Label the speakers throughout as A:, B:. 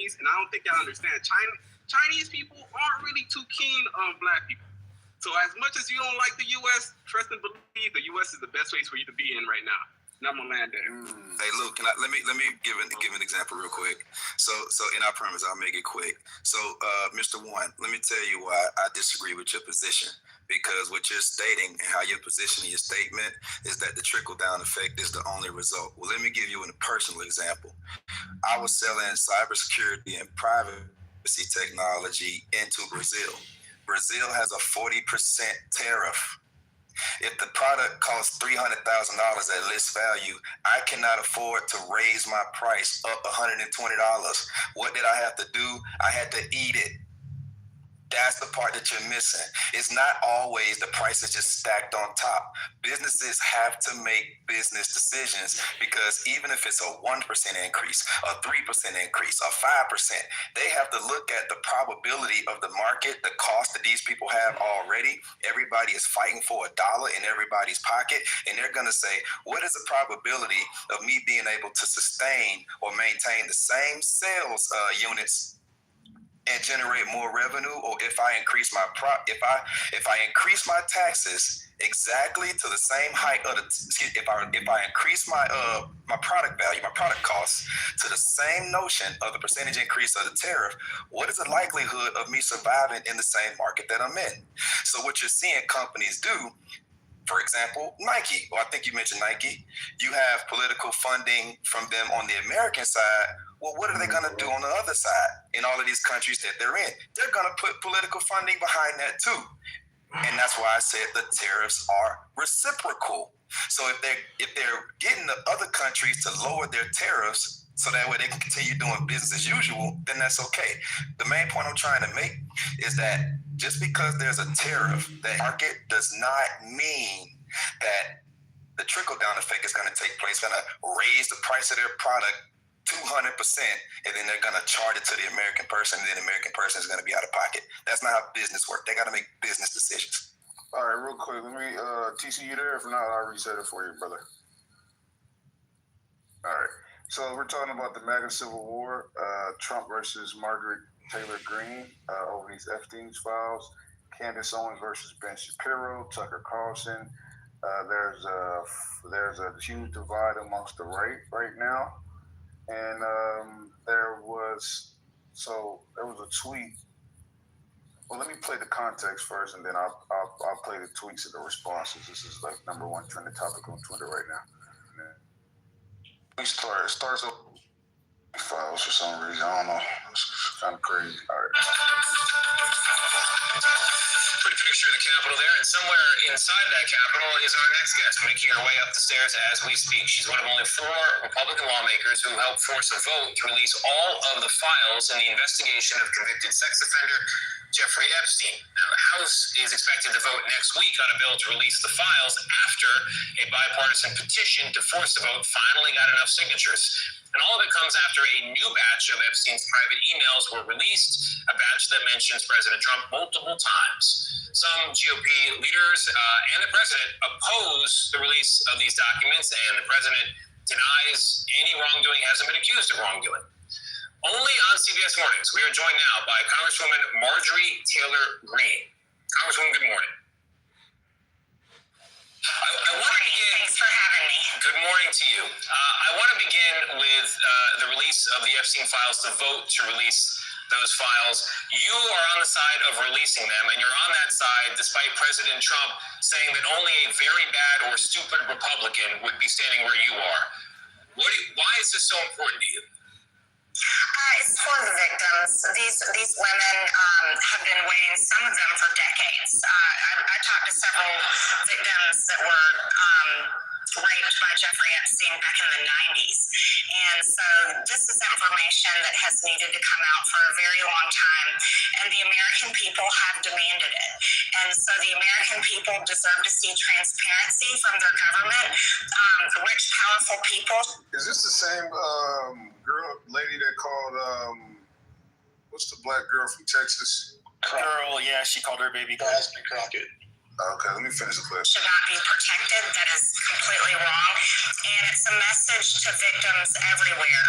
A: Chinese, and I don't think y'all understand. Chinese people aren't really too keen on black people. So as much as you don't like the U.S., trust and believe the U.S. is the best place for you to be in right now. And I'm gonna land there.
B: Hey, Luke, let me give an example real quick. So, and I promise I'll make it quick. So, Mr. One, let me tell you why I disagree with your position. Because what you're stating and how you're positioning your statement is that the trickle-down effect is the only result. Well, let me give you a personal example. I was selling cybersecurity and privacy technology into Brazil. Brazil has a 40% tariff. If the product costs $300,000 at list value, I cannot afford to raise my price up $120. What did I have to do? I had to eat it. That's the part that you're missing. It's not always the price is just stacked on top. Businesses have to make business decisions because even if it's a 1% increase, a 3% increase, a 5%, they have to look at the probability of the market, the cost that these people have already. Everybody is fighting for $1 in everybody's pocket, and they're going to say, what is the probability of me being able to sustain or maintain the same sales units and generate more revenue, or if I increase my if I increase my taxes exactly to the same height of if I increase my my product value, my product costs to the same notion of the percentage increase of the tariff, what is the likelihood of me surviving in the same market that I'm in? So what you're seeing companies do, for example, Nike, or I think you mentioned Nike, you have political funding from them on the American side. Well, what are they going to do on the other side in all of these countries that they're in? They're going to put political funding behind that too. And that's why I said the tariffs are reciprocal. So if they're getting the other countries to lower their tariffs so that way they can continue doing business as usual, then that's okay. The main point I'm trying to make is that just because there's a tariff, the market does not mean that the trickle-down effect is going to take place, going to raise the price of their product 200%, and then they're going to charge it to the American person, and then the American person is going to be out of pocket. That's not how business works. They got to make business decisions.
C: All right, real quick, let me, TC, you there? If not, I'll reset it for you, brother. All right, so we're talking about the MAGA Civil War, Trump versus Margaret Taylor Greene over these Epstein's files, Candace Owens versus Ben Shapiro, Tucker Carlson. There's a huge divide amongst the right now. And there was a tweet. Well, let me play the context first, and then I'll play the tweets and the responses. This is like #1 trending topic on Twitter right now. We starts with files for some reason. I don't know. It's kind of crazy. All right.
D: Pretty picture of the Capitol there, and somewhere inside that Capitol is our next guest, making her way up the stairs as we speak. She's one of only 4 Republican lawmakers who helped force a vote to release all of the files in the investigation of convicted sex offender Jeffrey Epstein. Now, the House is expected to vote next week on a bill to release the files after a bipartisan petition to force the vote finally got enough signatures. And all of it comes after a new batch of Epstein's private emails were released, a batch that mentions President Trump multiple times. Some GOP leaders and the president oppose the release of these documents, and the president denies any wrongdoing, hasn't been accused of wrongdoing. Only on CBS Mornings, we are joined now by Congresswoman Marjorie Taylor Greene. Congresswoman, good morning. I want to begin.
E: Thanks for having me.
D: Good morning to you. I want to begin with the release of the Epstein files, the vote to release those files. You are on the side of releasing them, and you're on that side despite President Trump saying that only a very bad or stupid Republican would be standing where you are. Why is this so important to you?
E: It's for the victims. These women have been waiting, some of them for decades. I talked to several victims that were raped by Jeffrey Epstein back in the 90s. And so this is information that has needed to come out for a very long time, and the American people have demanded it. And so the American people deserve to see transparency from their government, rich, powerful people.
C: Is this the same lady that called, what's the black girl from Texas?
F: Girl, yeah, she called her baby Crockett.
C: Okay, let me finish the clip.
E: Should not be protected. That is completely wrong. And it's a message to victims everywhere,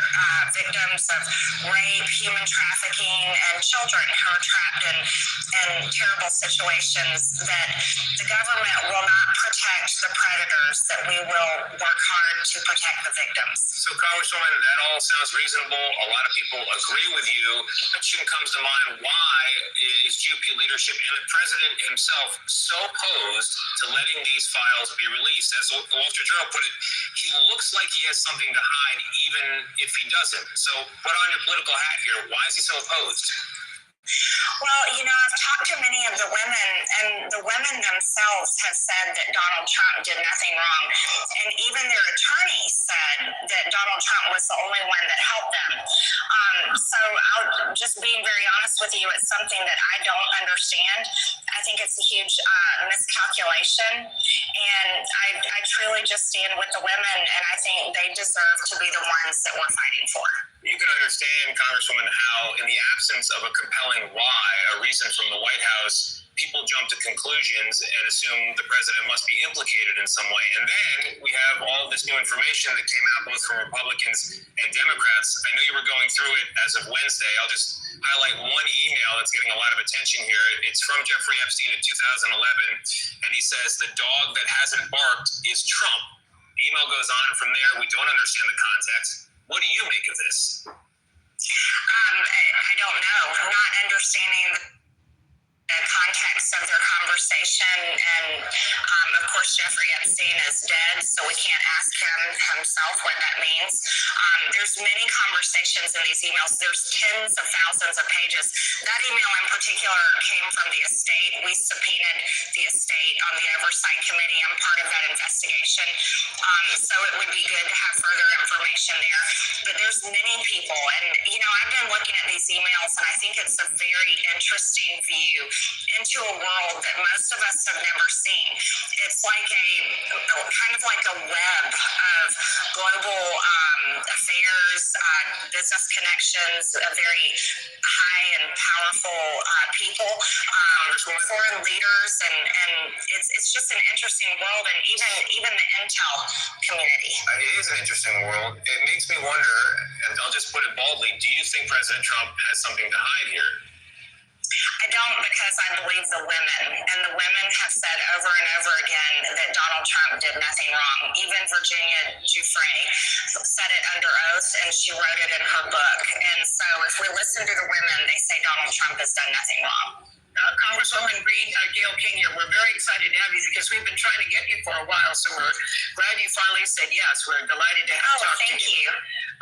E: victims of rape, human trafficking, and children who are trapped in terrible situations, that the government will not protect the predators, that we will work hard to protect the victims.
D: So, Congresswoman, that all sounds reasonable. A lot of people agree with you. The question comes to mind, why is GOP leadership and the president himself so opposed to letting these files be released? As the Wall Street Journal put it, he looks like he has something to hide, even if he doesn't. So put on your political hat here. Why is he so opposed?
E: Well, I've talked to many of the women, and the women themselves have said that Donald Trump did nothing wrong. And even their attorney said that Donald Trump was the only one that helped them. So I'll just being very honest with you, it's something that I don't understand. I think it's a huge miscalculation. And I truly just stand with the women, and I think they deserve to be the ones that we're fighting for.
D: You can understand, Congresswoman, how in the absence of a compelling why, a reason from the White House, people jump to conclusions and assume the president must be implicated in some way. And then we have all this new information that came out both from Republicans and Democrats. I know you were going through it as of Wednesday. I'll just highlight one email that's getting a lot of attention here. It's from Jeffrey Epstein in 2011, and he says, "The dog that hasn't barked is Trump." The email goes on from there. We don't understand the context. What do you make of this?
E: I don't know. Not understanding the context of their conversation, and of course Jeffrey Epstein is dead, so we can't ask him himself what that means. There's many conversations in these emails. There's tens of thousands of pages. That email in particular came from the estate. We subpoenaed the estate on the oversight committee. I'm part of that investigation, so it would be good to have further information there. But there's many people, and I've been looking at these emails, and I think it's a very interesting view into a world that most of us have never seen. It's like kind of like a web of global affairs, business connections, very high and powerful people, foreign leaders, and it's just an interesting world, and even the intel community.
D: It is an interesting world. It makes me wonder, and I'll just put it baldly, do you think President Trump has something to hide here?
E: I don't, because I believe the women, and the women have said over and over again that Donald Trump did nothing wrong. Even Virginia Giuffre said it under oath, and she wrote it in her book. And so if we listen to the women, they say Donald Trump has done nothing wrong.
F: Congresswoman Green, Gail King here. We're very excited to have you because we've been trying to get you for a while. So we're glad you finally said yes. We're delighted to have talk to you.
E: Thank you.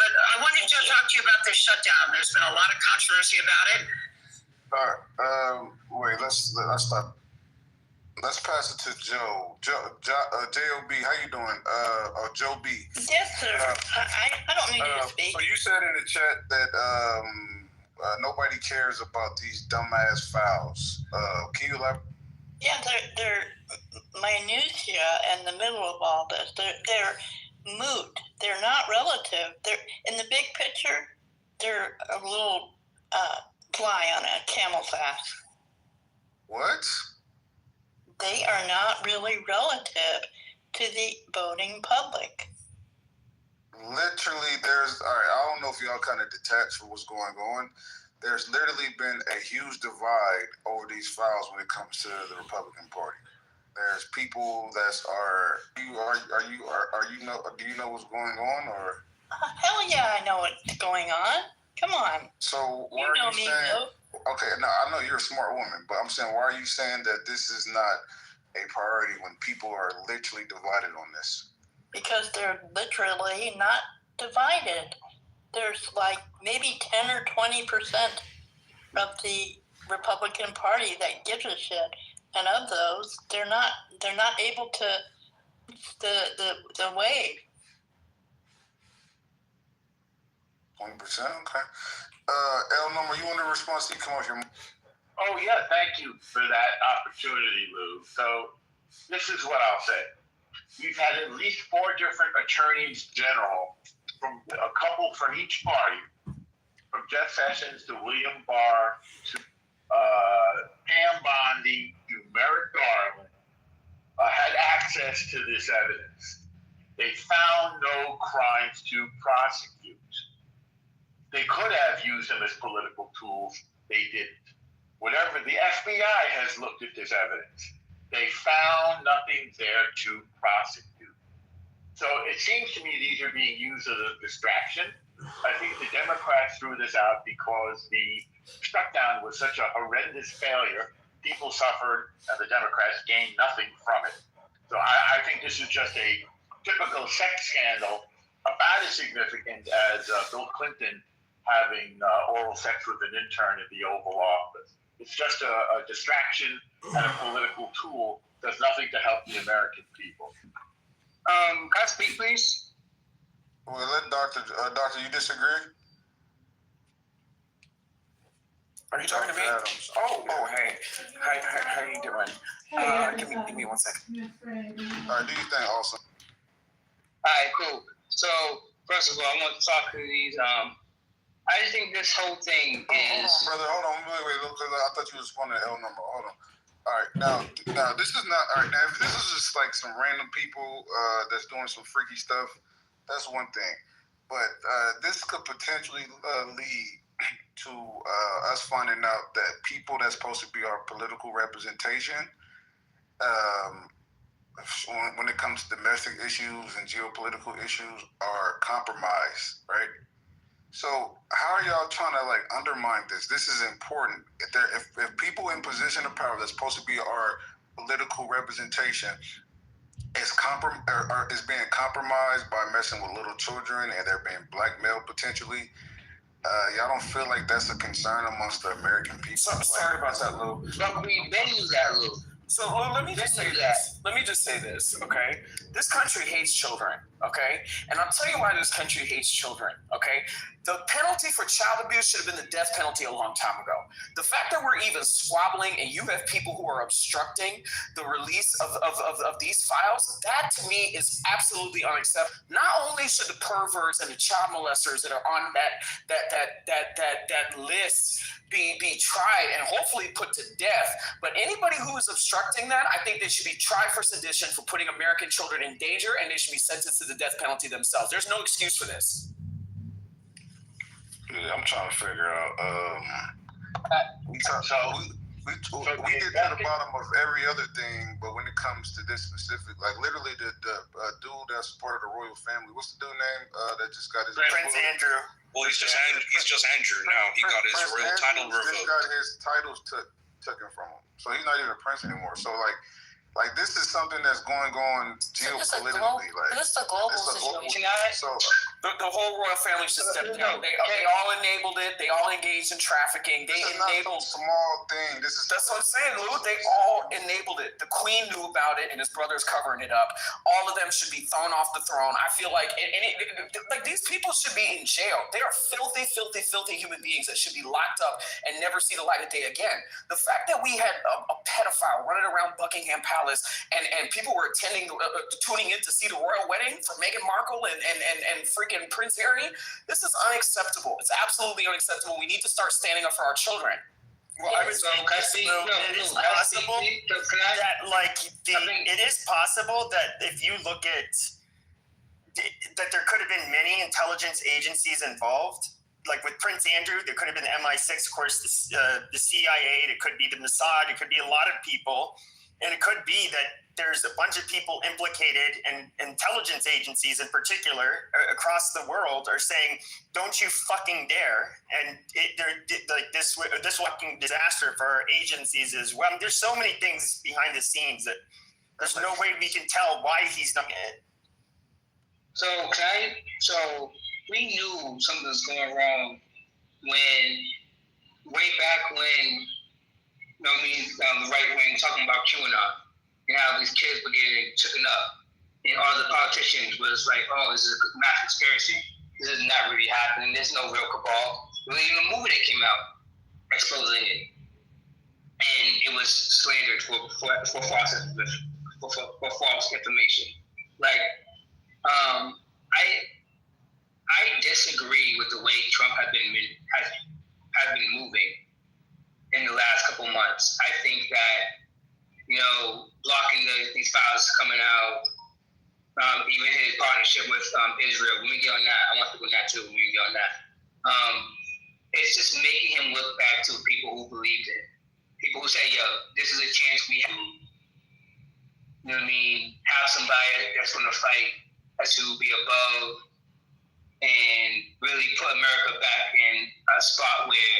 F: But I wanted to talk to you about this shutdown. There's been a lot of controversy about it.
C: All right. Wait. Let's stop. Let's pass it to Joe. Job. How you doing? Joe B.
G: Yes, sir. I don't need you to speak.
C: So you said in the chat that nobody cares about these dumbass fouls. Can you elaborate?
G: Yeah, they're minutia in the middle of all this. They're moot. They're not relative. They're in the big picture. They're a little fly on a camel's ass.
C: What?
G: They are not really relative to the voting public.
C: Literally, all right, I don't know if y'all kind of detached from what's going on. There's literally been a huge divide over these files when it comes to the Republican Party. There's people do you know what's going on, or?
G: Hell yeah, I know what's going on. Come on.
C: So why
G: you
C: are
G: know
C: you
G: me,
C: saying?
G: Joe.
C: Okay, no, I know you're a smart woman, but I'm saying, why are you saying that this is not a priority when people are literally divided on this?
G: Because they're literally not divided. There's like maybe 10 or 20% of the Republican Party that gives a shit, and of those, they're not able to the wave.
C: 20%, okay. El Norma, you want to respond? So you come off your.
H: Oh yeah, thank you for that opportunity, Lou. So this is what I'll say. We've had at least 4 different attorneys general from a couple from each party, from Jeff Sessions to William Barr to Pam Bondi to Merrick Garland, access to this evidence. They found no crimes to prosecute. They could have used them as political tools. They didn't. Whatever, the FBI has looked at this evidence. They found nothing there to prosecute. So it seems to me these are being used as a distraction. I think the Democrats threw this out because the shutdown was such a horrendous failure. People suffered, and the Democrats gained nothing from it. So I think this is just a typical sex scandal, about as significant as Bill Clinton having oral sex with an intern in the Oval Office. It's just a distraction and a political tool. Does nothing to help the American people.
I: Can I speak, please?
C: Well, let Doctor, you disagree?
I: Are you talking to me?
C: Adams.
I: Oh, hey. How you doing? Give me 1 second.
C: All right, do you think, Awesome?
I: All right, cool. So, first of all, I want to talk to these, I just think this whole thing is...
C: Hold on, brother. Wait, because I thought you was responding to L number. Hold on. All right, now, this is not... All right, now, if this is just like some random people that's doing some freaky stuff, that's one thing. But this could potentially lead to us finding out that people that's supposed to be our political representation, when it comes to domestic issues and geopolitical issues, are compromised, right? So how are y'all trying to like undermine this? This is important. If people in position of power that's supposed to be our political representation is being compromised by messing with little children and they're being blackmailed potentially, y'all don't feel like that's a concern amongst the American people?
I: Sorry about that, Lou. But we been use that, Lou. So let me just say this. Let me just say this, okay? This country hates children, okay? And I'll tell you why this country hates children, okay? The penalty for child abuse should have been the death penalty a long time ago. The fact that we're even squabbling and you have people who are obstructing the release of these files, that to me is absolutely unacceptable. Not only should the perverts and the child molesters that are on that list be tried and hopefully put to death, but anybody who is obstructing that, I think they should be tried for sedition for putting American children in danger, and they should be sentenced to the death penalty themselves. There's no excuse for this.
C: Yeah, I'm trying to figure out. We get to the bottom of every other thing, but when it comes to this specific, like literally the dude that's part of the royal family, what's the dude name that just got his
I: Prince Andrew.
J: Well, he's just Andrew now. He got his
C: Prince
J: royal
C: Andrew
J: title
C: just
J: revoked.
C: got his titles taken from him, so he's not even a prince anymore. So like this is something that's going on geopolitically.
G: This is a global situation.
C: So
I: The whole royal family should step down. They all enabled it. They all engaged in trafficking. They
C: this is
I: enabled.
C: not some small thing.
I: That's what I'm saying, Lou. They all enabled it. The queen knew about it, and his brother's covering it up. All of them should be thrown off the throne. I feel like, like these people should be in jail. They are filthy, filthy, filthy human beings that should be locked up and never see the light of day again. The fact that we had a pedophile running around Buckingham Palace and people were attending, tuning in to see the royal wedding for Meghan Markle and freaking Prince Harry, this is unacceptable. It's absolutely unacceptable. We need to start standing up for our children.
G: Well,
I: I would say
G: it is possible it is possible that if you look at that there could have been many intelligence agencies involved. Like with Prince Andrew, there could have been MI6, of course, the CIA, it could be the Mossad, it could be a lot of people. And it could be that there's a bunch of people implicated, and intelligence agencies in particular across the world are saying, don't you fucking dare. And this fucking disaster for our agencies as well. There's so many things behind the scenes that there's no way we can tell why he's not it.
I: So we knew something was going wrong way back when, the right wing talking about QAnon and how these kids were getting taken up, and all the politicians was like, "Oh, this is a mass conspiracy. This is not really happening. There's no real cabal." There was even a movie that came out exposing it, and it was slandered for false information. Like, I disagree with the way Trump has been moving in the last couple months. I think that,
K: blocking these files coming out. Even his partnership with Israel. When we get on that, I want to go on that too. When we get on that, it's just making him look back to people who believed it. People who say, "Yo, this is a chance we have." You know what I mean? Have somebody that's going to fight, that's to be above, and really put America back in a spot where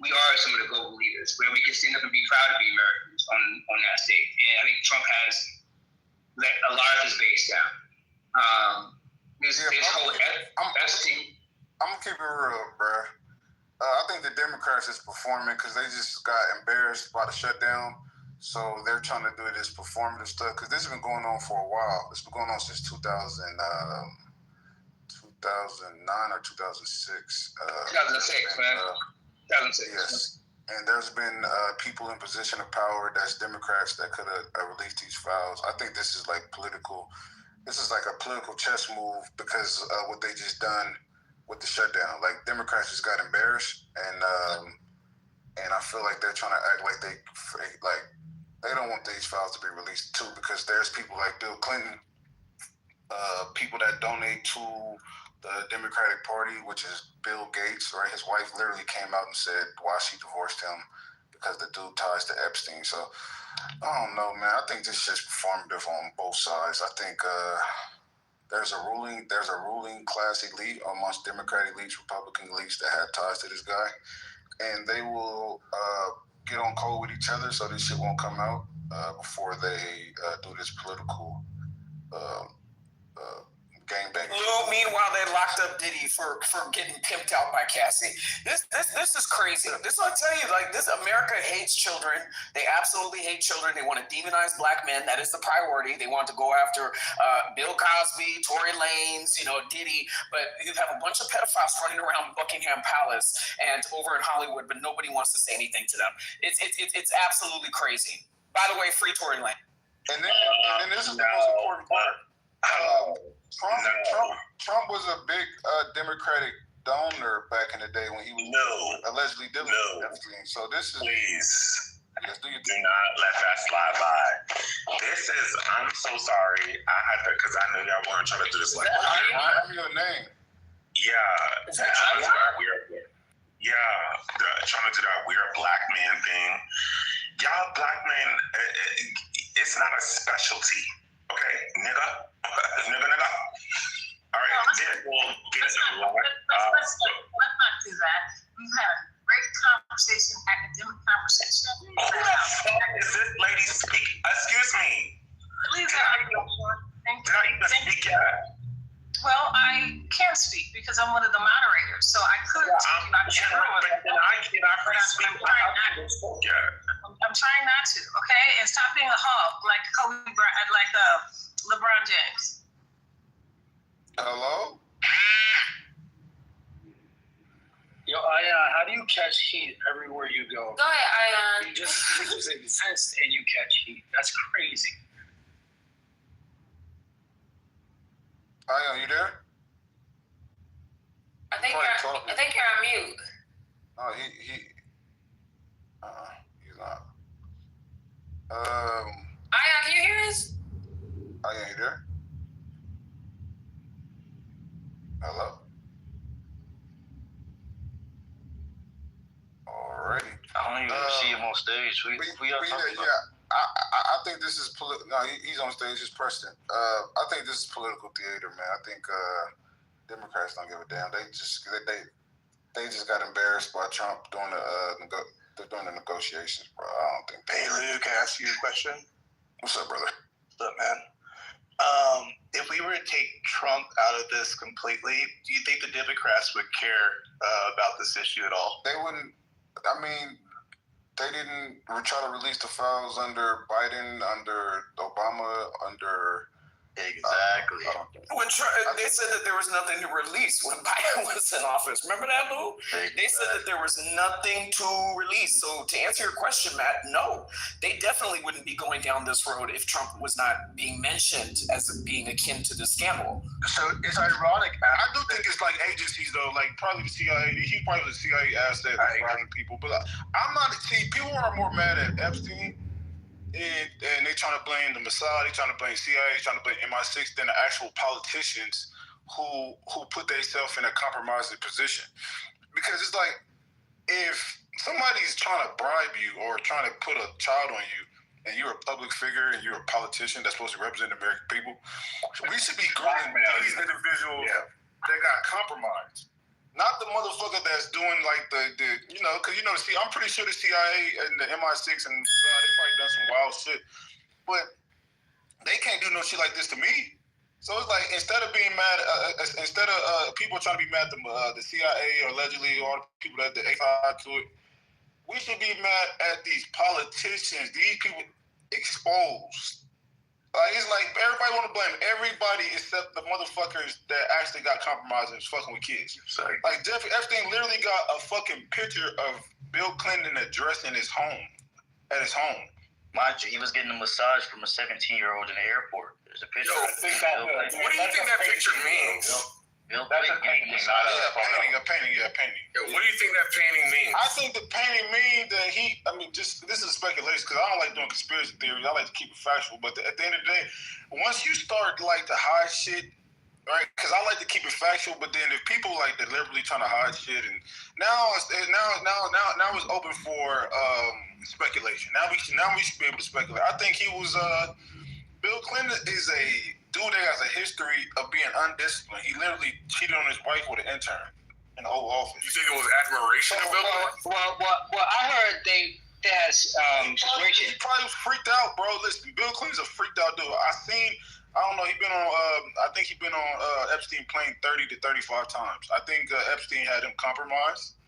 K: we are some of the global leaders, where we can stand up and be proud to be Americans on that stage. And I think Trump has let a lot of his base down. This whole Epstein.
C: I'm gonna keep it real, bro. I think the Democrats is performing because they just got embarrassed by the shutdown. So they're trying to do this performative stuff because this has been going on for a while. It's been going on since 2009 or 2006.
K: 2006, man. 2006.
C: Yes. And there's been people in position of power that's Democrats that could have released these files. I think this is like political. This is like a political chess move because of what they just done with the shutdown. Like Democrats just got embarrassed, and I feel like they're trying to act like they don't want these files to be released too, because there's people like Bill Clinton, people that donate to the Democratic Party, which is Bill Gates, right? His wife literally came out and said why she divorced him because the dude ties to Epstein. So I don't know, man. I think this shit's performative on both sides. I think there's a ruling class elite amongst Democratic elites, Republican elites that have ties to this guy, and they will get on code with each other so this shit won't come out before they do this political game bang.
I: Lou, meanwhile, they locked up Diddy for getting pimped out by Cassie. This is crazy. This I'll tell you, like, this America hates children. They absolutely hate children. They want to demonize black men. That is the priority. They want to go after Bill Cosby, Tory Lanez, Diddy. But you have a bunch of pedophiles running around Buckingham Palace and over in Hollywood, but nobody wants to say anything to them. It's absolutely crazy. By the way, free Tory Lanez.
C: And then this is the most important part. Trump was a big Democratic donor back in the day when he was allegedly dealing with Epstein. So this is
L: please.
C: Yes, do
L: not let that slide by. This is. I'm so sorry. I had to because I knew y'all weren't trying to do this like.
C: What's your name?
L: Yeah. Is that trying to do that weird? Yeah, trying to do that weird black man thing. Y'all black men, it's not a specialty. Okay, nigga. Nigga. All right, then we'll get to
F: let's not do that. We've had a great conversation, academic conversation.
L: Who the fuck is this lady speak? Excuse me.
F: Please,
L: Did I even speak yet?
F: Well, I can't speak because I'm one of the moderators, so I could.
L: I'm trying
F: not to. Okay, and stop being a hog like LeBron James.
C: Hello?
M: Yo, Ion, how do you catch heat everywhere you go?
N: Go ahead, Ion.
M: You just exist and you catch heat. That's crazy.
C: Ion, you there?
N: I think you're on mute.
C: Oh, he's not.
N: Ion, can you hear us?
C: Ion, you there? Hello? Alrighty.
M: I don't even see him on stage. We are talking about.
C: I think this is political. No, he's on stage. It's Preston. I think this is political theater, man. I think Democrats don't give a damn. They just got embarrassed by Trump doing the negotiations, bro. I don't think.
J: Hey, Lou, can I ask you a question?
C: What's up, brother?
J: What's up, man? If we were to take Trump out of this completely, do you think the Democrats would care about this issue at all?
C: They wouldn't. I mean, they didn't try to release the files under Biden, under Obama, under.
J: Exactly.
I: When they said that there was nothing to release when Biden was in office. Remember that, Lou?
J: Exactly.
I: They said that there was nothing to release. So to answer your question, Matt, no. They definitely wouldn't be going down this road if Trump was not being mentioned as being akin to the scandal.
O: So it's ironic. I do think it's like agencies, though. Like probably the CIA. He probably the CIA asked that to people. But I'm not. See, people are more mad at Epstein and trying to blame the Mossad, they trying to blame CIA, they trying to blame MI6 than the actual politicians who put themselves in a compromising position. Because it's like, if somebody's trying to bribe you or trying to put a child on you, and you're a public figure and you're a politician that's supposed to represent the American people, we should be grilling these individuals that got compromised. Not the motherfucker that's doing like the because I'm pretty sure the CIA and the MI6 and they probably done some wild shit, but they can't do no shit like this to me. So it's like, instead of being mad, instead of people trying to be mad at the CIA or allegedly all the people that they tied to it, we should be mad at these politicians. These people exposed. It's like everybody want to blame everybody except the motherfuckers that actually got compromised and was fucking with kids. Like Jeffrey Epstein literally got a fucking picture of Bill Clinton addressing his home, at his home.
P: Mind you, he was getting a massage from a 17-year-old in the airport. There's a picture.
L: What do you think that picture means?
H: That's a painting, not
O: a painting.
L: What do you think that painting means?
O: I think the painting means that this is speculation, because I don't like doing conspiracy theories. I like to keep it factual. But at the end of the day, once you start like to hide shit, right? Because I like to keep it factual, but then if people like deliberately trying to hide shit, and now it's open for speculation. Now we should be able to speculate. I think he was Bill Clinton is a dude that has a history of being undisciplined. He literally cheated on his wife with an intern in the Oval Office.
L: You think it was admiration of Bill Clinton?
K: Well, I heard they had situation.
O: He probably freaked out, bro. Listen, Bill Clinton's a freaked out dude. I don't know, he's been on, I think he's been on Epstein plane 30 to 35 times. I think Epstein had him compromised.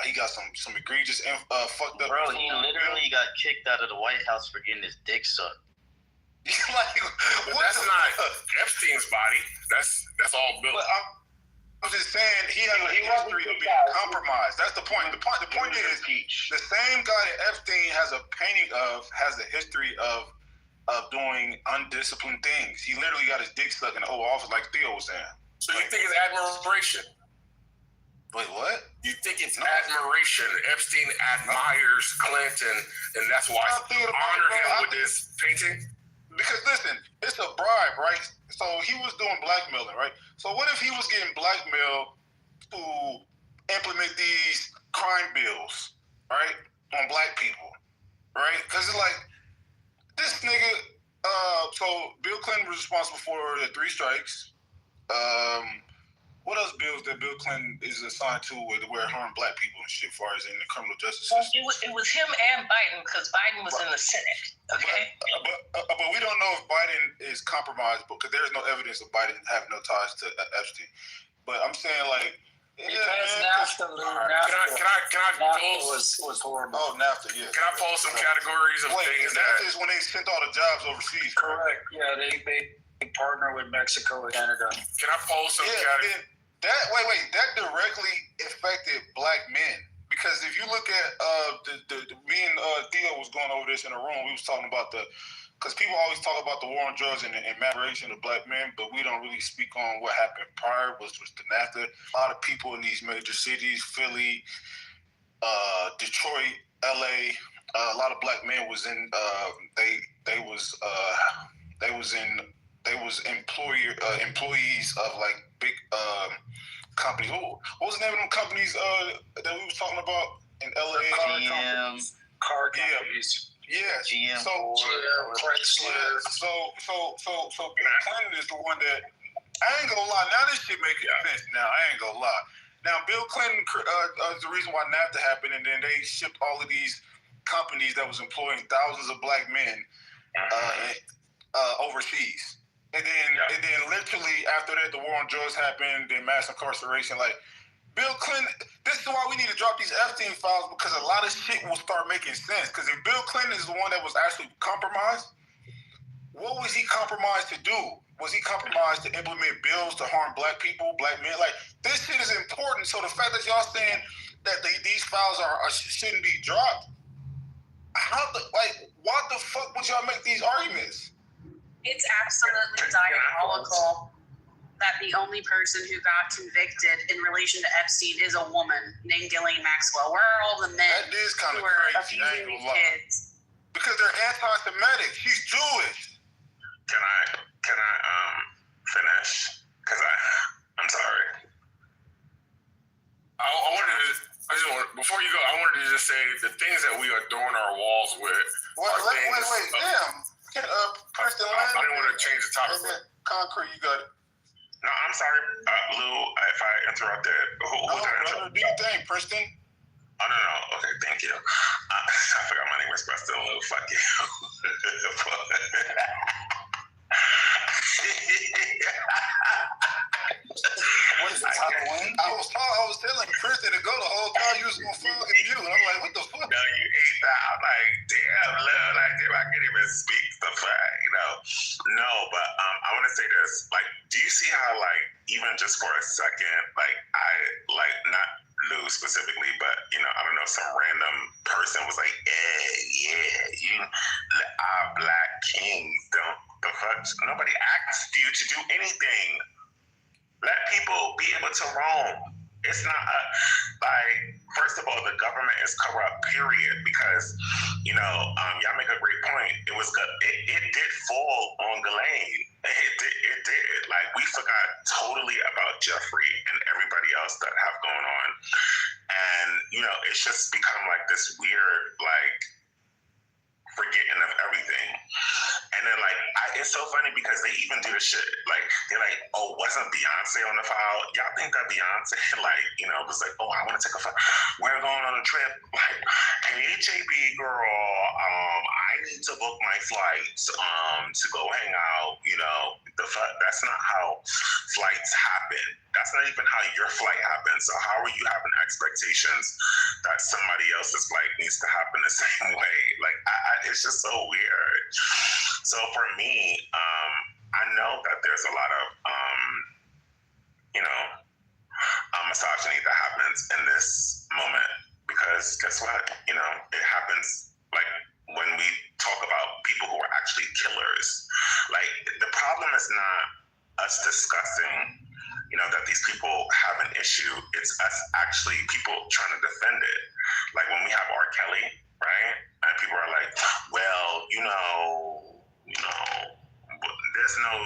O: He got some egregious fucked up.
P: Bro, he literally got kicked out of the White House for getting his dick sucked.
L: That's not Epstein's body. That's all Bill.
O: I'm just saying he has a history of being compromised. That's the point. The point is the same guy that Epstein has a painting of has a history of doing undisciplined things. He literally got his dick stuck in the Oval Office, like Theo was saying.
L: So you think it's admiration?
O: Wait, what?
L: You think it's admiration? Epstein admires Clinton, and that's why he honored him with this painting?
O: Because listen, it's a bribe, right? So he was doing blackmailing, right? So what if he was getting blackmailed to implement these crime bills, right, on black people, right? Because it's like, this nigga, so Bill Clinton was responsible for the 3 strikes. What else bills that Bill Clinton is assigned to where harm black people and shit, as far as in the criminal justice system?
F: It was him and Biden, because Biden was in the Senate. Okay.
O: But we don't know if Biden is compromised, because there's no evidence of Biden having no ties to Epstein. But I'm saying, like,
M: NAFTA was horrible.
O: Oh, NAFTA, yeah.
L: Can I pull some categories of things
O: NAFTA is when they sent all the jobs overseas.
M: Correct. Yeah, they partner with Mexico and Canada.
L: Can I pull some categories?
O: That directly affected black men, because if you look at me and Theo was going over this in a room. We was talking about because people always talk about the war on drugs and migration of black men, but we don't really speak on what happened prior, which was the NAFTA. A lot of people in these major cities, Philly, Detroit, LA, a lot of black men was in. They was employees of like big companies. What was the name of them companies that we was talking about in LA?
M: Car companies.
O: Yeah.
P: GM.
O: So Bill Clinton is the one that, I ain't gonna lie. Now this shit making sense. Now I ain't gonna lie. Now Bill Clinton is the reason why NAFTA happened, and then they shipped all of these companies that was employing thousands of black men overseas. And then literally after that, the war on drugs happened, then mass incarceration. Like, Bill Clinton, this is why we need to drop these Epstein files, because a lot of shit will start making sense. Because if Bill Clinton is the one that was actually compromised, what was he compromised to do? Was he compromised to implement bills to harm black people, black men? Like, this shit is important. So the fact that y'all saying that these files shouldn't be dropped, why the fuck would y'all make these arguments?
Q: It's absolutely diabolical that the only person who got convicted in relation to Epstein is a woman named Ghislaine Maxwell. Where are all the men who are abusing these kids?
O: Because they're anti-Semitic. anti-Semitic. She's Jewish.
L: Can I finish? Because I'm sorry.
R: Before you go, I wanted to just say the things that we adorn our walls with.
O: Wait. Damn. Preston,
R: I didn't want to change the topic.
O: Concrete, you got it.
L: No, I'm sorry, Lou, if I interrupted. Who did I interrupt?
O: Do your thing, Preston.
L: Oh, no. Okay, thank you. I forgot my name was Preston Lou. Fuck you.
O: What is this, Halloween? I was telling Kristen to go the whole time. You was gonna fucking mute. I'm like, what the fuck?
L: No, you ate that. I'm like, damn, love, like, damn, I can't even speak the fact, you know. No, but I want to say this. Like, do you see how, like, even just for a second, like, I, like, not Lou specifically, but, you know, I don't know, some random person was like, yeah, our black kings don't, the fuck, nobody asked you to do anything. Let people be able to roam. It's not like, first of all, the government is corrupt, period, because, you know, y'all make a great point. It was good. It did fall on Ghislaine. It did. Like, we forgot totally about Jeffrey and everybody else that have going on. And, you know, it's just become like this weird, like, forgetting of everything. And then, like, it's so funny because they even do the shit. Like, they're like, oh, wasn't Beyonce on the file? Y'all think that Beyonce, like, you know, was like, oh, I want to take a flight. We're going on a trip. Like, hey, JB girl, I need to book my flights to go hang out. You know, that's not how flights happen. That's not even how your flight happens. So how are you having expectations that somebody else's flight needs to happen the same way? Like, it's just so weird. So for me, I know that there's a lot of, you know, misogyny that happens in this moment because guess what? You know, it happens like when we talk about people who are actually killers. Like, the problem is not us discussing, you know, that these people have an issue. It's us actually people trying to defend it. Like when we have R. Kelly, right? And people are like, well, you know, there's no,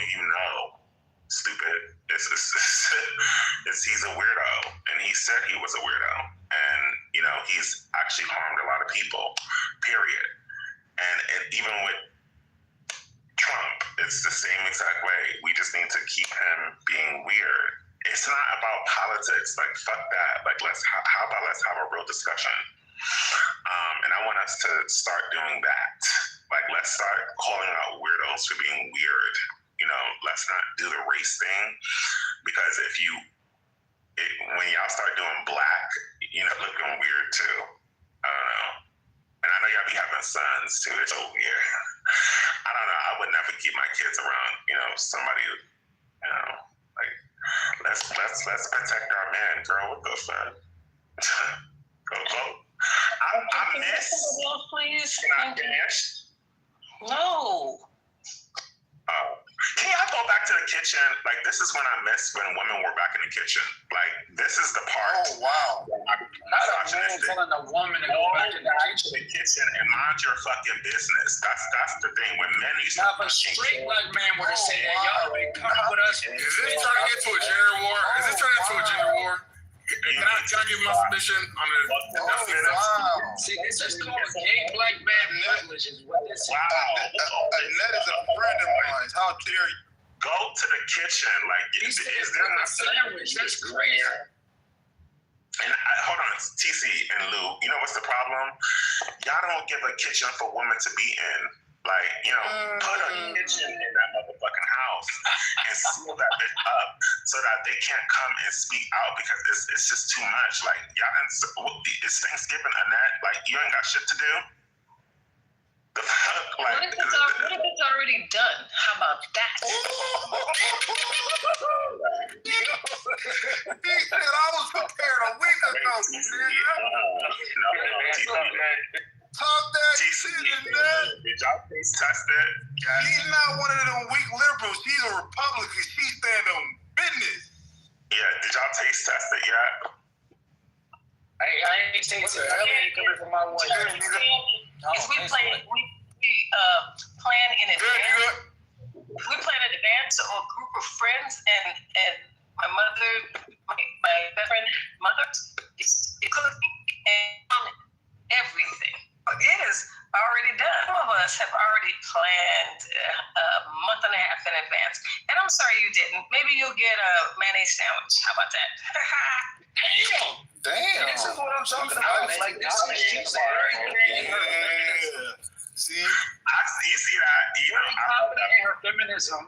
L: stupid. He's a weirdo. And he said he was a weirdo. And, you know, he's actually harmed a lot of people, period. And even with Trump, it's the same exact way. We just need to keep him being weird. It's not about politics. Like, fuck that. Like, how about let's have a real discussion? And I want us to start doing that. Like, let's start calling out weirdos for being weird. You know, let's not do the race thing. Because when y'all start doing black, you know, looking weird too. I don't know. And I know y'all be having sons too. It's so weird. I don't know. I would never keep my kids around, you know, somebody, you know, like, let's protect our man, girl. What the fuck? Go vote. I miss. Can I finish?
G: No.
L: Oh. Can y'all go back to the kitchen? Like, this is when I miss when women were back in the kitchen. Like, this is the part.
O: Oh, wow.
M: Not a man telling a woman to go back in the
L: kitchen and mind your fucking business. That's the thing. When men used to.
M: Now, if a straight black man were to say that, y'all ain't coming with us.
R: Is this turning into a gender war? Is this turning into a gender war? Can I give my submission on this?
M: See, this is called gay black man privilege, is what this is.
O: That is a friend of mine. How dare you?
L: Go to the kitchen. Like,
M: is there a sandwich? That's crazy.
L: And hold on, TC and Lou, you know what's the problem? Y'all don't give a kitchen for women to be in. Like, you know, put a kitchen in that motherfucking house and seal that bitch up so that they can't come and speak out because it's just too much. Like, y'all didn't, it's Thanksgiving, Annette. Like, you ain't got shit to do. The fuck? Like,
Q: what if it's already done? How about that?
O: He said I was prepared a week ago. Talk that shit in there.
L: Did y'all taste test it?
O: She's not one of them weak liberals. She's a Republican. She stand on business.
L: Yeah, did y'all taste test it yet?
M: I ain't tasted it. I ain't coming from my wife.
Q: We
N: advance. We plan in advance, so a group of friends and my mother, my best friend, mother is cooking and everything. It is already done. Some of us have already planned a month and a half in advance. And I'm sorry you didn't. Maybe you'll get a mayonnaise sandwich. How about that?
O: Damn.
I: This is what I'm talking about. Like, this is
O: See,
L: you see that? You know,
M: confident in her feminism.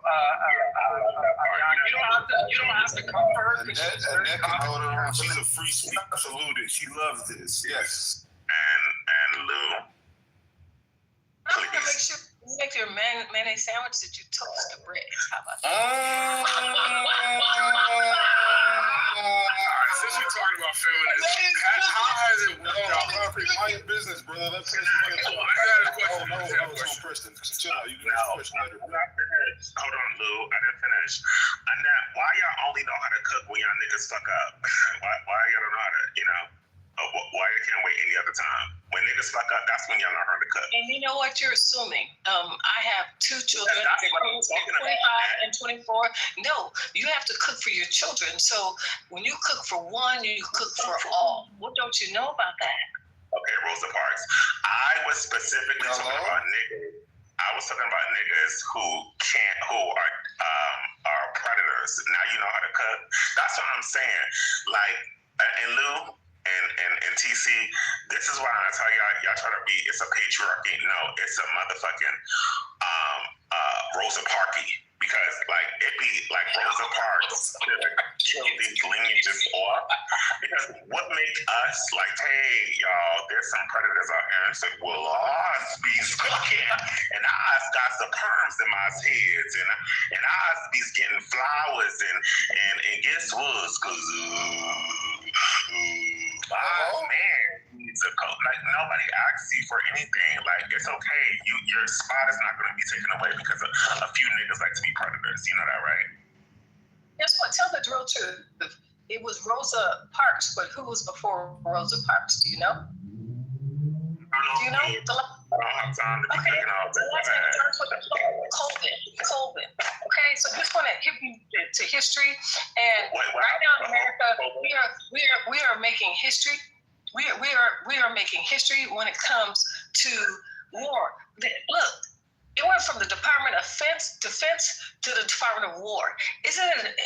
M: You don't have to come for her.
O: She's a free speech saluted. She loves this. Yes.
L: And Lou.
N: I'm going to make sure you make your mayonnaise sandwich that you toast the bread. How about that?
R: Since we're talking about feminism, how has it worked out?
O: Mind your business, brother. Let's
R: I got a question.
O: No, Preston. Chill out. You can ask a question later.
L: I'm not finished. Hold on, Lou. I didn't finish. Annette, why y'all only know how to cook when y'all niggas fuck up? why y'all don't know how to, why you can't wait any other time? When niggas fuck up, that's when y'all learn how to cook.
N: And you know what? You're assuming. I have two children,
L: That's what I'm talking
N: 25 and 24. No, you have to cook for your children. So when you cook for one, you cook for all. What don't you know about that?
L: Okay, Rosa Parks. I was specifically talking about niggas. I was talking about niggas who are predators. Now you know how to cook. That's what I'm saying. Like, and Lou and TC, this is why I tell y'all try to be, it's a patriarchy. No, it's a motherfucking Rosa Parky. Because like it be like Rosa Parks kill these lineages off. Because what make us like, hey y'all, there's some predators out here, and say, well, ours be's cooking, and ours got the perms in my heads, and ours be's getting flowers, and guess what? Cause man needs a coat. Like nobody asks you for anything. Like it's okay. Your spot is not going to be taken away because a few niggas like to be predators. You know that, right?
N: Guess what? Tell the drill truth. It was Rosa Parks, but who was before Rosa Parks? Do you know? Do you know?
L: I don't have time to be cooking all day.
N: Colvin. Okay, so this one hit me to history, and right now in America, we are making history. We are making history when it comes to war. Look, it went from the Department of Defense to the Department of War. Isn't it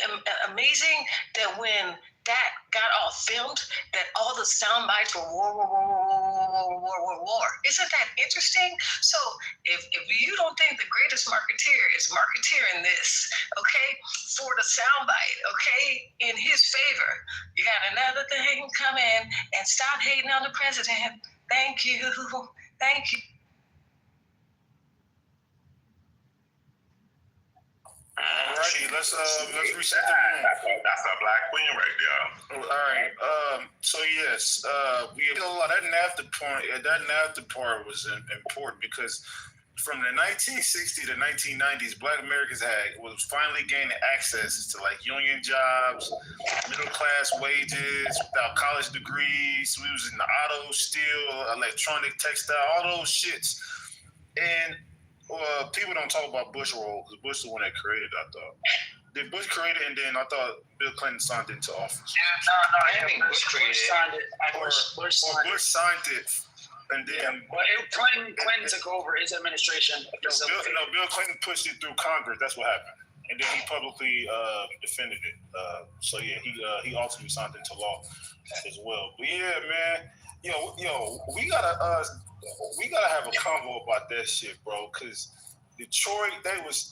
N: amazing that when that got all filmed, that all the sound bites were war. Isn't that interesting? So if you don't think the greatest marketeer is marketeering this, okay, for the sound bite, okay, in his favor, you got another thing come in and stop hating on the president. Thank you. Thank you.
O: Let's reset the room.
L: That's a black queen right there.
O: All right. So yes, we did a lot. That NAFTA part was important because from the 1960s to 1990s, Black Americans was finally gaining access to like union jobs, middle class wages, without college degrees. We was in the auto, steel, electronic, textile, all those shits, and. People don't talk about Bush role because Bush is the one that created it, I thought. Did Bush create it, and then I thought Bill Clinton signed it into office?
M: I think Bush signed it.
O: Bush signed it, and then...
M: Clinton took over his administration.
O: Bill Clinton pushed it through Congress. That's what happened. And then he publicly defended it. So yeah, he ultimately signed it into law as well. But yeah, man, yo, we gotta have a convo about that shit, bro. Cause Detroit,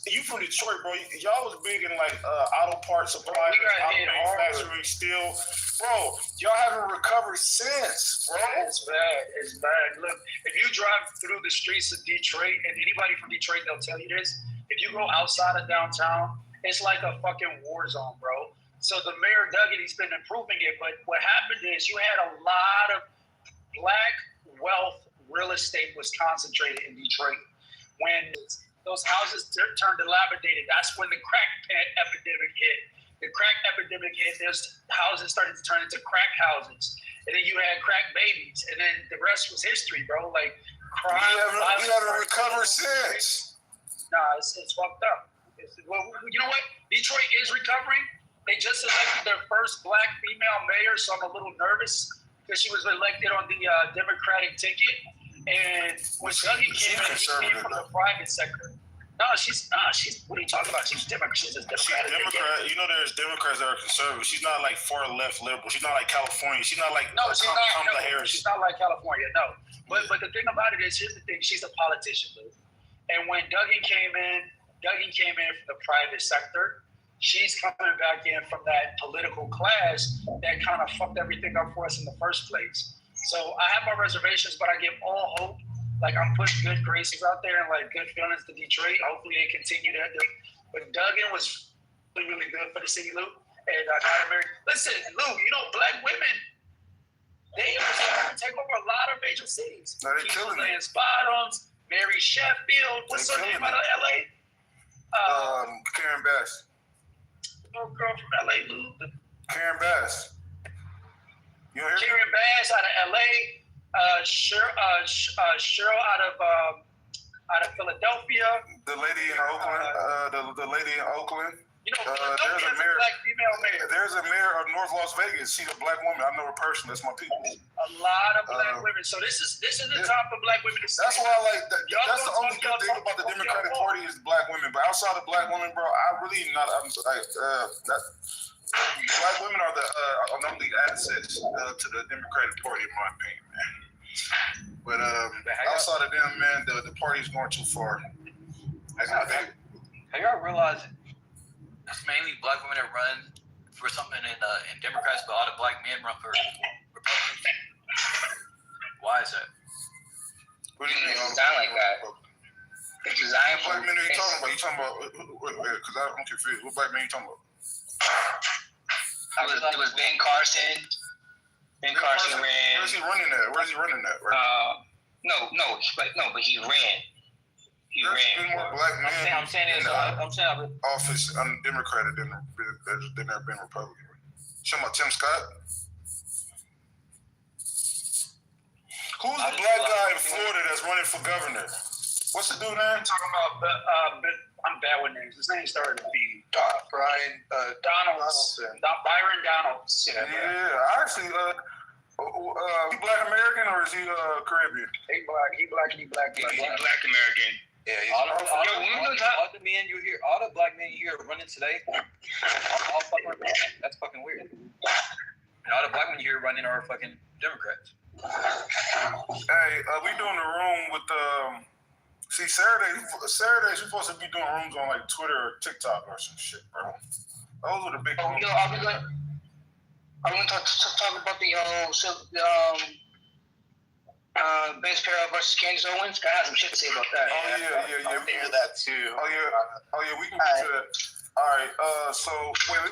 O: you from Detroit, bro. Y'all was big in like auto parts supply, auto manufacturing, steel, bro. Y'all haven't recovered since, bro.
M: It's bad. Look, if you drive through the streets of Detroit, and anybody from Detroit, they'll tell you this. If you go outside of downtown, it's like a fucking war zone, bro. So the mayor Duggan, he's been improving it, but what happened is you had a lot of black wealth real estate was concentrated in Detroit. When those houses turned dilapidated, that's when the crack epidemic hit. The crack epidemic hit, those houses started to turn into crack houses. And then you had crack babies, and then the rest was history, bro. Like crime.
O: We haven't recovered since.
M: Nah, it's fucked up. Well, you know what? Detroit is recovering. They just elected their first black female mayor, so I'm a little nervous because she was elected on the Democratic ticket. And when Dougie came in, she came from the private sector. No, she's what are you talking about? She's Democrat. She's a Democrat.
O: You know, there's Democrats that are conservative. She's not like far left liberal. She's not like California. She's not like Kamala Harris.
M: She's not like California. No, but the thing about it is, here's the thing. She's a politician, Lou. And when Dougie came in from the private sector. She's coming back in from that political class that kind of fucked everything up for us in the first place. So I have my reservations, but I give all hope. Like, I'm putting good graces out there and like good feelings to Detroit. Hopefully they continue that. But Duggan was really, really good for the city, Lou. And not American. Listen, Lou, you know, black women, they are take over a lot of major cities.
O: No, they're killing it.
M: Bottoms, Mary Sheffield. What's her name out of LA?
O: Karen Bass.
M: Little girl from LA, Lou.
O: Karen Bass. You hear me?
M: Karen Bass out of LA. Cheryl out of Philadelphia.
O: The lady in Oakland. The lady in Oakland.
M: You know, there's a black female mayor.
O: There's a mayor of North Las Vegas. She's a black woman. I know her personally. That's my people.
M: A lot of black women. So this is the time for black women to say.
O: That's why I like that. That's the only good thing about the Democratic Party is black women. But outside of black women, bro, I really not. I'm like black women are the only assets to the Democratic Party, in my opinion, man. But outside of them, man, the party's going too far.
S: Have y'all realized it's mainly black women that run for something in Democrats, but all the black men run for Republicans? Why is that?
K: What do you mean? It's not like that. It's designed for.
O: What black men are you talking about? You talking about? Because I'm confused. What black men are you talking about?
K: It was Ben Carson. Ben Carson ran.
O: Where's he running at? Where's he running at? Right?
K: But he ran.
O: There's been more black men
S: I'm saying
O: office undemocratic than there have been Republican. You talking about Tim Scott? Who's the black guy in Florida that's running for governor? What's the dude name?
M: I'm talking about, I'm bad with names. His name started to be Byron Donalds. Yeah,
O: actually, he black American or is he Caribbean?
M: He black. He's black
K: American.
S: Yeah, all the men you hear, all the black men you hear running today, all fucking Republicans. That's fucking weird. And all the black men you hear running are fucking Democrats.
O: Hey, we doing the room with see Saturdays we're supposed to be doing rooms on like Twitter or TikTok or some shit, bro. Those are the big.
K: Are we going to talk about the Vince Perel versus Candace Owens? I have some shit to say about that.
O: Oh yeah.
J: We can hear that too.
O: Oh yeah. We can get to that. All right. So wait. I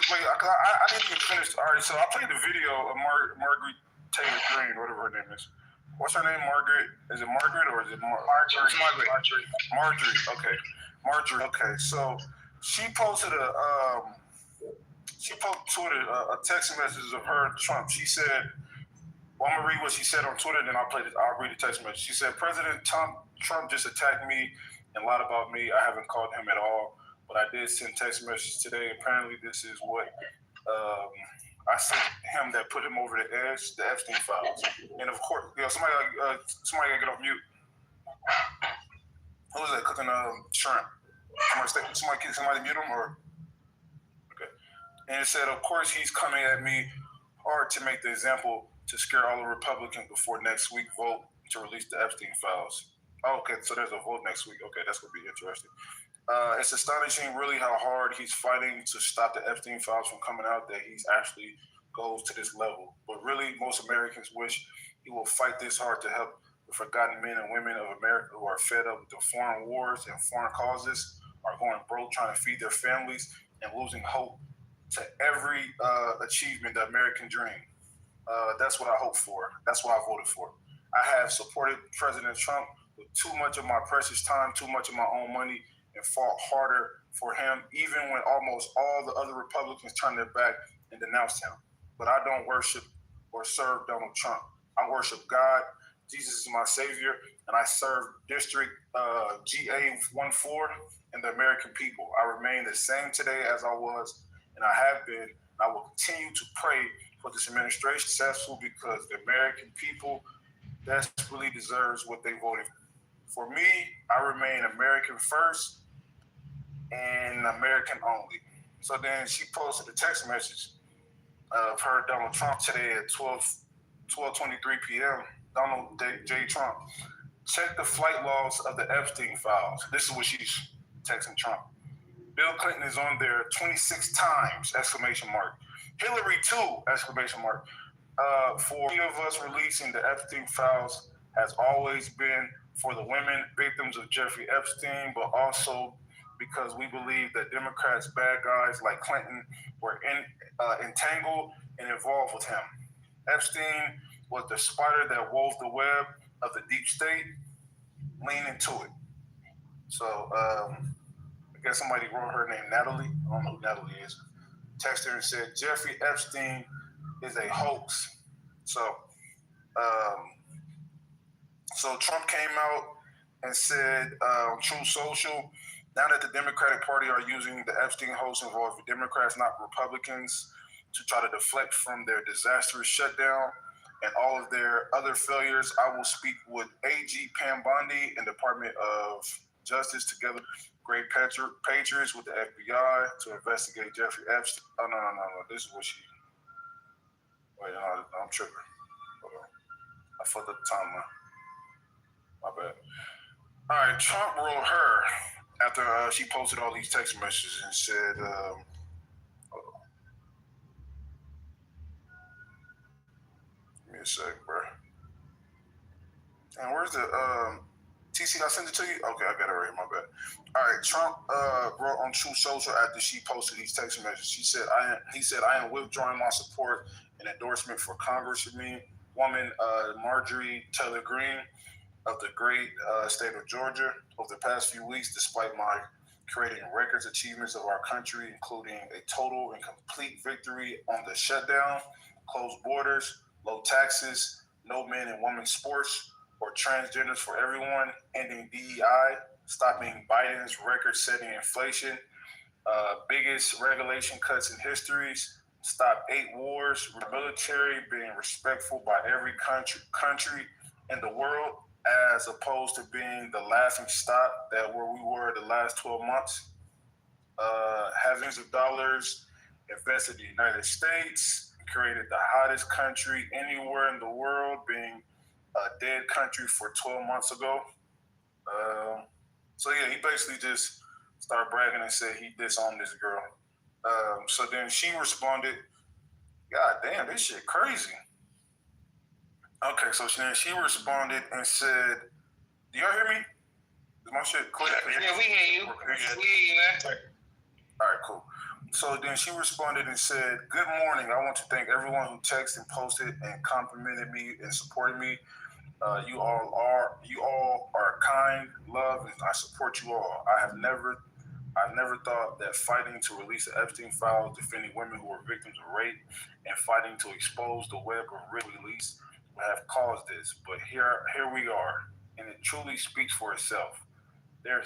O: didn't even finish. All right. So I played the video of Margaret Taylor Greene, whatever her name is. What's her name? Margaret? Is it Margaret or is it Marjorie? Marjorie. Okay. Marjorie. Okay. So she posted a text message of her and Trump. She said. Well, I'm gonna read what she said on Twitter, then I'll read the text message. She said, "President Trump just attacked me and lied about me. I haven't called him at all, but I did send text messages today. Apparently, this is what I sent him that put him over the edge, the Epstein files. And of course, somebody gotta get off mute. Who was that cooking shrimp? Somebody mute him or okay? And it said, of course, he's coming at me hard to make the example." To scare all the Republicans before next week vote to release the Epstein files. Oh, okay, so there's a vote next week. Okay, that's going to be interesting. It's astonishing really how hard he's fighting to stop the Epstein files from coming out that he's actually goes to this level. But really, most Americans wish he will fight this hard to help the forgotten men and women of America who are fed up with the foreign wars and foreign causes, are going broke trying to feed their families and losing hope to every achievement, the American dream. That's what I hope for. That's what I voted for. I have supported President Trump with too much of my precious time, too much of my own money, and fought harder for him, even when almost all the other Republicans turned their back and denounced him. But I don't worship or serve Donald Trump. I worship God. Jesus is my Savior,
C: and I serve District GA14 and the American people. I remain the same today as I was, and I have been. I will continue to pray for this administration successful because the American people desperately deserves what they voted for. For me, I remain American first and American only. So then she posted a text message of her, Donald Trump, today at 12:23 p.m. Donald J. Trump, check the flight logs of the Epstein files. This is what she's texting Trump. Bill Clinton is on there 26 times, exclamation mark. Hillary too, exclamation mark. For any of us releasing the Epstein files has always been for the women victims of Jeffrey Epstein, but also because we believe that Democrats, bad guys like Clinton, were entangled and involved with him. Epstein was the spider that wove the web of the deep state. Lean into it. So, I guess somebody wrote her name Natalie. I don't know who Natalie is. Texted her and said, Jeffrey Epstein is a hoax. So Trump came out and said, True Social, now that the Democratic Party are using the Epstein hoax involving Democrats, not Republicans, to try to deflect from their disastrous shutdown and all of their other failures, I will speak with AG Pam Bondi and Department of Justice together, great patriots with the FBI to investigate Jeffrey Epstein. Oh, no. This is what she... Wait, no, I'm tripping. Hold on. I fucked up the timeline. My bad. All right, Trump wrote her after she posted all these text messages and said, hold on. Give me a sec, bro. And where's the TC? I sent it to you. Okay, I got it right here. My bad. All right, Trump wrote on True Social after she posted these text messages. He said, "I am withdrawing my support and endorsement for Congresswoman Marjorie Taylor Greene of the great state of Georgia over the past few weeks, despite my creating records achievements of our country, including a total and complete victory on the shutdown, closed borders, low taxes, no men and women sports, or transgenders for everyone, ending DEI, stopping Biden's record-setting inflation, biggest regulation cuts in histories, stop 8 wars, military being respectful by every country in the world, as opposed to being the laughing stock that where we were the last 12 months, having of dollars invested in the United States, created the hottest country anywhere in the world, being a dead country for 12 months ago. So yeah, he basically just started bragging and said he disowned this girl. So then she responded, God damn, this shit crazy. Okay, so then she responded and said, do y'all hear me? Is my shit clear?
K: Yeah, we hear you. We hear you, man.
C: All right, cool. So then she responded and said, good morning. I want to thank everyone who texted and posted and complimented me and supported me. You all are kind, love, and I support you all. I've never thought that fighting to release the Epstein files, defending women who were victims of rape, and fighting to expose the web of release would have caused this. But here we are, and it truly speaks for itself. There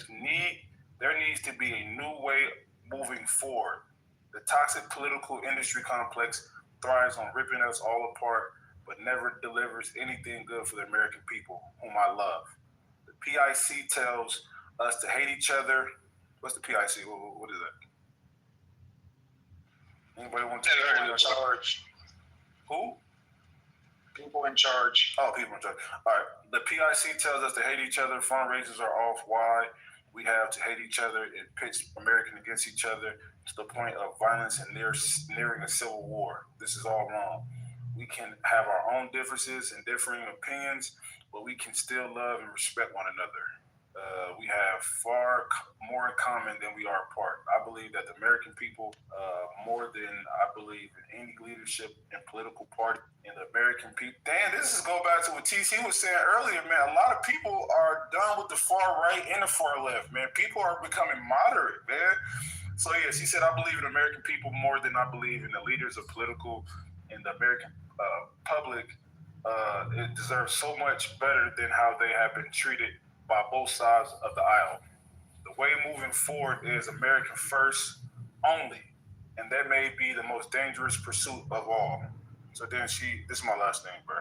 C: needs to be a new way moving forward. The toxic political industry complex thrives on ripping us all apart, but never delivers anything good for the American people, whom I love. The PIC tells us to hate each other. What's the PIC? What is that? Anybody want to tell me?
M: In charge.
C: Who?
M: People in charge.
C: Oh, people in charge. All right. The PIC tells us to hate each other. Fundraisers are off. Why? We have to hate each other. It pits Americans against each other to the point of violence and nearing a civil war. This is all wrong. We can have our own differences and differing opinions, but we can still love and respect one another. We have far more in common than we are apart. I believe that the American people, more than I believe in any leadership and political party in the American people. Damn, this is go back to what TC was saying earlier, man. A lot of people are done with the far right and the far left, man. People are becoming moderate, man. So yeah, she said, I believe in American people more than I believe in the leaders of political and the American public it deserves so much better than how they have been treated by both sides of the aisle. The way moving forward is American first only, and that may be the most dangerous pursuit of all. So then this is my last name, bro.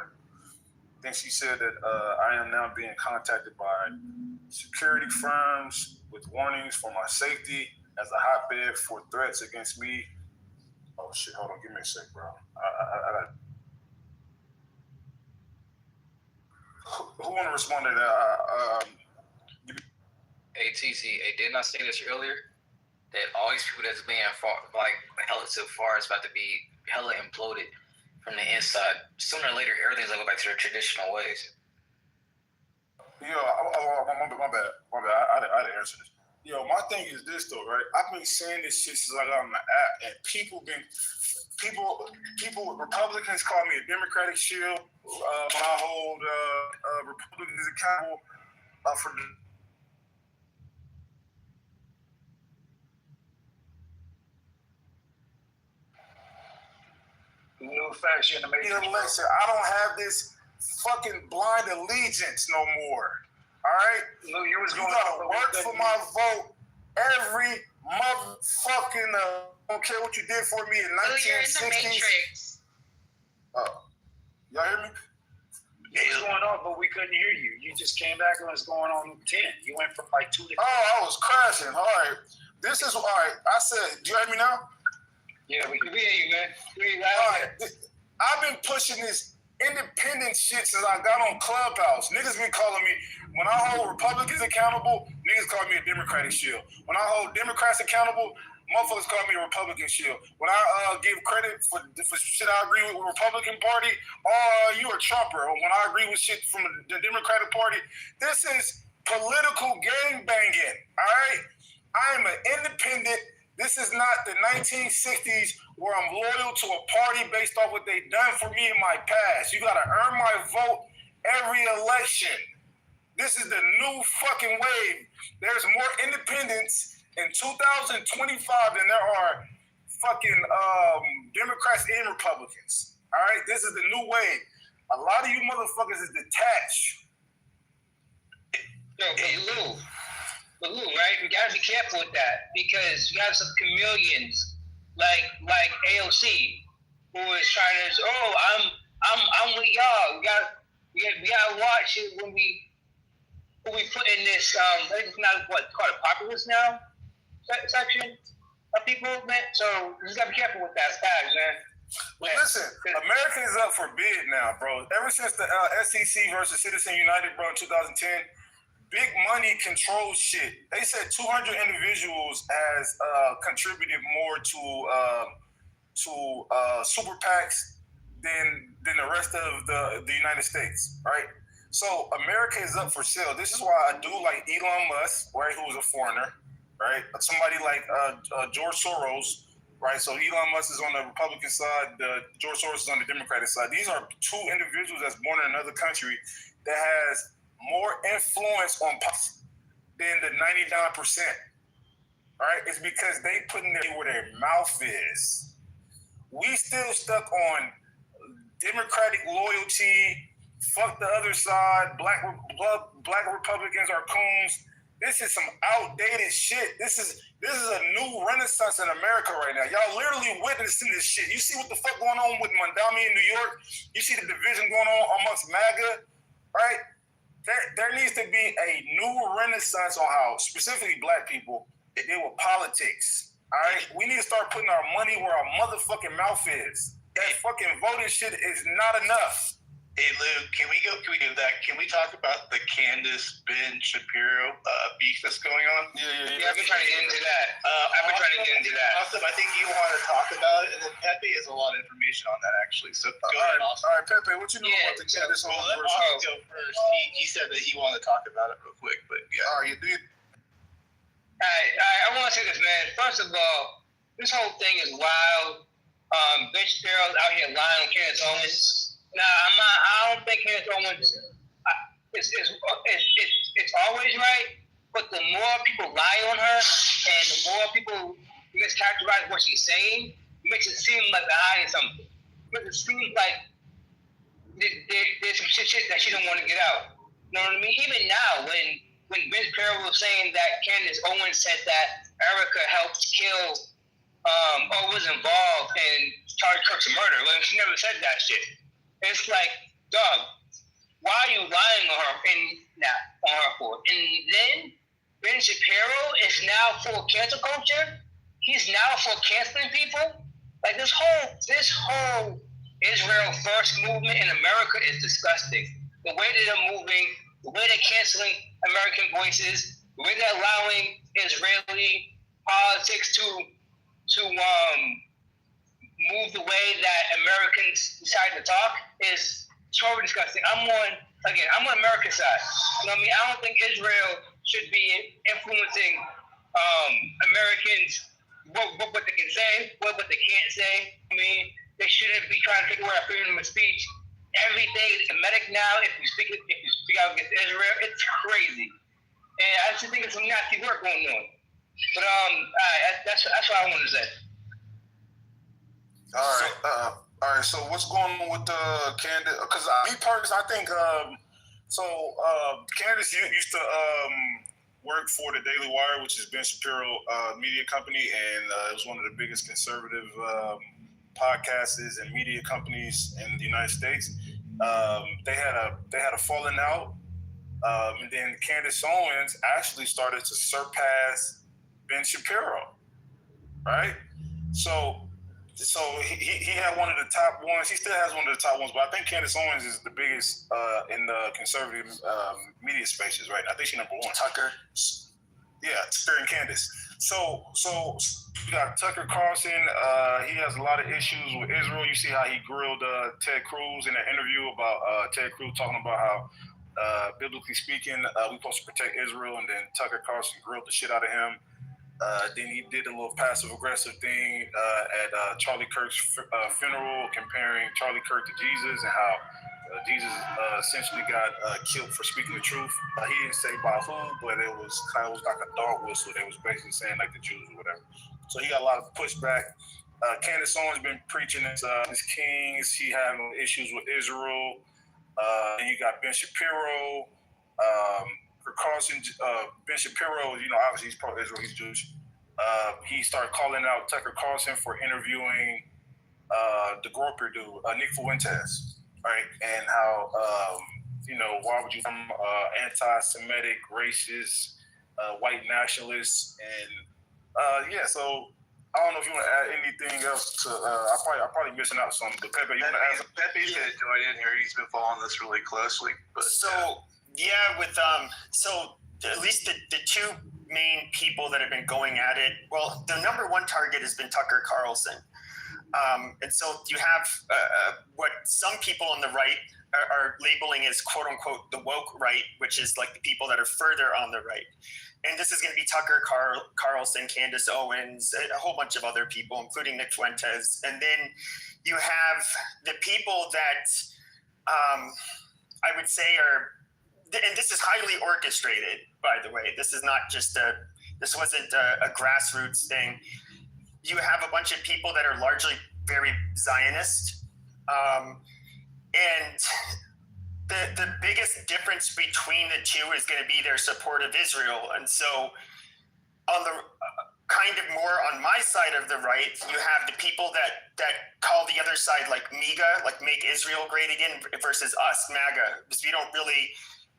C: Then she said that I am now being contacted by security firms with warnings for my safety as a hotbed for threats against me. Oh shit! Hold on, give me a sec, bro. Who want to respond to that?
S: Hey TC, hey, didn't I say this earlier? That all these people that's being hella so far is about to be hella imploded from the inside. Sooner or later, everything's gonna go back to their traditional ways.
C: Yeah, my bad. I didn't answer this. Yo, my thing is this though, right? I've been saying this shit since I got on the app, and people, Republicans call me a Democratic shield when I hold Republicans accountable for the.
M: Little facts in the making.
C: Listen, I don't have this fucking blind allegiance no more. All right?
M: No, you
C: gotta work for my vote every motherfucking. I don't care what you did for me in 1960s.
Q: You're in the Matrix.
C: Y'all hear me?
M: It was going on, but we couldn't hear you. You just came back and it was going on 10. You went from like 2 to 10.
C: Oh, I was crashing. All right. This is all right. I said, do you hear me now?
K: Yeah, we hear you, man.
C: All right. I've been pushing this independent shit since I got on Clubhouse. Niggas been calling me, when I hold Republicans accountable, niggas call me a Democratic shield. When I hold Democrats accountable, motherfuckers call me a Republican shield. When I give credit for shit I agree with the Republican Party, you a Trumper. Or when I agree with shit from the Democratic Party, this is political gang banging, all right? I am an independent. This is not the 1960s where I'm loyal to a party based off what they've done for me in my past. You gotta earn my vote every election. This is the new fucking wave. There's more independents in 2025 than there are fucking Democrats and Republicans. All right, this is the new wave. A lot of you motherfuckers is detached.
K: But Lou, right? We gotta be careful with that because you have some chameleons like AOC who is trying to. I'm with y'all. We gotta watch it when we put in this. It's not what called a populist now section of people, man. So you just gotta be careful with that fact, man.
C: But listen, America is up for bid now, bro. Ever since the SEC versus Citizen United, bro, in 2010. Big money controls shit. They said 200 individuals has contributed more to super PACs than the rest of the United States, right? So America is up for sale. This is why I do like Elon Musk, right, who was a foreigner, right? Somebody like George Soros, right? So Elon Musk is on the Republican side, George Soros is on the Democratic side. These are two individuals that's born in another country that has more influence on than the 99%. All right, it's because they putting it where their mouth is. We still stuck on Democratic loyalty. Fuck the other side. Black Republicans are coons. This is some outdated shit. This is a new renaissance in America right now. Y'all literally witnessing this shit. You see what the fuck going on with Mondami in New York? You see the division going on amongst MAGA, right? There needs to be a new renaissance on how specifically black people deal with politics. All right, we need to start putting our money where our motherfucking mouth is. That fucking voting shit is not enough.
J: Hey Lou, can we do that? Can we talk about the Candace Ben Shapiro beef that's going on?
K: Yeah, I've been trying to get into that.
J: Awesome, I think you want to talk about it, and then Pepe has a lot of information on that actually. So go ahead, Austin.
C: All right, Pepe, what you know about the Candace?
J: Well, let Austin go first. He said that he wanted to talk about it real quick, but yeah.
C: All right, you do.
K: All right, I want to say this, man. First of all, this whole thing is wild. Ben Shapiro's out here lying on Candace Owens. Nah, I don't think Candace Owens. It's always right, but the more people lie on her and the more people mischaracterize what she's saying, it makes it seem like they're hiding something. It makes it seem like there's some shit that she don't want to get out. You know what I mean? Even now, when Vince Perro was saying that Candace Owens said that Erica helped kill or was involved in Charlie Kirk's murder, like she never said that shit. It's like, dog, why are you lying on her for? And then Ben Shapiro is now for cancel culture. He's now for canceling people. Like this whole Israel First movement in America is disgusting. The way that they're moving, the way they're canceling American voices, the way they're allowing Israeli politics to move the way that Americans decide to talk is totally disgusting. I'm on America's side. You know what I mean? I don't think Israel should be influencing Americans what they can say, what they can't say. I mean, they shouldn't be trying to take away our freedom of speech. Every day is a medic now. If you speak out against Israel, it's crazy. And I just think it's some nasty work going on. But that's what I want to say.
O: All right. So what's going on with Candace? Because me personally, I think Candace used to work for the Daily Wire, which is Ben Shapiro media company, and it was one of the biggest conservative podcasts and media companies in the United States. They had a falling out, and then Candace Owens actually started to surpass Ben Shapiro, right? So he had one of the top ones. He still has one of the top ones, but I think Candace Owens is the biggest in the conservative media spaces right now. I think she's number one.
I: Tucker.
O: Yeah, Tucker and Candace. So you got Tucker Carlson. He has a lot of issues with Israel. You see how he grilled Ted Cruz in an interview about Ted Cruz talking about how, biblically speaking, we're supposed to protect Israel, and then Tucker Carlson grilled the shit out of him. Then he did a little passive-aggressive thing at Charlie Kirk's funeral, comparing Charlie Kirk to Jesus and how Jesus essentially got killed for speaking the truth. He didn't say by who, but it was like a dog whistle. They was basically saying like the Jews or whatever. So he got a lot of pushback. Candace Owens been preaching his kings. He had issues with Israel. Then you got Ben Shapiro. Carlson, Ben Shapiro, obviously he's pro-Israel, he's Jewish. He started calling out Tucker Carlson for interviewing the Groper dude, Nick Fuentes, right? And how, why would you come anti-Semitic, racist, white nationalist, and so I don't know if you want to add anything else to. I'm probably missing out something. But Pepe, you want to add something?
J: Pepe's going to join in here. He's been following this really closely. But
T: yeah, with so at least the two main people that have been going at it. Well, the number one target has been Tucker Carlson, and so you have what some people on the right are labeling as "quote unquote" the woke right, which is like the people that are further on the right. And this is going to be Tucker Carlson, Candace Owens, a whole bunch of other people, including Nick Fuentes. And then you have the people that I would say are, and this is highly orchestrated, by the way. This is not just this wasn't a grassroots thing. You have a bunch of people that are largely very Zionist. And the biggest difference between the two is going to be their support of Israel. And so on the kind of more on my side of the right, you have the people that call the other side like MAGA, like make Israel great again, versus us, MAGA, because we don't really,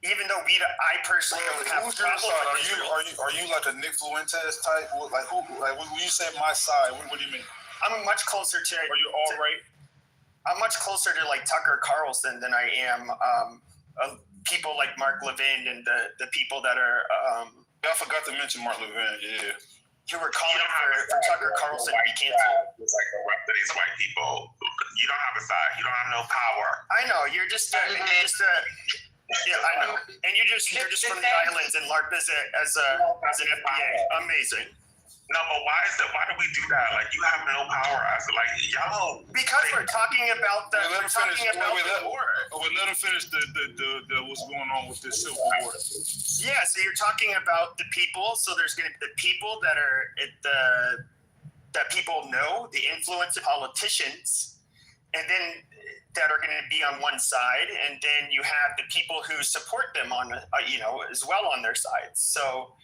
T: even though I personally don't have a problem with Israel.
O: Are you like a Nick Fuentes type? Like who? Like when you say my side, what do you mean?
T: I'm much closer to.
O: Are you all right?
T: I'm much closer to like Tucker Carlson than I am people like Mark Levin and the people that are.
O: I forgot to mention Mark Levin. Yeah.
T: You were calling for Tucker Carlson to be canceled.
L: It's like the rest of these white people. You don't have a side. You don't have no power.
T: I know. You're just yeah, I know. And you're just from the islands and LARP as an FBA. Amazing.
L: No, but why do we do that? Like, you have no power. I feel like, yo.
T: Because we're talking about the war.
O: Let him finish the what's going on with this civil war.
T: Yeah, so you're talking about the people. So there's going to be the people that are that people know, the influence of politicians, and then that are going to be on one side, and then you have the people who support them on, as well on their sides. So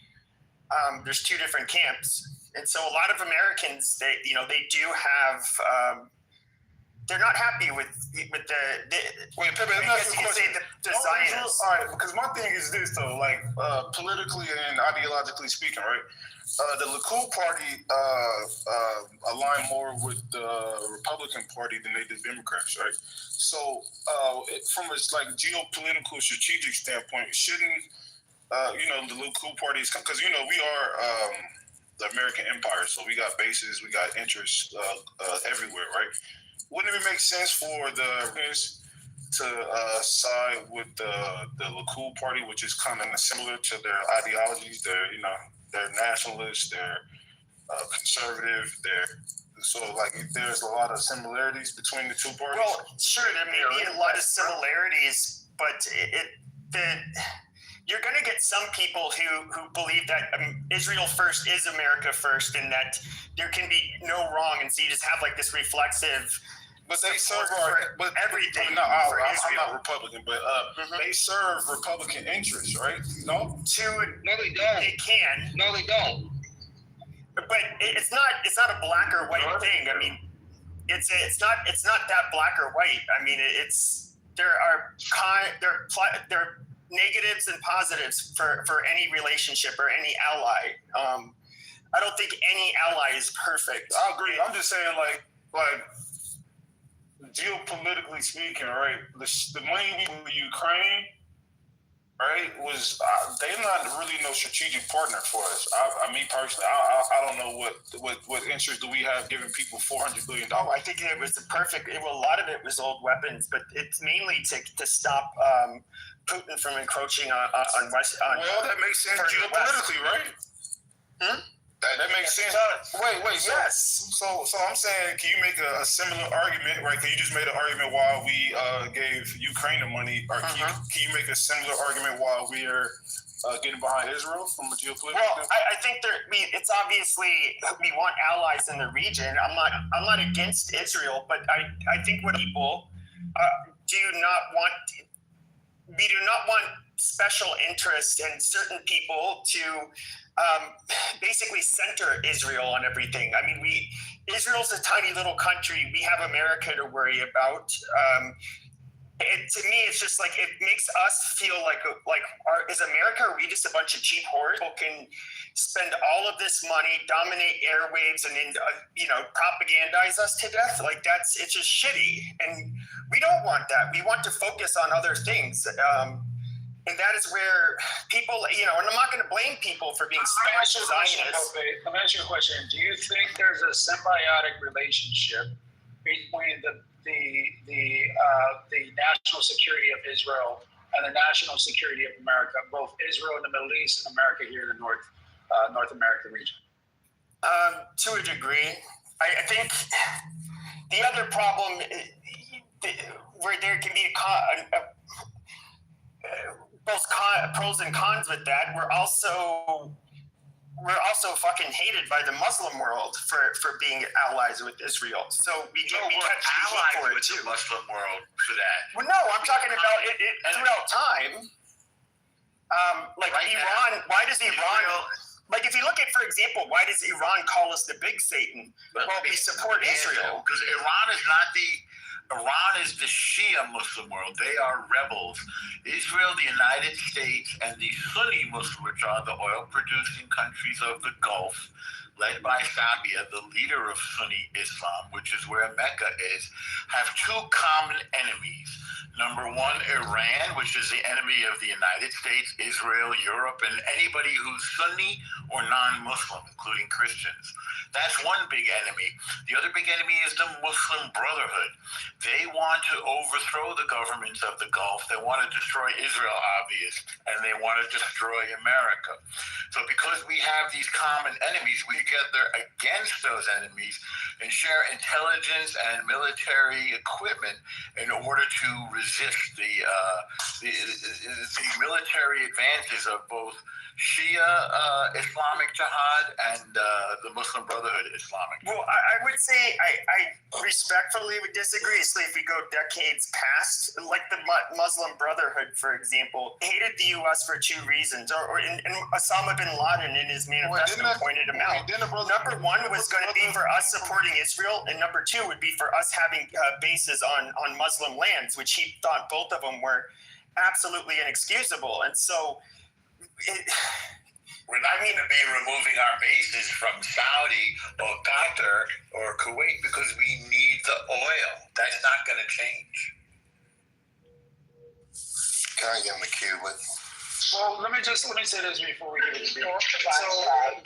T: there's two different camps, and so a lot of Americans, they do have. They're not happy with the
O: Wait, Pepe, let me ask you a question.
T: The Zionists.
O: All right, because my thing is this though, like politically and ideologically speaking, right? The Likud party align more with the Republican Party than they do Democrats, right? So, from a like geopolitical strategic standpoint, shouldn't the Likud party is because we are the American empire, so we got bases, we got interests everywhere, right? Wouldn't it make sense for the to side with the Likud party, which is kind of similar to their ideologies? They're nationalists, they're conservative, there's a lot of similarities between the two parties.
T: Well, sure, there may be a lot of similarities, but you're going to get some people who believe that Israel first is America first, and that there can be no wrong, and so you just have like this reflexive.
O: But they serve
T: everything.
O: I'm not Republican, but they serve Republican interests, right? No,
K: No, they don't.
T: They can.
K: No, they don't.
T: But it's not a black or white thing. I mean, it's not that black or white. I mean, there are negatives and positives for any relationship or any ally. I don't think any ally is perfect.
O: I agree. I'm just saying, like geopolitically speaking, right? The main people in Ukraine, right, was they're not really no strategic partner for us. Me personally, I don't know what interest do we have giving people $400 billion.
T: Oh, I think it was the perfect. A lot of it was old weapons, but it's mainly to stop Putin from encroaching on West.
O: Well, that makes sense geopolitically, right? That makes sense. Wait. Yes. So I'm saying, can you make a similar argument, right? Because you just made an argument while we gave Ukraine the money. Or can you make a similar argument while we are getting behind Israel from a geopolitical?
T: Well, I think it's obviously we want allies in the region. I'm not against Israel, but I think what people do not want. We do not want special interest in certain people to basically center Israel on everything. I mean, Israel's a tiny little country. We have America to worry about. To me, it's just like it makes us feel like is America? Are we just a bunch of cheap whores who can spend all of this money, dominate airwaves, and then propagandize us to death? Like it's just shitty, and we don't want that. We want to focus on other things. And that is where people, and I'm not going to blame people for being staunch Zionists.
M: Let me ask you a question. Do you think there's a symbiotic relationship between the national security of Israel and the national security of America, both Israel in the Middle East and America here in the North American region?
T: To a degree. I think the other problem where there can be both pros and cons with that, we're also fucking hated by the Muslim world for being allies with Israel. So we catch allies for it too.
H: The Muslim world for that.
T: Well, no, I'm talking about it throughout time. Iran. Why does Iran? Like, if you look at, for example, why does Iran call us the big Satan? Well, we support Israel
H: because Iran is the Shia Muslim world. They are rebels. Israel, the United States, and the Sunni Muslims, which are the oil-producing countries of the Gulf, led by Sabia, the leader of Sunni Islam, which is where Mecca is, have two common enemies. Number one, Iran, which is the enemy of the United States, Israel, Europe, and anybody who's Sunni or non-Muslim, including Christians. That's one big enemy. The other big enemy is the Muslim Brotherhood. They want to overthrow the governments of the Gulf. They want to destroy Israel, obvious, and they want to destroy America. So because we have these common enemies, we
U: together against those enemies and share intelligence and military equipment in order to resist the military advances of both Shia Islamic Jihad and the Muslim Brotherhood Islamic.
T: Well, I would say I respectfully would disagree. So if we go decades past, like the Muslim Brotherhood, for example, hated the U.S. for two reasons, and Osama bin Laden in his manifesto pointed them out. Number one was going to be for us supporting Israel, and number two would be for us having bases on Muslim lands, which he thought both of them were absolutely inexcusable. And so
U: we're not going to be removing our bases from Saudi or Qatar or Kuwait because we need the oil. That's not going to change.
B: Can I give him a cue with?
M: Well, let me say this before we get into it. So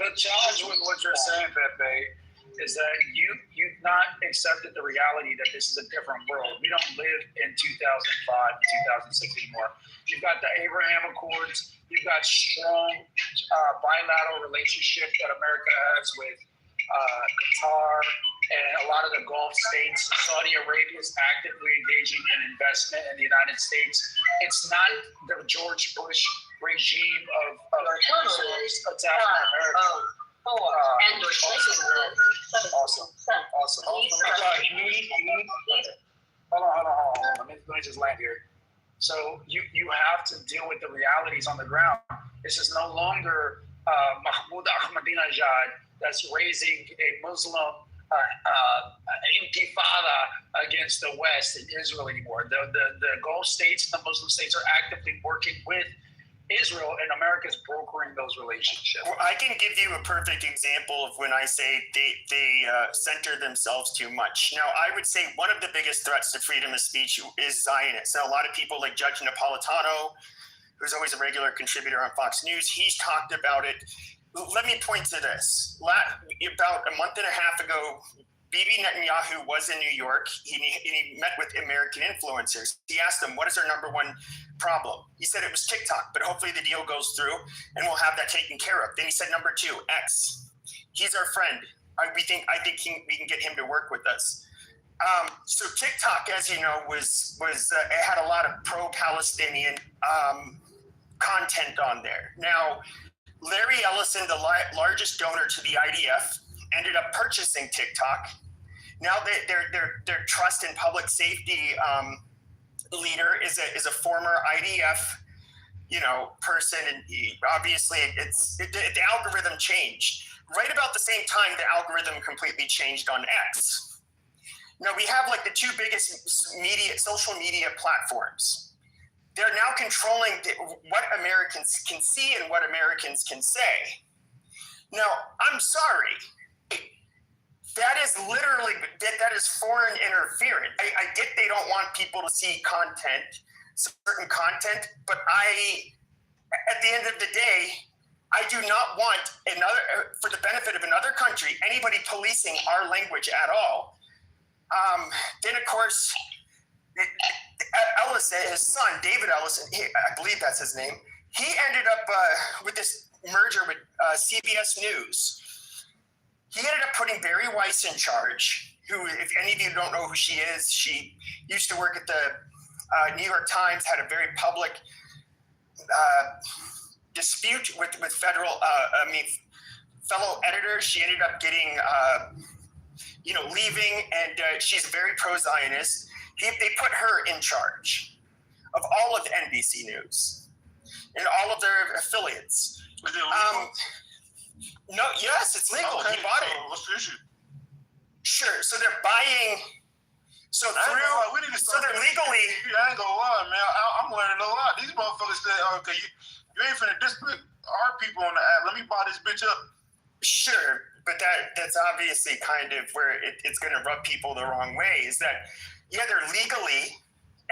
M: the challenge with what you're saying, Pepe, is that you've not accepted the reality that this is a different world. We don't live in 2005, 2006 anymore. You've got the Abraham Accords. You've got strong bilateral relationship that America has with Qatar and a lot of the Gulf states. Saudi Arabia is actively engaging in investment in the United States. It's not the George Bush regime of attacking America. Awesome. Hold on. Let me just land here. So you have to deal with the realities on the ground. This is no longer Mahmoud Ahmadinejad that's raising a Muslim intifada against the West and Israel anymore. The Gulf states and the Muslim states are actively working with Israel, and America's brokering those relationships.
T: Well, I can give you a perfect example of when I say they center themselves too much. Now, I would say one of the biggest threats to freedom of speech is Zionists. Now, a lot of people like Judge Napolitano, who's always a regular contributor on Fox News, he's talked about it. Let me point to this. About a month and a half ago, Bibi Netanyahu was in New York. He met with American influencers. He asked them, what is our number one problem? He said it was TikTok, but hopefully the deal goes through and we'll have that taken care of. Then he said number two, X. He's our friend. I think we can get him to work with us. So TikTok, as you know, was it had a lot of pro-Palestinian content on there. Now, Larry Ellison, the largest donor to the IDF, ended up purchasing TikTok. Now their trust in public safety leader is a former IDF, person, and obviously the algorithm changed. Right about the same time, the algorithm completely changed on X. Now we have like the two biggest social media platforms. They're now controlling what Americans can see and what Americans can say. Now, I'm sorry. That is literally, that is foreign interference. I get they don't want people to see certain content, but at the end of the day, I do not want for the benefit of another country, anybody policing our language at all. Then of course, Ellison, his son, David Ellison, I believe that's his name, he ended up with this merger with CBS News. He ended up putting Barry Weiss in charge, who, if any of you don't know who she is, she used to work at the New York Times, had a very public dispute with fellow editors. She ended up getting, leaving, and she's very pro-Zionist. They put her in charge of all of NBC News and all of their affiliates. No, yes, it's legal.
O: Okay,
T: he bought it.
O: What's the issue?
T: Sure. So they're buying. So they're legally.
O: I ain't gonna lie, man. I'm learning a lot. These motherfuckers say, "Okay, you ain't finna disrespect our people on the app. Let me buy this bitch up."
T: Sure, but that's obviously kind of where it's going to rub people the wrong way. Is that they're legally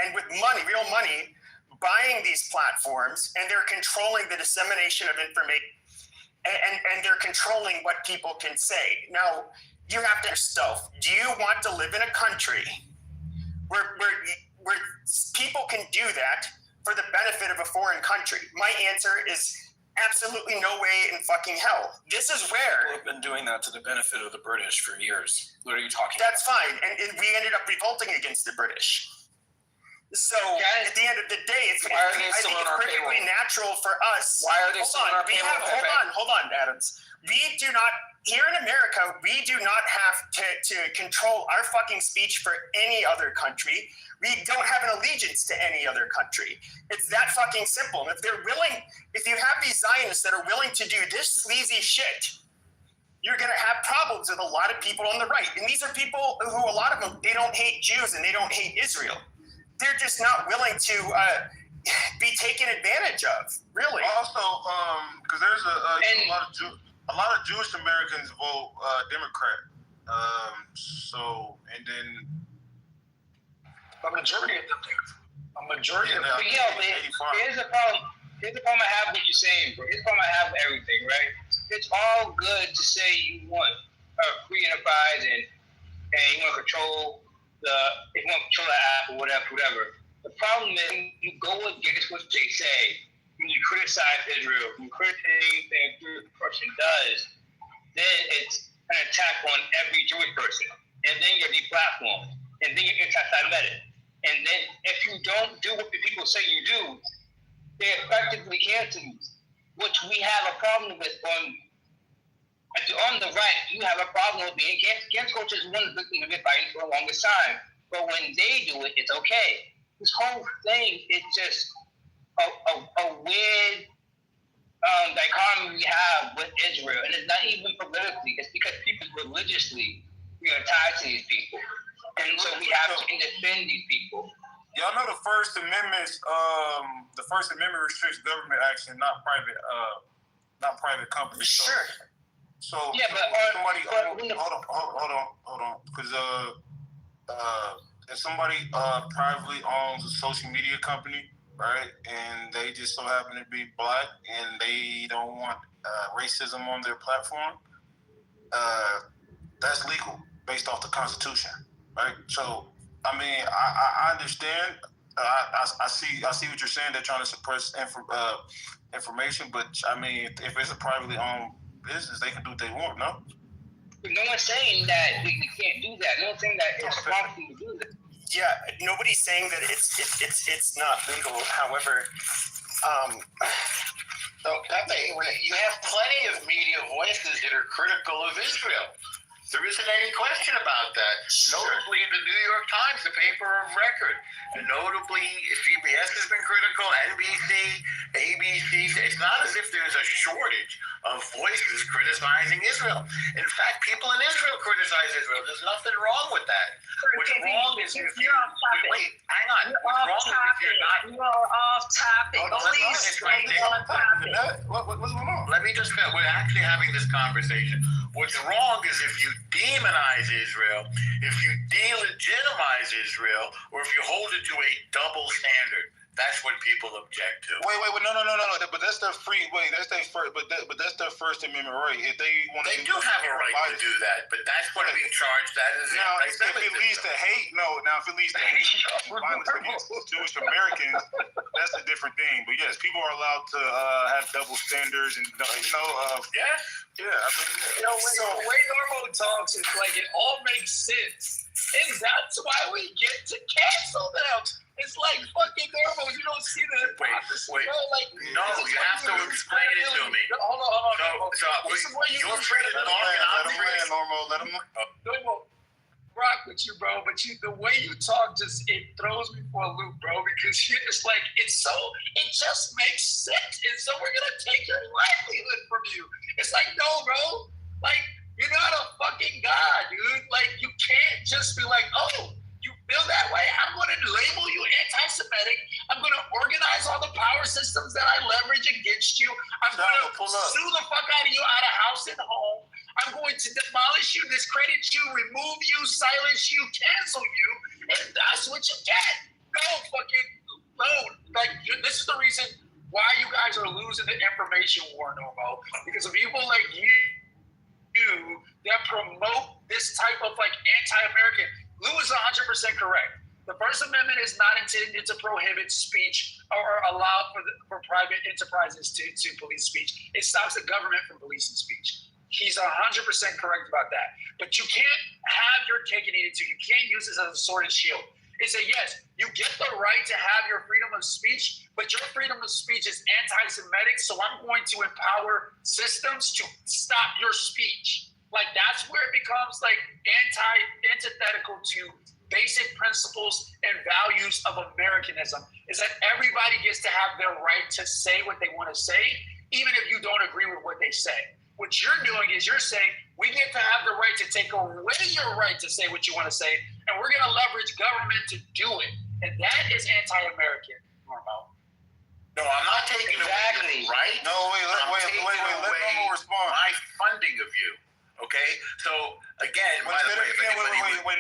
T: and with money, real money, buying these platforms, and they're controlling the dissemination of information. And they're controlling what people can say. Now, you have to ask yourself, do you want to live in a country where people can do that for the benefit of a foreign country? My answer is Absolutely no way in fucking hell. This is where
I: We've been doing that to the benefit of the British for years. What are you talking
T: That's fine. And we ended up revolting against the British. So at the end of the day, I think it's perfectly natural for us.
I: Why are they still on our payroll?
T: Hold on, Adams. We do not, here in America, we do not have to control our fucking speech for any other country. We don't have an allegiance to any other country. It's that fucking simple. And if you have these Zionists that are willing to do this sleazy shit, you're going to have problems with a lot of people on the right. And these are people who, a lot of them, they don't hate Jews and they don't hate Israel. They're just not willing to be taken advantage of, really.
O: Also, because there's a lot of Jewish Americans vote Democrat. And then
M: a majority of them do. A majority of them.
K: Here's the problem. Here's the problem I have with what you're saying, bro. Here's the problem I have with everything, right? It's all good to say you want free enterprise and you want to control the app or whatever. The problem is you go against what they say, when you criticize Israel, when you criticize anything the person does, then it's an attack on every Jewish person. And then you're deplatformed. And then you're anti-Semitic. And then if you don't do what the people say you do, they effectively cancel you, which we have a problem with on the right. You have a problem with being canceled. Cancel culture is one of the things we've been fighting for the longest time. But when they do it, it's okay. This whole thing is just a weird dichotomy we have with Israel. And it's not even politically. It's because people religiously, tied to these people. And so we have to defend these people.
O: Y'all know the First Amendment restricts government action, not private companies.
T: Sure.
O: So
K: yeah, but
O: hold on, because if somebody privately owns a social media company, right, and they just so happen to be black and they don't want racism on their platform, that's legal based off the Constitution. Right, so I mean, I understand. I see what you're saying. They're trying to suppress information, but I mean, if it's a privately owned business, they can do what they want. No.
K: No one's saying that we can't do that. No one's saying that it's wrong to do that.
T: Yeah, nobody's saying that it's not legal. However,
U: so you have plenty of media voices that are critical of Israel. There isn't any question about that. Sure. Notably, the New York Times, the paper of record. And notably, CBS has been critical, NBC, ABC. It's not as if there's a shortage of voices criticizing Israel. In fact, people in Israel criticize Israel. There's nothing wrong with that. What's wrong is if you... Wait, hang on. What's wrong is if you're not...
Q: You're off topic. Please stay on topic.
O: What's going on?
U: Let me just... We're actually having this conversation. What's wrong is if you demonize Israel, if you delegitimize Israel, or if you hold it to a double standard. That's what people object to.
O: Wait, no. But that's their free. Wait, that's their first. But that's their First Amendment right. If they want,
U: they do have a right to do that. But that's what we charge that as.
O: Now, if it leads to hate, now if it leads to hate, violence against Jewish Americans, that's a different thing. But yes, people are allowed to have double standards and
M: Yeah, I mean, the way Normo talks is like it all makes sense, and that's why we get to cancel them. It's like fucking Normo. You don't see the hypocrisy, bro. Like,
U: no, you have to explain it to me.
M: Hold on.
U: So
M: this is what
U: you're free to talk, and I'm free to
O: Normo. Let him.
M: Normo, rock with you, bro. But the way you talk it throws me for a loop, bro. Because you're just like it just makes sense, and so we're gonna take your livelihood from you. It's like, no, bro. Like, you're not a fucking god, dude. Like, you can't just be like, oh, you feel that way? I'm going to label you anti-Semitic. I'm going to organize all the power systems that I leverage against you. I'm going to sue the fuck out of you out of house and home. I'm going to demolish you, discredit you, remove you, silence you, cancel you. And that's what you get. Like, this is the reason why you guys are losing the information war, Normo. Because of people like you that promote this type of like anti-American. Lou is 100% correct. The First Amendment is not intended to prohibit speech or allow for private enterprises to police speech. It stops the government from policing speech. He's 100% correct about that. But you can't have your cake and eat it too. You can't use this as a sword and shield. It's a yes, you get the right to have your freedom of speech, but your freedom of speech is anti-Semitic, so I'm going to empower systems to stop your speech. Like, that's where it becomes like antithetical to basic principles and values of Americanism, is that everybody gets to have their right to say what they want to say, even if you don't agree with what they say. What you're doing is you're saying, we get to have the right to take away your right to say what you want to say, and we're going to leverage government to do it. And that is anti-American, Normo.
U: No, I'm not taking away your right.
O: No, wait, let Normo respond.
U: My funding of you. Okay, so again,
O: wait,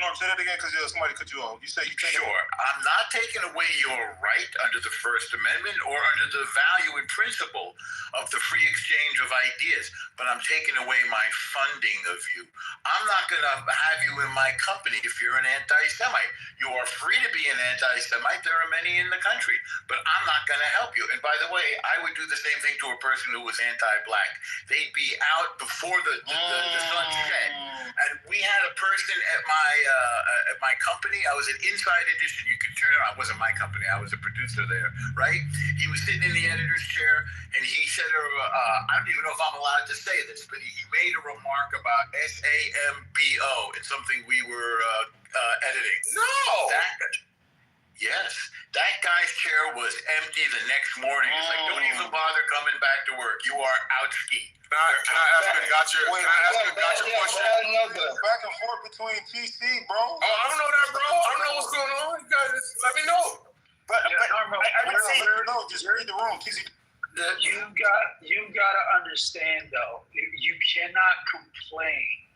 O: Norm, say that again because somebody cut you off. You say you take
U: sure. I'm not taking away your right under the First Amendment or under the value and principle of the free exchange of ideas, but I'm taking away my funding of you. I'm not going to have you in my company if you're an anti-Semite. You are free to be an anti-Semite. There are many in the country, but I'm not going to help you. And by the way, I would do the same thing to a person who was anti-black. They'd be out before the sun set. And we had a person at my company. I was at Inside Edition. You could turn it on. It wasn't my company. I was a producer there, right? He was sitting in the editor's chair, and he said, I don't even know if I'm allowed to say this, but he made a remark about SAMBO. It's something we were editing. No! Yes, that guy's chair was empty the next morning. It's like, don't even bother coming back to work. You are out ski.
R: Can I ask a gotcha question?
O: Back and forth between TC, bro.
R: Oh, I don't know that, bro. I don't know what's going on. You guys just let me know.
M: But
O: I would say no. Just read the room, TC.
M: You got to understand though. You cannot complain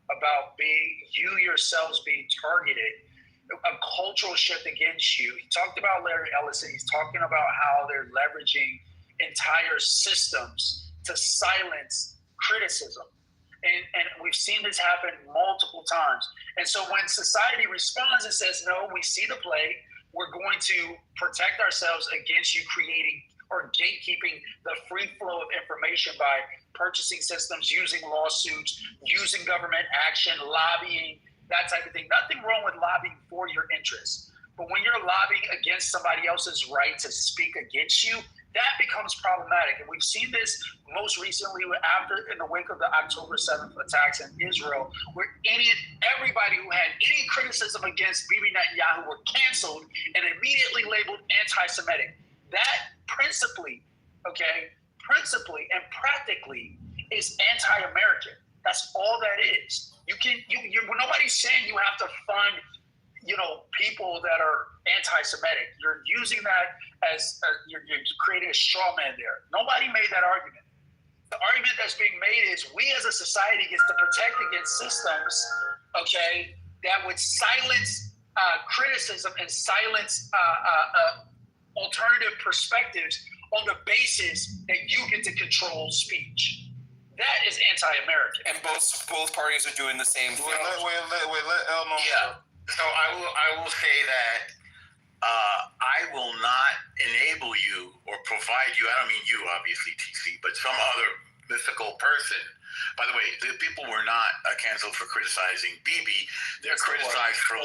M: about you yourselves being targeted. A cultural shift against you. He talked about Larry Ellison. He's talking about how they're leveraging entire systems to silence criticism. And we've seen this happen multiple times. And so when society responds and says, no, we see the play, we're going to protect ourselves against you creating or gatekeeping the free flow of information by purchasing systems, using lawsuits, using government action, lobbying, that type of thing. Nothing wrong with lobbying for your interests. But when you're lobbying against somebody else's right to speak against you, that becomes problematic. And we've seen this most recently in the wake of the October 7th attacks in Israel, where everybody who had any criticism against Bibi Netanyahu were canceled and immediately labeled anti-Semitic. That principally and practically is anti-American. That's all that is. Nobody's saying you have to fund, people that are anti-Semitic. You're using that as you're creating a straw man there. Nobody made that argument. The argument that's being made is we as a society gets to protect against systems, that would silence criticism and silence alternative perspectives on the basis that you get to control speech. That is anti-American.
I: And both parties are doing the same thing.
O: Wait, let El know.
U: Yeah. So I will say that I will not enable you or provide you. I don't mean you, obviously, TC, but some other mythical person. By the way, the people were not canceled for criticizing Bibi. They're criticized for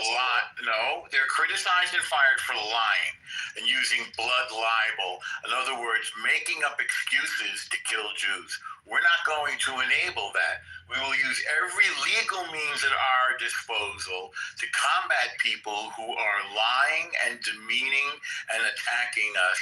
U: they're criticized and fired for lying and using blood libel. In other words, making up excuses to kill Jews. We're not going to enable that. We will use every legal means at our disposal to combat people who are lying and demeaning and attacking us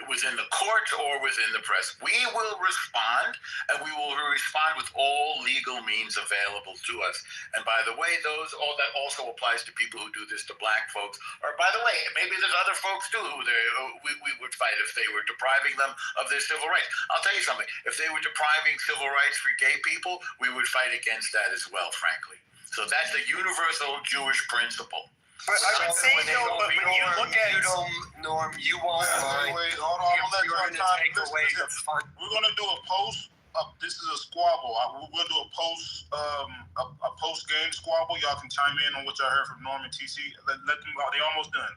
U: within the courts or within the press. We will respond, and we will respond with all legal means available to us. And by the way, all that also applies to people who do this to black folks. Or by the way, maybe there's other folks too who we would fight if they were depriving them of their civil rights. I'll tell you something. If they were depriving civil rights for gay people, we would fight against that as well, frankly. So that's a universal Jewish principle.
T: But I would say, though, but when you look at...
O: Norm, you won't mind. Wait, hold on. I'm going to let you on time. We're going to do a post this is a squabble. We'll do a post game squabble. Y'all can chime in on what y'all heard from Norm and TC. Let them go. They almost done.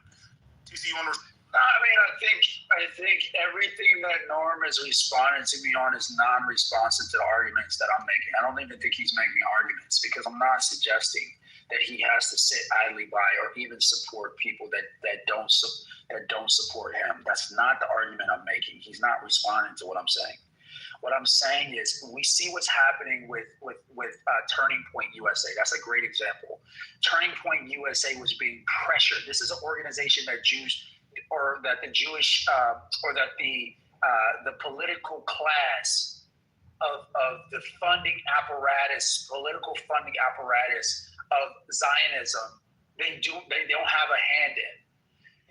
O: TC, you want to?
M: I mean, I think everything that Norm is responding to me on is non-responsive to the arguments that I'm making. I don't even think he's making arguments, because I'm not suggesting that he has to sit idly by or even support people that don't support him. That's not the argument I'm making. He's not responding to what I'm saying. What I'm saying is, we see what's happening with Turning Point USA. That's a great example. Turning Point USA was being pressured. This is an organization that the political class of the funding apparatus, political funding apparatus of Zionism, they don't have a hand in.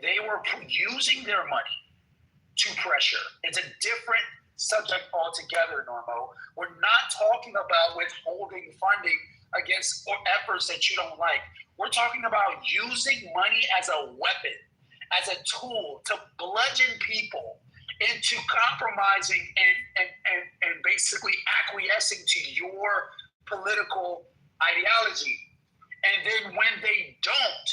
M: They were using their money to pressure. It's a different subject altogether, Normo. We're not talking about withholding funding against efforts that you don't like. We're talking about using money as a weapon, as a tool to bludgeon people into compromising and basically acquiescing to your political ideology. And then when they don't,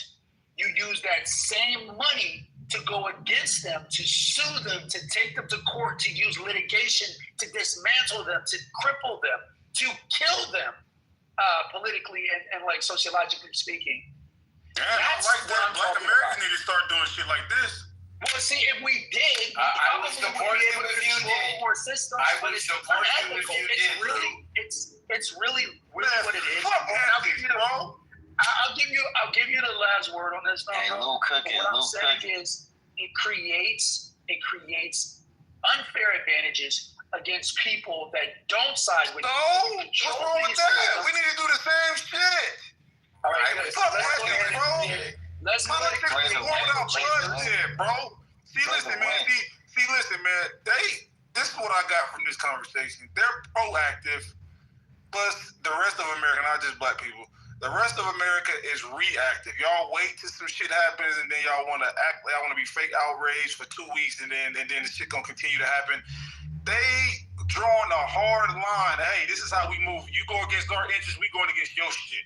M: you use that same money to go against them, to sue them, to take them to court, to use litigation, to dismantle them, to cripple them, to kill them politically and like sociologically speaking.
O: Yeah, that's like that. Black Americans need to start doing shit like this.
M: Well, see, if we did,
U: I would support you if you did.
M: More systems,
U: I would support you if you did.
M: It's really what it is.
O: Fuck athletes, bro.
M: I'll give you the last word on this.
P: Hey, Lil Cookie,
M: what I'm saying is, it creates unfair advantages against people that don't side with you.
O: No, what's wrong with that? We need to do the same shit.
M: All right,
O: fuck athletes, bro.
M: Let's go ahead and
O: without bloodshed, bro. See, listen, man. This is what I got from this conversation. They're proactive, plus the rest of America, not just black people. The rest of America is reactive. Y'all wait till some shit happens, and then y'all want to act. Y'all want to be fake outraged for 2 weeks, and then the shit gonna continue to happen. They drawing a hard line. Hey, this is how we move. You go against our interests, we going against your shit.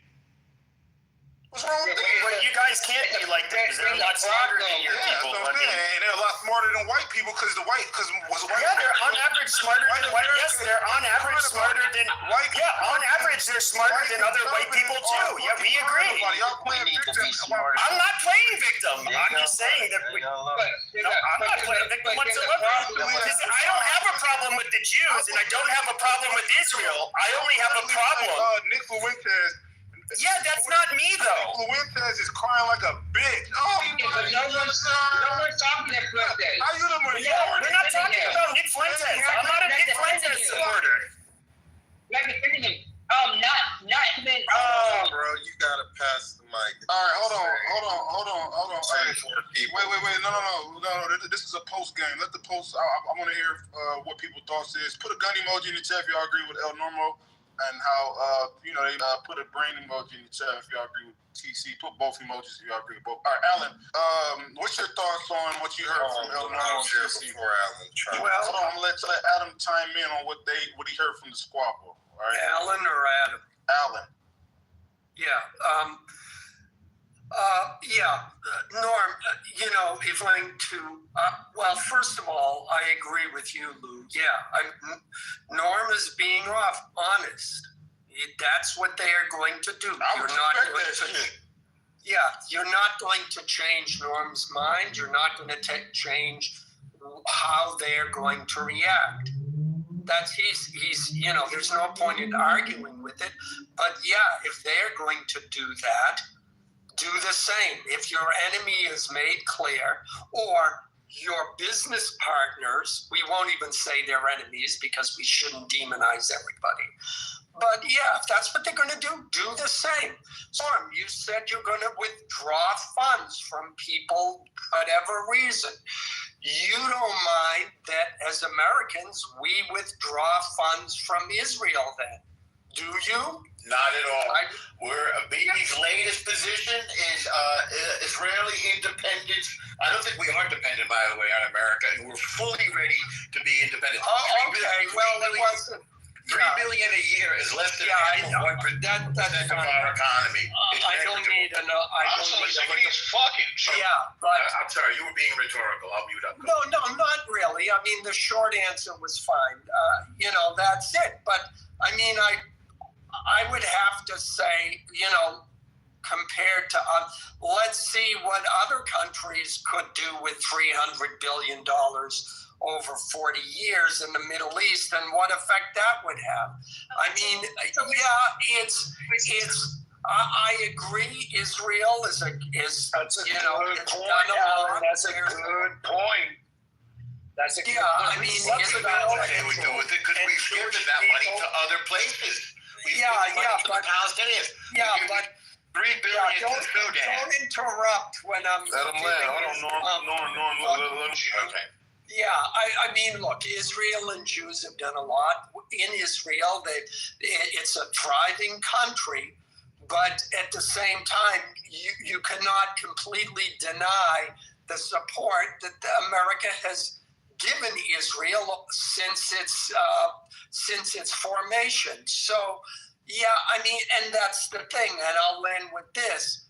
O: What's wrong with that?
T: But you guys can't be like that, because they're a lot smarter than your people.
O: And they're a lot smarter than white people, because
T: yeah, they're on average smarter than white. Yes, they're on average smarter than white. Yeah, on average they're smarter than other white people too. Yeah, we agree. I'm not playing victim. I'm just saying that. I'm not playing victim whatsoever. I don't have a problem with the Jews, and I don't have a problem with Israel. I only have a problem.
O: Nick Fuentes.
T: Yeah, that's not me though.
O: Fuentes is crying like a bitch.
K: No one's talking about Fuentes.
O: How you the majority?
T: We're not talking about Nick Fuentes. I'm not a Nick Fuentes supporter.
K: Not even.
A: Oh, bro, you gotta pass the mic.
O: All right, hold on. Wait. No. This is a post game. Let the post. I want to hear what people's thoughts is. Put a gun emoji in the chat if y'all agree with El Normo, and how they put a brain emoji in the chat if y'all agree with TC. Put both emojis if y'all agree with both. All right, Alan, what's your thoughts on what you heard from El Normo?
A: Before Alan,
O: well, hold on, I'm gonna let Adam chime in on what he heard from the squabble. All right,
V: Alan or Adam?
O: Alan.
V: Yeah. Norm, if I'm to, well, first of all, I agree with you, Lou. Yeah, Norm is being honest. That's what they are going to do. You're not going to change Norm's mind. You're not going to change how they're going to react. There's no point in arguing with it. But yeah, if they're going to do that, do the same. If your enemy is made clear, or your business partners, we won't even say they're enemies because we shouldn't demonize everybody. But yeah, if that's what they're going to do the same. Norm, you said you're going to withdraw funds from people, whatever reason. You don't mind that as Americans, we withdraw funds from Israel then, do you?
U: Not at all. Bibi's latest position is Israeli independence. I don't think we are dependent, by the way, on America, and we're fully ready to be independent.
V: Oh, okay. Well, it wasn't.
U: $3 billion a year is less than half of 1% of our economy.
V: I don't need to know.
U: I'm so sick of these fucking.
V: But
U: I'm sorry, you were being rhetorical. I'll mute up.
V: No, not really. I mean, the short answer was fine. That's it. But I mean, I would have to say, compared to let's see what other countries could do with $300 billion over 40 years in the Middle East and what effect that would have. I mean, I agree. Israel is
M: That's a good point, Alan. That's a good point. That's a good point.
V: I mean,
U: Israel, what they would do with it because we've given that money to other places. We've given money to the Palestinians.
V: But
U: $3 billion to Sudan.
V: Don't interrupt when I'm.
O: Let him land. Hold on,
U: Okay.
V: Yeah, I mean, look, Israel and Jews have done a lot. In Israel, it's a thriving country, but at the same time, you cannot completely deny the support that America has given Israel since its formation. So, yeah, I mean, and that's the thing, and I'll end with this.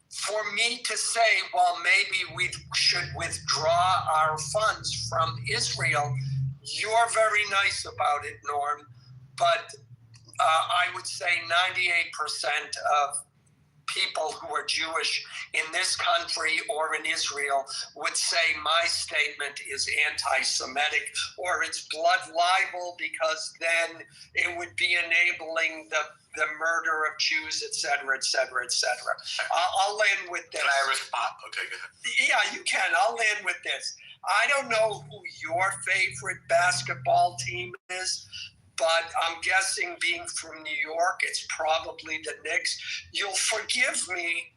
V: For me to say, well, maybe we should withdraw our funds from Israel, you're very nice about it, Norm, but I would say 98% of people who are Jewish in this country or in Israel would say my statement is anti-Semitic or it's blood libel because then it would be enabling the murder of Jews, et cetera, et cetera, et cetera. I'll end with this.
U: Can I respond? Okay, go ahead.
V: Yeah, you can. I'll end with this. I don't know who your favorite basketball team is, but I'm guessing being from New York, it's probably the Knicks. You'll forgive me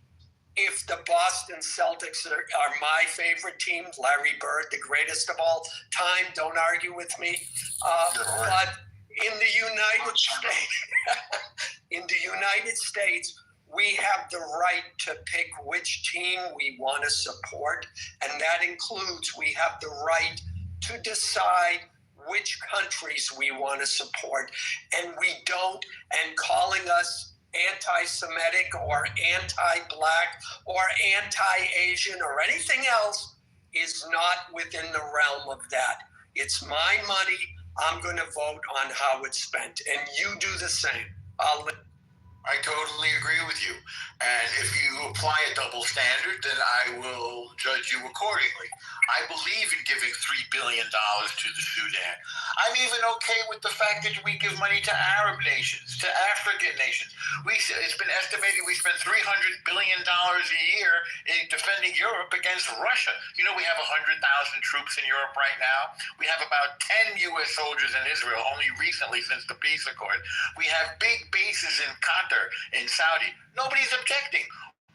V: if the Boston Celtics are my favorite team. Larry Bird, the greatest of all time. Don't argue with me. But in the United States, we have the right to pick which team we want to support, and that includes we have the right to decide which countries we want to support, and we don't, and calling us anti-Semitic or anti-Black or anti-Asian or anything else is not within the realm of that. It's my money. I'm going to vote on how it's spent, and you do the same.
U: I totally agree with you. And if you apply a double standard, then I will judge you accordingly. I believe in giving $3 billion to the Sudan. I'm even okay with the fact that we give money to Arab nations, to African nations. It's been estimated we spend $300 billion a year in defending Europe against Russia. You know, we have 100,000 troops in Europe right now. We have about 10 U.S. soldiers in Israel, only recently since the peace accord. We have big bases in Qatar, in Saudi. Nobody's objecting.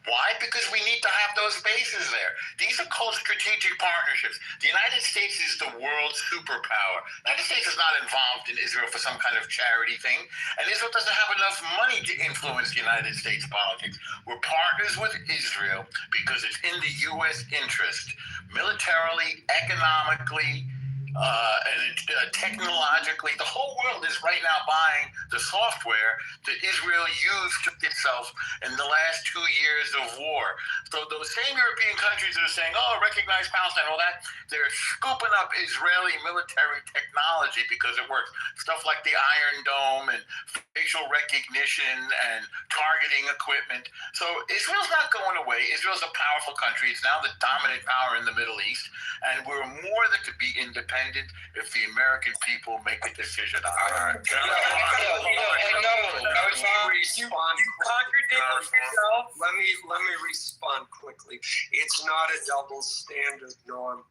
U: Why? Because we need to have those bases there. These are called strategic partnerships. The United States is the world's superpower. The United States is not involved in Israel for some kind of charity thing, and Israel doesn't have enough money to influence the United States politics. We're partners with Israel because it's in the U.S. interest, militarily, economically, and technologically. The whole world is right now buying the software that Israel used to itself in the last 2 years of war. So those same European countries that are saying, oh, recognize Palestine, all that, they're scooping up Israeli military technology because it works. Stuff like the Iron Dome and facial recognition and targeting equipment. So Israel's not going away. Israel's a powerful country. It's now the dominant power in the Middle East, and we're more than to be independent if the American people make a decision on it.
V: You contradict yourself. Let me respond quickly. It's not a double standard, Norm.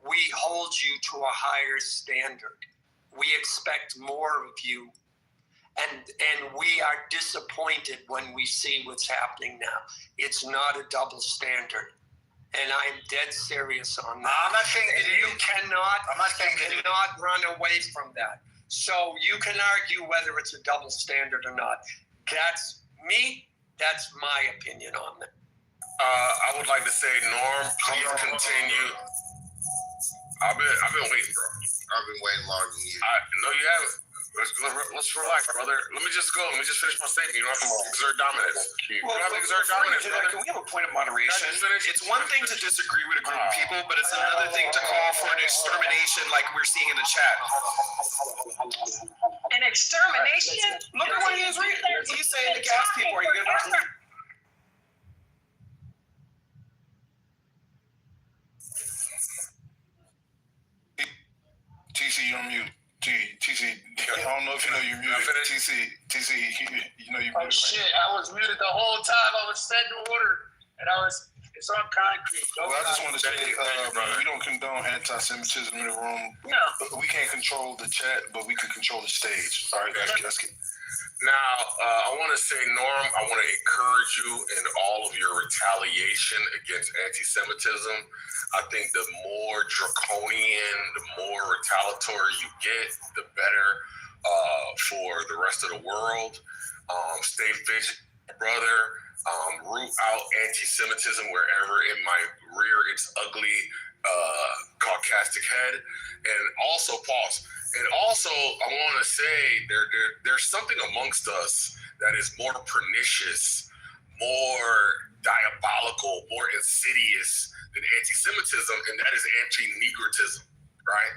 V: We hold you to a higher standard. We expect more of you, and we are disappointed when we see what's happening now. It's not a double standard. And I'm dead serious on that.
U: I'm not saying that
V: you cannot run away from that. So you can argue whether it's a double standard or not. That's me. That's my opinion on that.
R: I would like to say, Norm, please continue. I've been waiting, bro.
A: I've been waiting longer than you.
R: No, you haven't. Let's relax, brother. Let me just go. Let me just finish my statement. You don't have to exert dominance. You don't have to exert dominance, brother.
I: Can we have a point of moderation? It's one thing to disagree with a group of people, but it's another thing to call for an extermination like we're seeing in the chat.
N: An extermination?
I: Look at what he is reading. He's saying the gas people. Are you going to...
O: TC, you're on mute. TC, I don't know if you know you're muted. TC, you know you're muted.
M: Oh shit, I was muted the whole time. I was setting order, and it's on concrete.
O: Well, I just want to say, we don't condone anti-Semitism in the room.
M: No.
O: We can't control the chat, but we can control the stage. All right, that's good.
R: Now, I want to say, Norm, I want to encourage you in all of your retaliation against anti-Semitism. I think the more draconian, the more retaliatory you get, the better for the rest of the world. Stay vigilant, brother. Root out anti-Semitism wherever it might rear its ugly caucastic head. And also, pause. And also, I want to say there's something amongst us that is more pernicious, more diabolical, more insidious than anti-Semitism, and that is anti-negritism, right?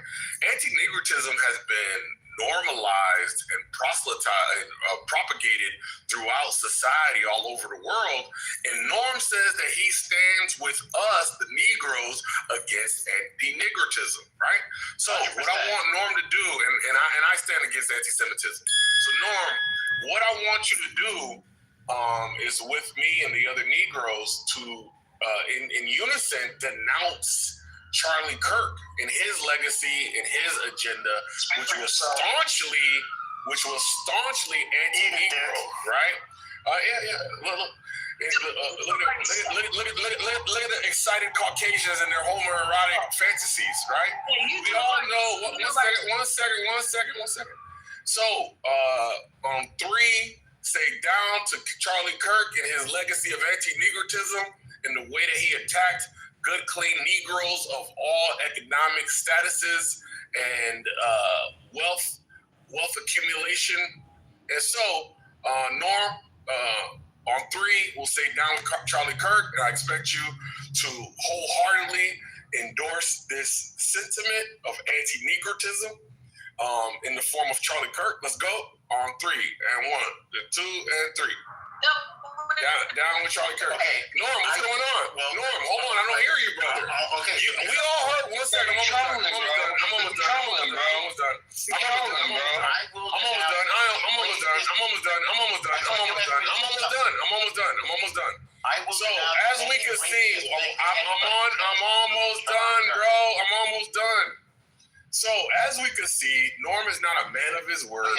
R: Anti-negritism has been normalized and proselytized, propagated throughout society all over the world. And Norm says that he stands with us, the Negroes, against anti-negritism, right? So 100%. What I want Norm to do, and I stand against anti-Semitism. So Norm, what I want you to do is with me and the other Negroes to, in unison, denounce Charlie Kirk and his legacy and his agenda, which was staunchly anti-Negro, right? Look at the excited Caucasians and their homoerotic fantasies, right? We all know. One second. So, on 3, say down to Charlie Kirk and his legacy of anti-negritism and the way that he attacked good, clean Negroes of all economic statuses and wealth accumulation. And so, Norm, on 3, we'll say down with Charlie Kirk, and I expect you to wholeheartedly endorse this sentiment of anti-negritism in the form of Charlie Kirk. Let's go on 3 and 1, 2 and 3. Down with Charlie Kirk. Hey, Norm, what's going on? Norm, hold on, I don't hear you, brother.
U: Okay.
R: We all heard. 1 second, I'm almost done. So as we can see, I'm almost done, bro. I'm almost done. So as we can see, Norm is not a man of his word.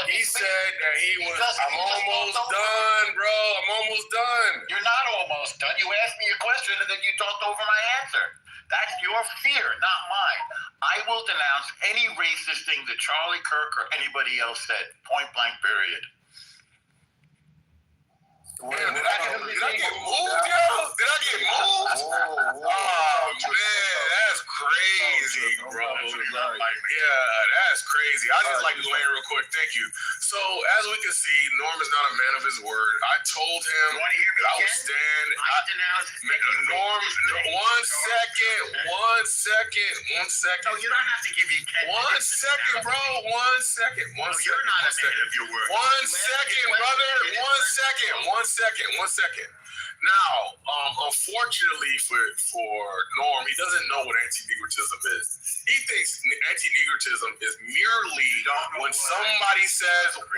R: He said that he was. I'm almost done, bro. I'm almost done.
U: You're not almost done. You asked me a question and then you talked over my answer. That's your fear, not mine. I will denounce any racist thing that Charlie Kirk or anybody else said. Point blank, period.
R: Damn, did I get moved, yo? Did I get moved? Oh, man, that's crazy, bro. Yeah, that's crazy. I just like to land real quick. Thank you. So, as we can see, Norm is not a man of his word. I told him that I would stand. Norm, 1 second.
U: No, you don't have to give me 10
R: 1 second, bro. 1 second.
U: You're not a man of your word.
R: 1 second, brother. 1 second. Now, unfortunately for Norm, he doesn't know what anti-negritism is. He thinks anti-negritism is merely when somebody says, 1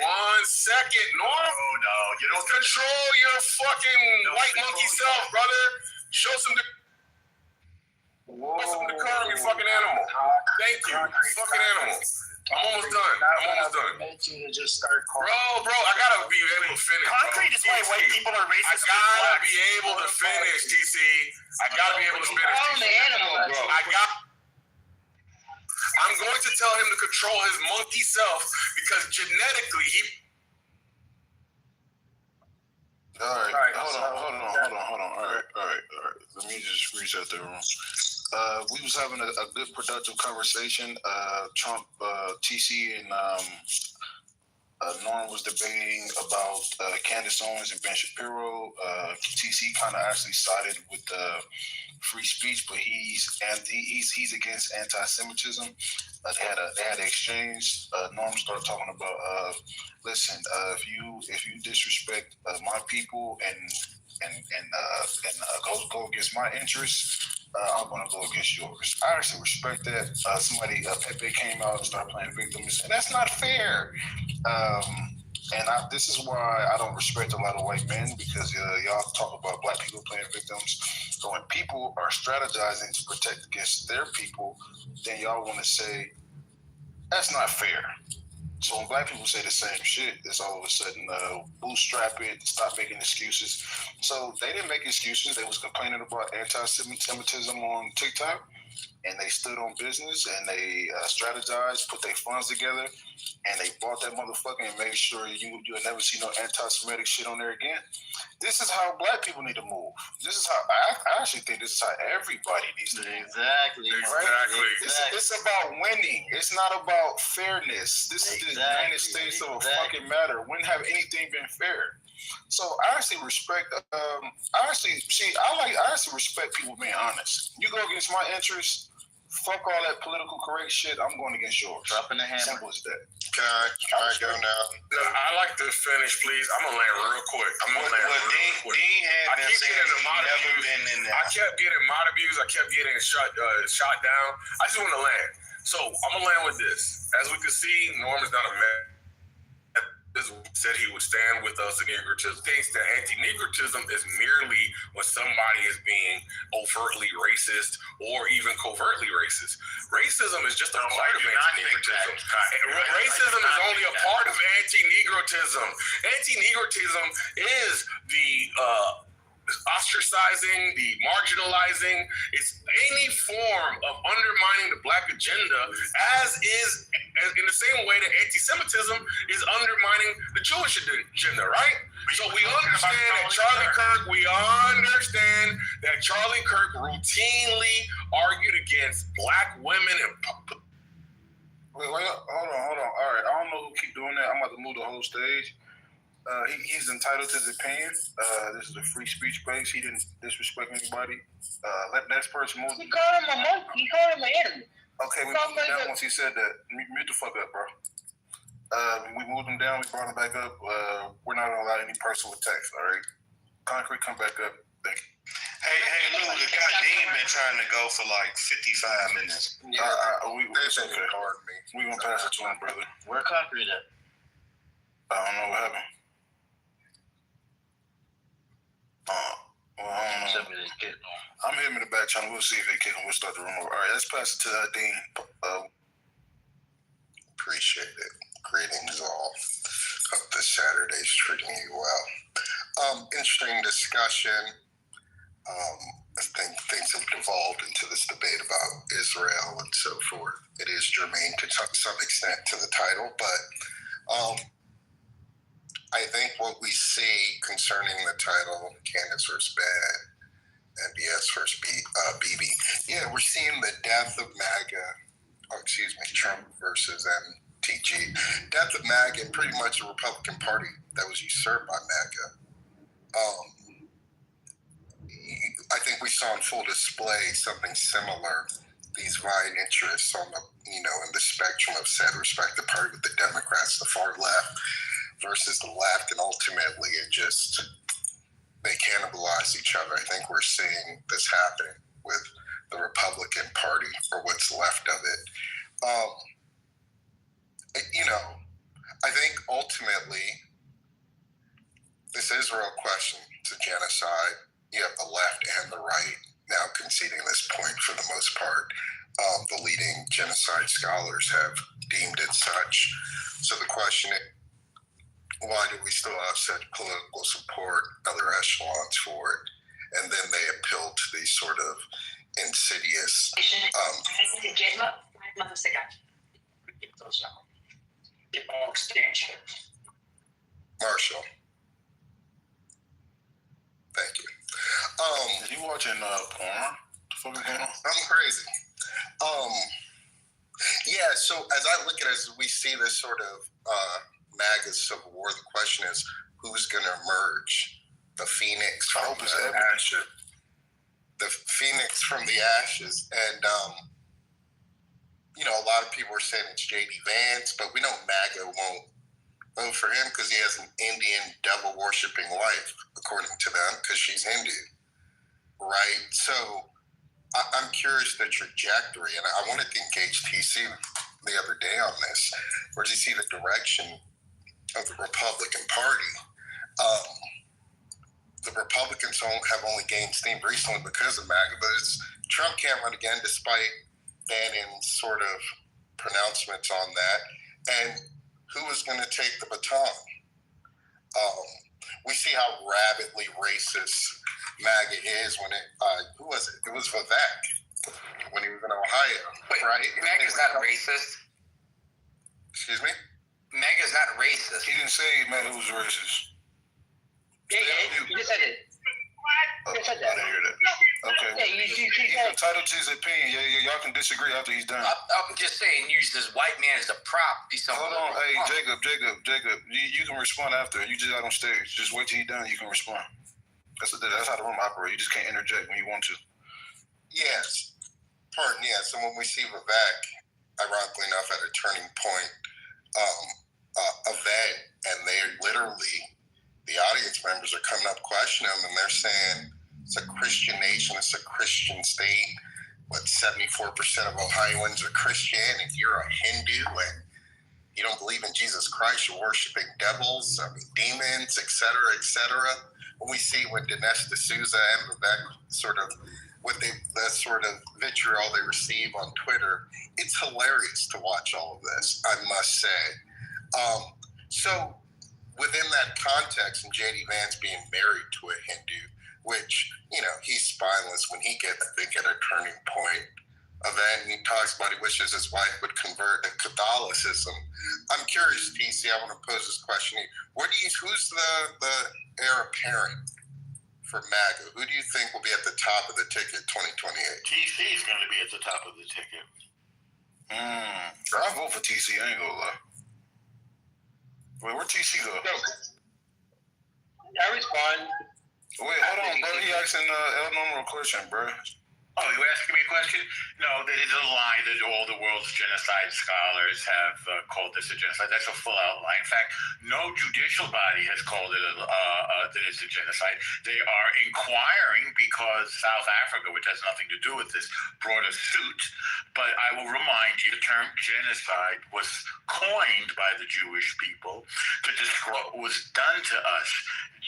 R: second, Norm.
U: No, you don't
R: control your fucking white monkey self, brother. Show some decorum, you fucking animal. Thank you, fucking animal. I'm almost done. Bro, I gotta be able to finish.
T: Concrete is why white people are racist.
R: I gotta be able to finish, TC. I gotta be able to finish. I'm going to tell him to control his monkey self because genetically he.
O: All right. Hold on. All right. Let me just reset the room. We was having a good, productive conversation. Trump, TC, and
C: Norm was debating about Candace Owens and Ben Shapiro. TC kind of actually sided with free speech, but he's against anti-Semitism. They had an exchange. Norm started talking about, listen, if you disrespect my people and go against my interests, I'm going to go against yours. I actually respect that. Pepe came out and started playing victim and said, that's not fair. This is why I don't respect a lot of white men, because y'all talk about black people playing victims. So when people are strategizing to protect against their people, then y'all want to say, that's not fair. So when black people say the same shit, it's all of a sudden bootstrap it, stop making excuses. So they didn't make excuses. They was complaining about anti-Semitism on TikTok, and they stood on business, and they strategized, put their funds together, and they bought that motherfucker and made sure you'll never see no anti-Semitic shit on there again. This is how black people need to move. This is how I actually think this is how everybody needs to move.
J: Exactly.
C: It's about winning. It's not about fairness. This is the United States of a fucking matter. When have anything been fair? So I actually respect. I actually respect people being honest. You go against my interests. Fuck all that political correct shit. I'm going against yours.
J: Dropping the hammer.
C: Simple as that.
A: Can I go now?
R: I like to finish, please. I'm gonna land real quick.
A: Dean had been saying he's never been in there.
R: I kept getting mod abuse. I kept getting shot down. I just want to land. So I'm gonna land with this. As we can see, Norm is not a man. Said he would stand with us in negritism. Thinks that anti-negritism is merely when somebody is being overtly racist or even covertly racist. Racism is just a part of anti-negritism. Racism is only a part of anti-negritism. Anti-negritism is the ostracizing, the marginalizing. It's any form of undermining the black agenda, as in the same way that anti-Semitism is undermining the Jewish agenda, right? So we understand that Charlie Kirk routinely argued against black women and
C: Wait, hold on. All right, I don't know who keep doing that. I'm about to move the whole stage. He's entitled to his opinion. This is a free speech place. He didn't disrespect anybody. Let the next person move.
F: He called him a monkey. He called him an animal.
C: Okay, we moved him down once he said that. Mute the fuck up, bro. We moved him down. We brought him back up. We're not going to allow any personal attacks, all right? Concrete, come back up. Thank you.
A: Hey, Lou, the guy Dean been trying to go for like 55 minutes.
C: It's okay. We're going to pass it to him, brother.
J: Where Concrete at?
C: I don't know what happened. I'm hitting in the back channel. We'll see if they kick him. We'll start the room over. All right, let's pass it to Dean.
A: Appreciate it. Greetings all. Hope this Saturday's treating you well. Interesting discussion. I think things have devolved into this debate about Israel and so forth. It is germane to some extent to the title, but I think what we see concerning the title, Candace versus Ben, MBS versus BB, yeah, we're seeing the death of Trump versus MTG. Death of MAGA and pretty much a Republican Party that was usurped by MAGA. I think we saw on full display something similar. These vying interests on the, in the spectrum of said respective party with the Democrats, the far left, versus the left, and ultimately they cannibalize each other. I think we're seeing this happen with the Republican Party, or what's left of it. I think ultimately this Israel question, it's a genocide. You have the left and the right now conceding this point for the most part. The leading genocide scholars have deemed it such. So the question is, why do we still have such political support, other echelons for it? And then they appeal to these sort of insidious. Marshall. Thank you.
C: Are you watching porn?
A: I'm crazy. Yeah, so as I look at it, as we see this sort of MAGA civil war, the question is, who's going to emerge? The phoenix from the ashes. The phoenix from the ashes. And, you know, a lot of people are saying it's J.D. Vance, but we know MAGA won't vote for him because he has an Indian devil-worshipping wife, according to them, because she's Hindu, right? So I'm curious the trajectory, and I wanted to engage TC the other day on this. Where do you see the direction of the Republican Party? The Republicans have only gained steam recently because of MAGA, but Trump can't run again despite Bannon's sort of pronouncements on that. And who is going to take the baton? We see how rabidly racist MAGA is when who was it? It was Vivek when he was in Ohio, right?
D: MAGA's not racist.
A: Excuse me?
D: MAGA's not racist.
O: He didn't say MAGA was racist.
D: Yeah, you just said it.
O: I didn't hear that. Okay.
D: Yeah,
O: he's entitled to his opinion. Y'all can disagree after he's done.
D: I'm just saying, use this white man as a prop.
O: Hold on, hey, Jacob. You can respond after. You just out on stage. Just wait till he's done. You can respond. That's how the room operates. You just can't interject when you want to.
A: Yes. Pardon, yes. And when we see Vivek, ironically enough, at a turning point event, and they're literally, the audience members are coming up questioning him, and they're saying, it's a Christian nation, it's a Christian state. What, 74% of Ohioans are Christian. If you're a Hindu and you don't believe in Jesus Christ, you're worshiping devils, demons, et cetera, When we see when Dinesh D'Souza and Vivek sort of, the sort of vitriol they receive on Twitter, it's hilarious to watch all of this, I must say. So within that context, and J.D. Vance being married to a Hindu, which, you know, he's spineless when he gets, I think, at a turning point event, and he talks about he wishes his wife would convert to Catholicism. I'm curious, TC, I want to pose this question to you. Who's the heir apparent for MAGA? Who do you think will be at the top of the ticket 2028?
H: TC is going to be at the top of the ticket.
O: I'll vote for TC, I ain't gonna lie. Wait, where'd TC go?
D: I respond.
O: Wait, hold on, bro. He asking El Normal question, bro.
H: Oh, you asking me a question? No, that is a lie that all the world's genocide scholars have called this a genocide. That's a full-out lie. In fact, no judicial body has called it that it's a genocide. They are inquiring because South Africa, which has nothing to do with this, brought a suit. But I will remind you, the term genocide was coined by the Jewish people to describe what was done to us.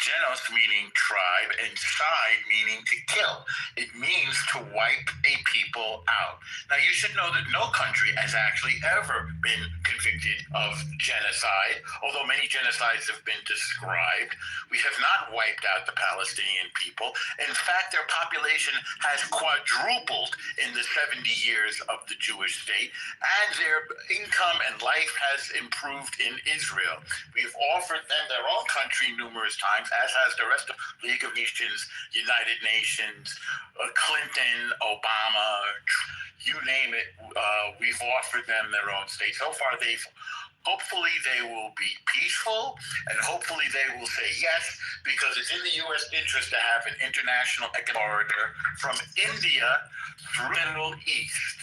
H: Genos meaning tribe and side meaning to kill. It means to wipe a people out. Now, you should know that no country has actually ever been convicted of genocide, although many genocides have been described. We have not wiped out the Palestinian people. In fact, their population has quadrupled in the 70 years of the Jewish state, and their income and life has improved in Israel. We've offered them their own country numerous times, as has the rest of League of Nations, United Nations, Clinton, Obama, you name it. We've offered them their own state. So far, hopefully they will be peaceful, and hopefully they will say yes, because it's in the U.S. interest to have an international economic corridor from India through the Middle East.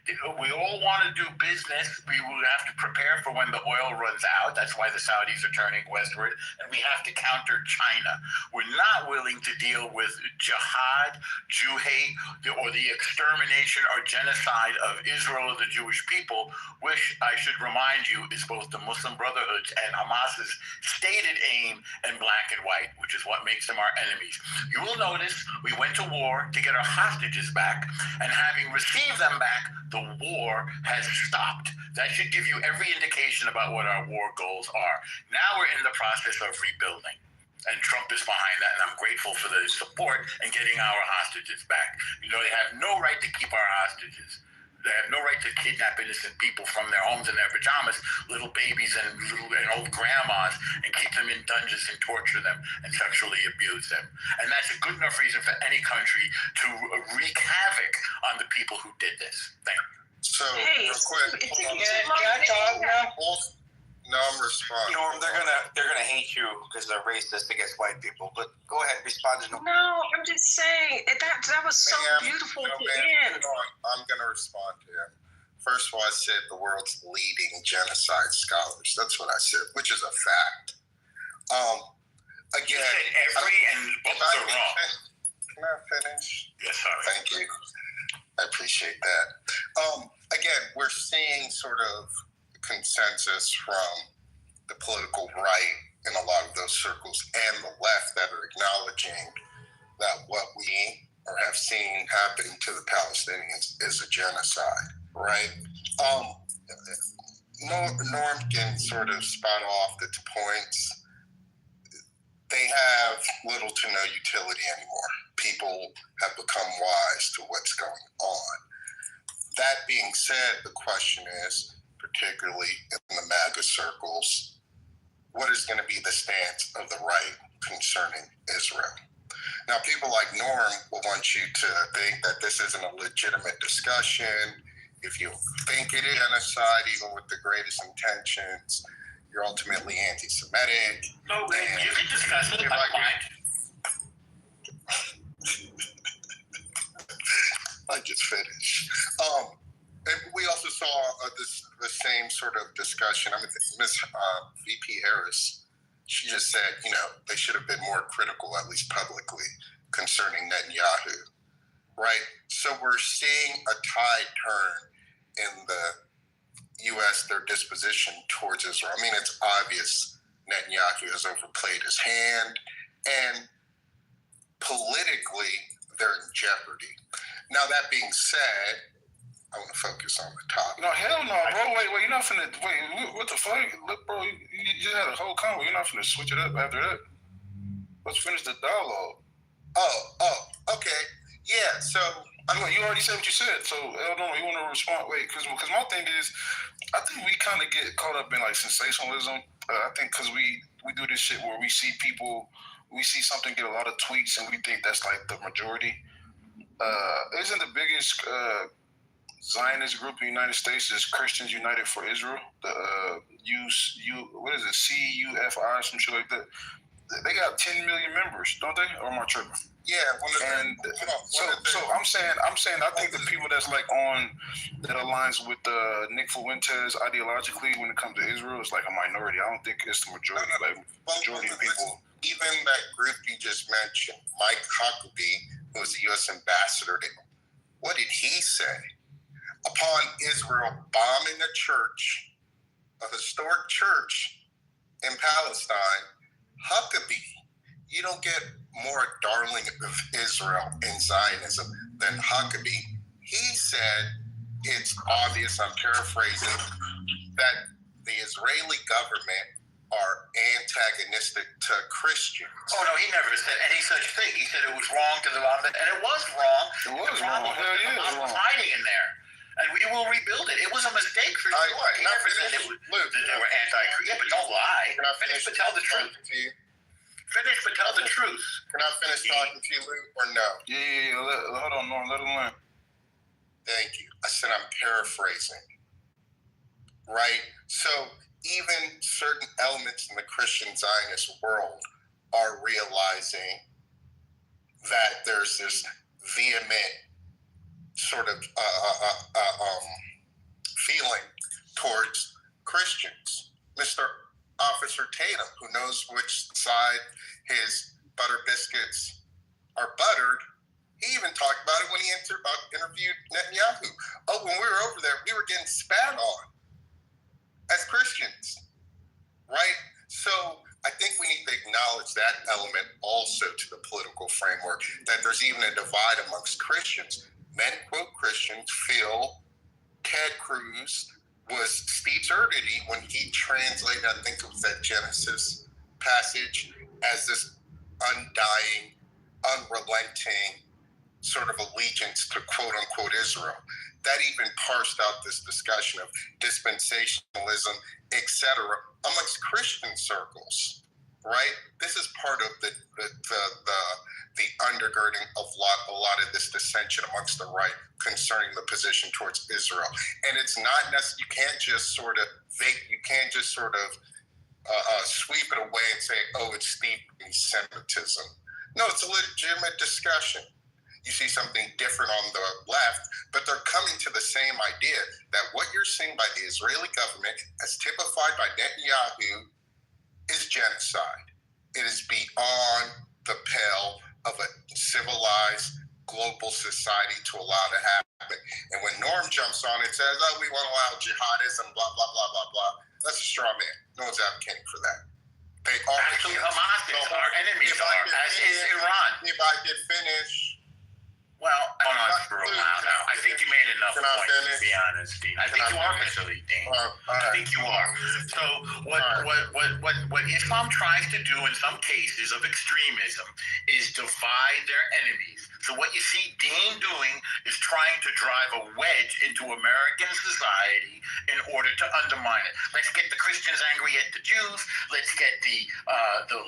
H: We all want to do business. We will have to prepare for when the oil runs out. That's why the Saudis are turning westward. And we have to counter China. We're not willing to deal with jihad, Jew hate, or the extermination or genocide of Israel or the Jewish people, which I should remind you is both the Muslim Brotherhood's and Hamas's stated aim in black and white, which is what makes them our enemies. You will notice we went to war to get our hostages back, and having received them back, the war has stopped. That should give you every indication about what our war goals are. Now we're in the process of rebuilding, and Trump is behind that, and I'm grateful for the support in getting our hostages back. You know, they have no right to keep our hostages. They have no right to kidnap innocent people from their homes in their pajamas, little babies and old grandmas, and keep them in dungeons and torture them and sexually abuse them. And that's a good enough reason for any country to wreak havoc on the people who did this. Thank you.
A: So, real quick, No, I'm responding.
E: Norm, they're gonna hate you because they're racist against white people. But go ahead, respond to Norm.
N: No, I'm just saying that was so beautiful to end.
A: I'm going to respond to him. First of all, I said the world's leading genocide scholars. That's what I said, which is a fact. Again,
H: You said every and both are wrong.
A: Can I finish?
H: Yes, sorry.
A: Thank you. I appreciate that. Again, we're seeing sort of consensus from the political right in a lot of those circles and the left that are acknowledging that what we have seen happening to the Palestinians is a genocide, right? Norm can sort of spot off the points. They have little to no utility anymore. People have become wise to what's going on. That being said, the question is, particularly in the MAGA circles, what is going to be the stance of the right concerning Israel? Now, people like Norm will want you to think that this isn't a legitimate discussion. If you think it is genocide, even with the greatest intentions, you're ultimately anti-Semitic.
H: No, you can discuss it. That's fine.
A: I just finished. And we also saw the same sort of discussion. I mean, Ms. VP Harris, she just said, they should have been more critical, at least publicly, concerning Netanyahu, right? So we're seeing a tide turn in the U.S., their disposition towards Israel. I mean, it's obvious Netanyahu has overplayed his hand, and politically, they're in jeopardy. Now, that being said, I want to focus on the topic.
O: No, hell no, bro. Wait, you're not finna, what the fuck? Look, bro, you just had a whole convo. You're not finna switch it up after that. Let's finish the dialogue.
A: Oh, okay. Yeah, so...
O: you already said what you said, so I don't know, you want to respond? Wait, because my thing is, I think we kind of get caught up in, like, sensationalism. I think because we do this shit where we see something get a lot of tweets, and we think that's, like, the majority. Isn't the biggest Zionist group in the United States is Christians United for Israel? The what is it, CUFI, some shit like that? They got 10 million members, don't they? Or am I tripping?
A: Yeah,
O: so I'm saying, I think the people that's like that aligns with Nick Fuentes ideologically when it comes to Israel is like a minority. I don't think it's the majority. Majority of people.
A: Even that group you just mentioned, Mike Huckabee, who was the U.S. ambassador, what did he say? Upon Israel bombing a church, a historic church in Palestine, Huckabee, you don't get more darling of Israel in Zionism than Huckabee. He said, it's obvious, I'm paraphrasing, that the Israeli government are antagonistic to Christians.
H: Oh, no, he never said any such thing. He said it was wrong to the and it was wrong.
O: It was wrong. Hell yeah, it was wrong.
H: Hiding in there. And we will rebuild it. It was a mistake for sure. He never said they were anti-Christian. Yeah, but don't lie. Finish, but tell the truth. Finish, but tell the truth.
A: Can I finish talking to you, Luke, or no?
O: Yeah. Hold on, Norm. Let him learn.
A: Thank you. I said I'm paraphrasing. Right? So even certain elements in the Christian Zionist world are realizing that there's this vehement sort of feeling towards Christians. Mr. Officer Tatum, who knows which side his butter biscuits are buttered, he even talked about it when he interviewed Netanyahu. Oh, when we were over there, we were getting spat on as Christians, right? So I think we need to acknowledge that element also to the political framework, that there's even a divide amongst Christians. Men, quote, Christians feel Ted Cruz was Steve's absurdity when he translated, I think it was that Genesis passage, as this undying, unrelenting sort of allegiance to quote unquote Israel. That even parsed out this discussion of dispensationalism, etc., amongst Christian circles, right? This is part of the undergirding of a lot of this dissension amongst the right concerning the position towards Israel. And it's not necessarily, you can't just sort of you can't just sort of sweep it away and say, oh, it's steeped in anti-Semitism. No, it's a legitimate discussion. You see something different on the left, but they're coming to the same idea that what you're seeing by the Israeli government, as typified by Netanyahu, is genocide. It is beyond the pale of a civilized global society to allow to happen. And when Norm jumps on it, says, oh, we want to allow jihadism, blah, blah, blah, blah, blah, that's a straw man. No one's advocating for that. They are
U: actually Hamas is our enemies, as is Iran.
A: If I could finish.
U: Well, hold on for a while now. I think you made enough points, to be honest, Dean. I think you are Mr. Dean. I think you are. So what Islam tries to do in some cases of extremism is divide their enemies. So what you see Dean doing is trying to drive a wedge into American society in order to undermine it. Let's get the Christians angry at the Jews. Let's get the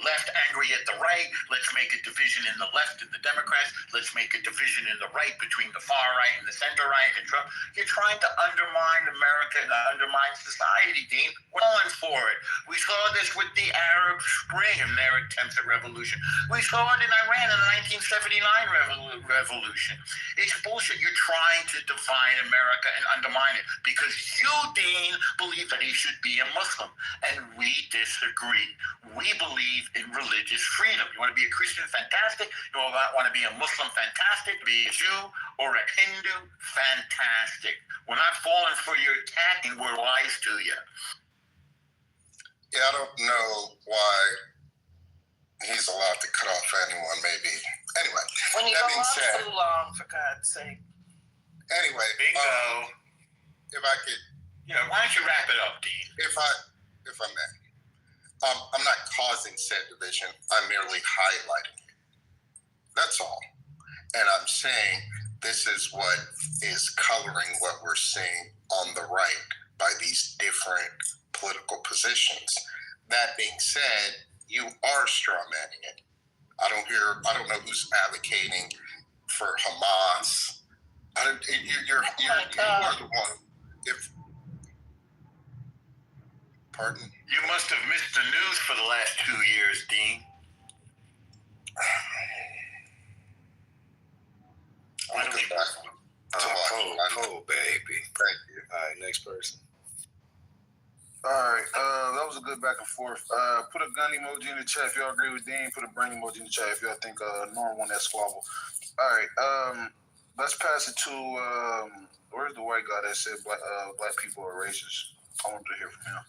U: left angry at the right. Let's make a division in the left and the Democrats. Let's make a division in the right between the far right and the center right and Trump. You're trying to undermine America and undermine society, Dean. We're going for it. We saw this with the Arab Spring and their attempts at revolution. We saw it in Iran in the 1979 revolution. It's bullshit. You're trying to divide America and undermine it because you, Dean, believe that he should be a Muslim, and we disagree. We believe in religious freedom. You want to be a Christian? Fantastic. You want to be a Muslim? Fantastic. Be a Jew or a Hindu? Fantastic. We're not falling for your attack, and we're wise to you.
A: Yeah, I don't know why he's allowed to cut off anyone, maybe. Anyway,
N: when you
A: that
N: go
A: being
N: on
A: said,
N: too long, for God's sake.
A: Anyway,
U: bingo.
A: If I could,
U: yeah, why don't you wrap it up, Dean?
A: If I may, I'm not causing said division. I'm merely highlighting it. That's all. And I'm saying this is what is coloring what we're seeing on the right by these different political positions. That being said, you are strawmanning it. I don't know who's advocating for Hamas. You are the one. Pardon?
U: You must have missed the news for the last 2 years, Dean.
A: I'm going back to
B: cool, baby.
A: Thank you.
B: All right, next person.
C: All right, that was a good back and forth. Put a gun emoji in the chat if y'all agree with Dean. Put a brain emoji in the chat if y'all think Norm won that squabble. All right, let's pass it to where's the white guy that said black people are racist? I want to hear from him.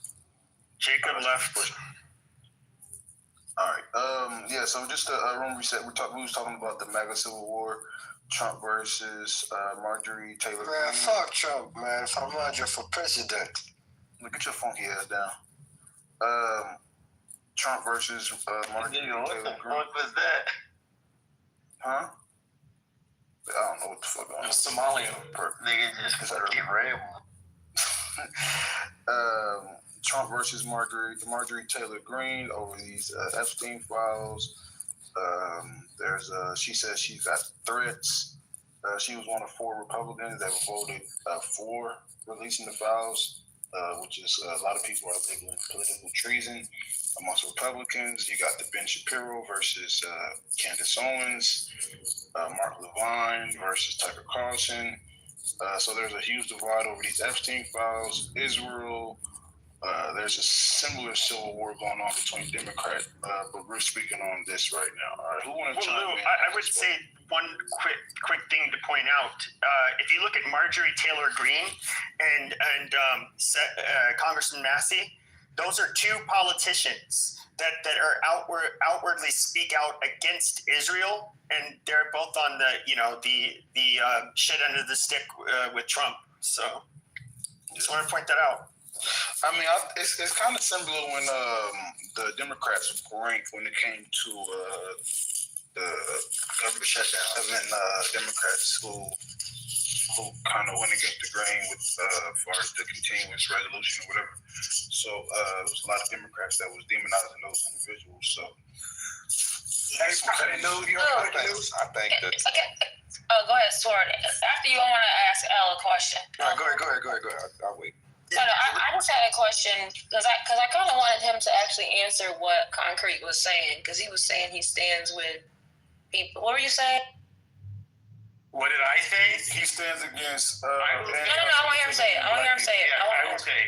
T: Jacob left.
C: All right, yeah. So just a room reset. We was talking about the MAGA Civil War, Trump versus Marjorie Taylor Greene.
V: Man, fuck Trump, man. If I'm not for president.
C: Look at your funky ass down. Trump versus Marjorie Taylor Greene.
U: What was that?
C: Huh? I don't know what the fuck going on.
U: Somalia. Nigga just fucking ram.
C: Trump versus Marjorie Taylor Greene over these Epstein files. She says she's got threats. She was one of 4 Republicans that voted for releasing the files, which is a lot of people are labeling political treason amongst Republicans. You got the Ben Shapiro versus Candace Owens, Mark Levine versus Tucker Carlson. So there's a huge divide over these Epstein files. Israel. There's a similar civil war going on between Democrats, but we're speaking on this right now. All right, who wants to chime in?
T: I would say one quick thing to point out. If you look at Marjorie Taylor Greene and Congressman Massey, those are 2 politicians that are outwardly speak out against Israel, and they're both on the shit under the stick with Trump. So just want to point that out.
C: I mean, it's kind of similar when the Democrats ranked when it came to the government shutdown, and then Democrats who kind of went against the grain with as far as the continuous resolution or whatever. So there was a lot of Democrats that was demonizing those individuals. So
V: next news,
B: I think that.
N: Oh, go ahead, Sword. After you, I want to ask Elle a question.
B: All right, go ahead. I'll wait.
G: I just had a question because I kind of wanted him to actually answer what Concrete was saying, because he was saying he stands with people. What were you saying?
H: What did I say?
O: He stands against.
G: No. I want to hear him say it. I want to hear him say it.
H: Yeah, I will say,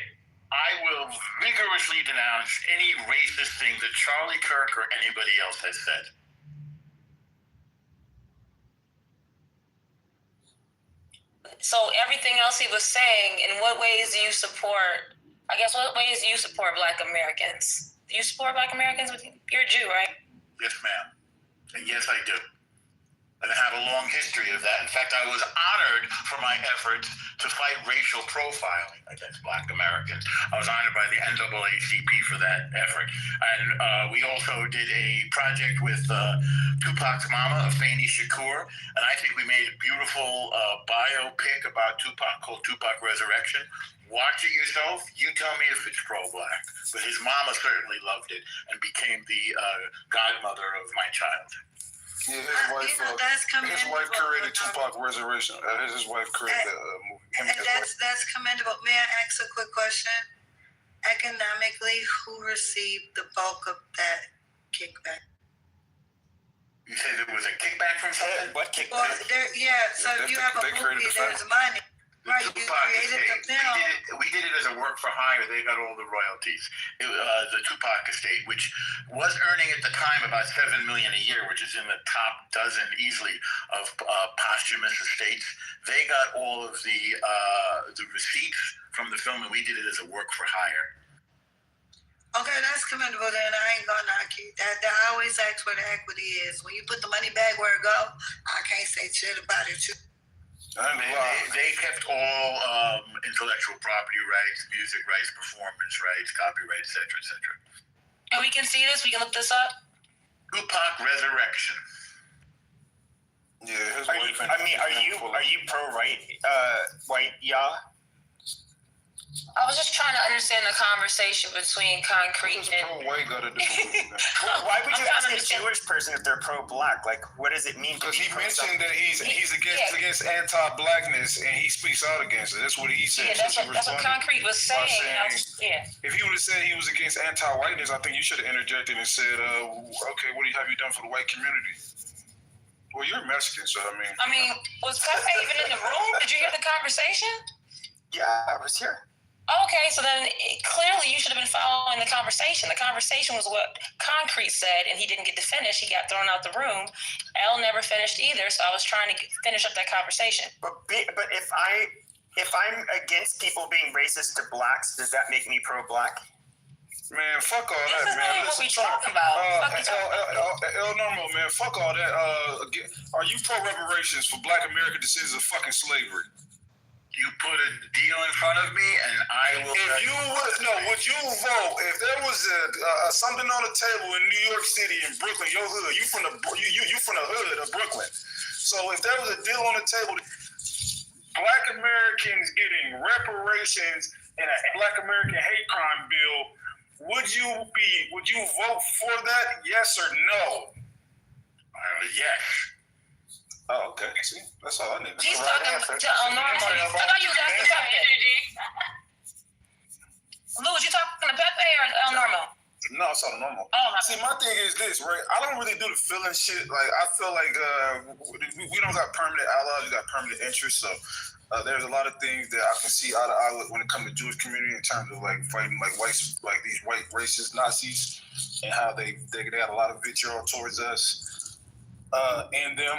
H: I will vigorously denounce any racist thing that Charlie Kirk or anybody else has said.
G: So everything else he was saying, in what ways do you support? I guess what ways do you support Black Americans? Do you support Black Americans? You're a Jew, right?
H: Yes, ma'am. And yes, I do. And I have a long history of that. In fact, I was honored for my efforts to fight racial profiling against Black Americans. I was honored by the NAACP for that effort. And we also did a project with Tupac's mama, Afeni Shakur, and I think we made a beautiful biopic about Tupac called Tupac Resurrection. Watch it yourself. You tell me if it's pro-Black. But his mama certainly loved it and became the godmother of my child.
O: Yeah, his wife created Tupac Resurrection. His wife created the movie.
S: That's commendable. May I ask a quick question? Economically, who received the bulk of that kickback?
H: You said it was a kickback from something? What kickback?
S: Well, so if you have a movie, there's money. Right, you created the film.
H: We did it as a work for hire. They got all the royalties. The Tupac estate, which was earning at the time about $7 million a year, which is in the top dozen easily of posthumous estates. They got all of the receipts from the film, and we did it as a work for hire.
S: Okay, that's commendable. Then I ain't gonna knock you. That I always ask where the equity is. When you put the money back where it go, I can't say shit about it.
H: They kept all intellectual property rights, music rights, performance rights, copyright, etc., etc.
G: And we can see this. We can look this up.
H: Tupac Resurrection.
O: Yeah,
T: are you pro-right, white, yeah?
G: I was just trying to understand the conversation between Concrete and.
O: Why
T: would you ask a Jewish person if they're pro-Black? Like, what does it mean?
O: Because he mentioned that he's against anti-Blackness and he speaks out against it. That's what he said.
G: Yeah, that's what Concrete was saying.
O: If he would have said he was against anti-whiteness, I think you should have interjected and said, "Okay, what have you done for the white community?" Well, you're Mexican, so I mean,
G: was Pepe even in the room? Did you hear the conversation?
T: Yeah, I was here.
G: Okay, so then clearly you should have been following the conversation. The conversation was what Concrete said, and he didn't get to finish. He got thrown out the room. Elle never finished either, so I was trying to finish up that conversation.
T: But if I'm against people being racist to Blacks, does that make me pro-Black?
O: Man, fuck all that, man.
G: This is really what we talk about.
O: El Normo, man, fuck all that. Are you pro reparations for Black American descendants of fucking slavery?
H: You put a deal in front of me, and I will.
O: Would you vote if there was something on the table in New York City, in Brooklyn, your hood? You from the hood of Brooklyn. So if there was a deal on the table, Black Americans getting reparations and a Black American hate crime bill, would you vote for that? Yes or no?
H: Yes.
O: Oh, okay. See, that's all I need.
G: He's talking to normal. I thought you was asking Pepe. Lou, was you talking to Pepe or El Normo?
O: No, it's all normal.
G: Oh,
O: see, my thing is this, right? I don't really do the feeling shit. Like, I feel like we don't got permanent allies. We got permanent interests. So there's a lot of things that I can see eye to eye with when it comes to Jewish community in terms of like fighting like these white racist Nazis and how they got a lot of vitriol towards us. In them,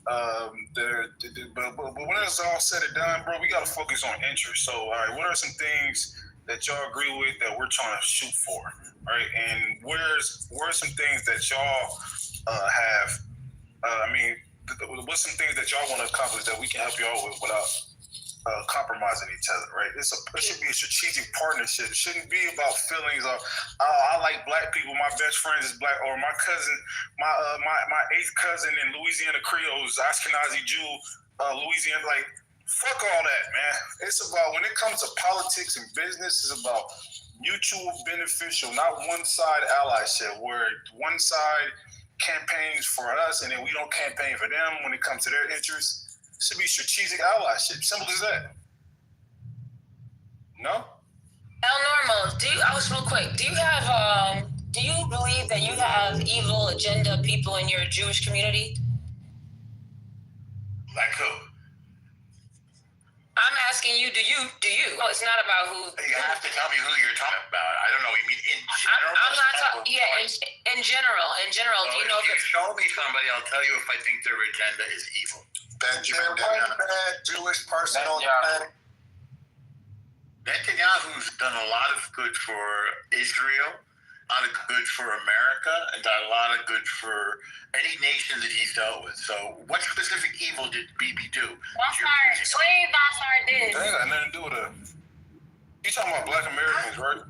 O: but when it's all said and done, bro, we gotta focus on interest. So, all right, what are some things that y'all agree with that we're trying to shoot for, right? And where's some things that y'all have? What's some things that y'all want to accomplish that we can help y'all with without compromising each other, right? It should be a strategic partnership. It shouldn't be about feelings of, I like Black people, my best friend is Black, or my cousin, my eighth cousin in Louisiana Creole is Ashkenazi Jew, Louisiana. Like, fuck all that, man. It's about, when it comes to politics and business, it's about mutual beneficial, not one-side allyship, where one side campaigns for us and then we don't campaign for them when it comes to their interests. Should be strategic allyship. Simple as that. No?
G: El Normo, do you believe that you have evil agenda people in your Jewish community?
U: Like who?
G: I'm asking you, do you? Oh, it's not about who.
U: You have to tell me who you're talking about. I don't know. You mean in general?
G: I'm not talking. Yeah, in general.
U: Well,
G: Do you know
U: if you show me somebody, I'll tell you if I think their agenda is evil.
A: Benjamin, one bad Jewish person on the planet.
U: Netanyahu's done a lot of good for Israel, a lot of good for America, and done a lot of good for any nation that he's dealt with. So what specific evil did Bibi do?
G: Bastard did.
O: That ain't got nothing to do with it. You talking about Black Americans, right?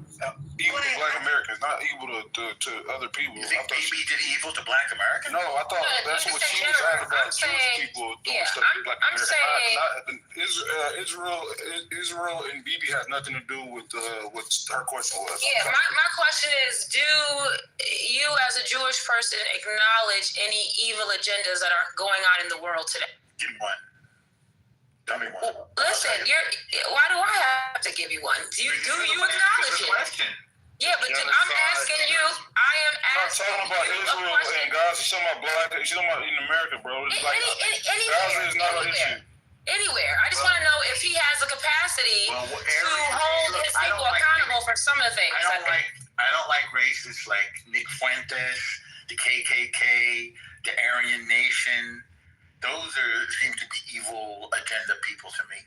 O: Evil to Black Americans, not evil to other people.
U: You think Bibi did evil to Black Americans?
O: No, I thought that's what she was saying about Jewish people doing stuff to Black Americans. Israel and Bibi has nothing to do with what her question was.
G: Yeah, my question is, do you as a Jewish person acknowledge any evil agendas that are going on in the world today?
U: Give me one. Tell me one.
G: Listen, why do I have to give you one? Do you acknowledge it?
U: Question.
G: Yeah, but I'm asking you. I am asking
O: you. I'm not talking about Israel and Gaza. She's talking about Black. She's talking about in America, bro. It's like Gaza is not an issue.
G: Anywhere. I just want to know if he has the capacity to hold his people accountable for some of the things.
U: I don't like racists like Nick Fuentes, the KKK, the Aryan Nation. Those seem to be evil agenda people to me.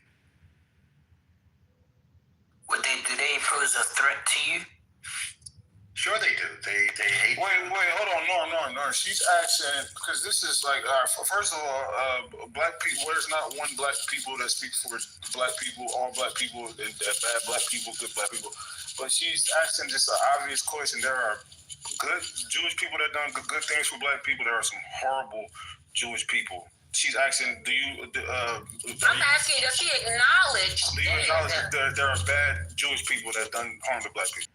L: Do they pose a threat to you?
U: Sure they do. They hate.
O: Wait, hold on. No. She's asking, because this is like, first of all, Black people, there's not one Black people that speaks for Black people, all Black people, and bad Black people, good Black people. But she's asking just an obvious question. There are good Jewish people that done good things for Black people. There are some horrible Jewish people. She's asking, I'm
G: asking, does she acknowledge?
O: Do you acknowledge that there are bad Jewish people that done harm to Black people?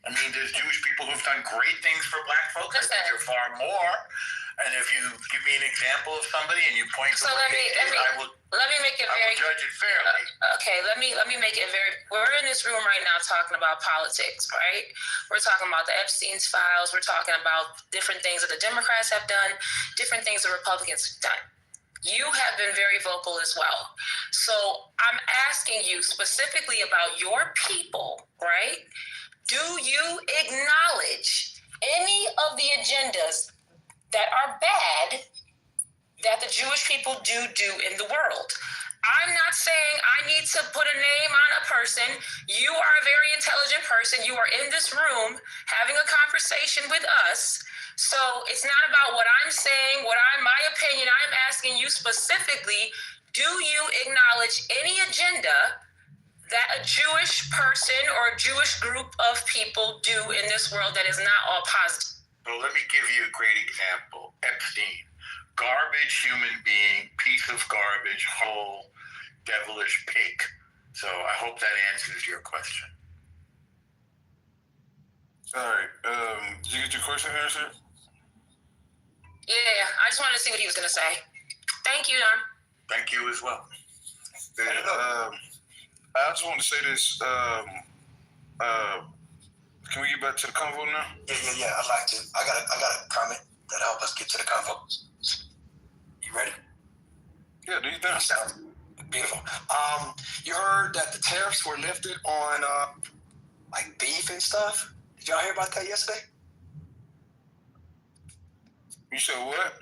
U: I mean, there's Jewish people who've done great things for Black folks. I think there are far more. And if you give me an example of somebody and you point to what they did, I will judge it fairly.
G: Okay, let me make it very. We're in this room right now talking about politics, right? We're talking about the Epstein's files. We're talking about different things that the Democrats have done, different things the Republicans have done. You have been very vocal as well. So I'm asking you specifically about your people, right? Do you acknowledge any of the agendas that are bad that the Jewish people do in the world? I'm not saying I need to put a name on a person. You are a very intelligent person. You are in this room having a conversation with us. So it's not about what I'm saying, my opinion. I'm asking you specifically, do you acknowledge any agenda that a Jewish person or a Jewish group of people do in this world that is not all positive?
U: Well, let me give you a great example. Epstein, garbage human being, piece of garbage, whole, devilish pig. So I hope that answers your question.
O: All right. Did you get your question answered?
G: Yeah, I just wanted to see what he was going to say. Thank you, Don.
U: Thank you as well.
O: I just want to say this. Can we get back to the convo now?
L: Yeah. I'd like to. I got a comment that help us get to the convo. You ready?
O: Yeah. Do you think?
L: Sounds beautiful. You heard that the tariffs were lifted on like beef and stuff. Did y'all hear about that yesterday?
O: You said what?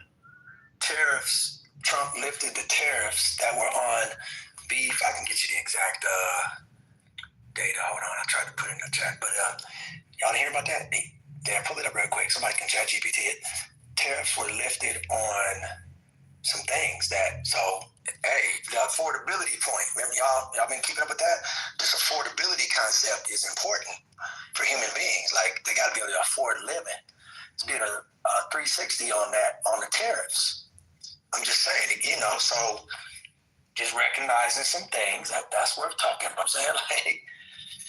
L: Tariffs. Trump lifted the tariffs that were on beef. I can get you the exact data. Hold on. I tried to put it in the chat. But y'all hear about that? Yeah, pull it up real quick. Somebody can chat GPT it. Tariffs were lifted on some things the affordability point. Remember, y'all been keeping up with that? This affordability concept is important for human beings. Like, they got to be able to afford living. It's been a 360 on that, on the tariffs. I'm just saying, so just recognizing some things, that's worth talking about. I'm saying, like,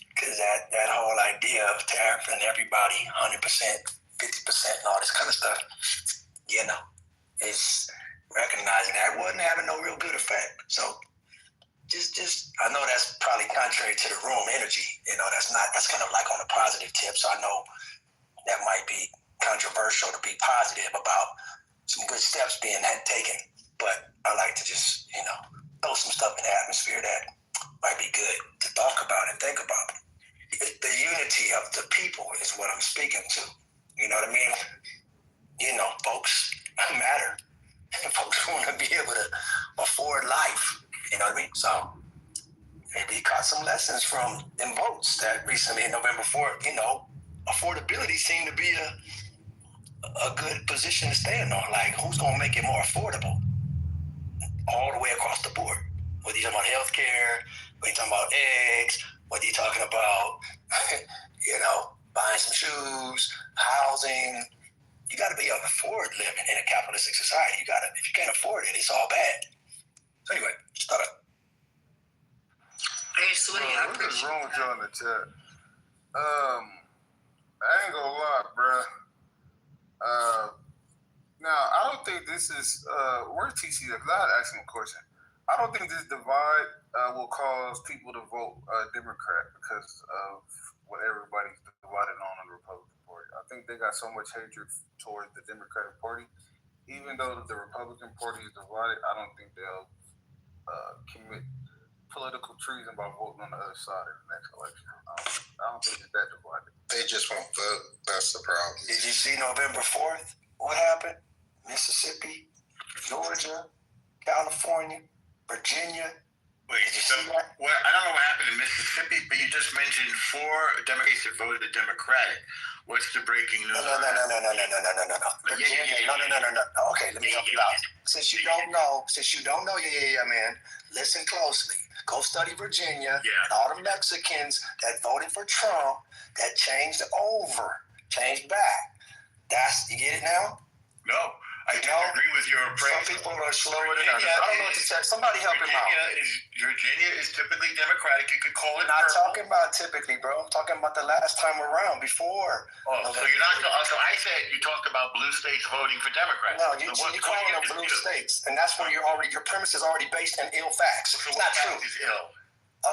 L: because that whole idea of tariffing everybody 100%, 50%, and all this kind of stuff, is recognizing that wasn't having no real good effect. So just I know that's probably contrary to the room energy. That's kind of like on a positive tip. So I know that might be controversial to be positive about some good steps being taken. But I like to just, throw some stuff in the atmosphere that might be good to talk about and think about. The unity of the people is what I'm speaking to. You know what I mean? Folks matter. Folks want to be able to afford life. You know what I mean? So maybe you caught some lessons from them votes that recently in November 4th, affordability seemed to be a good position to stand on. Like, who's going to make it more affordable? All the way across the board. Whether you're talking about healthcare, whether you're talking about eggs, whether you're talking about, buying some shoes, housing. You got to be able to afford living in a capitalistic society. If you can't afford it, it's all bad. So anyway, just thought
F: Hey, sweetie, I
C: What is
F: appreciate
C: wrong with
F: that.
C: y'all in the chat? I ain't gonna lie, bruh. Now, I don't think this is, where's TC? Because I had to ask him a question. I don't think this divide will cause people to vote Democrat because of what everybody's divided on in the Republican Party. I think they got so much hatred towards the Democratic Party. Even though the Republican Party is divided, I don't think they'll commit political treason by voting on the other side in the next election. I don't think it's that divided.
A: They just won't vote. That's the problem.
L: Did you see November 4th? What happened? Mississippi, Georgia, California, Virginia.
H: Wait, so I don't know what happened in Mississippi, but you just mentioned 4 Democrats that voted Democratic. What's the breaking news?
L: No. Virginia. No. Okay, let me help you out. Since you don't know, man, listen closely. Go study Virginia and all the Mexicans that voted for Trump that changed back. You get it now?
H: No, I don't agree with your appraisal.
L: Some people are slower than others. I don't know what to say. Somebody help him out.
H: Virginia is typically Democratic. You could call it.
L: Not talking about typically, bro. I'm talking about the last time around before.
H: So you're not. So I said you talked about blue states voting for Democrats.
L: No, you're calling them blue states, and that's where your premise is already based on ill facts. It's not true.
H: It's ill.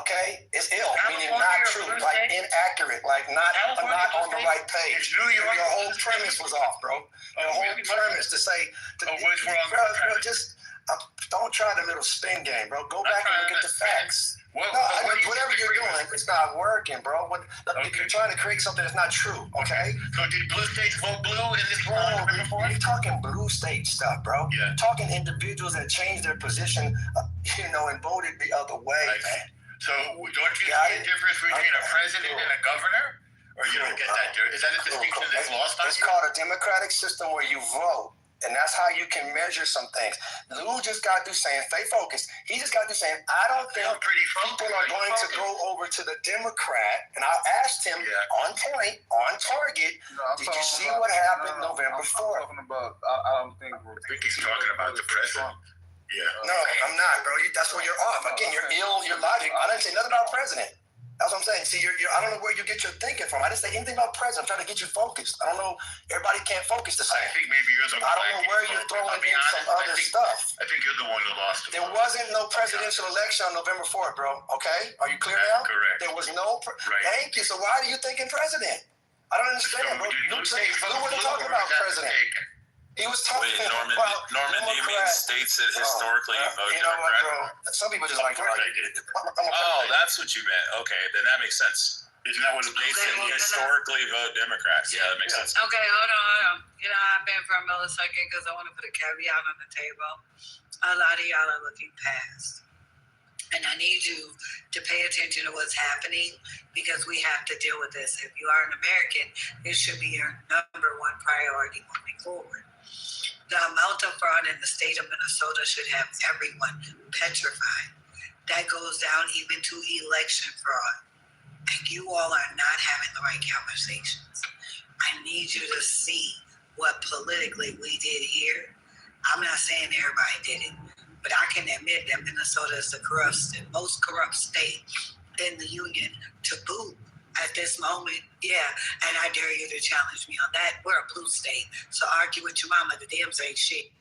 L: Okay, it's ill, meaning not true, like inaccurate, like not on the right page. Your whole premise was off, bro. Your whole premise to say,
H: what's wrong?
L: Bro, just don't try the little spin game, bro. Go back and look at the facts. Whatever you're doing, it's not working, bro. You're trying to create something that's not true, okay?
H: So did blue states vote blue in this round?
L: You're talking blue state stuff, bro.
H: Yeah.
L: You're talking individuals that changed their position, and voted the other way, man.
H: So don't you see a difference between a president and a governor? Or you don't get that? Is that a distinction that's lost on you?
L: It's called a democratic system where you vote. And that's how you can measure some things. Lou just got through saying, stay focused. He just got through saying, I don't think people are going to go over to the Democrat. And I asked him on point, on target, did you see what happened November 4th?
C: I don't think
H: he's talking about the president. Yeah.
L: No, I'm not, bro. That's where you're off. Again, you're ill, your logic. I didn't say nothing about president. That's what I'm saying. See, I don't know where you get your thinking from. I didn't say anything about president. I'm trying to get you focused. I don't know. Everybody can't focus the same.
H: I think maybe you're the one.
L: I don't know where you're throwing in some other stuff.
H: I think you're the one who lost.
L: There wasn't no presidential election on November 4th, bro. Okay? Are you clear now?
H: Correct.
L: There was no. Thank you. So why are you thinking president? I don't understand, bro. Lou wasn't talking about president. He was talking about
P: Norman, do you mean states that historically vote Democratic?
L: Some people just like to
P: that's what you meant. Okay, then that makes sense.
H: Isn't that what
P: states that historically vote Democrats? Yeah, that makes sense.
S: Okay, hold on. I've been for a millisecond because I want to put a caveat on the table. A lot of y'all are looking past. And I need you to pay attention to what's happening because we have to deal with this. If you are an American, it should be your number one priority moving forward. The amount of fraud in the state of Minnesota should have everyone petrified. That goes down even to election fraud. And you all are not having the right conversations. I need you to see what politically we did here. I'm not saying everybody did it, but I can admit that Minnesota is the most corrupt state in the union to boot. At this moment, and I dare you to challenge me on that. We're a blue state, so argue with your mama. The Dems ain't shit.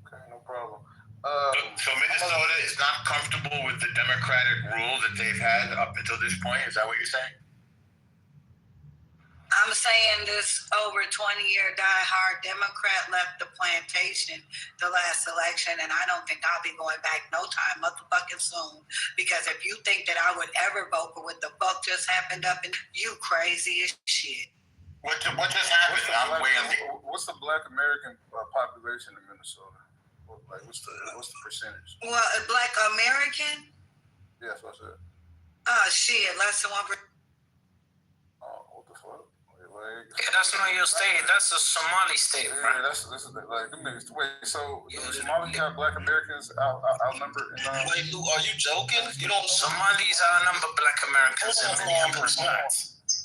C: Okay, no problem.
R: So Minnesota is not comfortable with the Democratic rule that they've had up until this point? Is that what you're saying?
S: I'm saying this over 20-year diehard Democrat left the plantation the last election, and I don't think I'll be going back no time motherfucking soon. Because if you think that I would ever vote for what the fuck just happened up in, you crazy as shit.
R: What just happened?
C: What's the Black American population in Minnesota? What's the percentage?
S: Well, a Black American?
C: Yes, what's that?
S: Shit, less than 1%.
C: Oh, what the fuck?
K: Yeah, that's not your state. That's a Somali state, bro.
C: Yeah, that's like them niggas. Wait, so the Somali got Black Americans outnumbered?
K: Wait, Lou, are you joking? You know, Somalis outnumber Black Americans in Minneapolis.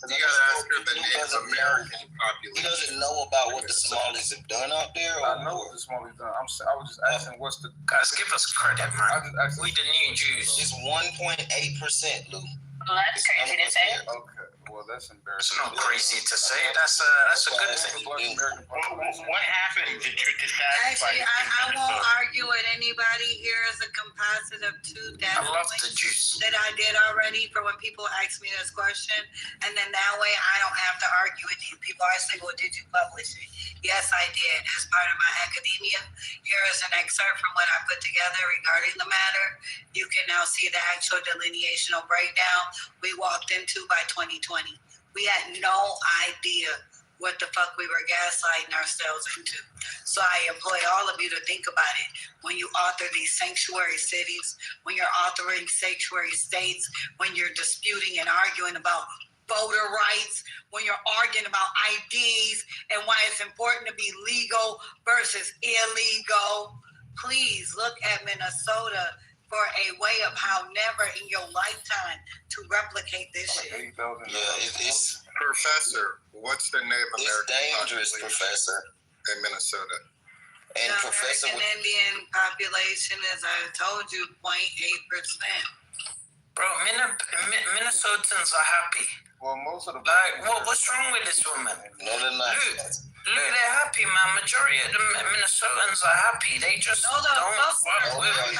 A: You gotta ask her the Native American population.
K: He doesn't know about what the Somalis have done out there.
C: I know what the Somalis done. I was just asking what's the
K: guys. Give us credit, man. We the new Jews.
L: It's 1.8%, Lou.
G: Well, that's crazy to say.
C: Okay, well that's
K: It's
C: embarrassing.
K: not crazy to say. That's a good thing.
R: What happened? Did you dissatisfy?
S: Actually, I won't argue with anybody. Here is a composite of two data
K: I love
S: points
K: the juice.
S: that I did already for when people ask me this question, and then that way I don't have to argue with you. People always say, "Well, did you publish it?" Yes, I did. As part of my academia, here is an excerpt from what I put together regarding the matter. You can now see the actual delineational breakdown we walked into by 2020. We had no idea what the fuck we were gaslighting ourselves into. So I employ all of you to think about it. When you author these sanctuary cities, when you're authoring sanctuary states, when you're disputing and arguing about voter rights, when you're arguing about IDs and why it's important to be legal versus illegal, please look at Minnesota for a way of how never in your lifetime to replicate this shit.
L: Yeah, it's
A: Professor, what's the Native American
L: dangerous,
A: population
L: Professor.
A: in Minnesota?
L: And
S: the
L: Professor,
S: American Indian population, as I told you, 0.8%.
K: Bro, Minnesotans are happy.
C: Well, most of the
K: what's wrong with this woman?
L: No, they're not.
K: Look, they're happy, man. Majority of the Minnesotans are happy. They just don't fuck with it.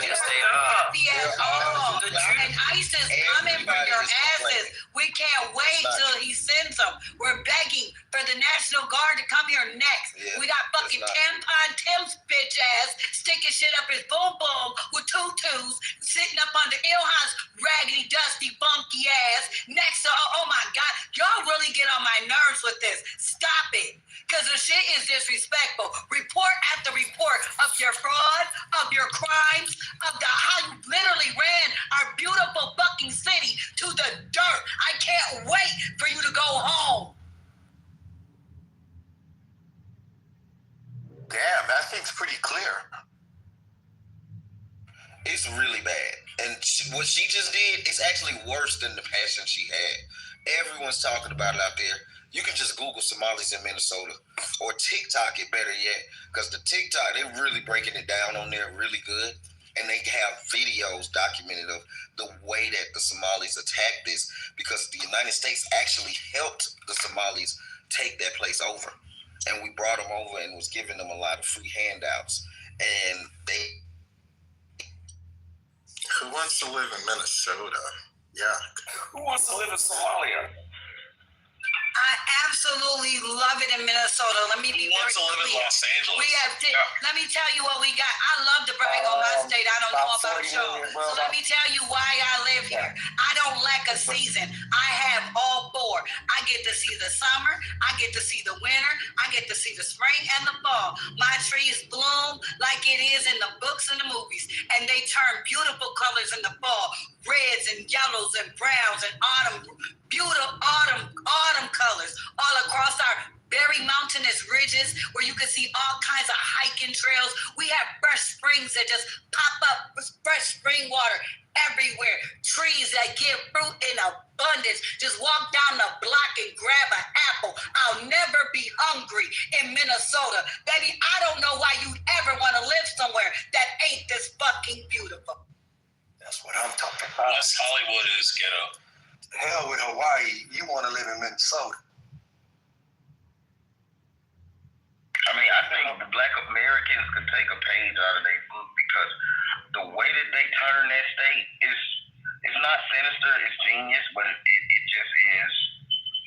K: Yes, they are.
S: Happy at all. And ICE is coming for your asses. We can't wait till he sends them. We're begging for the National Guard to come here next.
L: Yeah,
S: we got fucking tampon Tim's bitch ass sticking shit up his boom boom with tutus, sitting up under Ilhan's raggedy, dusty, funky ass next to, oh my God, y'all really get on my nerves with this. Stop it. Because the shit is disrespectful. Report after report of your fraud, of your crimes, of how you literally ran our beautiful fucking city to the dirt. I can't wait for you to go home.
R: Damn, that thing's pretty clear.
L: It's really bad. And what she just did is actually worse than the passion she had. Everyone's talking about it out there. You can just Google Somalis in Minnesota or TikTok it better yet, because the TikTok, they're really breaking it down on there really good. And they have videos documented of the way that the Somalis attacked this, because the United States actually helped the Somalis take that place over. And we brought them over and was giving them a lot of free handouts. And they...
A: Who wants to live in Minnesota? Yeah.
K: Who wants to live in Somalia?
S: I absolutely love it in Minnesota. Let me be very clear.
R: Los Angeles?
S: We have, let me tell you what we got. I love to brag on my state. I don't know about y'all. So let me tell you why I live here. I don't lack a season. I have all four. I get to see the summer. I get to see the winter. I get to see the spring and the fall. My trees bloom like it is in the books and the movies. And they turn beautiful colors in the fall. Reds and yellows and browns and beautiful autumn colors all across our very mountainous ridges where you can see all kinds of hiking trails. We have fresh springs that just pop up with fresh spring water everywhere. Trees that give fruit in abundance. Just walk down the block and grab an apple. I'll never be hungry in Minnesota. Baby, I don't know why you'd ever want to live somewhere that ain't this fucking beautiful.
L: That's what I'm talking about.
R: West Hollywood is ghetto.
L: Hell with Hawaii, you want to live in Minnesota.
R: I mean, I think the Black American
I: Americans could take a page out of their book because the way that they turn that state is, it's not sinister, it's genius, but it just is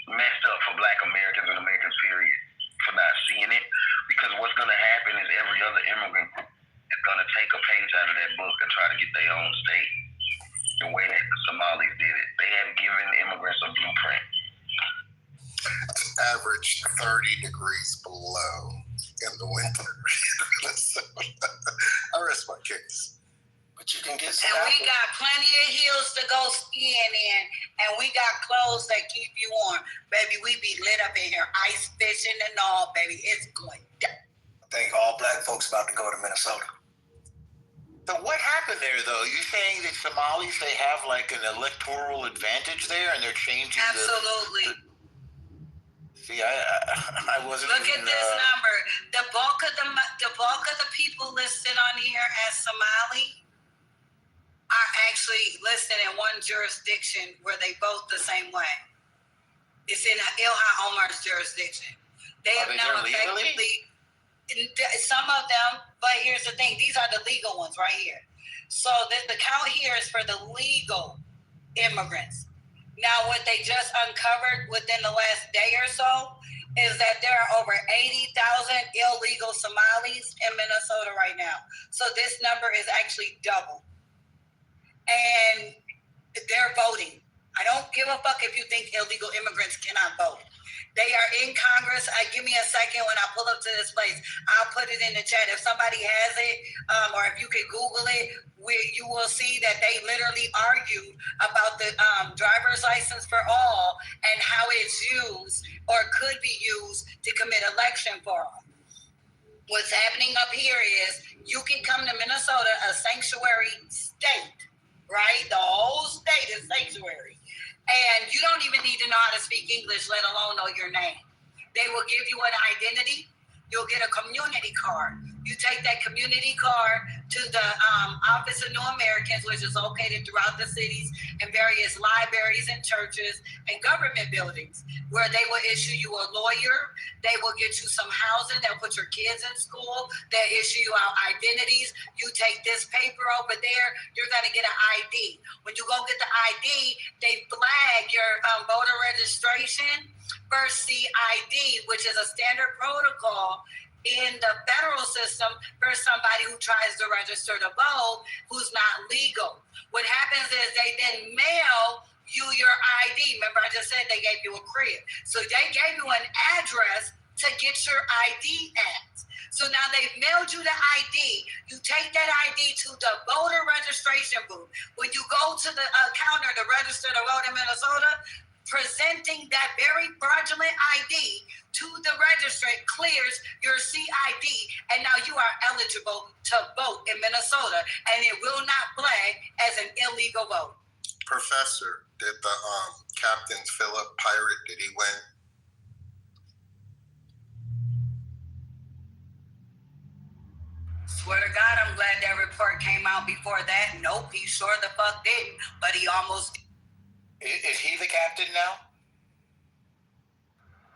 I: messed up for Black Americans and Americans, period, for not seeing it. Because what's going to happen is every other immigrant group is going to take a page out of that book and try to get their own state. The way that the Somalis did it, they have given immigrants a blueprint.
A: It's average 30 degrees below in the winter. I rest my case.
L: But you can get some.
S: And we got plenty of hills to go skiing in, and we got clothes that keep you warm. Baby, we be lit up in here, ice fishing and all, baby. It's going down.
L: I think all Black folks about to go to Minnesota.
U: So what happened there, though? You saying that Somalis, they have like an electoral advantage there, and they're changing?
S: Absolutely.
U: See, I wasn't.
S: Look at this number. The bulk of the people listed on here as Somali are actually listed in one jurisdiction where they vote the same way. It's in Ilhan Omar's jurisdiction. They have now effectively. Some of them, but here's the thing, these are the legal ones right here. So the count here is for the legal immigrants. Now, what they just uncovered within the last day or so is that there are over 80,000 illegal Somalis in Minnesota right now. So this number is actually double. And they're voting. I don't give a fuck if you think illegal immigrants cannot vote. They are in Congress. Give me a second when I pull up to this place. I'll put it in the chat. If somebody has it, or if you could Google it, you will see that they literally argued about the driver's license for all and how it's used or could be used to commit election fraud. What's happening up here is you can come to Minnesota, a sanctuary state, right? The whole state is sanctuary. And you don't even need to know how to speak English, let alone know your name. They will give you an identity. You'll get a community card. You take that community card to the Office of New Americans, which is located throughout the cities and various libraries and churches and government buildings, where they will issue you a lawyer. They will get you some housing. They'll put your kids in school. They'll issue you out identities. You take this paper over there. You're going to get an ID. When you go get the ID, they flag your voter registration versus the ID, which is a standard protocol in the federal system for somebody who tries to register to vote who's not legal. What happens is they then mail you your ID. Remember, I just said they gave you a crib. So they gave you an address to get your ID at. So now they've mailed you the ID. You take that ID to the voter registration booth. When you go to the counter to register to vote in Minnesota, presenting that very fraudulent ID to the registrant clears your CID, and now you are eligible to vote in Minnesota, and it will not flag as an illegal vote.
A: Professor, did the Captain Philip pirate, did he win?
S: Swear to God, I'm glad that report came out before that. Nope, he sure the fuck didn't, but he almost did.
U: Is he the captain now?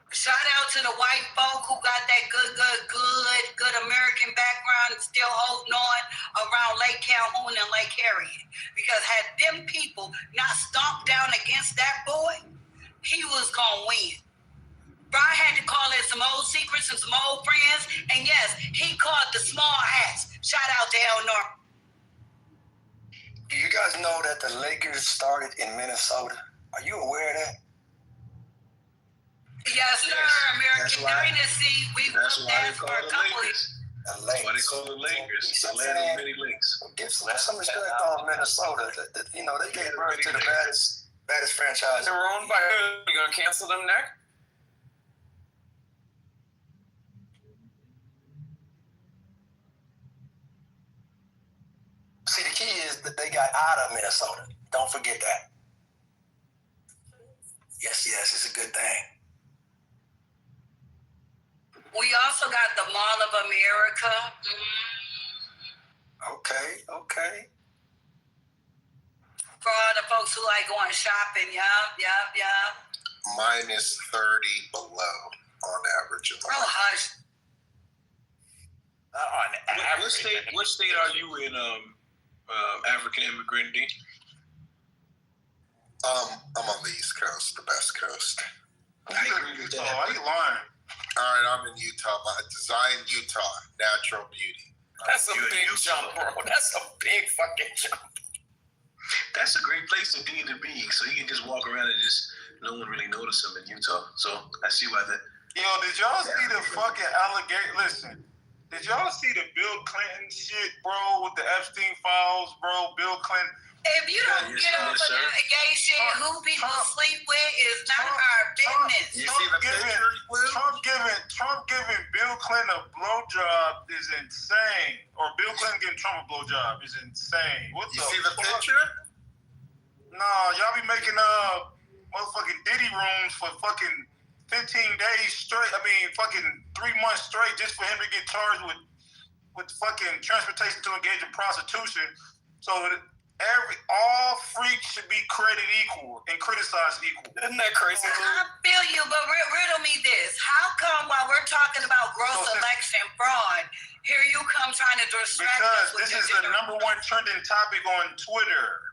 S: Shout out to the white folk who got that good American background and still holding on around Lake Calhoun and Lake Harriet. Because had them people not stomped down against that boy, he was gonna win. Brian had to call in some old secrets and some old friends, and yes, he called the small hats. Shout out to Eleanor.
L: Do you guys know that the Lakers started in Minnesota? Are you aware of that?
S: Yes, sir. American Dynasty. We've looked at for a couple of years.
P: That's why they call it Lakers. The land of many lakes.
L: Give some respect on Minnesota. You know, they gave birth to the baddest franchise.
Q: They're owned by who? You gonna cancel them next?
L: See, the key is that they got out of Minnesota. Don't forget that. Yes, it's a good thing.
S: We also got the Mall of America.
L: Okay.
S: For all the folks who like going shopping, yup.
A: Minus 30 below on average.
S: Oh, hush.
E: On average.
J: What state are you in, African immigrant D?
A: I'm on the East Coast, the best coast.
O: I agree with that. Why you lying?
A: All right, I'm in Utah. My design, Utah, natural beauty.
E: That's a big jump, bro. That's a big fucking jump.
J: That's a great place to be so he can just walk around and just no one really notice him in Utah. So I see why that.
O: Yo, did y'all see the fucking alligator? Listen, did y'all see the Bill Clinton shit, bro, with the Epstein files, bro? Bill Clinton.
S: If you don't get up for that gay shit, who people sleep with is not our business.
A: You see the picture?
O: Trump giving Bill Clinton a blowjob is insane. Or Bill Clinton giving Trump a blowjob is insane. What
A: you see the picture?
O: Nah, y'all be making motherfucking Diddy rooms for fucking 15 days straight. I mean, fucking 3 months straight just for him to get charged with fucking transportation to engage in prostitution. So all freaks should be created equal and criticized equal.
E: Isn't that crazy?
S: I feel you, but riddle me this. How come while we're talking about gross election fraud, here you come trying to distract us?
O: Because this is the #1 trending topic on Twitter.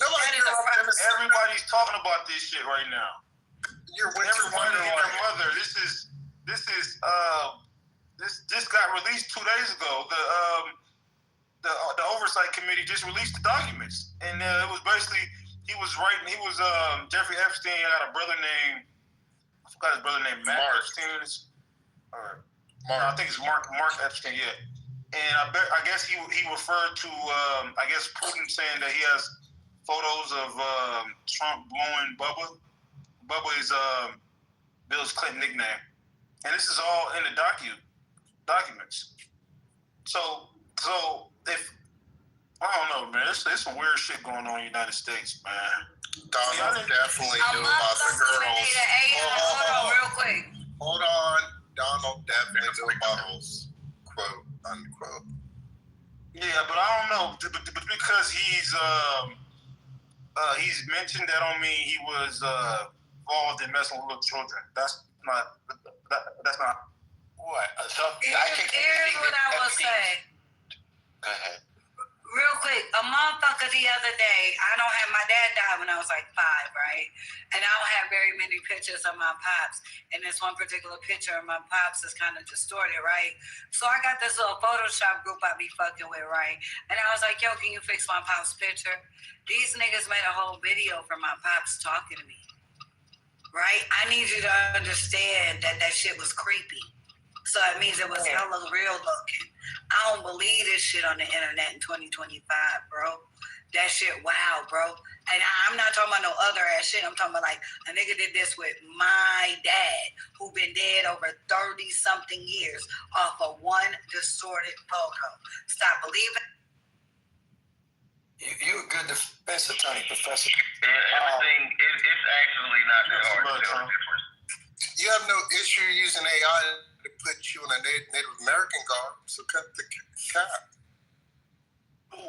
O: Everybody's talking about this shit right now. Everybody and their mother. This got released 2 days ago. The oversight committee just released the documents, and it was basically Jeffrey Epstein. I got a brother named Matt Epstein. Mark. I think it's Mark Epstein. Yeah, and I guess he referred to Putin saying that he has photos of Trump blowing Bubba. Bubba is Bill Clinton nickname, and this is all in the documents. So if I don't know, man, there's some weird shit going on in the United States, man.
A: Donald definitely knew about the girls. Hold on. Donald definitely knew about those, quote unquote.
O: Yeah, but I don't know. But because he's mentioned that don't mean he was involved in messing with little children. That's not.
E: What? So
S: here's what I will say.
E: Go ahead.
S: Real quick, a motherfucker the other day, my dad died when I was like 5, right? And I don't have very many pictures of my pops. And this one particular picture of my pops is kind of distorted, right? So I got this little Photoshop group I be fucking with, right? And I was like, yo, can you fix my pop's picture? These niggas made a whole video for my pops talking to me, right? I need you to understand that shit was creepy. So it means it was hella real looking. I don't believe this shit on the internet in 2025, bro. That shit wild, bro. And I'm not talking about no other ass shit. I'm talking about like a nigga did this with my dad, who been dead over 30-something years off of one distorted photo. Stop believing.
L: You a good defense attorney, Professor.
I: Everything it's actually not that hard to tell the difference.
A: You have no issue using AI to put you in a Native American garb, so cut the cap.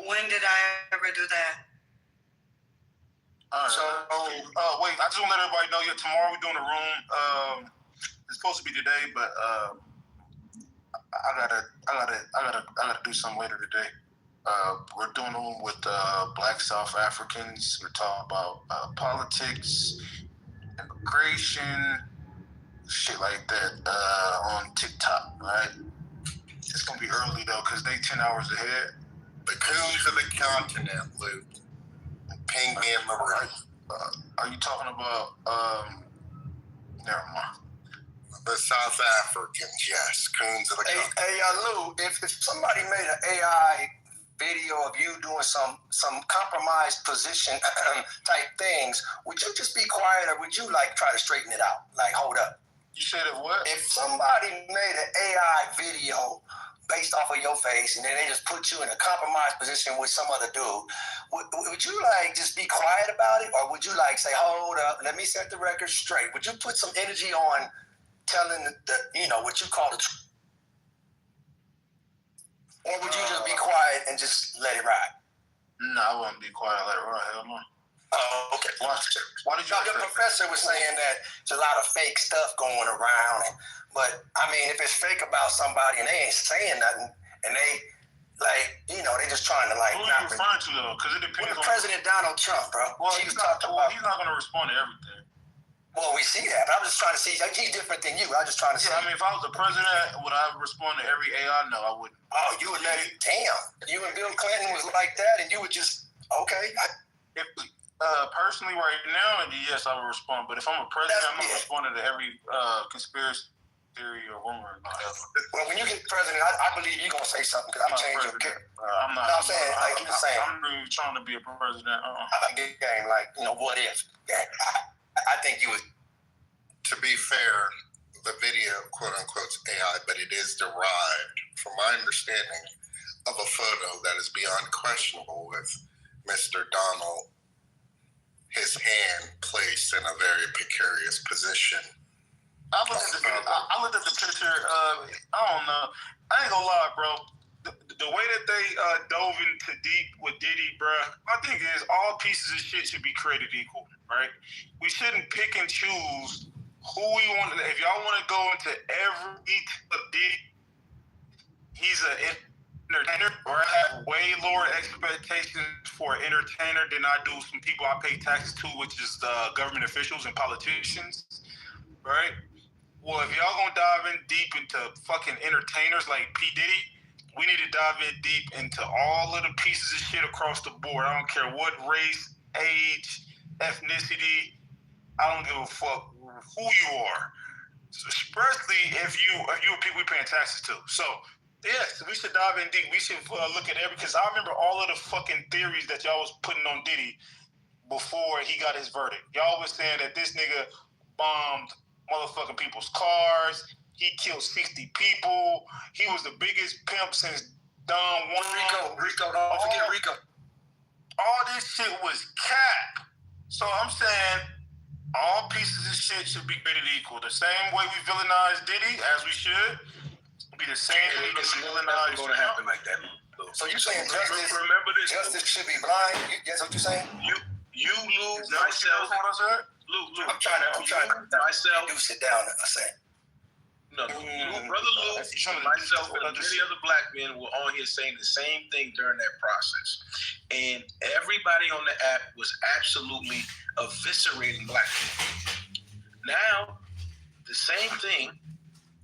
S: When did I ever do that?
O: So, wait, I just want to let everybody know, tomorrow we're doing a room. It's supposed to be today, but I gotta do something later today. We're doing a room with Black South Africans. We're talking about politics, immigration, shit like that on TikTok, right? It's gonna be early though, cause they 10 hours ahead.
A: The coons of the continent, Luke. Ping me in my room.
O: Are you talking about? Never mind.
A: The South Africans, yes, coons of the continent.
L: Hey, Lou, if somebody made an AI video of you doing some compromised position type things, would you just be quiet, or would you like try to straighten it out? Like, hold up.
O: You said it what?
L: If somebody made an AI video based off of your face, and then they just put you in a compromised position with some other dude, would you like just be quiet about it, or would you like say, hold up, let me set the record straight? Would you put some energy on telling what you call the truth? Or would you just be quiet and just let it ride?
O: No, I wouldn't be quiet and let it ride. Hell no.
L: Oh, okay.
O: Why did you?
L: No, the professor was saying that there's a lot of fake stuff going around, but I mean, if it's fake about somebody and they ain't saying nothing, and they like, you know, they just trying to like.
O: Who are you referring to though? Because it depends.
L: President Donald Trump, bro.
O: Well, he's not going to respond to everything.
L: Well, we see that. But I'm just trying to see. He's different than you. I'm just trying to see.
O: I mean, if I was the president, would I respond to every AI? No, I wouldn't.
L: Oh, you would let it. Damn. You and Bill Clinton was like that, and you would just okay.
O: Personally, right now, yes, I would respond. But if I'm a president, I'm not responding to every conspiracy theory or rumor.
L: Well, when you get president, I believe you're gonna say something because I'm changing your character.
O: I'm not.
L: No, I'm saying, like, I'm just saying.
O: I'm really trying to be a president.
L: I get game, like, you know, what if? Yeah, I think you would.
A: To be fair, the video, quote unquote, AI, but it is derived, from my understanding, of a photo that is beyond questionable with Mr. Donald, his hand placed in a very precarious position.
O: I looked at the picture. I don't know. I ain't gonna lie, bro. The way that they dove into deep with Diddy, bro, my thing is all pieces of shit should be created equal, right? We shouldn't pick and choose who we want. If y'all want to go into every detail of Diddy, he's an entertainer, or I have way lower expectations for an entertainer than I do some people I pay taxes to, which is government officials and politicians, right? Well, if y'all gonna dive in deep into fucking entertainers like P. Diddy, we need to dive in deep into all of the pieces of shit across the board. I don't care what race, age, ethnicity. I don't give a fuck who you are, especially if you are people we paying taxes to. So yes, we should dive in deep. We should look at because I remember all of the fucking theories that y'all was putting on Diddy before he got his verdict. Y'all was saying that this nigga bombed motherfucking people's cars. He killed 60 people. He was the biggest pimp since Don Juan.
L: Rico, don't forget Rico.
O: All this shit was cap. So I'm saying all pieces of shit should be created equal. The same way we villainize Diddy, as we should, be the same way we villainize.
J: It's going to happen like that.
L: So you saying justice?
J: Remember this.
L: Justice should be blind. That's what you saying?
J: You lose myself. Luke,
L: I'm trying to
J: myself.
L: You sit down a second.
J: No, Brother Luke, myself, and many other black men were on here saying the same thing during that process. And everybody on the app was absolutely eviscerating black people. Now, the same thing,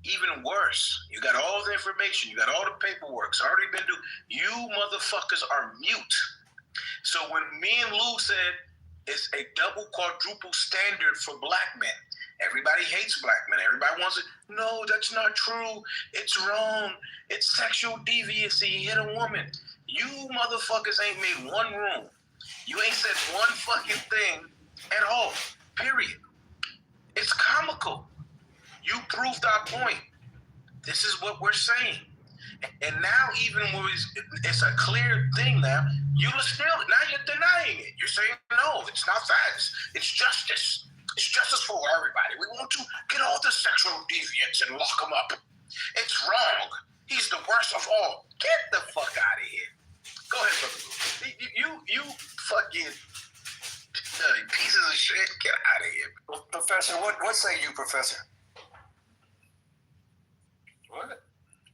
J: even worse. You got all the information, you got all the paperwork, it's already been done. You motherfuckers are mute. So when me and Lou said it's a double, quadruple standard for black men, everybody hates black men. Everybody wants it. No, that's not true. It's wrong. It's sexual deviancy. He hit a woman. You motherfuckers ain't made one room. You ain't said one fucking thing at all. Period. It's comical. You proved our point. This is what we're saying. And now even when it's a clear thing now, you're denying it. You're saying, no, it's not facts. It's justice. It's justice for everybody. We want to get all the sexual deviants and lock them up. It's wrong. He's the worst of all. Get the fuck out of here. Go ahead, brother. You fucking pieces of shit. Get out of here.
L: Professor, what say you, Professor?
O: What?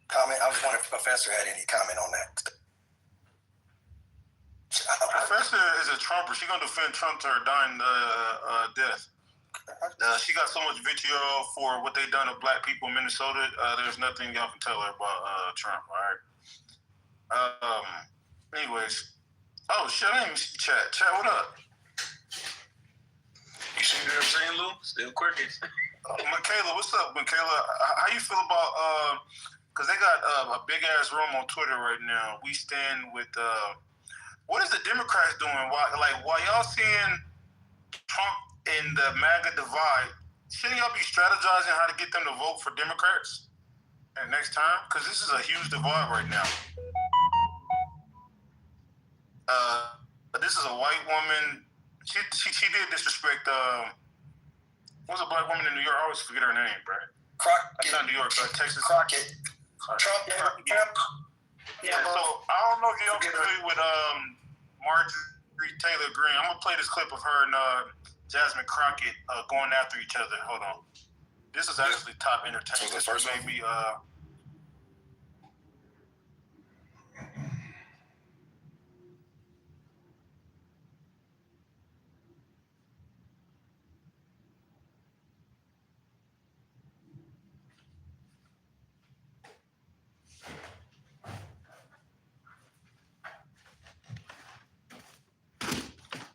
L: Comment. I was wondering if the Professor had any comment on that.
O: Professor is a Trumper. She's gonna defend Trump to her dying death. She got so much vitriol for what they done to black people in Minnesota. There's nothing y'all can tell her about Trump. All right. Anyways. Oh shit! I didn't even see chat. Chat, what up?
J: You see what I'm saying, Lou? Still crickets.
O: Michaela, what's up, Michaela? How you feel about because they got a big ass room on Twitter right now. We stand with what is the Democrats doing? Why y'all seeing Trump in the MAGA divide? Shouldn't y'all be strategizing how to get them to vote for Democrats next time? Because this is a huge divide right now. This is a white woman. She did disrespect. What's a black woman in New York? I always forget her name, bro. That's not New York, Texas.
L: Crockett. Trump.
O: Yeah. So I don't know if y'all familiar with Marjorie Taylor Greene. I'm gonna play this clip of her and Jasmine Crockett going after each other. Hold on. This is actually top entertainment. This first made me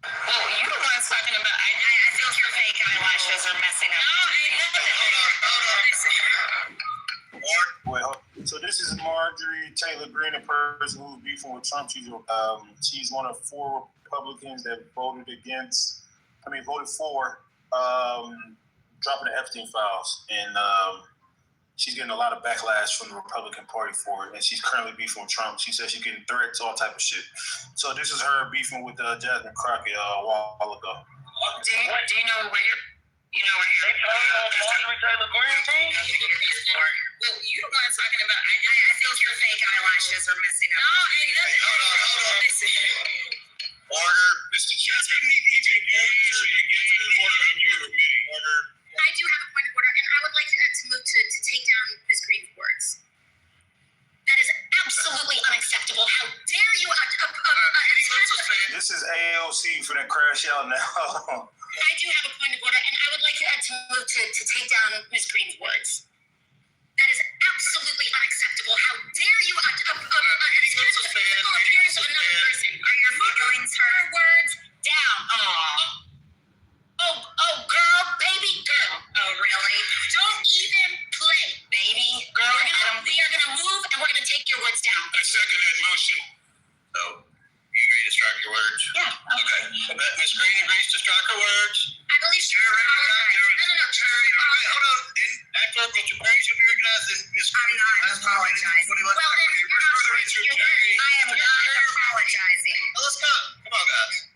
F: You the ones talking about, I think your fake eyelashes are messing up.
O: Well, so this is Marjorie Taylor Greene, a person who's beefing with Trump. She's one of 4 Republicans that voted for dropping the Epstein files, and she's getting a lot of backlash from the Republican Party for it, and she's currently beefing with Trump. She says she's getting threats, all type of shit. So this is her beefing with Jasmine Crockett a while ago.
F: Do you know where you know where you're
I: Marjorie Taylor Greene team?
F: Well, you the one talking about, I think your fake eyelashes are messing up.
R: Order, Mr. Chairman.
F: I do have a point of order, and I would like to move to take down Ms. Green's words. That is absolutely unacceptable. How dare you?
O: This is AOC for the crash out now.
F: I do have a point of order, and I would like to move to take down Ms. Green's words. That is absolutely unacceptable. How dare you? Appearance of another person. Are your feelings her words down? Oh, girl, baby girl. Oh, really? Don't even play, baby girl. We are gonna move, and we're gonna take your words down.
R: I second that motion. So, you agree to strike your words?
F: Yeah.
R: Okay. Ms. Green agrees to strike her words.
F: I believe she apologized. No.
R: Hold on. After Mr. Perry should be recognized as Ms.
F: I'm not apologizing. Well, I am not apologizing.
R: Let's go. Come on, guys.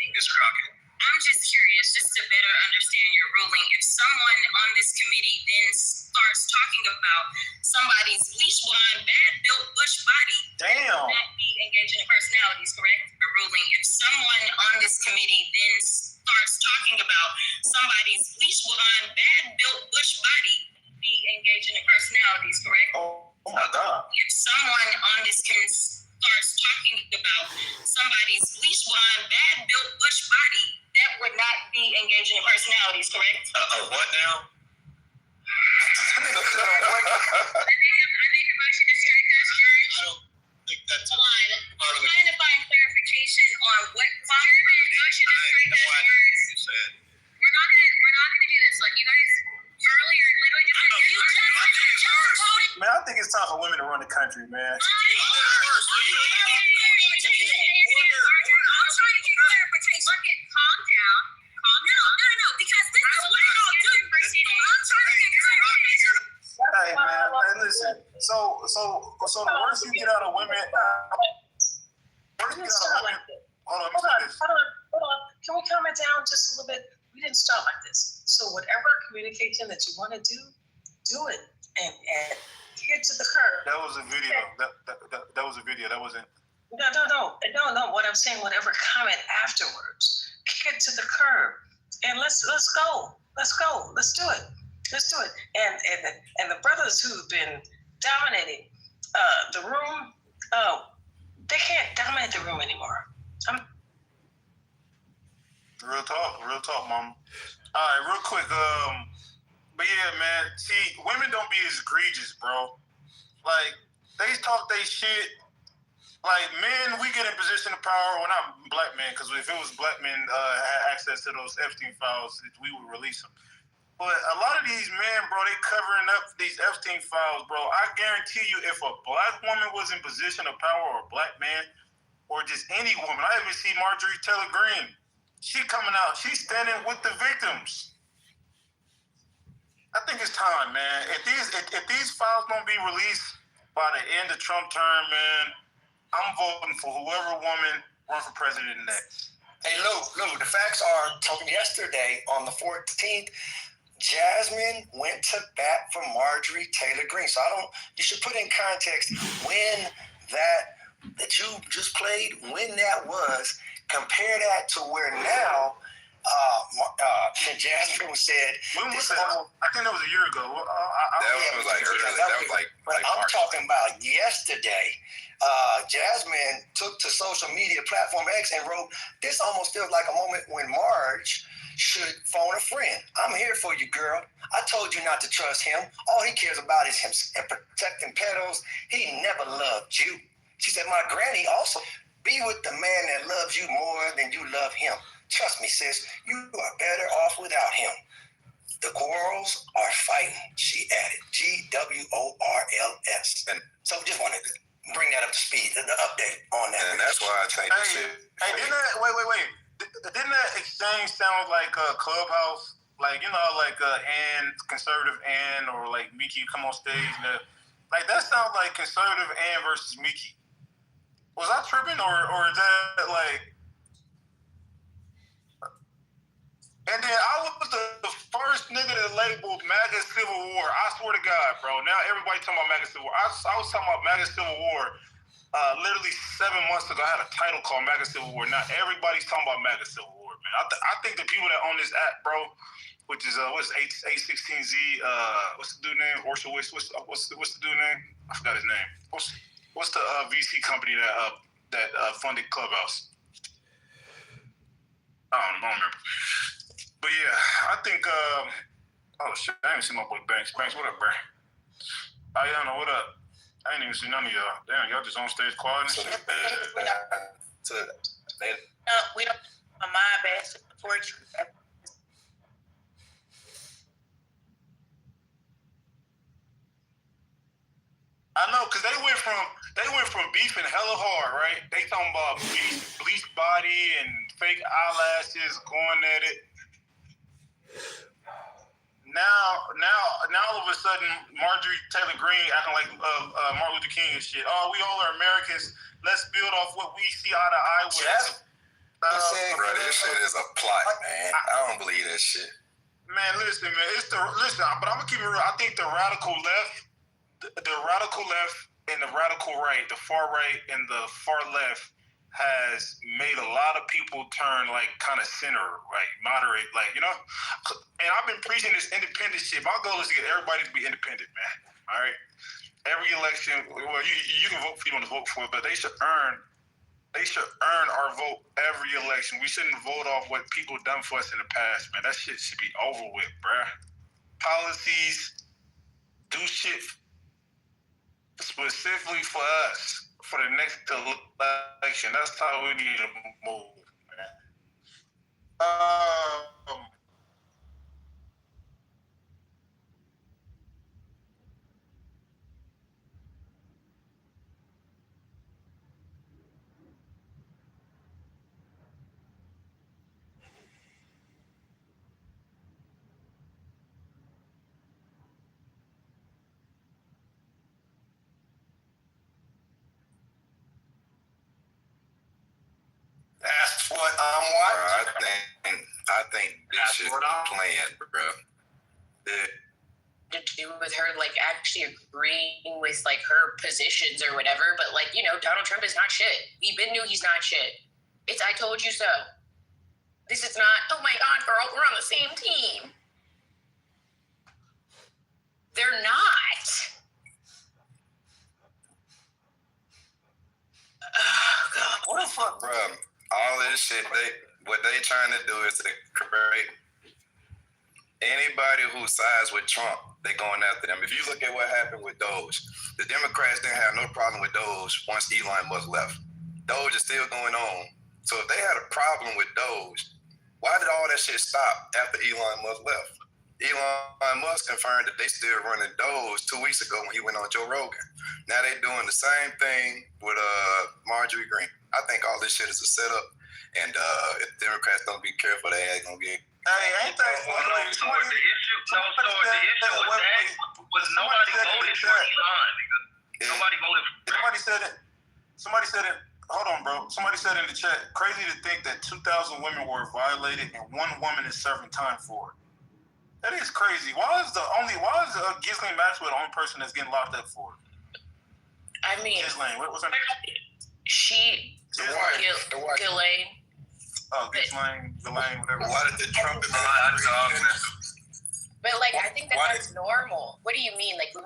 R: Ms. Crockett.
G: I'm just curious, just to better understand your ruling. If someone on this committee then starts talking about somebody's leash blonde, bad-built bush body,
O: Damn.
G: that be engaging in personalities, correct? The ruling. If someone on this committee then starts talking about somebody's leash blonde, bad-built bush body, be engaging in personalities, correct?
O: Oh my God.
G: If someone on this committee starts talking about somebody's leash blonde, bad-built bush body, that would not be engaging in personalities, correct?
R: What now?
G: I make a motion to strike those words.
R: I don't think that's
G: Hold on. I'm trying to find clarification on what motion to strike those words. We're not gonna do this. Like you guys earlier literally just said you just voted.
O: Man, I think it's time for women to run the country, man.
G: I'm trying to get clarification. Calm down. No, because this is what y'all do. I'm trying to get clarification.
O: Hey man, hey listen. So the worse you get out of women, Hold
N: on. Can we calm it down just a little bit? We didn't start like this. So whatever communication that you want to do it and get to the curb.
O: That was a video. That was a video. That wasn't.
N: No. What I'm saying, whatever comment afterwards, kick it to the curb, and let's go. Let's do it. And the brothers who've been dominating the room, they can't dominate the room anymore.
O: Real talk, mama. All right, real quick. But yeah, man. See, women don't be as egregious, bro. Like they talk they shit. Like men, we get in position of power. Well, not black men, because if it was black men had access to those Epstein files, we would release them. But a lot of these men, bro, they covering up these Epstein files, bro. I guarantee you, if a black woman was in position of power, or a black man, or just any woman, I even see Marjorie Taylor Greene. She coming out. She's standing with the victims. I think it's time, man. If these files don't be released by the end of Trump term, man, I'm voting for whoever woman runs for president next.
L: Hey, Lou, the facts are, talking yesterday on the 14th, Jasmine went to bat for Marjorie Taylor Greene. So you should put in context when that you just played, when that was, Compare that to where now, Jasmine said.
O: When was that? I think that was a year ago.
B: That was like
L: I'm talking about yesterday. Jasmine took to social media platform X and wrote, "This almost feels like a moment when Marge should phone a friend. I'm here for you, girl. I told you not to trust him. All he cares about is him and protecting pedals. He never loved you." She said, "My granny also, be with the man that loves you more than you love him. Trust me, sis, you are better off without him. The quarrels are fighting," she added. GWORLS. And so just wanted to bring that up to speed, the update on that.
B: And that's why I think this shit.
O: Hey, wait. Didn't that exchange sound like a Clubhouse? Like, you know, like Ann, conservative Ann, or like Mickey come on stage. And like, that sounds like conservative Ann versus Mickey. Was I tripping, or is that like... And then I was the first nigga that labeled MAGA Civil War. I swear to God, bro. Now everybody talking about MAGA Civil War. I was talking about MAGA Civil War literally 7 months ago. I had a title called MAGA Civil War. Now everybody's talking about MAGA Civil War, man. I think the people that own this app, bro, which is what's 816Z, what's the dude name? Orshowitz. What's the dude name? I forgot his name. What's the VC company that funded Clubhouse? I don't remember. But yeah, I think, oh shit, I didn't see my boy Banks. Banks, what up, bro? Ayana, what up? I ain't even see none of y'all. Damn, y'all just on stage quiet and shit.
G: We don't on my best support you.
O: I know, cause they went from beefing hella hard, right? They talking about bleach body and fake eyelashes, going at it. Now, all of a sudden, Marjorie Taylor Greene acting like Martin Luther King and shit. Oh, we all are Americans. Let's build off what we see eye to eye with.
B: Bro, this shit is a plot, man. I don't believe that shit.
O: Man, listen, man. But I'm gonna keep it real. I think the radical left and the radical right, the far right and the far left, has made a lot of people turn like kind of center, like moderate, like, you know. And I've been preaching this independent shit. My goal is to get everybody to be independent, man. All right. Every election, well, you can vote for you want to vote for it, but they should earn our vote every election. We shouldn't vote off what people done for us in the past, man. That shit should be over with, bruh. Policies, do shit specifically for us. For the next election, that's how we need to move, man.
L: That's what I'm watching.
B: Bro, I think this shit is planned, bro.
F: To do with her like actually agreeing with like her positions or whatever, but like, you know, Donald Trump is not shit. We been knew he's not shit. It's I told you so. This is not, oh my God, girl, we're on the same team. They're not. Oh God.
B: What the fuck, bro? All this shit, what they trying to do is to create anybody who sides with Trump, they going after them. If you look at what happened with Doge, the Democrats didn't have no problem with Doge once Elon Musk left. Doge is still going on. So if they had a problem with Doge, why did all that shit stop after Elon Musk left? Elon Musk confirmed that they still running Doge 2 weeks ago when he went on Joe Rogan. Now they doing the same thing with Marjorie Greene. I think all this shit is a setup, and if Democrats don't be careful, they ain't gonna get.
O: Hey, ain't that funny?
I: So the issue was nobody voted for Elon. Nobody voted for him.
O: Somebody said it. Hold on, bro. Somebody said in the chat, crazy to think that 2,000 women were violated and one woman is serving time for it. That is crazy. Why is Ghislaine Maxwell the only person that's getting locked up for it?
F: I mean,
O: Ghislaine, what was her name?
F: Ghislaine.
O: Lane, whatever.
A: Why did the Trump
F: But like, I think that's normal. What do you mean? Like when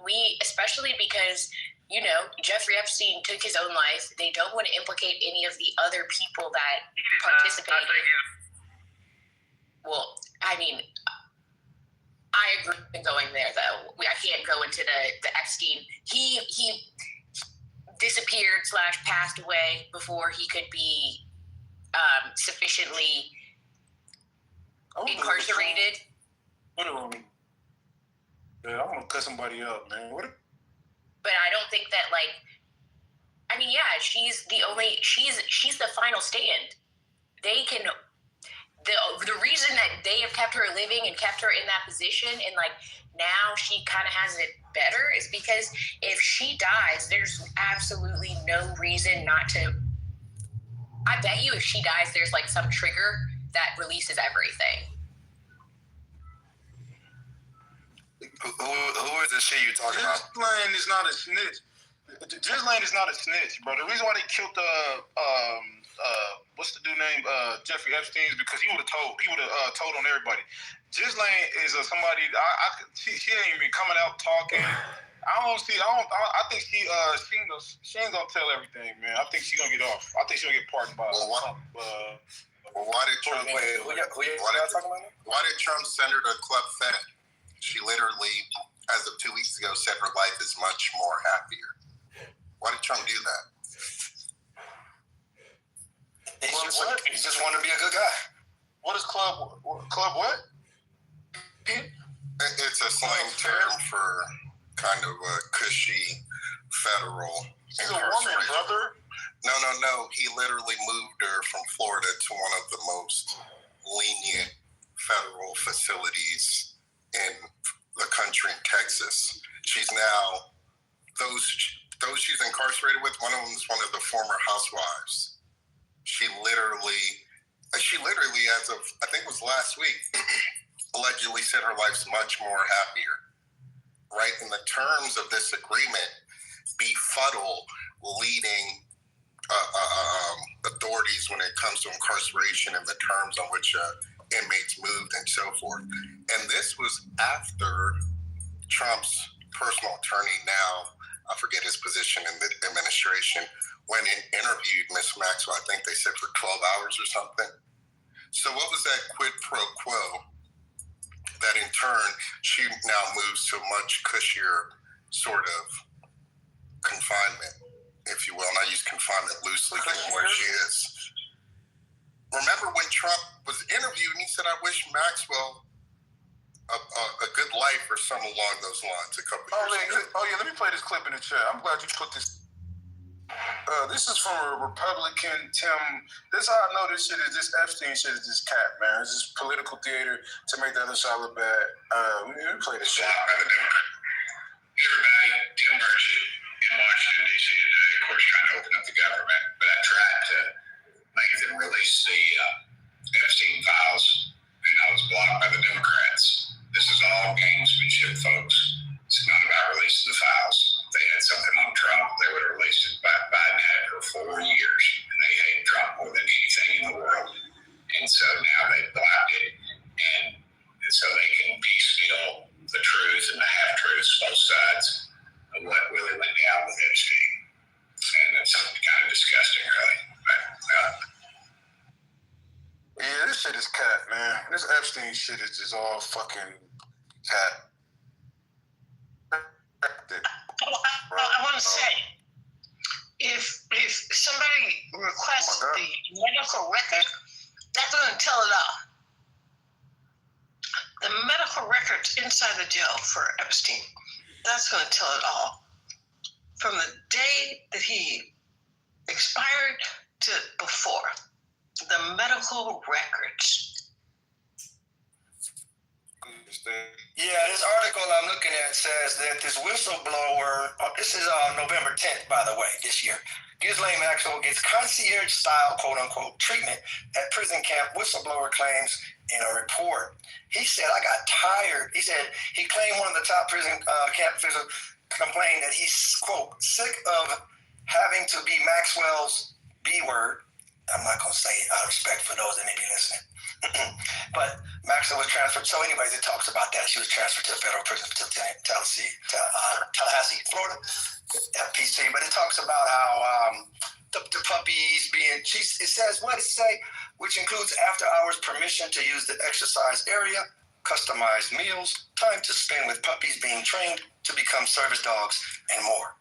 F: we, especially because, you know, Jeffrey Epstein took his own life. They don't want to implicate any of the other people that participated. Well, I mean, I agree with going there though. I can't go into the Epstein. He disappeared / passed away before he could be sufficiently incarcerated.
O: Yeah, I'm gonna cut somebody up, man.
F: But I don't think that, like, I mean, yeah, she's the final stand. They can, the reason that they have kept her living and kept her in that position, and like now she kind of has it better, is because if she dies, there's absolutely no reason not to. I bet you if she dies, there's like some trigger that releases everything.
B: Who is the shit you talking about?
O: Lane is not a snitch. Lane is not a snitch, bro. The reason why they killed what's the dude name? Jeffrey Epstein is because he would have told on everybody. Lane is somebody. She ain't even coming out talking. I think she ain't gonna tell everything, man. I think she's gonna get off. I think she's gonna get pardoned by Trump.
A: Why did Trump? Why did Trump send her to Club Fed? She literally, as of 2 weeks ago, said her life is much more happier. Why did Trump do that?
L: He just wanted to be a good guy.
O: What is Club what?
A: It's a slang term for kind of a cushy federal
O: She's a woman, brother.
A: No. He literally moved her from Florida to one of the most lenient federal facilities in the country, in Texas. She's now, those she's incarcerated with, one of them is one of the former housewives. She literally, as of, I think it was last week, allegedly said her life's much more happier. Right? And the terms of this agreement befuddle leading authorities when it comes to incarceration and the terms on which inmates moved and so forth. And this was after Trump's personal attorney, now I forget his position in the administration, went and interviewed Miss Maxwell. I think they said for 12 hours or something. So what was that quid pro quo? That in turn, she now moves to a much cushier sort of confinement, if you will. And I use confinement loosely given where she is. Remember when Trump was interviewed and he said, I wish Maxwell a good life or something along those lines a couple years ago.
O: Oh, yeah, let me play this clip in the chat. I'm glad you put this. This is from a Republican, Tim. This is how I know this Epstein shit is just cap, man. It's just political theater to make the other side look bad. Let me play this shit.
D: Everybody, Tim Burchett in Washington, D.C. today, of course, trying to open up the government, but I tried to make them release the Epstein files, and I was blocked by the Democrats. This is all gamesmanship, folks. It's not about releasing the files. If they had something on Trump, they would have released it. Biden had it for 4 years, and they hate Trump more than anything in the world. And so now they've blocked it, and so they can piecemeal the truth and the half-truths, both sides of what really went down with Epstein. And it's kind of disgusting, really. But,
O: yeah, this shit is cat, man. This Epstein shit is just all fucking cat.
N: I want to say, if somebody requests the medical record, that doesn't tell it all. The medical records inside the jail for Epstein, that's going to tell it all. From the day that he expired to before, the medical records.
L: Yeah, this article I'm looking at says that this whistleblower, this is November 10th, by the way, this year. Ghislaine Maxwell gets concierge-style, quote-unquote, treatment at prison camp, whistleblower claims in a report. He said, I got tired. He said he claimed one of the top prison camp officials complained that he's, quote, sick of having to be Maxwell's B word I'm not going to say out of respect for those that may be listening. But Maxwell was transferred. So anyways, it talks about that. She was transferred to a federal prison to Tallahassee, Florida, FPC. But it talks about how the puppies being, it says, what does it say? Which includes after-hours permission to use the exercise area, customized meals, time to spend with puppies being trained to become service dogs, and more.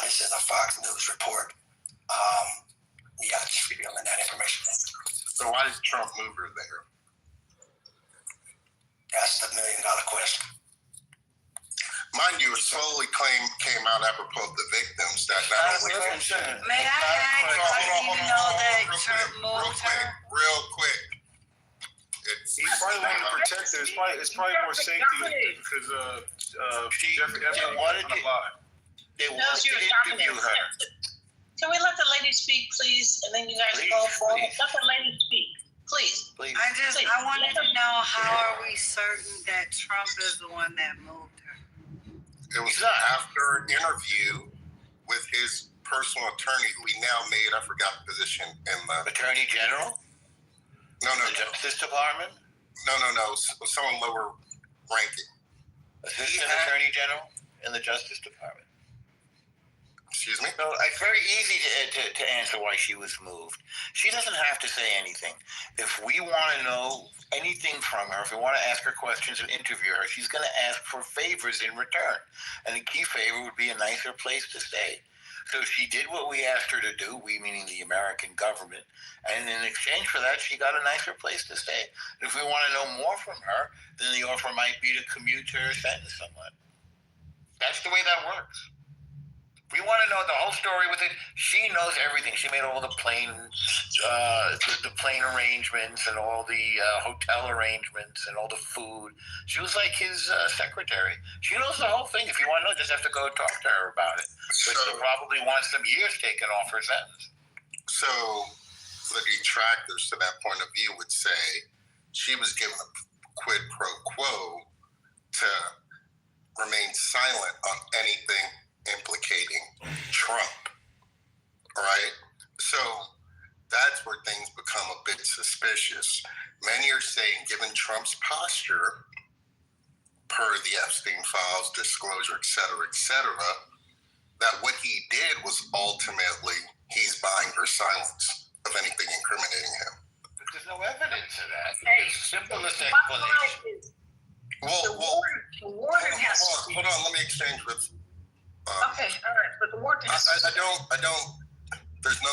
L: This is a Fox News report. Yeah, just revealing that information.
A: So why does Trump move her there?
L: That's the $1 million question.
A: Mind you, it slowly came out apropos of the victims that not only...
S: May I ask, how do you know that Trump moved her?
A: Real quick.
O: He probably wanted to protect her. It's probably more safety because Jeffrey Epstein wanted to lie.
K: They wanted to interview her.
N: Can we let the lady speak, please? And then you guys go forward. Let the lady speak, please.
S: I wanted to know, how are we certain that Trump is the one that moved her?
A: It was after an interview with his personal attorney, who he now made, I forgot the position in the...
K: Attorney General?
A: No.
K: The Justice Department?
A: No. Someone lower ranking.
K: Assistant Attorney General in the Justice Department.
A: Excuse me?
K: So it's very easy to answer why she was moved. She doesn't have to say anything. If we want to know anything from her, if we want to ask her questions and interview her, she's going to ask for favors in return. And a key favor would be a nicer place to stay. So she did what we asked her to do, we meaning the American government, and in exchange for that, she got a nicer place to stay. And if we want to know more from her, then the offer might be to commute her sentence somewhat. That's the way that works. We want to know the whole story with it. She knows everything. She made all the plane arrangements and all the hotel arrangements and all the food. She was like his secretary. She knows the whole thing. If you want to know, just have to go talk to her about it. But she'll probably want some years taken off her sentence.
A: So the detractors to that point of view would say she was given a quid pro quo to remain silent on anything implicating Trump, right? So that's where things become a bit suspicious. Many are saying, given Trump's posture, per the Epstein files, disclosure, et cetera, that what he did was ultimately he's buying her silence of anything incriminating him.
K: But there's no evidence of that. It's the simplest explanation.
A: Hold on, let me exchange with...
N: Okay, all right, but the warden has...
A: I don't, there's no...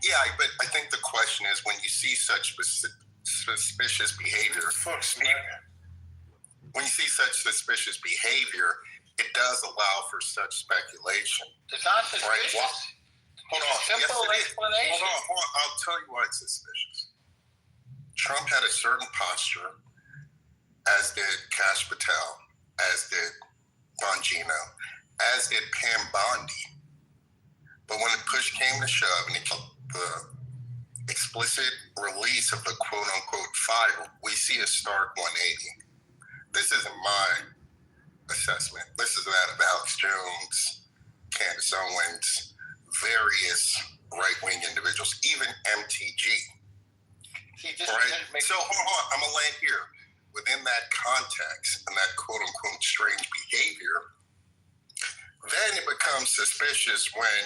A: Yeah, but I think the question is, when you see such suspicious behavior... When you see such suspicious behavior, it does allow for such speculation.
K: It's not suspicious.
A: Right? Hold on.
K: Simple explanation.
A: Hold on. I'll tell you why it's suspicious. Trump had a certain posture, as did Kash Patel, as did Bongino, as did Pam Bondi. But when the push came to shove and the explicit release of the quote-unquote file, we see a stark 180. This isn't my assessment. This is that of Alex Jones, Candace Owens, various right-wing individuals, even MTG. Right? So hold on, I'm going to land here. Within that context and that quote-unquote strange behavior, then it becomes suspicious when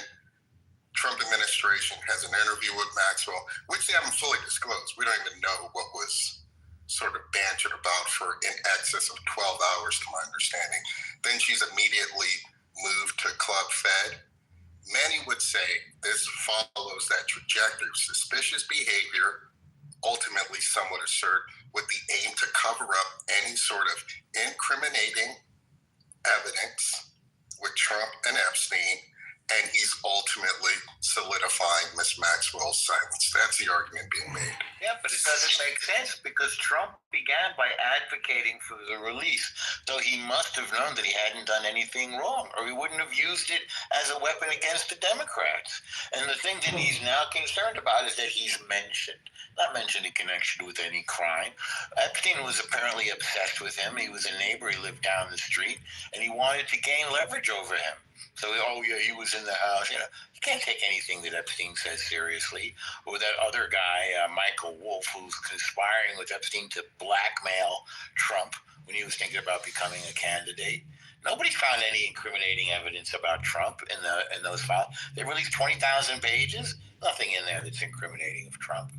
A: Trump administration has an interview with Maxwell, which they haven't fully disclosed. We don't even know what was sort of bantered about for in excess of 12 hours, to my understanding. Then she's immediately moved to Club Fed. Many would say this follows that trajectory of suspicious behavior, ultimately some would assert with the aim to cover up any sort of incriminating evidence with Trump and Epstein, and he's ultimately solidifying Miss Maxwell's silence. That's the argument being made.
K: Yeah, but it doesn't make sense because Trump began by advocating for the release. So he must have known that he hadn't done anything wrong, or he wouldn't have used it as a weapon against the Democrats. And the thing that he's now concerned about is that he's not mentioned in connection with any crime. Epstein was apparently obsessed with him. He was a neighbor. He lived down the street, and he wanted to gain leverage over him. So, he was in the house. You can't take anything that Epstein says seriously. Or that other guy, Michael Wolff, who's conspiring with Epstein to blackmail Trump when he was thinking about becoming a candidate. Nobody found any incriminating evidence about Trump in those files. They released 20,000 pages. Nothing in there that's incriminating of Trump.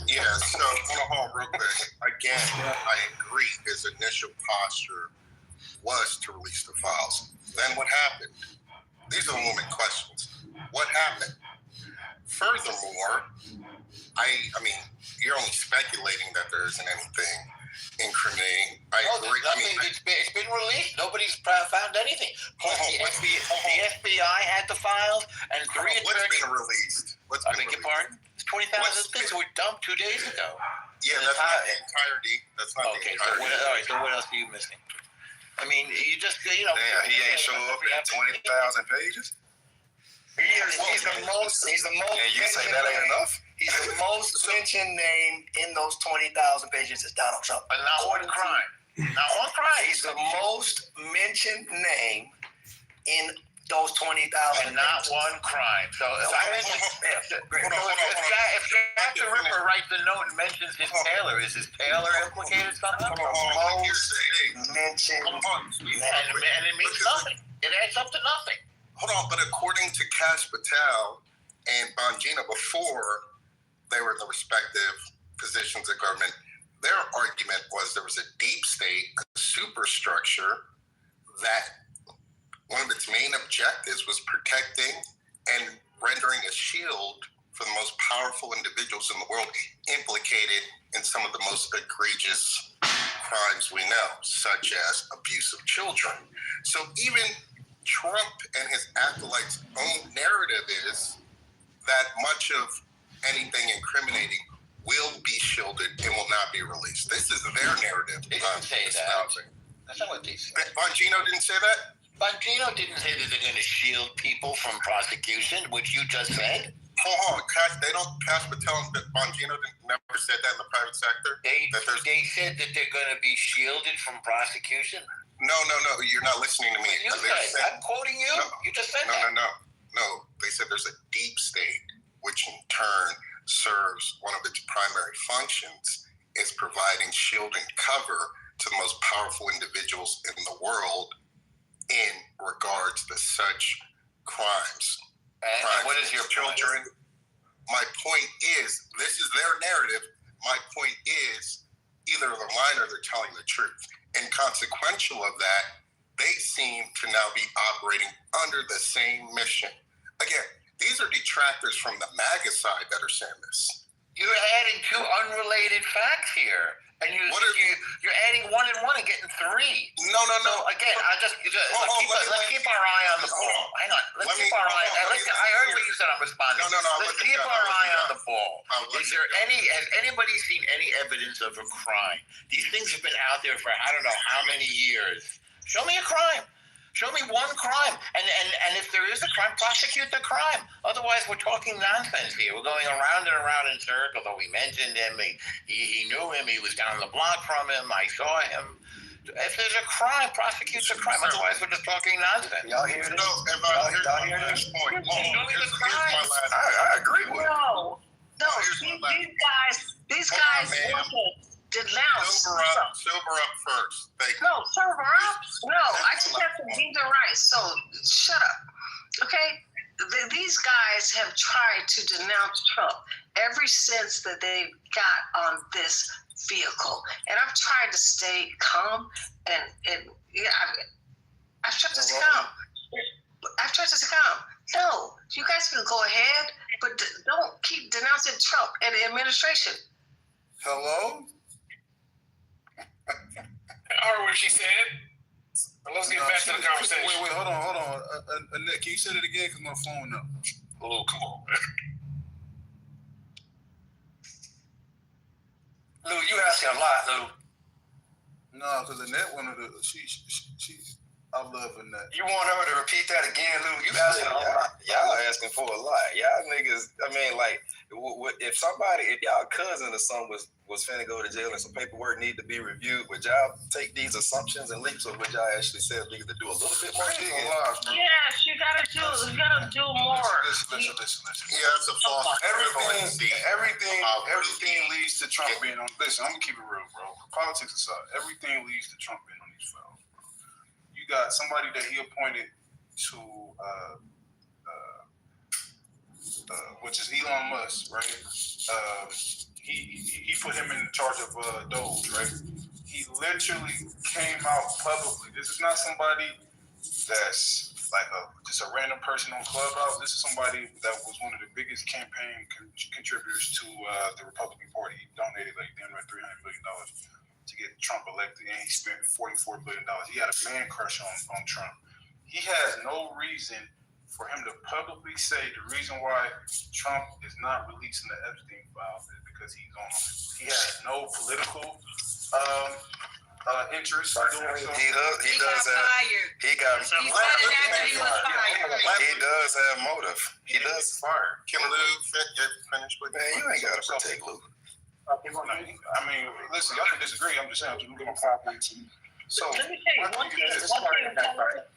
A: Yeah, so hold on real quick. Again, I agree his initial posture was to release the files. Then what happened? These are the woman questions. What happened? Furthermore, I mean, you're only speculating that there isn't anything incriminating. I agree.
K: It's been released. Nobody's found anything. Plus, the FBI had the files, and three attorneys.
A: What's been released?
K: I beg your pardon? It's 20,000 things were dumped 2 days ago.
A: Yeah, that's not the entirety. That's not the entirety.
K: All right, so what else are you missing? I mean, you just,
B: Damn, he ain't show up at 20,000 pages?
L: He's the most.
B: And you say that ain't enough?
L: He's the most mentioned name in those 20,000 pages is Donald Trump.
K: But not one crime. Not one crime.
L: He's the most mentioned name in those 20,000.
K: And not one crime. So if Jack the Ripper writes the note and mentions his tailor, is his tailor implicated somehow?
L: Most mentioned
K: and it means nothing. It adds up to nothing.
A: Hold on, but according to Kash Patel and Bongino, before they were in the respective positions of government, their argument was there was a deep state, a superstructure that one of its main objectives was protecting and rendering a shield for the most powerful individuals in the world implicated in some of the most egregious crimes we know, such as abuse of children. So even Trump and his acolytes' own narrative is that much of anything incriminating will be shielded and will not be released. This is their narrative.
K: They didn't say that. That's not what they said.
A: Bongino didn't say that?
K: Bongino didn't say that they're going to shield people from prosecution, which you just said.
A: Hold on, Kash Patel and Bongino never said that in the private sector?
K: They said that they're going to be shielded from prosecution?
A: No, you're not listening to me.
K: You said, I'm quoting you.
A: No,
K: you just said that.
A: No, they said there's a deep state, which in turn serves one of its primary functions is providing shield and cover to the most powerful individuals in the world in regards to such crimes.
K: And what is your
A: children? My point is, this is their narrative. My point is, either they're lying or they're telling the truth. And consequential of that, they seem to now be operating under the same mission. Again, these are detractors from the MAGA side that are saying this.
K: You're adding two unrelated facts here. And you're adding 1 and 1 and getting 3.
A: No.
K: So again, let's keep our eye on the ball. Hang on. Let's keep our eye. I heard what you said. I'm responding. Let's keep our eye on the ball. Has anybody seen any evidence of a crime? These things have been out there for I don't know how many years. Show me a crime. Show me one crime. And if there is a crime, prosecute the crime. Otherwise, we're talking nonsense here. We're going around and around in circles. Although we mentioned him, he knew him, he was down the block from him, I saw him. If there's a crime, prosecute the crime. Otherwise, we're just talking nonsense.
L: Y'all hear this?
A: Y'all hear this point? Here's my last. I agree with you.
N: No, these guys want to denounce.
A: Sober up first. Thank you.
N: No, sober up? No, I just have to be the right. So shut up. Okay? These guys have tried to denounce Trump ever since that they got on this vehicle. And I've tried to stay calm and I've tried to stay calm. I've tried to stay calm. No, you guys can go ahead, but don't keep denouncing Trump and the administration.
O: Hello?
Q: I heard what she said. Let's get back to the conversation.
O: Wait, hold on. Nick, can you say it again? Because my phone up.
Q: Oh, come on.
L: Lou, you asking a lot, Lou.
O: No, because Annette wanted to. She
C: I love a nut.
L: You want her to repeat that again, Lou? You asking a lot.
B: Y'all asking for a lot. Y'all niggas, I mean, like, if y'all cousin or something was finna go to jail and some paperwork need to be reviewed, would y'all take these assumptions and leaps, or would y'all actually say niggas to do a little bit more digging?
G: Yes, you gotta do more.
C: Listen.
A: Yeah, that's a false
C: Everything leads to Trump being on. Listen, I'm gonna keep it real, bro. Politics aside, everything leads to Trump being on these files. You got somebody that he appointed to, which is Elon Musk, right? He put him in charge of Doge, right? He literally came out publicly. This is not somebody that's like just a random person on Clubhouse. This is somebody that was one of the biggest campaign contributors to the Republican Party. He donated like $300 million to get Trump elected, and he spent $44 billion. He had a man crush on Trump. He has no reason for him to publicly say the reason why Trump is not releasing the Epstein files is because he's on it. He has no political interest.
B: He does have motive. He does fire.
A: Can Lou finish with
B: man? You ain't gotta protect Lou.
C: I mean, listen, y'all can disagree. I'm just saying, I'm just looking at So
G: let me tell you one thing.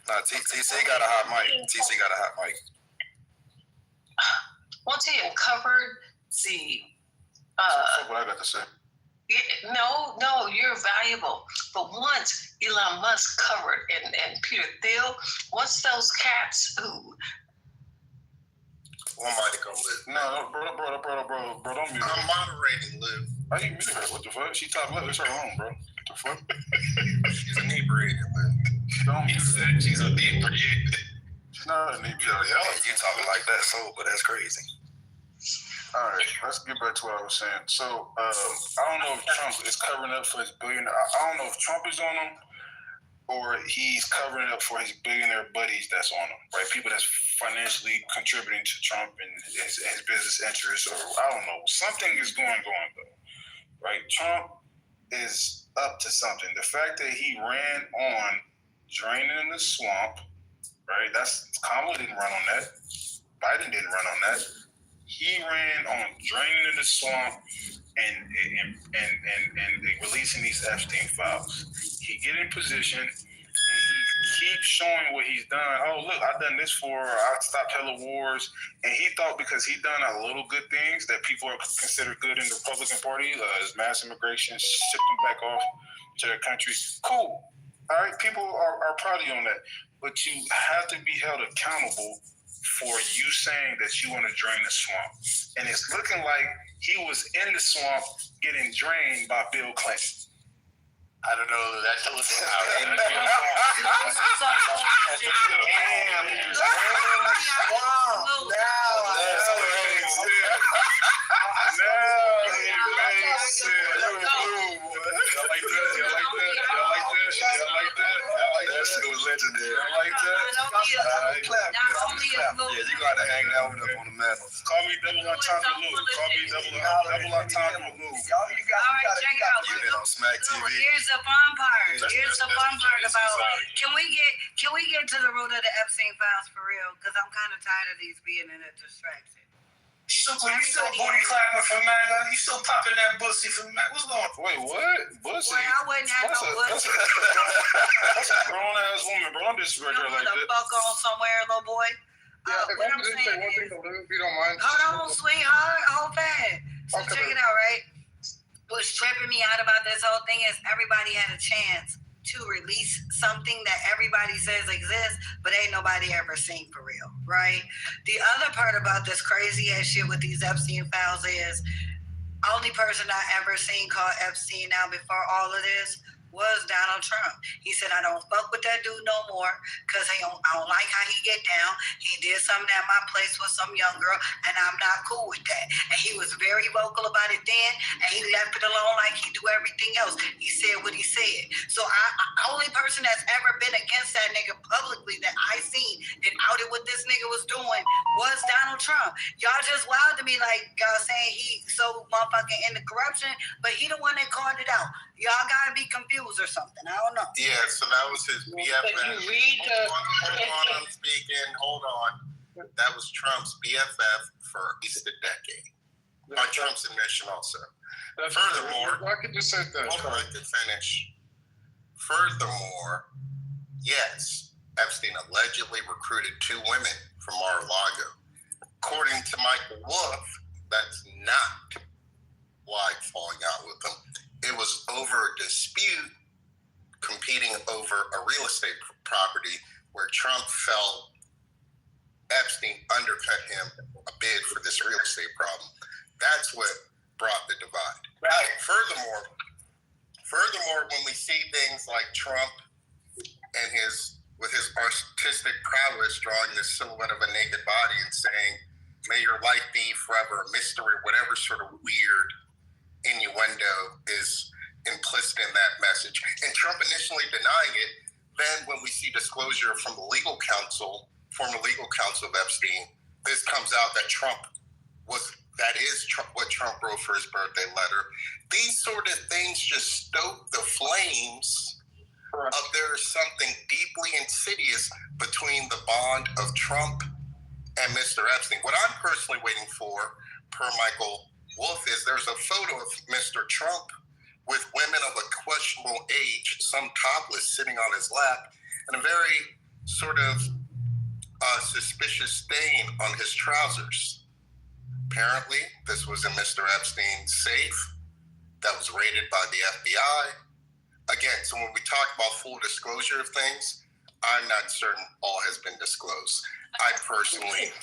B: Nah, TC got a hot mic.
N: Once he uncovered the
C: what I got to say.
N: No, you're valuable. But once Elon Musk covered and Peter Thiel, once those cats who
A: one might come live.
C: No, bro, don't mute her.
A: I'm moderating, Liv.
C: I didn't mute her. What the fuck? She talked left. It's her own, bro. What the fuck?
A: She's inebriated, Liv.
C: Don't mute her.
A: She's inebriated.
C: She's not inebriated.
B: You talking like that, but that's crazy.
C: All right, let's get back to what I was saying. So, I don't know if Trump is covering up for his billionaire. I don't know if Trump is on him or he's covering up for his billionaire buddies that's on him, right? People that's financially contributing to Trump and his business interests, or I don't know. Something is going on, though, right? Trump is up to something. The fact that he ran on draining the swamp, right? Kamala didn't run on that. Biden didn't run on that. He ran on draining the swamp and releasing these Epstein files. He get in position and he keeps showing what he's done. Oh, look, I've done this I stopped hella wars. And he thought because he done a little good things that people are considered good in the Republican Party, as mass immigration, ship them back off to their country. Cool. All right, people are proud of you on that. But you have to be held accountable for you saying that you want to drain the swamp. And it's looking like he was in the swamp getting drained by Bill Clinton.
K: I don't know. That's a little out.
B: That shit was legendary.
C: I like that.
B: Yeah, you gotta hang that one up on the mantle.
C: Call me double entendre Lou. Call me double entendre Lou.
S: All right, check it out.
B: You been on Smack TV.
S: Here's the fun part. About can we get to the root of the Epstein files for real? Because I'm kind of tired of these being in a distraction.
Q: You still booty clapping for MAGA? You still popping that pussy for MAGA? What's going on?
C: Wait, what? Pussy?
S: Boy, I wouldn't have no pussy.
C: That's a grown ass woman, bro. I'm disrespecting her like that.
S: Fuck on somewhere, little boy. What I'm saying is,
A: if you don't mind.
S: hold on, sweetheart. Hold back. So check it out, right? What's tripping me out about this whole thing is everybody had a chance to release something that everybody says exists, but ain't nobody ever seen for real, right? The other part about this crazy ass shit with these Epstein files is only person I ever seen called Epstein now before all of this was Donald Trump. He said, I don't fuck with that dude no more because I don't like how he get down. He did something at my place with some young girl, and I'm not cool with that. And he was very vocal about it then, and he left it alone like he do everything else. He said what he said. So I only person that's ever been against that nigga publicly that I seen that outed what this nigga was doing was Donald Trump. Y'all just wild to me like y'all saying he so motherfucking into corruption, but he the one that called it out. Y'all gotta be confused or something. I don't know.
A: Yeah, so that was his BFF.
S: But you read
A: Hold on, I'm speaking. Hold on. That was Trump's BFF for at least a decade. On Trump's admission also. Furthermore,
O: why could you say that?
A: hold on, I can finish. Furthermore, yes, Epstein allegedly recruited 2 women from Mar-a-Lago. According to Michael Wolff, that's not why falling out with them. It was over a dispute competing over a real estate property where Trump felt Epstein undercut him a bid for this real estate problem. That's what brought the divide.
L: Right.
A: Furthermore, when we see things like Trump and with his artistic prowess drawing this silhouette of a naked body and saying, "May your life be forever a mystery," whatever sort of weird innuendo is implicit in that message, and Trump initially denying it, then when we see disclosure from the legal counsel, former legal counsel of Epstein, this comes out that what Trump wrote for his birthday letter. These sort of things just stoke the flames of there is something deeply insidious between the bond of Trump and Mr. Epstein. What I'm personally waiting for, per Michael Wolff, is there's a photo of Mr. Trump with women of a questionable age, some topless, sitting on his lap, and a very sort of suspicious stain on his trousers. Apparently, this was in Mr. Epstein's safe that was raided by the FBI. Again, so when we talk about full disclosure of things, I'm not certain all has been disclosed. I personally, if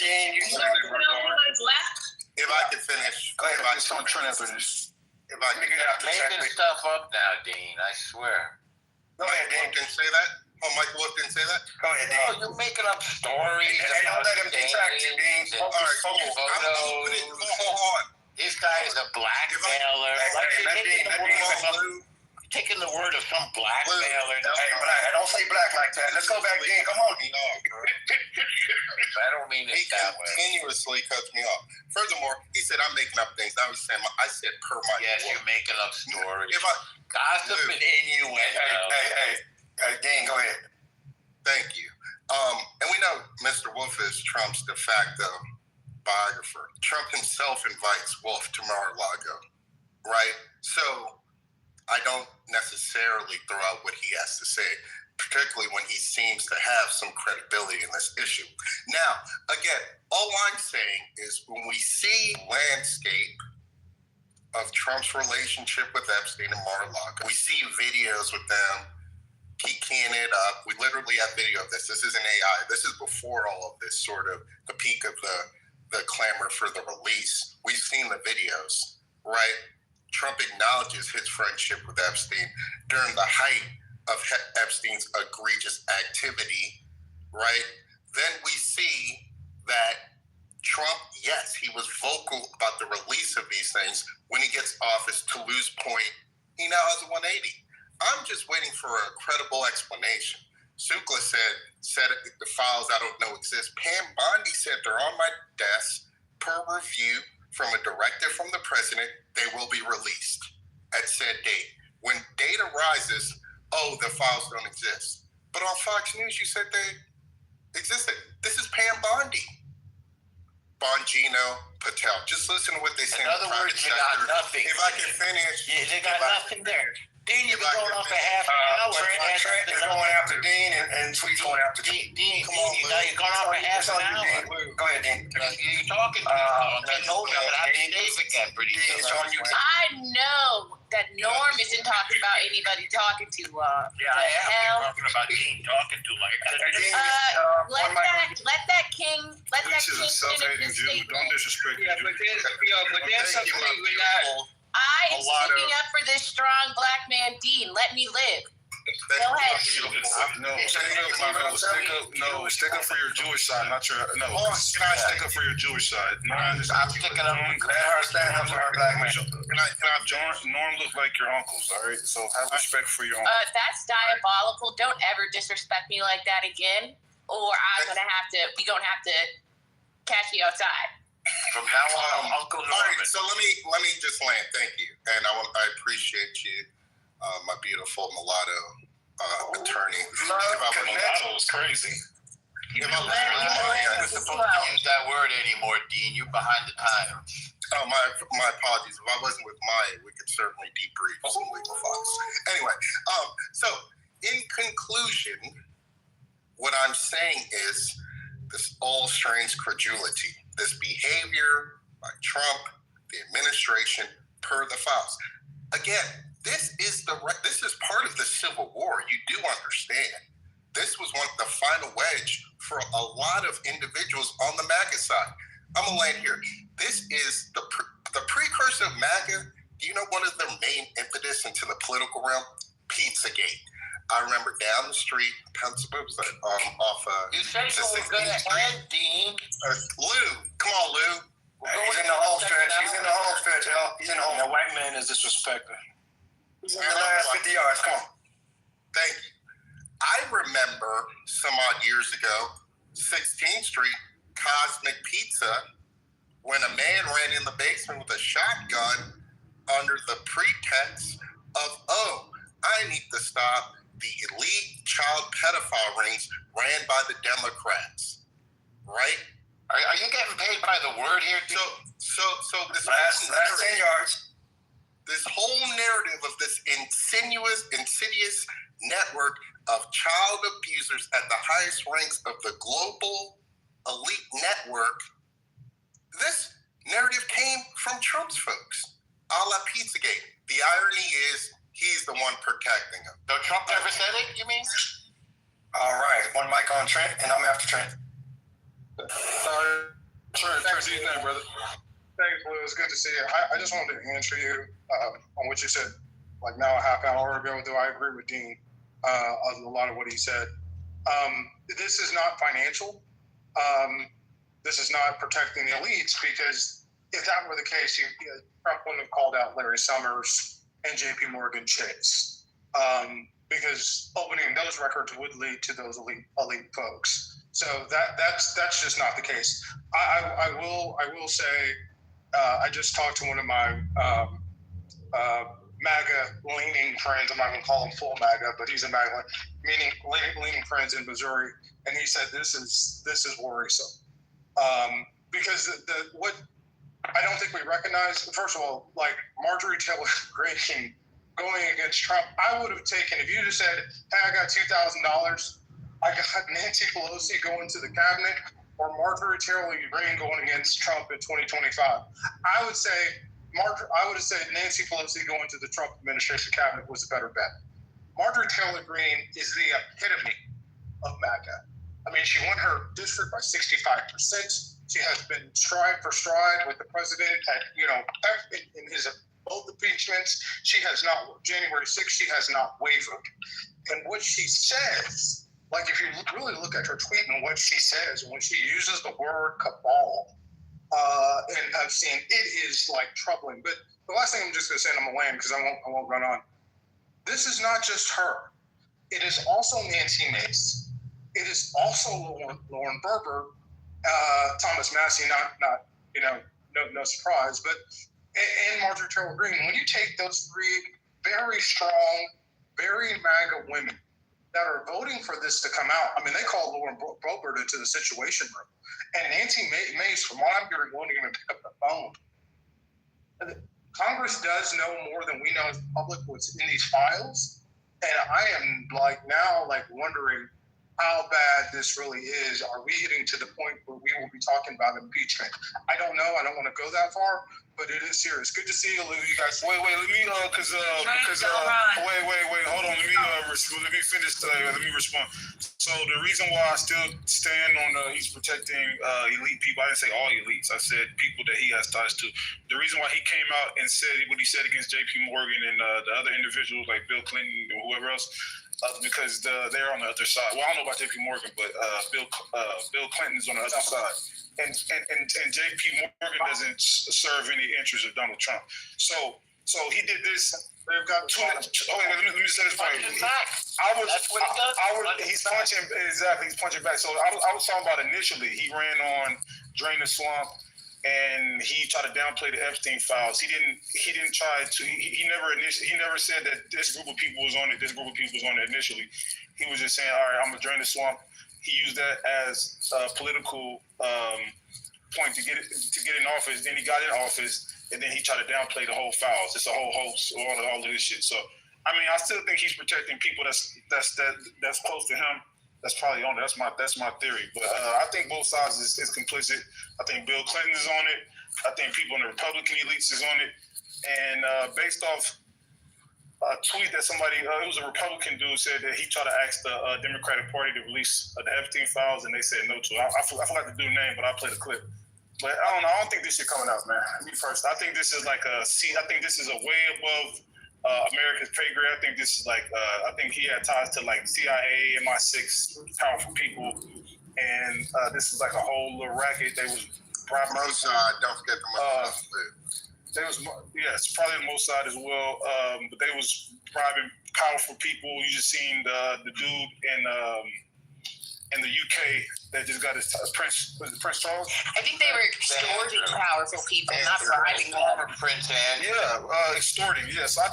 A: I could finish,
K: Go ahead,
A: if I
K: just
A: could
K: don't try to
A: finish,
K: You're making stuff up now, Dean. I swear.
A: Go ahead, Dean. Didn't say that? Oh, Mike Wolff didn't say that?
L: Go ahead,
K: Oh,
L: Dean.
K: you're making up stories.
L: Hey, don't let him detract you, Dean.
A: All right, hold on.
K: This guy is a blackmailer. Taking the word of some blackmailer.
L: Hey, black. Don't say black like that. Let's go back, Dean. Come on.
K: I don't mean it that way.
A: He continuously cuts me off. Furthermore, he said I'm making up things. I said per my.
K: Yes, you're making up stories. Gossip
A: Luke.
K: and innuendo.
L: Hey, Dean, go ahead.
A: Thank you. And we know Mr. Wolff is Trump's de facto biographer. Trump himself invites Wolff to Mar-a-Lago, right? So I don't necessarily throw out what he has to say, particularly when he seems to have some credibility in this issue. Now, again, all I'm saying is when we see landscape of Trump's relationship with Epstein and Mar-a-Lago, we see videos with them keying it up. We literally have video of this. This isn't AI. This is before all of this sort of the peak of the clamor for the release. We've seen the videos, right? Trump acknowledges his friendship with Epstein during the height of Epstein's egregious activity, right? Then we see that Trump, yes, he was vocal about the release of these things. When he gets office, to lose point, he now has a 180. I'm just waiting for a credible explanation. Sukla said the files I don't know exist. Pam Bondi said they're on my desk per review from a directive from the president. They will be released at said date. When data rises, the files don't exist. But on Fox News, you said they existed. This is Pam Bondi. Bongino, Patel. Just listen to what they say.
K: In other words, you got nothing.
A: If I can finish.
K: They got nothing there. Dean, you've been going on for half an hour.
L: Trent is going after Dean, and Sweet's going after
K: Dean. You're going on for half an hour.
L: Go ahead, Dean.
K: You're talking to me. I know that, but I'm David got pretty good.
F: I know that Norm isn't talking about anybody talking to.
K: Yeah, I am. You're talking about Dean talking to like.
F: Let that king finish his
O: self-hating Jew.
F: statement.
O: Don't disrespect
Q: Yeah, but there's something we're not.
F: I am speaking up for this strong black man, Dean. Let me live. Go ahead.
O: Stick up for your Jewish side, not your stick up for your Jewish side.
K: I'm sticking up.
L: Let her stand up for her black man.
O: Norm look like your uncles, all right? So have respect for your uncles.
F: That's diabolical. Don't ever disrespect me like that again, or we're gonna have to catch me outside.
U: From now on, Uncle Norman.
A: All right, so let me just land. Thank you, and I appreciate you, my beautiful mulatto attorney.
U: Mulatto is crazy. You're not supposed to use that word anymore, Dean. You're behind the times.
A: Oh, my apologies. If I wasn't with Maya, we could certainly debrief some legal files. Anyway, so in conclusion, what I'm saying is this all strains credulity. This behavior by Trump, the administration, per the files. Again, this is part of the Civil War. You do understand. This was the final wedge for a lot of individuals on the MAGA side. I'm gonna land here. This is the precursor of MAGA. Do you know one of their main impetus into the political realm? Pizzagate. I remember down the street, Pennsylvania, was that off
U: you said you were going to end, Dean.
A: Lou, come on, Lou.
L: He's in the home stretch. He's in the home stretch, y'all. He's in the home.
Q: That white man is disrespectful.
L: He's in the last 50 yards. Come on.
A: Thank you. I remember some odd years ago, 16th Street, Cosmic Pizza, when a man ran in the basement with a shotgun under the pretext of, I need to stop the elite child pedophile rings ran by the Democrats, right?
U: Are you getting paid by the word here?
A: So this
L: last 10 yards.
A: This whole narrative of this insidious network of child abusers at the highest ranks of the global elite network, this narrative came from Trump's folks, a la Pizzagate. The irony is he's the one protecting them.
U: So Trump never said it, you mean?
L: All right, one mic on Trent, and I'm after Trent.
M: Trent, thanks for your name, brother. Thanks, Lou. It's good to see you. I just wanted to answer you on what you said, like now a half hour ago. Do I agree with Dean on a lot of what he said? This is not financial. This is not protecting the elites, because if that were the case, Trump wouldn't have called out Larry Summers and J.P. Morgan Chase, because opening those records would lead to those elite folks. So that's just not the case. I will say I just talked to one of my MAGA leaning friends. I'm not going to call him full MAGA, but he's a MAGA leaning friends in Missouri, and he said this is worrisome because what I don't think we recognize. First of all, like Marjorie Taylor Greene going against Trump, I would have taken, if you just said, "Hey, I got $2,000, I got Nancy Pelosi going to the cabinet," or Marjorie Taylor Greene going against Trump in 2025. I would have said Nancy Pelosi going to the Trump administration cabinet was a better bet. Marjorie Taylor Greene is the epitome of MAGA. I mean, she won her district by 65%. She has been stride for stride with the president in his both impeachments. She has not, January 6th, she has not wavered. And what she says, like if you really look at her tweet and what she says, when she uses the word cabal, and I've seen, it is like troubling. But the last thing I'm just going to say, and I'm going to land because I won't run on. This is not just her. It is also Nancy Mace. It is also Lauren Berger, Thomas Massey, no surprise, but and Marjorie Taylor Greene. When you take those three very strong, very MAGA women that are voting for this to come out, I mean, they called Lauren Boebert into the Situation Room, and Nancy Mace, from what I'm hearing, won't even pick up the phone. Congress does know more than we know as the public what's in these files, and I am wondering how bad this really is. Are we getting to the point where we will be talking about impeachment? I don't know. I don't want to go that far, but it is serious. Good to see you, Lou. You guys.
O: Wait. Let me wait. Hold on. Let me finish. Let me respond. So the reason why I still stand on he's protecting elite people. I didn't say all elites. I said people that he has ties to. The reason why he came out and said what he said against J.P. Morgan and the other individuals like Bill Clinton or whoever else. Because they're on the other side. Well, I don't know about J.P. Morgan, but Bill Clinton's on the other side, and J.P. Morgan doesn't serve any interests of Donald Trump. So he did this. They've got let me say this point. He's punching back. So I was talking about initially. He ran on drain the swamp, and he tried to downplay the Epstein files. He didn't try to. He never said that this group of people was on it. This group of people was on it initially. He was just saying, all right, I'm gonna drain the swamp. He used that as a political point to get in office. Then he got in office, and then he tried to downplay the whole files. It's a whole hoax, all of this shit. So, I mean, I still think he's protecting people that's close to him. That's probably on it. That's my theory. But I think both sides is complicit. I think Bill Clinton is on it. I think people in the Republican elites is on it. And based off a tweet that somebody, it was a Republican dude, said that he tried to ask the Democratic Party to release the Epstein files, and they said no to it. I forgot the dude's name, but I'll play the clip. But I don't know. I don't think this shit coming out, man. Me first. I think this is like I think this is a way above America's pay grade. I think this is like, I think he had ties to like CIA, MI6, powerful people. And this is like a whole little racket. They was bribing
A: Mossad, don't forget the Mossad.
O: They was, yes, probably the Mossad as well. But they was bribing powerful people. You just seen the dude in the UK that just got his Prince Charles.
F: I think they were extorting powerful people, not bribing them.
K: Prince and
O: Extorting. Yes, I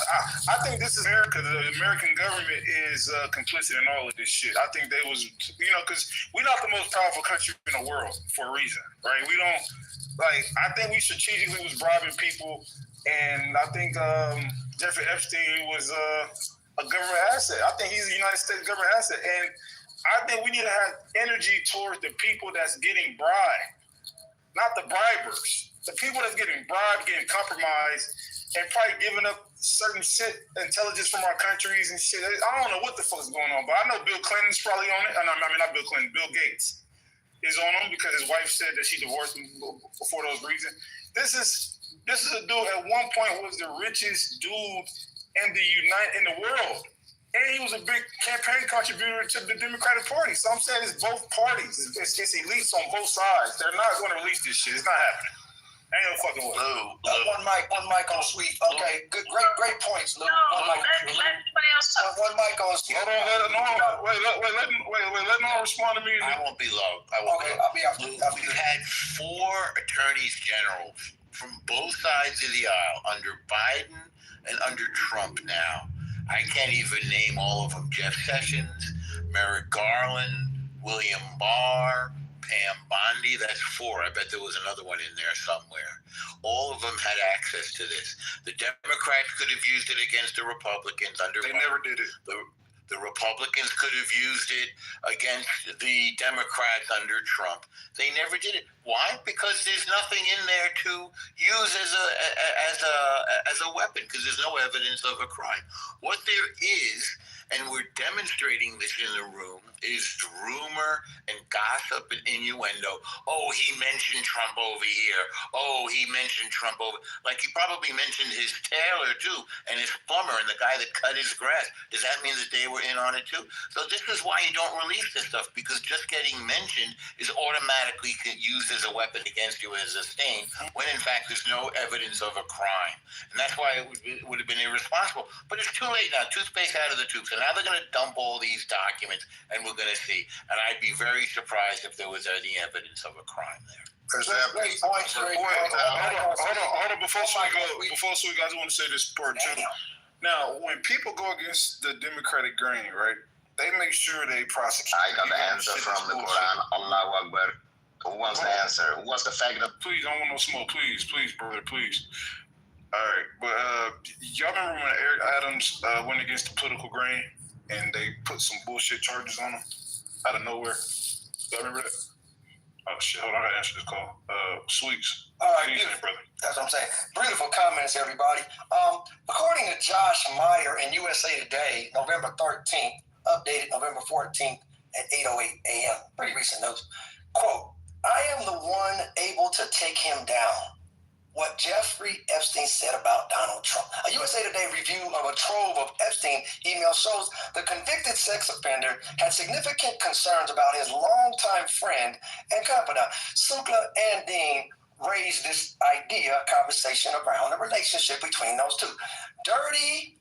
O: think this is America. The American government is complicit in all of this shit. I think they was, because we're not the most powerful country in the world for a reason, right? We don't. I think we strategically was bribing people, and I think Jeffrey Epstein was a government asset. I think he's a United States government asset, and I think we need to have energy towards the people that's getting bribed, not the bribers. The people that's getting bribed, getting compromised, and probably giving up certain shit, intelligence from our countries and shit. I don't know what the fuck is going on, but I know Bill Clinton's probably on it. I mean, not Bill Clinton, Bill Gates is on him because his wife said that she divorced him for those reasons. This is a dude at one point was the richest dude in the world. And he was a big campaign contributor to the Democratic Party. So I'm saying it's both parties. It's elites on both sides. They're not going to release this shit. It's not happening. Ain't no fucking way.
L: One mic on Sweet. Okay, good, great points, Lou. Let
N: somebody else talk.
L: One mic on Sweet.
O: Hold on, let Norm respond to me.
K: I won't be low.
L: I'll be after.
K: You had 4 attorneys general from both sides of the aisle under Biden and under Trump now. I can't even name all of them. Jeff Sessions, Merrick Garland, William Barr, Pam Bondi. That's 4. I bet there was another one in there somewhere. All of them had access to this. The Democrats could have used it against the Republicans under
O: They never did it.
K: The Republicans could have used it against the Democrats under Trump. They never did it. Why? Because there's nothing in there to use as a weapon, because there's no evidence of a crime. What there is, and we're demonstrating this in the room, is rumor and gossip and innuendo. Oh, he mentioned Trump over here. Oh, he mentioned Trump over. Like he probably mentioned his tailor too, and his plumber, and the guy that cut his grass. Does that mean that they were in on it too? So this is why you don't release this stuff, because just getting mentioned is automatically used as a weapon against you as a stain, when in fact there's no evidence of a crime. And that's why it would have been irresponsible. But it's too late now. Toothpaste out of the tube. So now they're going to dump all these documents, and we're going to see. And I'd be very surprised if there was any evidence of a crime there.
L: Great points.
O: Hold on. Before Sweet go, I just want to say this part too. Now, when people go against the Democratic grain, right, they make sure they prosecute.
A: I got the answer from the Quran. Allahu Akbar. Who wants the answer? Who wants the fact that?
O: Please, I don't want no smoke. Please, brother, please. All right, but y'all remember when Eric Adams went against the political grain and they put some bullshit charges on him out of nowhere? Y'all remember that? Oh shit! Hold on, I gotta answer this call. Sweets.
L: All right, brother. That's what I'm saying. Beautiful comments, everybody. According to Josh Meyer in USA Today, November 13th, updated November 14th at 8:08 a.m. Pretty recent news. Quote: I am the one able to take him down. What Jeffrey Epstein said about Donald Trump. A USA Today review of a trove of Epstein emails shows the convicted sex offender had significant concerns about his longtime friend and confidant. Sukla and Dean raised this conversation around the relationship between those two. Dirty,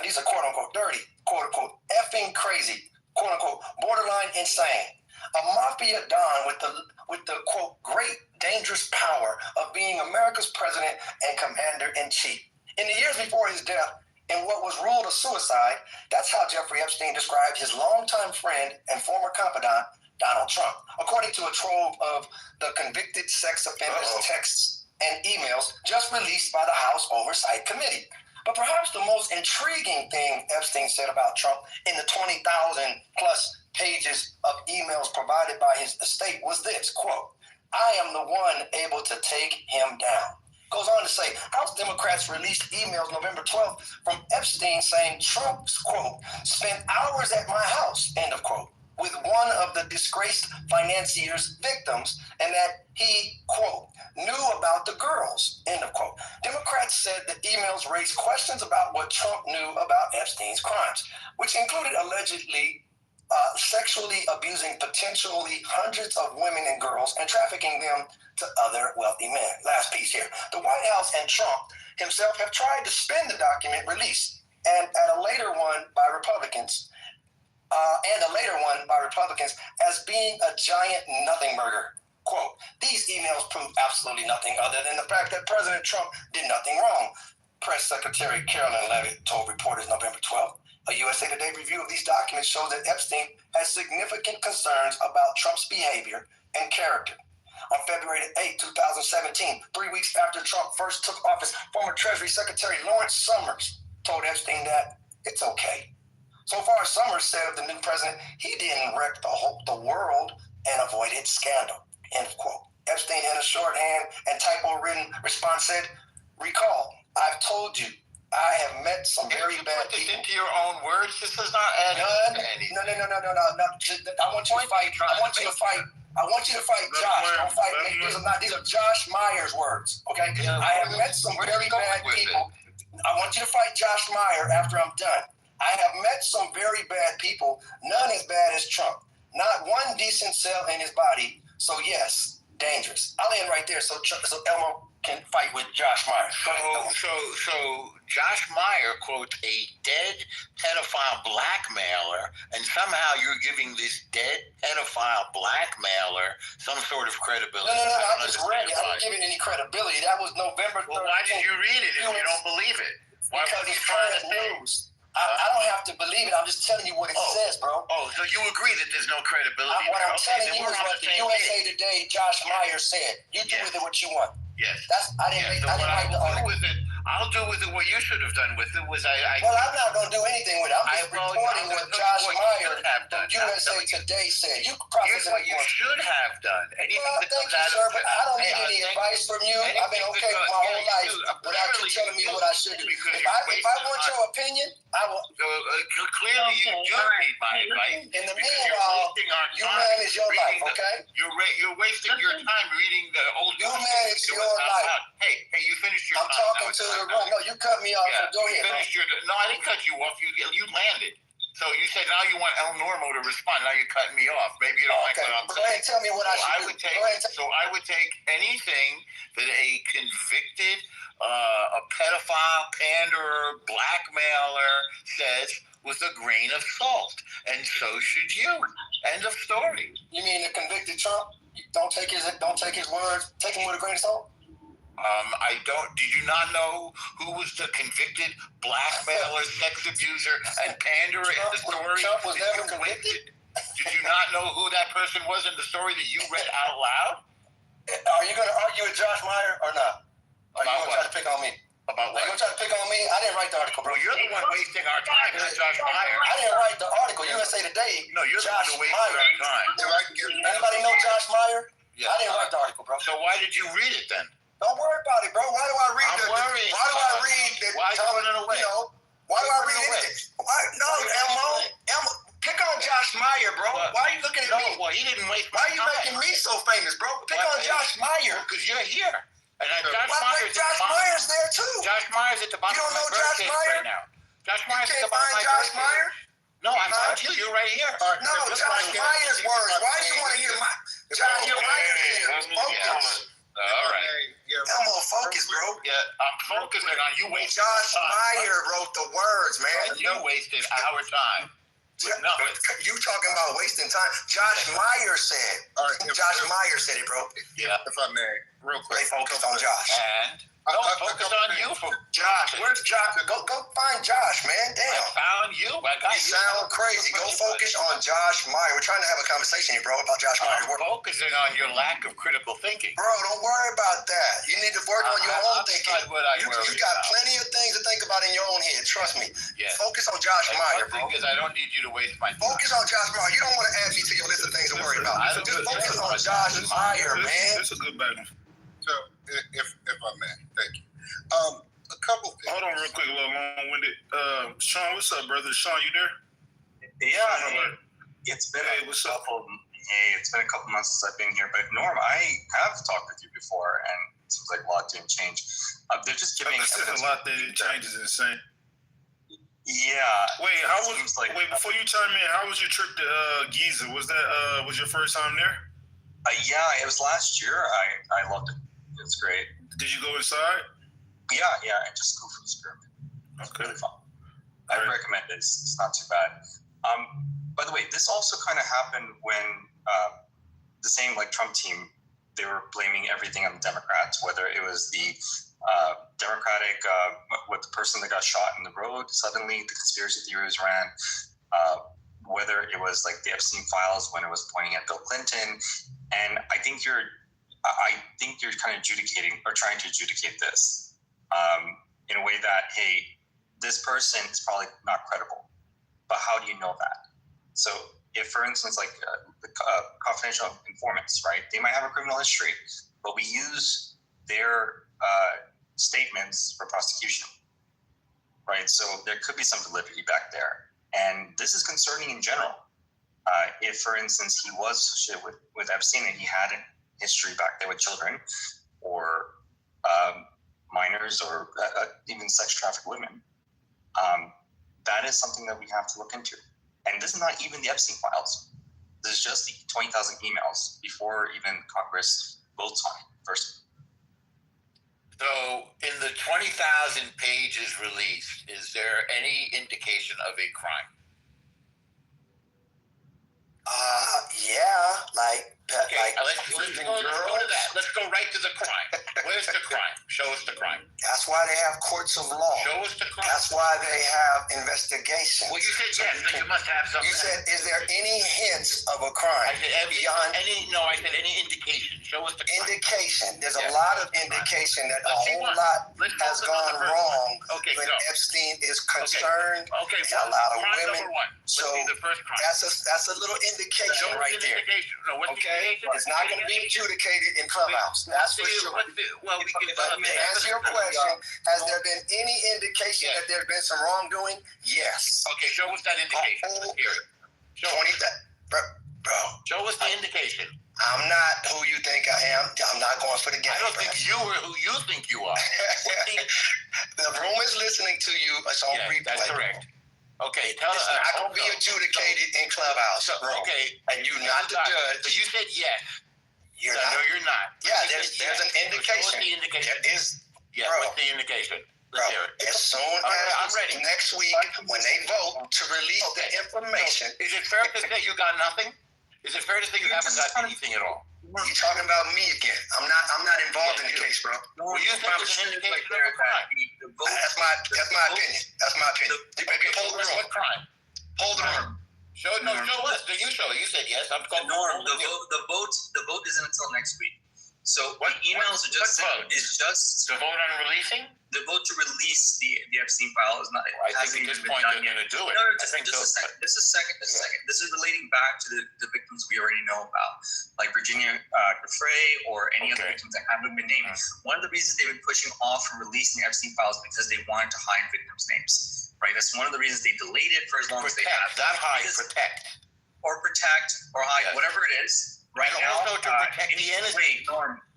L: these are quote unquote dirty, quote unquote effing crazy, quote unquote borderline insane. A mafia don with the quote great dangerous power of being America's president and commander-in-chief. In the years before his death, in what was ruled a suicide, that's how Jeffrey Epstein described his longtime friend and former confidant, Donald Trump. According to a trove of the convicted sex offenders' texts and emails just released by the House Oversight Committee. But perhaps the most intriguing thing Epstein said about Trump in the 20,000 plus pages of emails provided by his estate was this, quote, "I am the one able to take him down." Goes on to say, House Democrats released emails November 12th from Epstein saying Trump's, quote, "spent hours at my house," end of quote, with one of the disgraced financier's victims, and that he, quote, "knew about the girls," end of quote. Democrats said the emails raised questions about what Trump knew about Epstein's crimes, which included allegedly sexually abusing potentially hundreds of women and girls and trafficking them to other wealthy men. Last piece here. The White House and Trump himself have tried to spin the document release, and a later one by Republicans, as being a giant nothing burger. Quote, "These emails prove absolutely nothing other than the fact that President Trump did nothing wrong," Press Secretary Carolyn Leavitt told reporters November 12th. A USA Today review of these documents shows that Epstein has significant concerns about Trump's behavior and character. On February 8, 2017, 3 weeks after Trump first took office, former Treasury Secretary Lawrence Summers told Epstein that it's okay. So far, Summers said of the new president, he didn't wreck the world and avoided scandal, end of quote. Epstein, in a shorthand and typo-written response, said, "Recall, I've told you, I have met some very bad people."
K: Put this into your own words. This does not add up to anything.
L: No. I want you to fight. I want you to fight Josh. Don't fight me. These are Josh Meyer's words. Okay. I have met some very bad people. I want you to fight Josh Meyer after I'm done. I have met some very bad people, none as bad as Trump. Not one decent cell in his body. So yes, dangerous. I'll end right there so Elmo can fight with Josh Meyer.
K: So Josh Meyer quotes a dead pedophile blackmailer, and somehow you're giving this dead pedophile blackmailer some sort of credibility.
L: No, I just read it. I don't give it any credibility. That was November 13th.
K: Well, why did you read it if you don't believe it?
L: Because it's current news. I don't have to believe it. I'm just telling you what it says, bro.
K: So you agree that there's no credibility?
L: What I'm telling you is what the USA Today Josh Meyer said. You do with it what you want.
K: Yes.
L: I didn't write the article.
K: I'll do with it what you should have done with it.
L: Well, I'm not going to do anything with it. I'm just reporting what Josh Meyer from USA Today said. You can process it like you want.
K: You should have done.
L: Thank you, sir, but I don't need any advice from you. I've been okay with my whole life without you telling me what I should do. If I want your opinion, I will.
K: Clearly, you do need my advice.
L: In the meanwhile, you manage your life, okay?
K: You're wasting your time reading the old.
L: You manage your life.
K: Hey, you finished your time.
L: I'm talking to the room. No, you cut me off. Go ahead.
K: No, I didn't cut you off. You landed. So you said now you want El Normo to respond. Now you're cutting me off. Maybe you don't like what I'm saying.
L: Go ahead and tell me what I should do.
K: I would take anything that a convicted, a pedophile, panderer, blackmailer says with a grain of salt, and so should you. End of story.
L: You mean the convicted Trump? Don't take his words. Take him with a grain of salt.
K: I don't. Did you not know who was the convicted blackmailer, sex abuser, and panderer in the story?
L: Trump was never convicted.
K: Did you not know who that person was in the story that you read out loud?
L: Are you going to argue with Josh Meyer or not? Are you going to try to pick on me?
K: About what?
L: Are you going to try to pick on me? I didn't write the article, bro.
K: Well, you're the one wasting our time, not Josh Meyer.
L: I didn't write the article. USA Today.
K: No, you're the one who wasted our time.
L: Anybody know Josh Meyer?
K: Yeah.
L: I didn't write the article, bro.
K: So why did you read it then?
L: Don't worry about it, bro. Why do I read
K: I'm worried.
L: Why do I read that?
K: Why running away?
L: Why do I read anything? Elmo, pick on Josh Meyer, bro. Why are you looking at me?
K: Well, he didn't waste
L: Why are you making me so famous, bro? Pick on Josh Meyer.
K: Because you're here. And
L: Josh Meyer's there too.
K: Josh Meyer's at the bottom of my birthday right now. Josh Meyer's at the bottom of my
L: Josh
K: birthday.
L: Meyer?
K: No, I'm not you. You're right here.
L: No, Josh Meyer's words. Why do you want to hear my Josh Meyer's focus?
K: All right.
L: Elmo, focus, bro.
K: Yeah, I'm focusing on you.
L: Josh Meyer wrote the words, man.
K: You wasted our time.
L: You talking about wasting time? Josh Meyer said. Josh Meyer said it, bro.
A: Yeah. If I may, real quick.
L: They focused on Josh.
U: And don't focus on you for
L: Josh. Where's Josh? Go find Josh, man. Damn.
U: I found you. I got
L: you. Sound crazy. Go focus on Josh Meyer. We're trying to have a conversation here, bro, about Josh Meyer.
U: I'm focusing on your lack of critical thinking.
L: Bro, don't worry about that. You need to work on your own thinking. You got plenty of things to think about in your own head. Trust me.
U: Yeah.
L: Focus on Josh Meyer, bro.
U: The thing is, I don't need you to waste my time.
L: Focus on Josh Meyer. You don't want to add me to your list of things to worry about. Just focus on Josh Meyer, man.
O: That's a good battle.
A: So, if I may, thank you. A couple things.
O: Hold on real quick, a little long-winded. Sean, what's up, brother? Sean, you there?
T: Yeah, it's been a couple months since I've been here, but Norm, I have talked with you before, and it seems like a lot didn't change. They're just giving
O: a lot that didn't change is insane.
T: Yeah.
O: Wait, before you chime in, how was your trip to Giza? Was that was your first time there?
T: Yeah, it was last year. I loved it. It's great.
O: Did you go inside?
T: Yeah, and just go for the pyramid. It's really fun. I recommend it. It's not too bad. By the way, this also kind of happened when the same Trump team, they were blaming everything on the Democrats, whether it was the Democratic with the person that got shot in the road, suddenly the conspiracy theories ran, whether it was the Epstein files when it was pointing at Bill Clinton, and I think you're kind of adjudicating or trying to adjudicate this in a way that, hey, this person is probably not credible, but how do you know that? So if, for instance, the confidential informants, right, they might have a criminal history, but we use their statements for prosecution, right? So there could be some validity back there. And this is concerning in general. If, for instance, he was associated with Epstein and he had a history back there with children or minors or even sex trafficked women, that is something that we have to look into. And this is not even the Epstein files. This is just the 20,000 emails before even Congress votes on it first.
U: So in the 20,000 pages released, is there any indication of a crime?
L: Yeah,
U: let's go to that. Let's go right to the crime. Where's the crime? Show us the crime.
L: That's why they have courts of law.
U: Show us the crime.
L: That's why they have investigations.
U: Well, you said yes, but you must have something.
L: You said, is there any hints of a crime?
U: I said I said any indication. Show us the crime.
L: Indication. There's a lot of indication that a whole lot has gone wrong when Epstein is concerned.
U: Okay,
L: a lot of women.
U: So the first crime.
L: That's a little indication right there. Okay, it's not going to be adjudicated in Clubhouse. That's for sure. But to answer your question, has there been any indication that there's been some wrongdoing? Yes.
U: Okay, show us that indication. Let's hear it. Show us the indication.
L: I'm not who you think I am. I'm not going for the game.
U: I don't think you are who you think you are.
L: The room is listening to you. It's on replay.
U: That's correct. Okay, tell us.
L: It's not going to be adjudicated in Clubhouse.
U: Okay.
L: And you're not the judge.
U: But you said yes.
L: You're not.
U: No, you're not.
L: Yeah, there's an indication.
U: What's the indication?
L: There is.
U: Yeah, what's the indication? Let's hear it.
L: As soon as next week, when they vote to release the information.
U: Is it fair to say you got nothing? Is it fair to say you haven't got anything at all?
L: You're talking about me again. I'm not involved in the case, bro.
U: Well, you think there's an indication of a crime?
L: That's my opinion. That's my opinion. Hold the room.
U: What crime?
L: Hold the room.
U: Show us. Do you show? You said yes. I'm going.
V: Norm, the vote isn't until next week. So
U: what
V: emails are just
U: the vote on releasing.
V: The vote to release the Epstein file is not.
U: I think at this point they're going to do it.
V: No, just a second. This is second. This is relating back to the victims we already know about, like Virginia Giuffre or any other victims that haven't been named. One of the reasons they've been pushing off from releasing the Epstein files because they wanted to hide victims' names. Right. That's one of the reasons they delayed it for as long as they have.
U: That hide, protect,
V: or hide, whatever it is. Right now,
U: also to protect the innocent.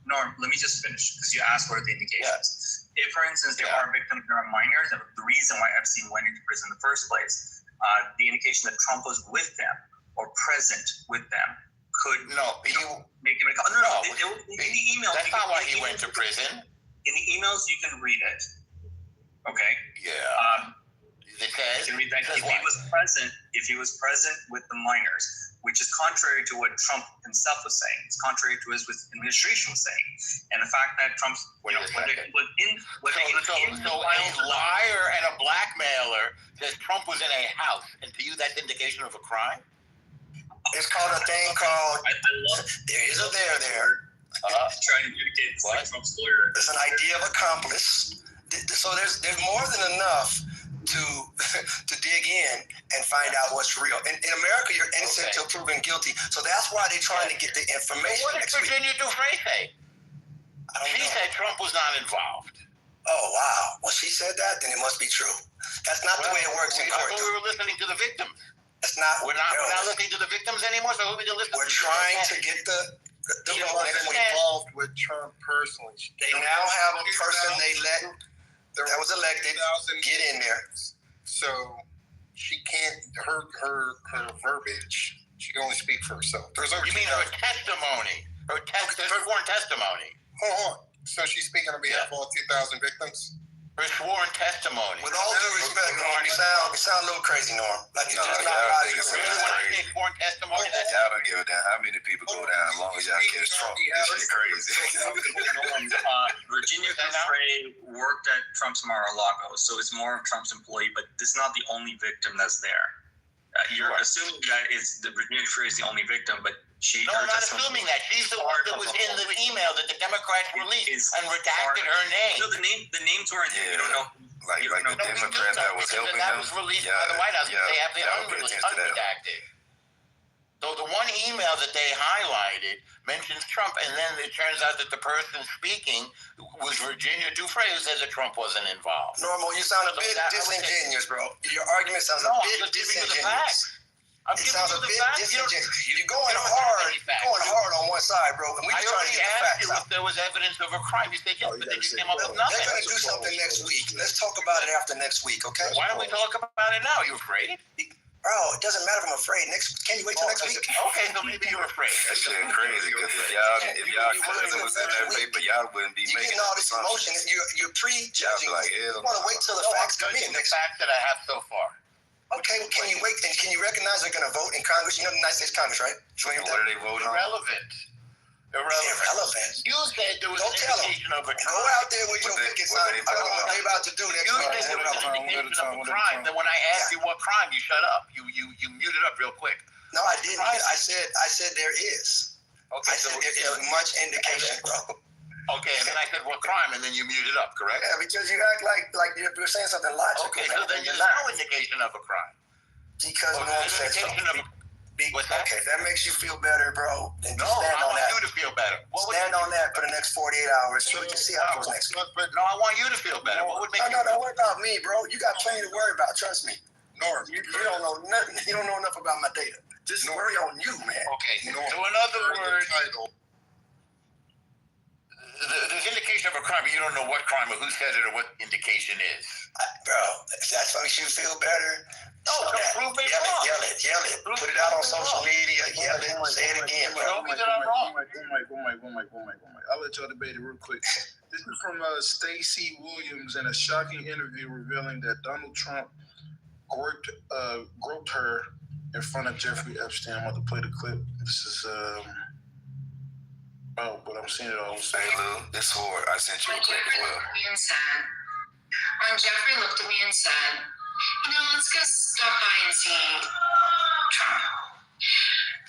V: Norm, let me just finish because you asked what are the indications. If, for instance, there are victims that are minors, and the reason why Epstein went into prison in the first place, the indication that Trump was with them or present with them could make him in the email.
U: That's not why he went to prison.
V: In the emails, you can read it. Okay.
U: Yeah. The
B: says.
V: If he was present with the minors, which is contrary to what Trump himself was saying. It's contrary to what his administration was saying. And the fact that Trump's,
K: So a liar and a blackmailer says Trump was in a house, and to you that's indication of a crime?
L: It's called a thing called there is a there.
V: Trying to communicate like Trump's lawyer.
L: It's an idea of accomplice. So there's more than enough to dig in and find out what's real. In America, you're innocent till proven guilty. So that's why they're trying to get the information.
K: What did Virginia Dufresne say? She said Trump was not involved.
L: Oh, wow. Well, she said that, then it must be true. That's not the way it works in court.
K: We were listening to the victims.
L: That's not.
K: We're not listening to the victims anymore, so who are we going to listen to?
L: We're trying to get the
A: involved with Trump personally.
L: They now have a person that was elected get in there.
A: So she can't, her verbiage, she can only speak for herself.
K: You mean her testimony? Her sworn testimony.
A: Hold on. So she's speaking on behalf of all 2,000 victims?
K: Her sworn testimony.
L: With all due respect, Norm, you sound a little crazy, Norm. Like you're just not logical.
K: Sworn testimony.
B: Y'all don't give a damn how many people go down as long as y'all kiss Trump. This shit crazy.
V: Virginia Dufresne worked at Trump's Mar-a-Lago, so it's more of Trump's employee, but this is not the only victim that's there. You're assuming that Virginia Dufresne is the only victim, but
K: No, I'm not assuming that. She's the one that was in the email that the Democrats released and redacted her name.
V: No, the names weren't there. You don't know.
B: Like the Democrats that was helping
K: that
B: them.
K: was released by the White House. They have the unredacted. So the one email that they highlighted mentions Trump, and then it turns out that the person speaking was Virginia Dufresne, who said that Trump wasn't involved.
L: Normal, you sound a bit disingenuous, bro. Your argument sounds a bit disingenuous.
K: It
L: sounds a bit disingenuous. You're going hard on one side, bro. And we just trying to get the facts out.
K: If there was evidence of a crime, you said yes, but then you came up with nothing.
L: They're going to do something next week. Let's talk about it after next week, okay?
K: Why don't we talk about it now? Are you afraid?
L: Bro, it doesn't matter if I'm afraid. Can you wait till next week?
K: Okay, so maybe you're afraid.
B: That shit crazy, because if y'all cousin was in that paper, y'all wouldn't be making
L: all this emotion. You're prejudging. You want to wait till the facts come in.
K: The facts that I have so far.
L: Okay, well, can you wait? And can you recognize they're going to vote in Congress? You know the United States Congress, right?
B: What are they voting on?
K: Irrelevant. You said there was an indication of a crime.
L: Go out there with your picket sign. I don't know what they're about to do next
K: week. You said there was an indication of a crime. Then when I asked you what crime, you shut up. You muted up real quick.
L: No, I didn't. I said there is.
K: Okay,
L: I said there is much indication, bro.
K: Okay, and then I said what crime, and then you muted up, correct?
L: Yeah, because you act like you're saying something logical.
K: Okay, so then there's no indication of a crime.
L: Because Norm said so. Okay, that makes you feel better, bro. And
K: no, I want you to feel better.
L: Stand on that for the next 48 hours so we can see how it goes next week.
K: No, I want you to feel better. What would make
L: No, don't worry about me, bro. You got plenty to worry about. Trust me. Norm, you don't know nothing. You don't know enough about my data. Just worry on you, man.
K: Okay, so in other words, there's indication of a crime, but you don't know what crime or who said it or what indication is.
L: Bro, if that makes you feel better,
K: no, prove me wrong.
L: Yell it. Put it out on social media. Yell it. Say it again, bro.
K: Show me that I'm wrong.
O: I'll let y'all debate it real quick. This is from Stacey Williams in a shocking interview revealing that Donald Trump groped her in front of Jeffrey Epstein. I'm about to play the clip. This is but I'm seeing it all.
B: Hey Lou, this whore, I sent you a clip as well.
F: Jeffrey looked at me and said, let's go stop by and see Trump.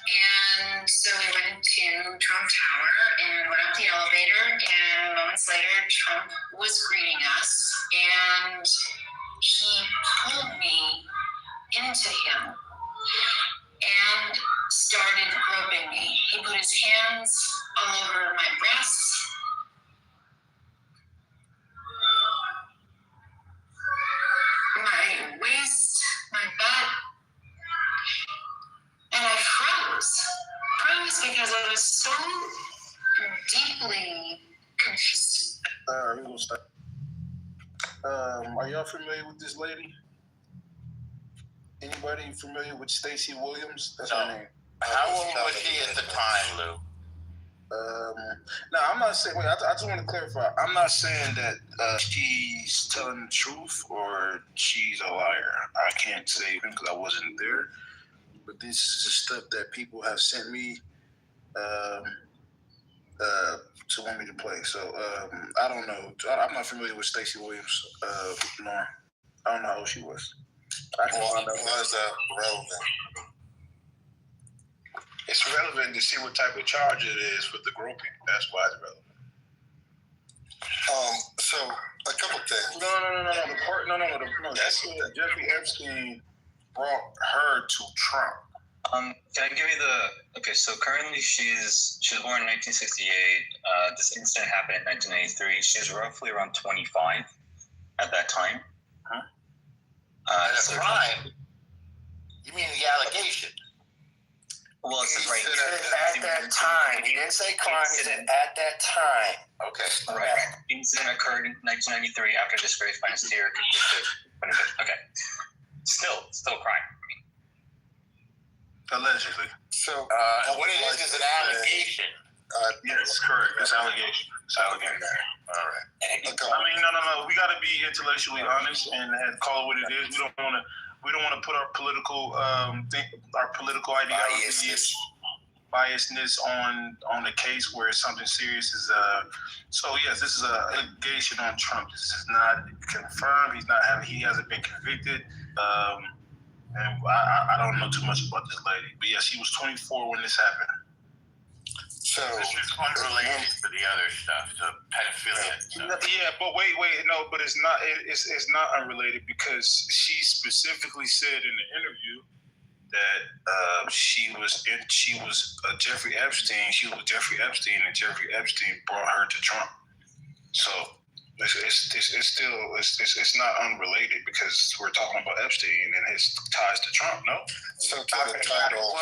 F: And so we went to Trump Tower and went up the elevator, and moments later, Trump was greeting us, and he pulled me into him and started groping me. He put his hands all over my breasts, my waist, my butt, and I froze because I was so deeply confused.
O: We're gonna stop. Are y'all familiar with this lady? Anybody familiar with Stacey Williams? That's her name.
K: How old was she at the time, Lou?
J: No, I'm not saying. Wait, I just want to clarify. I'm not saying that she's telling the truth or she's a liar. I can't say because I wasn't there. But this is the stuff that people have sent me to want me to play. So I don't know. I'm not familiar with Stacey Williams. Lauren. I don't know how old she was. I can find out.
A: Why is that relevant?
J: It's relevant to see what type of charge it is with the groping. That's why it's relevant.
A: So a couple things.
J: No. That's what Jeffrey Epstein brought her to Trump.
V: Can I give you okay, so currently she was born in 1968. This incident happened in 1993. She was roughly around 25 at that time.
U: Huh? Crime? You mean the allegation?
V: Well, it's right.
L: At that time. He didn't say crime, he said at that time.
U: Okay.
V: Right. The incident occurred in 1993 after disgraced financier. Okay. Still crime.
J: Allegedly.
A: So
U: what it is an allegation.
J: Yes, correct. It's allegation.
U: All right.
J: I mean, no. We got to be intellectually honest and call it what it is. We don't want to put our political ideology biasness on the case where something serious is. So yes, this is an allegation on Trump. This is not confirmed. He hasn't been convicted. And I don't know too much about this lady, but yeah, she was 24 when this happened.
U: So this is unrelated to the other stuff, to pedophilia.
J: Yeah, but wait, no, but it's not. It's not unrelated because she specifically said in the interview that she was Jeffrey Epstein. She was Jeffrey Epstein, and Jeffrey Epstein brought her to Trump. So it's not unrelated because we're talking about Epstein and his ties to Trump. No.
A: So to the title,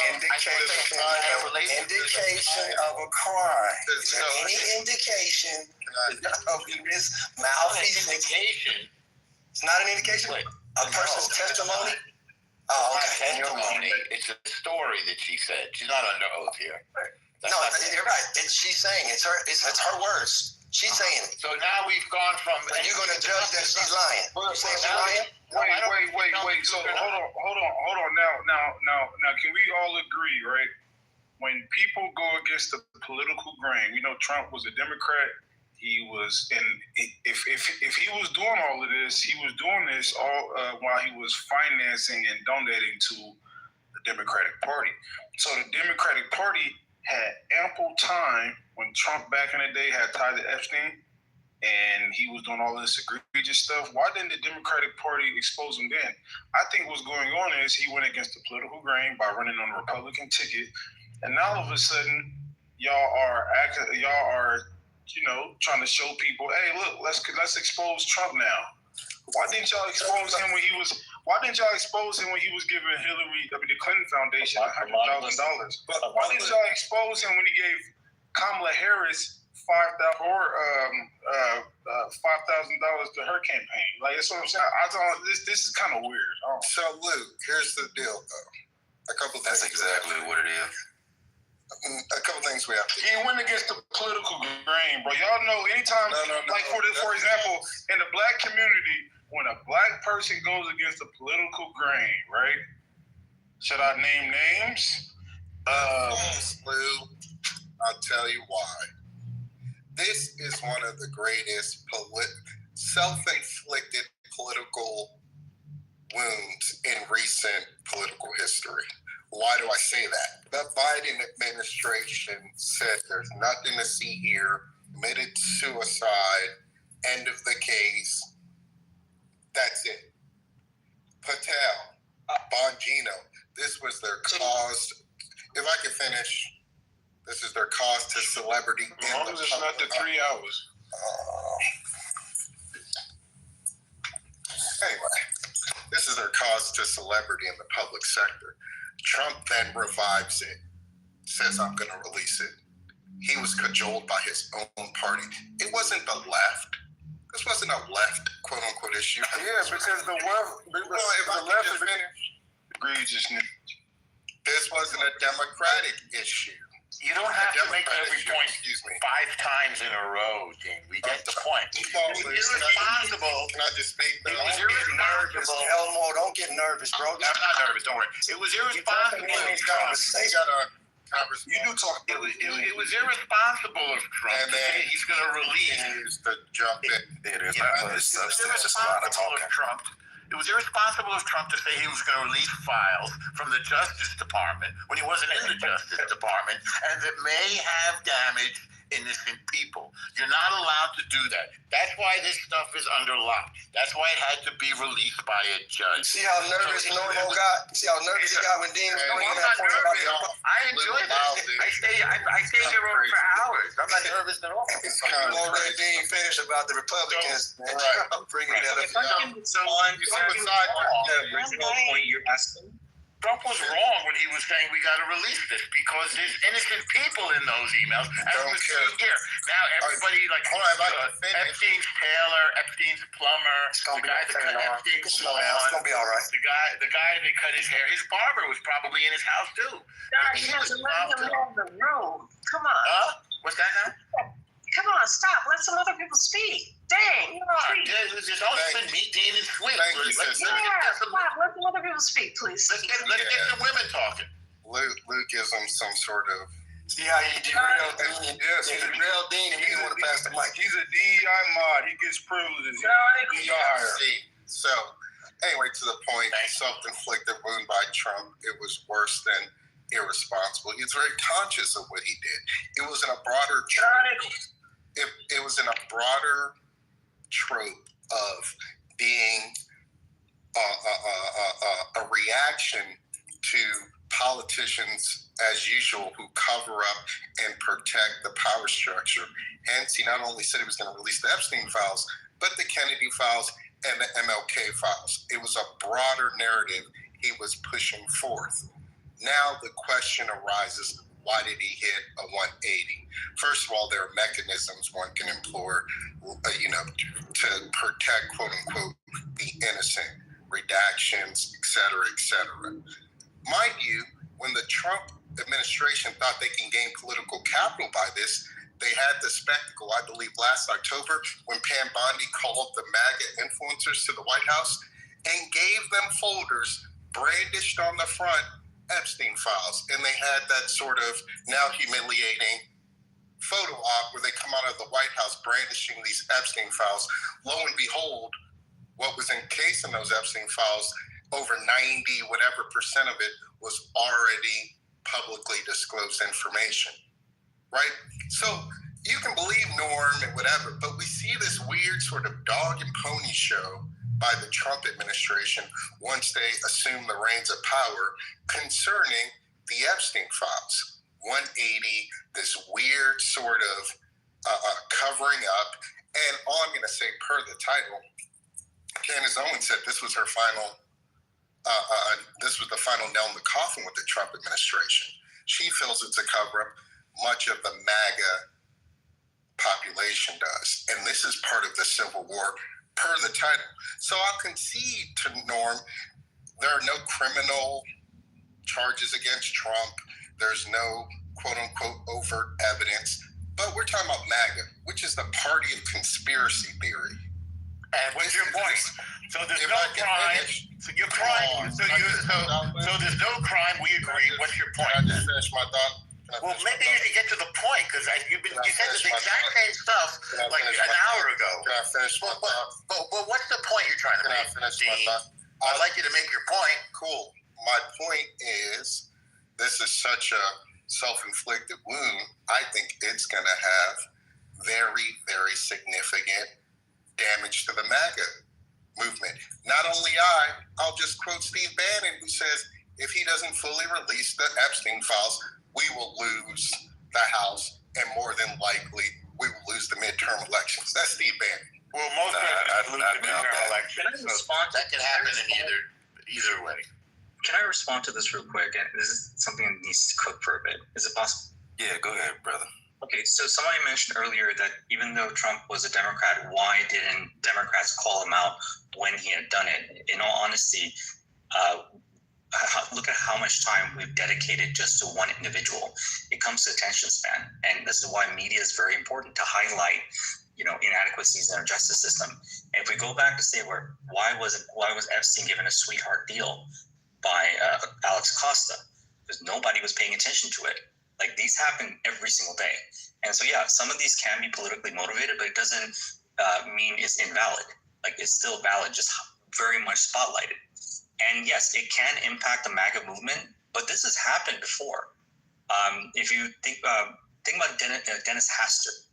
L: Indication of a crime. Is there any indication of this malfeasance? It's not an indication. A person's testimony.
U: Oh, okay. Testimony. It's a story that she said. She's not under oath here.
L: No, you're right. She's saying it's her words. She's saying it.
U: So now we've gone from.
L: And you're going to judge that she's lying. You saying she's lying?
J: Wait. So hold on. Now, can we all agree, right? When people go against the political grain, Trump was a Democrat. He was, and if he was doing all of this, he was doing this all while he was financing and donating to the Democratic Party. So the Democratic Party had ample time when Trump back in the day had tied to Epstein and he was doing all this egregious stuff. Why didn't the Democratic Party expose him then? I think what's going on is he went against the political grain by running on a Republican ticket, and now all of a sudden y'all are trying to show people, hey, look, let's expose Trump now. Why didn't y'all expose him when he was giving the Clinton Foundation $100,000? Why didn't y'all expose him when he gave Kamala Harris $5,000 to her campaign? Like, that's what I'm saying. This is kind of weird.
A: So Luke, here's the deal, though. A couple things.
U: That's exactly what it is.
A: A couple things we have to.
J: He went against the political grain, bro. Y'all know anytime, for example, in the black community, when a black person goes against the political grain, right? Should I name names?
A: Lou, I'll tell you why. This is one of the greatest self-inflicted political wounds in recent political history. Why do I say that? The Biden administration said there's nothing to see here, committed suicide, end of the case. That's it. Patel, Bongino, this was their cause. If I could finish, this is their cause to celebrity.
J: As long as it's not the 3 hours.
A: Anyway, this is their cause to celebrity in the public sector. Trump then revives it, says, I'm going to release it. He was cajoled by his own party. It wasn't the left. This wasn't a left, quote unquote, issue.
J: Yeah, because the left is egregious.
A: This wasn't a Democratic issue.
U: You don't have to make every point 5 times in a row, Dean. We get the point. It was irresponsible.
A: Can I just speak?
U: It was irresponsible.
L: Elmore, don't get nervous, bro.
U: I'm not nervous. Don't worry. It was irresponsible of Trump.
A: You do talk.
U: It was irresponsible of Trump to say he's going to release
A: the jump in.
U: It is irresponsible of Trump. It was irresponsible of Trump to say he was going to release files from the Justice Department when he wasn't in the Justice Department, and that may have damaged innocent people. You're not allowed to do that. That's why this stuff is under lock. That's why it had to be released by a judge.
L: See how nervous Normo got? See how nervous he got when Dean was going
U: I'm not nervous. I enjoy this. I stay here for hours. I'm not nervous at all.
L: I'm gonna let Dean finish about the Republicans. I'm bringing that up.
V: Original point you're asking.
U: Trump was wrong when he was saying we got to release this because there's innocent people in those emails. And we're sitting here now, everybody Epstein's tailor, Epstein's plumber, the guy that cut Epstein's lawn.
L: It's gonna be all right.
U: The guy that cut his hair, his barber was probably in his house too.
N: God, you have to let him have the room. Come on.
U: What's that now?
N: Come on, stop. Let some other people speak. Dang.
U: There's always been me, Dean, and Swift.
N: Let some other people speak, please.
U: Let's get the women talking.
A: Luke gives him some sort of.
L: See how he derailed Dean? Yes, he derailed Dean and he didn't want to pass the mic.
O: He's a DEI mod. He gets privileges.
A: So, anyway, to the point, self-inflicted wound by Trump. It was worse than irresponsible. He was very conscious of what he did. It was in a broader trope. It was in a broader trope of being a reaction to politicians, as usual, who cover up and protect the power structure. Hence, he not only said he was going to release the Epstein files, but the Kennedy files and the MLK files. It was a broader narrative he was pushing forth. Now the question arises, why did he hit a 180? First of all, there are mechanisms one can employ, to protect, quote unquote, the innocent, redactions, et cetera, Mind you, when the Trump administration thought they can gain political capital by this, they had the spectacle, I believe, last October when Pam Bondi called the MAGA influencers to the White House and gave them folders brandished on the front Epstein files, and they had that sort of now humiliating photo op where they come out of the White House brandishing these Epstein files. Lo and behold, what was encased in those Epstein files, over 90 whatever percent of it was already publicly disclosed information, right? So you can believe Norm and whatever, but we see this weird sort of dog and pony show by the Trump administration once they assume the reins of power concerning the Epstein files. 180, this weird sort of covering up. And all I'm going to say per the title, Candace Owens said this was her final, this was the final nail in the coffin with the Trump administration. She feels it's a cover-up. Much of the MAGA population does. And this is part of the Civil War per the title. So I'll concede to Norm, there are no criminal charges against Trump. There's no quote-unquote overt evidence. But we're talking about MAGA, which is the party of conspiracy theory.
U: And what's your point? So there's no crime. So you're crying. So there's no crime. We agree. What's your point?
A: Can I just finish my thought?
U: Well, maybe you need to get to the point because you said this exact same stuff like an hour ago.
A: Can I finish my thought?
U: But what's the point you're trying to make?
A: Can I finish my thought?
U: I'd like you to make your point.
A: Cool. My point is, this is such a self-inflicted wound. I think it's going to have very, very significant damage to the MAGA movement. Not only I'll just quote Steve Bannon, who says, if he doesn't fully release the Epstein files, we will lose the House, and more than likely, we will lose the midterm elections. That's Steve Bannon.
U: Well, most presidents lose the midterm elections. That can happen in either way.
V: Can I respond to this real quick? And this is something that needs to cook for a bit. Is it possible?
B: Yeah, go ahead, brother.
V: Okay, so somebody mentioned earlier that even though Trump was a Democrat, why didn't Democrats call him out when he had done it? In all honesty, look at how much time we've dedicated just to one individual. It comes to attention span, and this is why media is very important to highlight, inadequacies in our justice system. And if we go back to say why was Epstein given a sweetheart deal by Alex Costa? Because nobody was paying attention to it. Like, these happen every single day. And so, yeah, some of these can be politically motivated, but it doesn't mean it's invalid. Like, it's still valid, just very much spotlighted. And yes, it can impact the MAGA movement, but this has happened before. If you think about Dennis Hastert,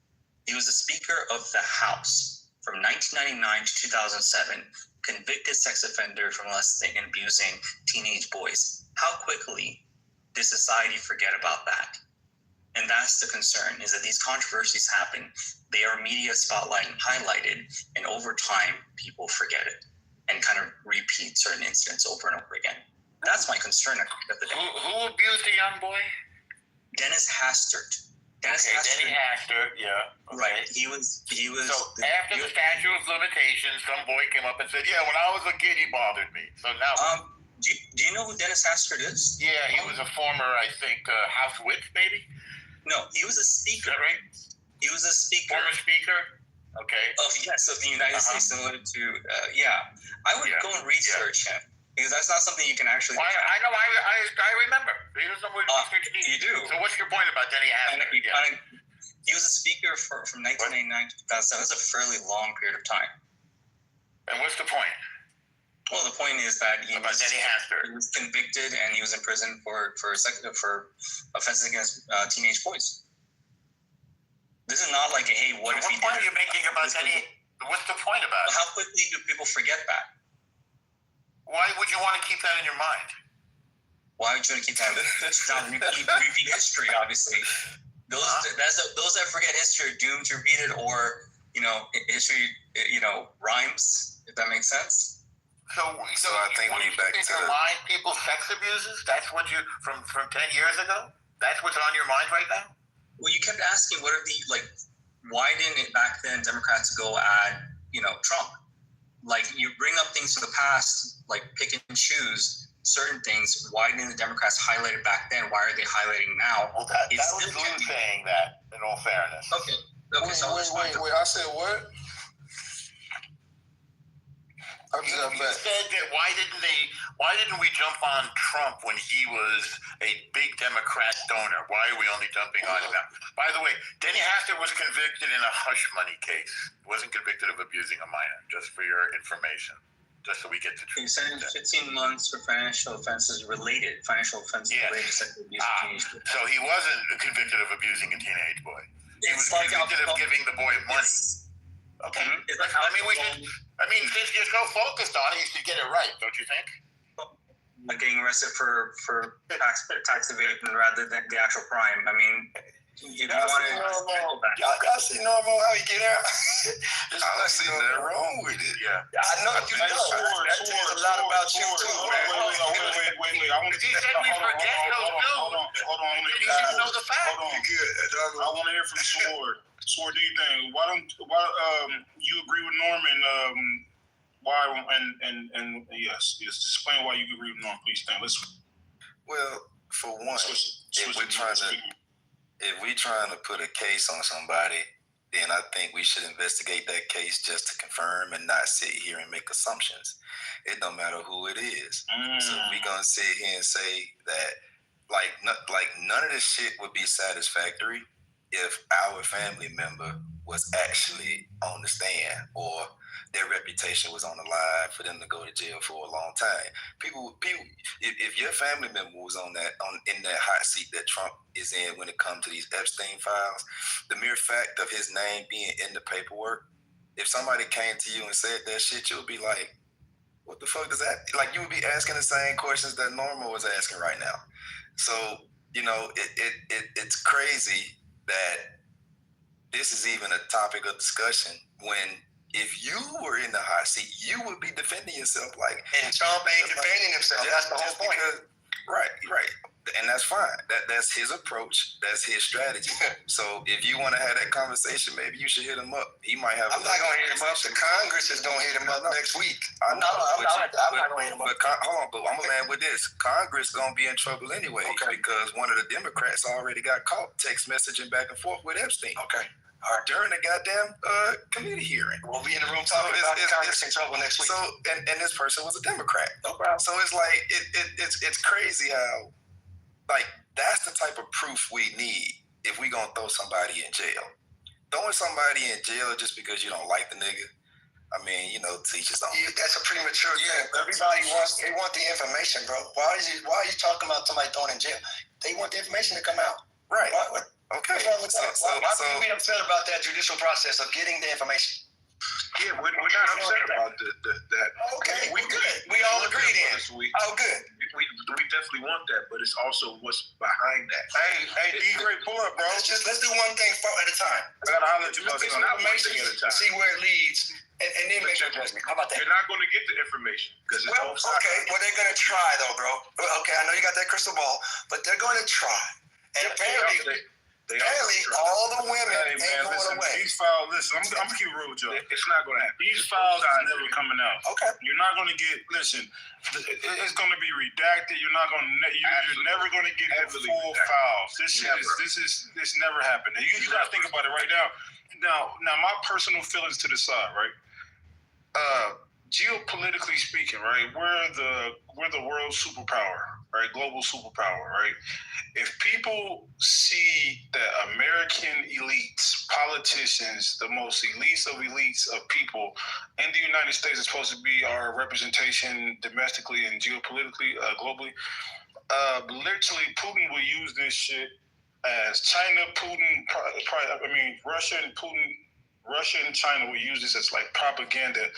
V: he was the Speaker of the House from 1999 to 2007, convicted sex offender for molesting and abusing teenage boys. How quickly did society forget about that? And that's the concern, is that these controversies happen. They are media spotlighted and highlighted, and over time, people forget it and kind of repeat certain incidents over and over again. That's my concern at the end of the day.
U: Who abused the young boy?
V: Dennis Hastert.
U: Dennis Hastert, yeah. Okay.
V: Right. He was.
U: So after the statute of limitations, some boy came up and said, "Yeah, when I was a kid, he bothered me." So now.
V: Do you know who Dennis Hastert is?
U: Yeah, he was a former, I think, House Whip, maybe.
V: No, he was a speaker.
U: Is that right?
V: He was a speaker.
U: Former speaker. Okay.
V: Of the United States, similar to I would go and research him, because that's not something you can actually.
U: Well, I know. I remember.
V: You do.
U: So what's your point about Denny Hastert?
V: He was a speaker from 1999 to 2007. That's a fairly long period of time.
U: And what's the point?
V: Well, the point is that
U: Denny Hastert.
V: He was convicted and he was in prison for offenses against teenage boys. This is not like a, hey, what if he did?
U: What point are you making about Denny? What's the point about it?
V: How quickly do people forget that?
U: Why would you want to keep that in your mind?
V: Why would you want to keep that? Repeat history, obviously. Those that forget history are doomed to repeat it, or history, rhymes. If that makes sense.
U: So I think when you back to remind people sex abuses, that's what you from 10 years ago. That's what's on your mind right now.
V: Well, you kept asking, what are why didn't it back then Democrats go at Trump? Like, you bring up things from the past, like pick and choose certain things. Why didn't the Democrats highlight it back then? Why are they highlighting now?
U: Well, that was Lou saying that, in all fairness.
V: Okay.
O: Wait, I said what?
U: You said that why didn't we jump on Trump when he was a big Democrat donor? Why are we only jumping on him now? By the way, Denny Hastert was convicted in a hush money case. He wasn't convicted of abusing a minor, just for your information, just so we get the truth.
V: He sentenced 15 months for financial offenses related to sexual abuse of teenage boys.
U: So he wasn't convicted of abusing a teenage boy. He was convicted of giving the boy money. Okay. Since you're so focused on it, you should get it right, don't you think?
V: Like getting arrested for tax evasion rather than the actual crime. I mean,
O: y'all see normal how you get out?
A: I see nothing wrong with it.
U: Yeah.
O: I know you know. That tells a lot about you too.
Q: Wait. I want to
U: he said we forget those dudes.
Q: Hold on.
U: You should know the fact.
Q: Hold on. I want to hear from Sword. Sword, do you think? Why you agree with Norman? Why and yes, explain why you agree with Norman, please.
B: Well, for one, if we're trying to put a case on somebody, then I think we should investigate that case just to confirm and not sit here and make assumptions. It don't matter who it is. So we're gonna sit here and say that none of this shit would be satisfactory if our family member was actually on the stand or their reputation was on the line for them to go to jail for a long time. People, if your family member was in that hot seat that Trump is in when it comes to these Epstein files, the mere fact of his name being in the paperwork, if somebody came to you and said that shit, you would be like, what the fuck does that? Like, you would be asking the same questions that Norma was asking right now. So, it's crazy that this is even a topic of discussion when if you were in the hot seat, you would be defending yourself like.
L: And Trump ain't defending himself. That's the whole point.
B: Right. And that's fine. That's his approach. That's his strategy. So if you want to have that conversation, maybe you should hit him up. He might have.
L: I'm not going to hit him up. The Congress is going to hit him up next week.
B: I know.
L: I'm not going to hit him up.
B: But hold on, but I'm gonna land with this. Congress gonna be in trouble anyway because one of the Democrats already got caught text messaging back and forth with Epstein.
L: Okay. All right.
B: During the goddamn committee hearing.
L: We'll be in the room talking about Congress in trouble next week.
B: So and this person was a Democrat.
L: No problem.
B: So it's like it's crazy how like that's the type of proof we need if we gonna throw somebody in jail. Throwing somebody in jail just because you don't like the nigga. I mean, teach his own.
L: That's a premature thing. Everybody want the information, bro. Why are you talking about somebody thrown in jail? They want the information to come out.
B: Right.
L: Okay. Why should we be upset about that judicial process of getting the information?
J: Yeah, we're not upset about that.
L: Okay, we good. We all agree then. Oh, good.
J: We definitely want that, but it's also what's behind that.
L: Hey, D-Great, pull up, bro. Let's do one thing at a time.
J: I gotta holler at you about
L: some information, see where it leads, and then make a judgment. How about that?
J: You're not going to get the information because it's
L: well, they're going to try though, bro. Okay, I know you got that crystal ball, but they're going to try. And apparently, all the women ain't going away.
Q: These files, listen, I'm gonna keep it real with y'all.
J: It's not going to happen.
Q: These files are never coming out.
L: Okay.
Q: You're not going to get. Listen, it's going to be redacted. You're not going to. You're never going to get the full files. This never happened. You got to think about it right now. Now, my personal feelings to the side, right? Geopolitically speaking, right, we're the world superpower, right, global superpower, right. If people see that American elites, politicians, the most elites of people in the United States is supposed to be our representation domestically and geopolitically, globally, literally Putin will use this shit as China, Russia and China will use this as like propaganda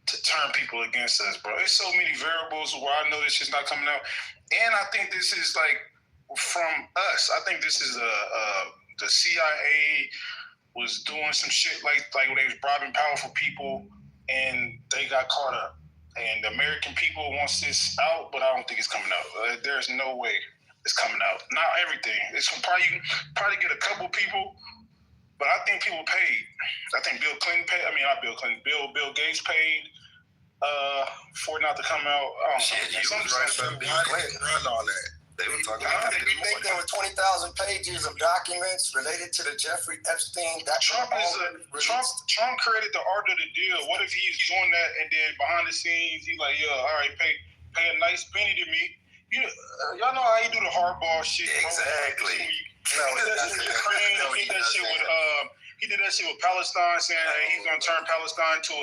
Q: to turn people against us, bro. There's so many variables where I know this shit's not coming out. And I think this is like from us. I think this is the CIA was doing some shit like when they was bribing powerful people and they got caught up. And the American people wants this out, but I don't think it's coming out. There's no way it's coming out. Not everything. It's probably get a couple people. But I think people paid. I think Bill Clinton paid. I mean, not Bill Clinton. Bill Gates paid for it not to come out.
A: Shit, you was right about Bill Clinton run on that. They were talking about
L: that. You think there were 20,000 pages of documents related to the Jeffrey Epstein?
Q: Trump created the art of the deal. What if he's doing that and then behind the scenes he's like, all right, pay a nice penny to me. Y'all know how you do the hardball shit.
B: Exactly.
Q: He did that shit with Palestine, saying he's gonna turn Palestine to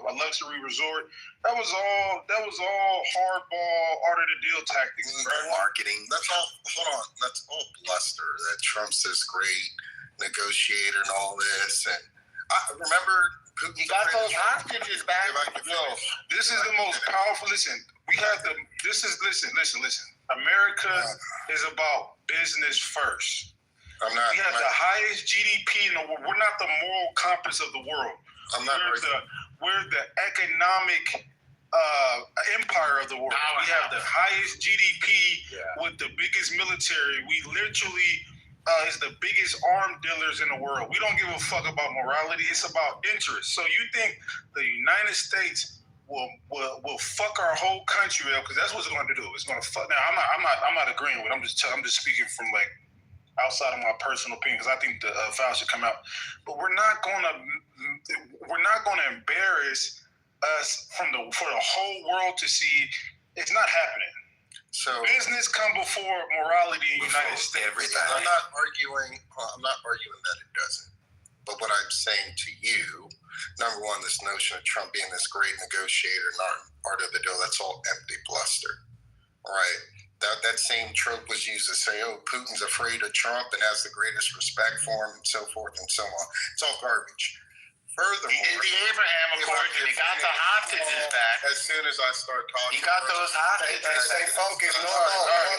Q: a luxury resort. That was all hardball art of the deal tactics.
B: Marketing.
A: That's all bluster. That Trump's this great negotiator and all this. And I remember
U: he got those hostages back.
Q: This is the most powerful. Listen. Listen. America is about business first. We have the highest GDP in the world. We're not the moral compass of the world. We're the economic empire of the world. We have the highest GDP with the biggest military. We literally is the biggest arm dealers in the world. We don't give a fuck about morality. It's about interest. So you think the United States will fuck our whole country up because that's what it's going to do. It's going to fuck. Now I'm not agreeing with it. I'm just speaking from like outside of my personal opinion because I think the file should come out. But we're not going to embarrass us for the whole world to see. It's not happening.
A: So
Q: business come before morality in the United States.
A: Everything. I'm not arguing that it doesn't. But what I'm saying to you, number one, this notion of Trump being this great negotiator and art of the deal, that's all empty bluster. All right. That same trope was used to say, oh, Putin's afraid of Trump and has the greatest respect for him and so forth and so on. It's all garbage. Furthermore,
U: he did the Abraham Accords and he got the hostages back.
A: As soon as I start talking,
U: he got those hostages.
L: Stay focused.
Q: All right.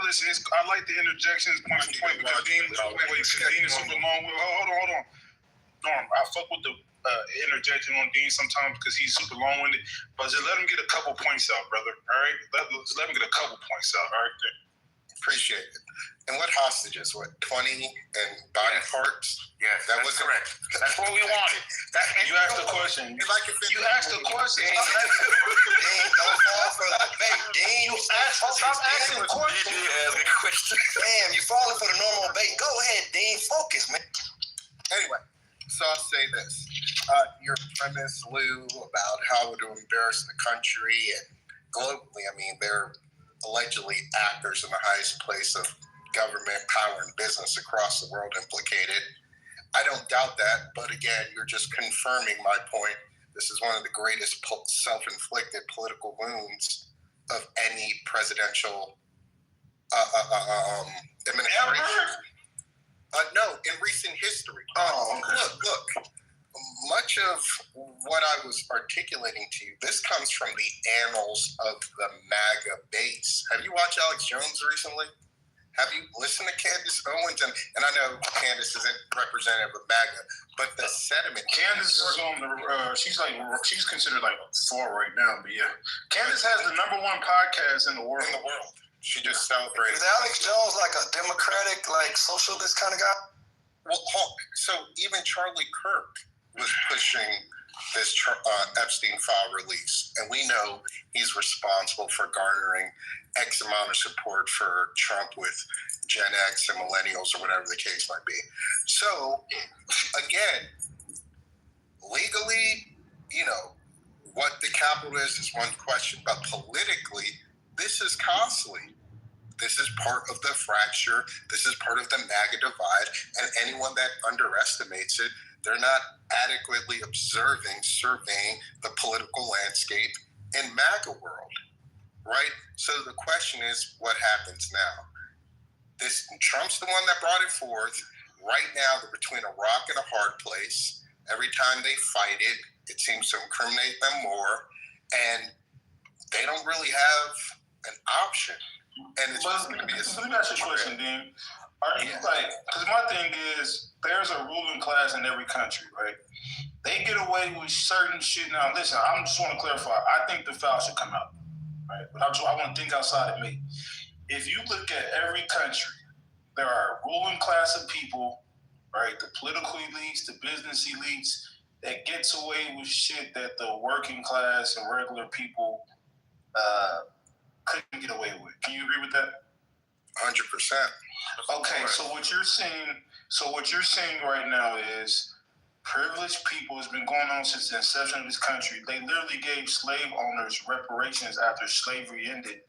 Q: Listen, I like the interjections point to point because Dean is super long. Hold on.
O: Norm, I fuck with the interjecting on Dean sometimes because he's super long-winded, but just let him get a couple points out, brother. All right, just let him get a couple points out. All right,
A: appreciate it. And what hostages? What, 20 and body parts?
U: Yes, that was correct. That's what we wanted.
O: You asked the question.
U: You asked the question.
L: Dean, don't fall for the bait. Dean,
U: Stop asking questions. You did ask a question.
L: Damn, you falling for the normal bait. Go ahead, Dean. Focus, man.
A: Anyway, so I'll say this. Your premise, Lou, about how it will embarrass the country and globally, I mean, they're allegedly actors in the highest place of government, power, and business across the world implicated. I don't doubt that, but again, you're just confirming my point. This is one of the greatest self-inflicted political wounds of any presidential administration. No, in recent history.
O: Oh, okay.
A: Look. Much of what I was articulating to you, this comes from the annals of the MAGA base. Have you watched Alex Jones recently? Have you listened to Candace Owens? And I know Candace isn't representative of MAGA, but the sediment.
O: Candace is on the. She's considered like 4 right now, but yeah, Candace has the #1 podcast in the world. She just celebrated.
L: Is Alex Jones like a Democratic, like socialist kind of guy?
A: Well, so even Charlie Kirk was pushing this Epstein file release, and we know he's responsible for garnering X amount of support for Trump with Gen X and millennials or whatever the case might be. So, again, legally, what the Capitol is one question, but politically, this is costly. This is part of the fracture. This is part of the MAGA divide, and anyone that underestimates it, they're not adequately surveying the political landscape in MAGA world, right? So the question is, what happens now? Trump's the one that brought it forth. Right now, they're between a rock and a hard place. Every time they fight it, it seems to incriminate them more, and they don't really have an option. And it's just going to be
O: let me ask you a question, Dean. Are you because my thing is, there's a ruling class in every country, right? They get away with certain shit. Now, listen, I just want to clarify. I think the foul should come out, right? But I want to think outside of me. If you look at every country, there are a ruling class of people, right? The political elites, the business elites, that gets away with shit that the working class and regular people couldn't get away with. Can you agree with that?
A: 100%.
O: Okay, so what you're saying right now is privileged people has been going on since the inception of this country. They literally gave slave owners reparations after slavery ended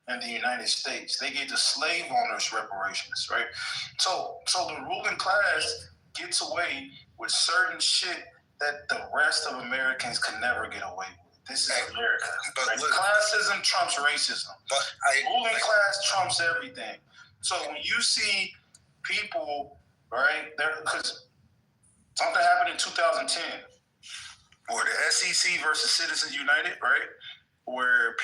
O: in the United States. They gave the slave owners reparations, right? So the ruling class gets away with certain shit that the rest of Americans could never get away with. This is America.
A: But
O: right?
A: look,
O: classism trumps racism. Ruling class trumps everything. So when you see people, right, because something happened in 2010, or the SEC versus Citizens United, right, where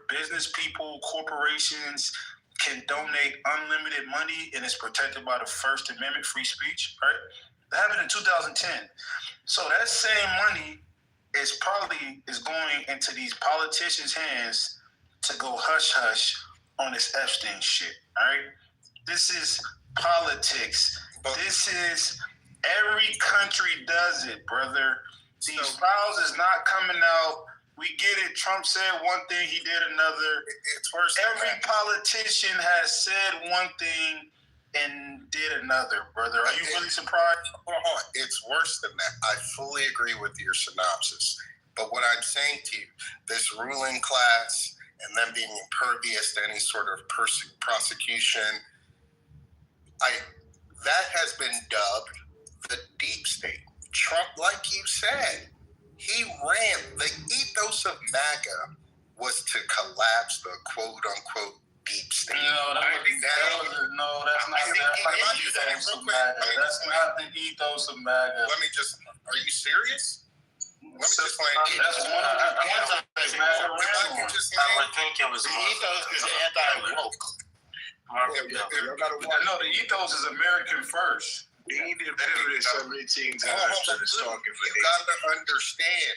O: business people, corporations can donate unlimited money and it's protected by the First Amendment, free speech, right? That happened in 2010. So that same money is going into these politicians' hands to go hush hush on this Epstein shit. All right, this is politics. This is every country does it, brother. These files is not coming out. We get it. Trump said one thing, he did another.
A: It's worse.
O: Every politician has said one thing and did another, brother. Are you really surprised?
A: Hold on. It's worse than that. I fully agree with your synopsis. But what I'm saying to you, this ruling class and them being impervious to any sort of prosecution, that has been dubbed the deep state. Trump, like you said, he ran. The ethos of MAGA was to collapse the quote-unquote deep state.
O: That's not the ethos of MAGA.
A: Are you serious?
U: That's one of the points I would think it was. The ethos is anti-woke.
O: No, the ethos is American first.
J: You need to pivot so many things
A: You got to understand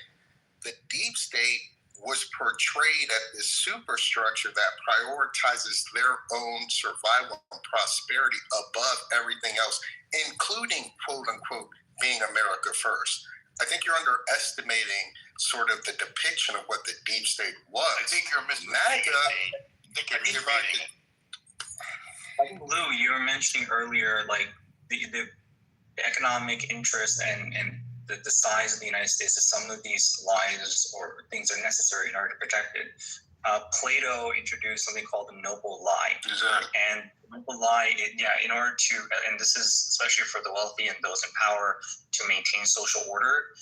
A: the deep state was portrayed as this superstructure that prioritizes their own survival and prosperity above everything else, including, quote unquote, being America first. I think you're underestimating sort of the depiction of what the deep state was.
U: I think you're missing
V: I think, Lou, you were mentioning earlier, like the economic interest and the size of the United States, that some of these lies or things are necessary in order to protect it. Plato introduced something called the noble lie.
J: Exactly.
V: And the noble lie, in order to, and this is especially for the wealthy and those in power, to maintain social order,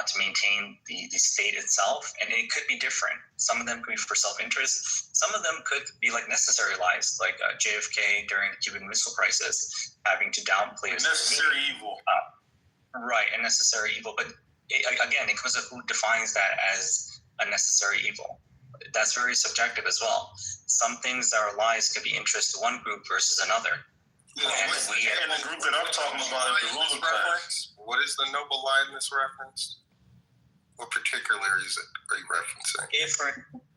V: to maintain the state itself. And it could be different. Some of them could be for self-interest. Some of them could be like necessary lies, like JFK during the Cuban Missile Crisis, having to downplay a
J: necessary evil.
V: Right, a necessary evil. But again, it comes to who defines that as a necessary evil. That's very subjective as well. Some things that are lies could be interest to one group versus another.
J: And the group that I'm talking about is the ruling class.
A: What is the noble lie in this reference? What particularly are you referencing?
V: If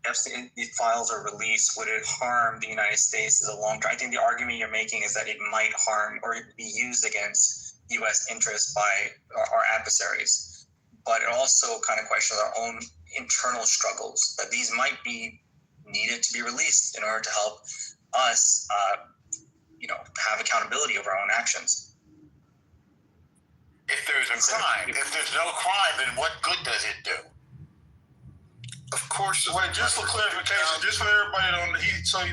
V: Epstein files are released, would it harm the United States as a long term? I think the argument you're making is that it might harm or be used against U.S. interests by our adversaries. But it also kind of questions our own internal struggles, that these might be needed to be released in order to help us, have accountability over our own actions.
U: If there's a crime, if there's no crime, then what good does it do?
A: Of course.
O: Wait, just for clarification, just for everybody,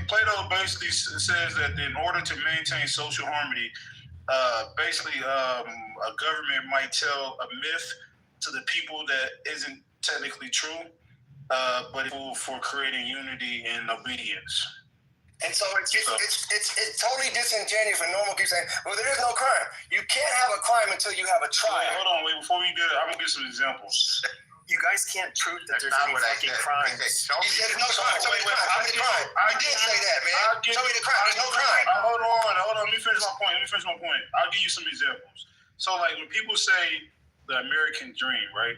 O: Plato basically says that in order to maintain social harmony, basically a government might tell a myth to the people that isn't technically true, but for creating unity and obedience.
L: And so it's totally disingenuous for normal people saying, well, there is no crime. You can't have a crime until you have a trial.
O: Wait, before we do that, I'm going to give some examples.
L: You guys can't prove that there's any fucking crime. You said there's no crime. Show me the crime. Show me the crime. I did say that, man. Show me the crime. There's no crime.
O: Hold on. Let me finish my point. I'll give you some examples. So, like, when people say the American dream, right?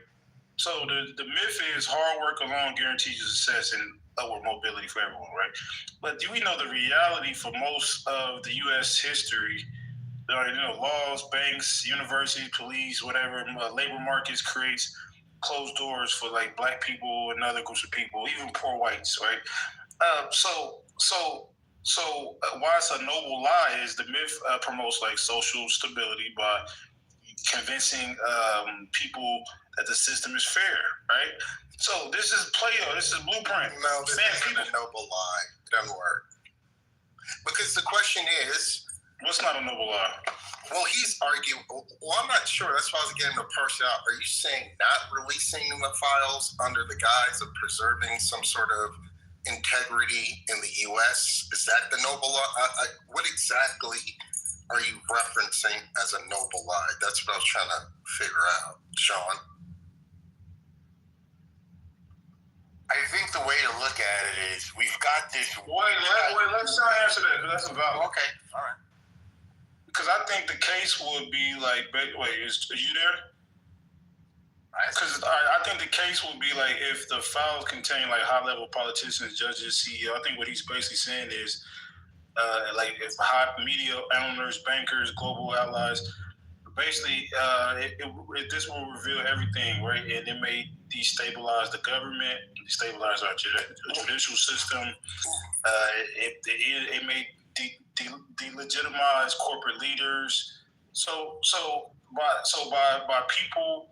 O: So the myth is hard work alone guarantees you success and upward mobility for everyone, right? But do we know the reality for most of the U.S. history? Laws, banks, universities, police, whatever, labor markets creates closed doors for like black people and other groups of people, even poor whites, right? So why it's a noble lie is the myth promotes like social stability by convincing people that the system is fair, right? So this is Plato, this is blueprint.
A: No, this isn't a noble lie. It doesn't work. Because the question is...
O: What's not a noble lie?
A: Well, he's arguing... Well, I'm not sure. That's why I was getting to parse out. Are you saying not releasing the files under the guise of preserving some sort of integrity in the U.S.? Is that the noble lie? What exactly are you referencing as a noble lie? That's what I was trying to figure out. Sean?
U: I think the way to look at it is we've got this.
O: Wait, let's not answer that because that's a valid.
U: Okay, all right.
O: Because I think the case would be like, are you there? Because I think the case would be like if the files contain like high-level politicians, judges, CEO. I think what he's basically saying is like if high media owners, bankers, global allies, basically this will reveal everything, right? And it may destabilize the government, destabilize our judicial system. It may delegitimize corporate leaders. So by people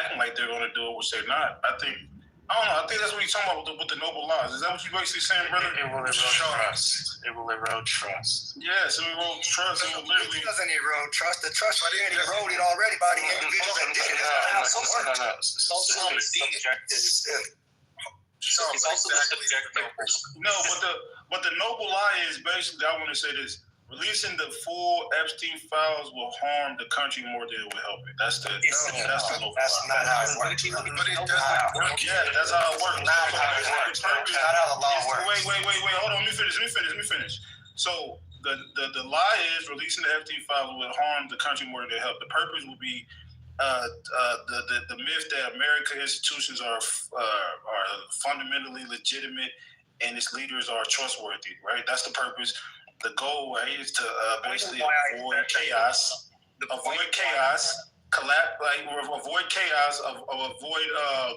O: acting like they're going to do it, which they're not, I don't know. I think that's what he's talking about with the noble laws. Is that what you basically saying, brother?
U: It will erode trust. It will erode trust.
O: Yes, it will erode trust. It
L: literally doesn't erode trust. The trust was being eroded already by the individuals that did it.
U: It's also subjective.
O: No, but the noble lie is basically, I want to say this. Releasing the full Epstein files will harm the country more than it will help it. That's the noble lie.
L: That's not how it works.
A: But it doesn't work.
O: Yeah, that's how it works.
L: Not how the law works.
O: Wait. Hold on. Let me finish. So
Q: the lie is releasing the FT files will harm the country more than it help. The purpose will be the myth that American institutions are fundamentally legitimate and its leaders are trustworthy. Right, that's the purpose. The goal, right, is to basically avoid chaos. Avoid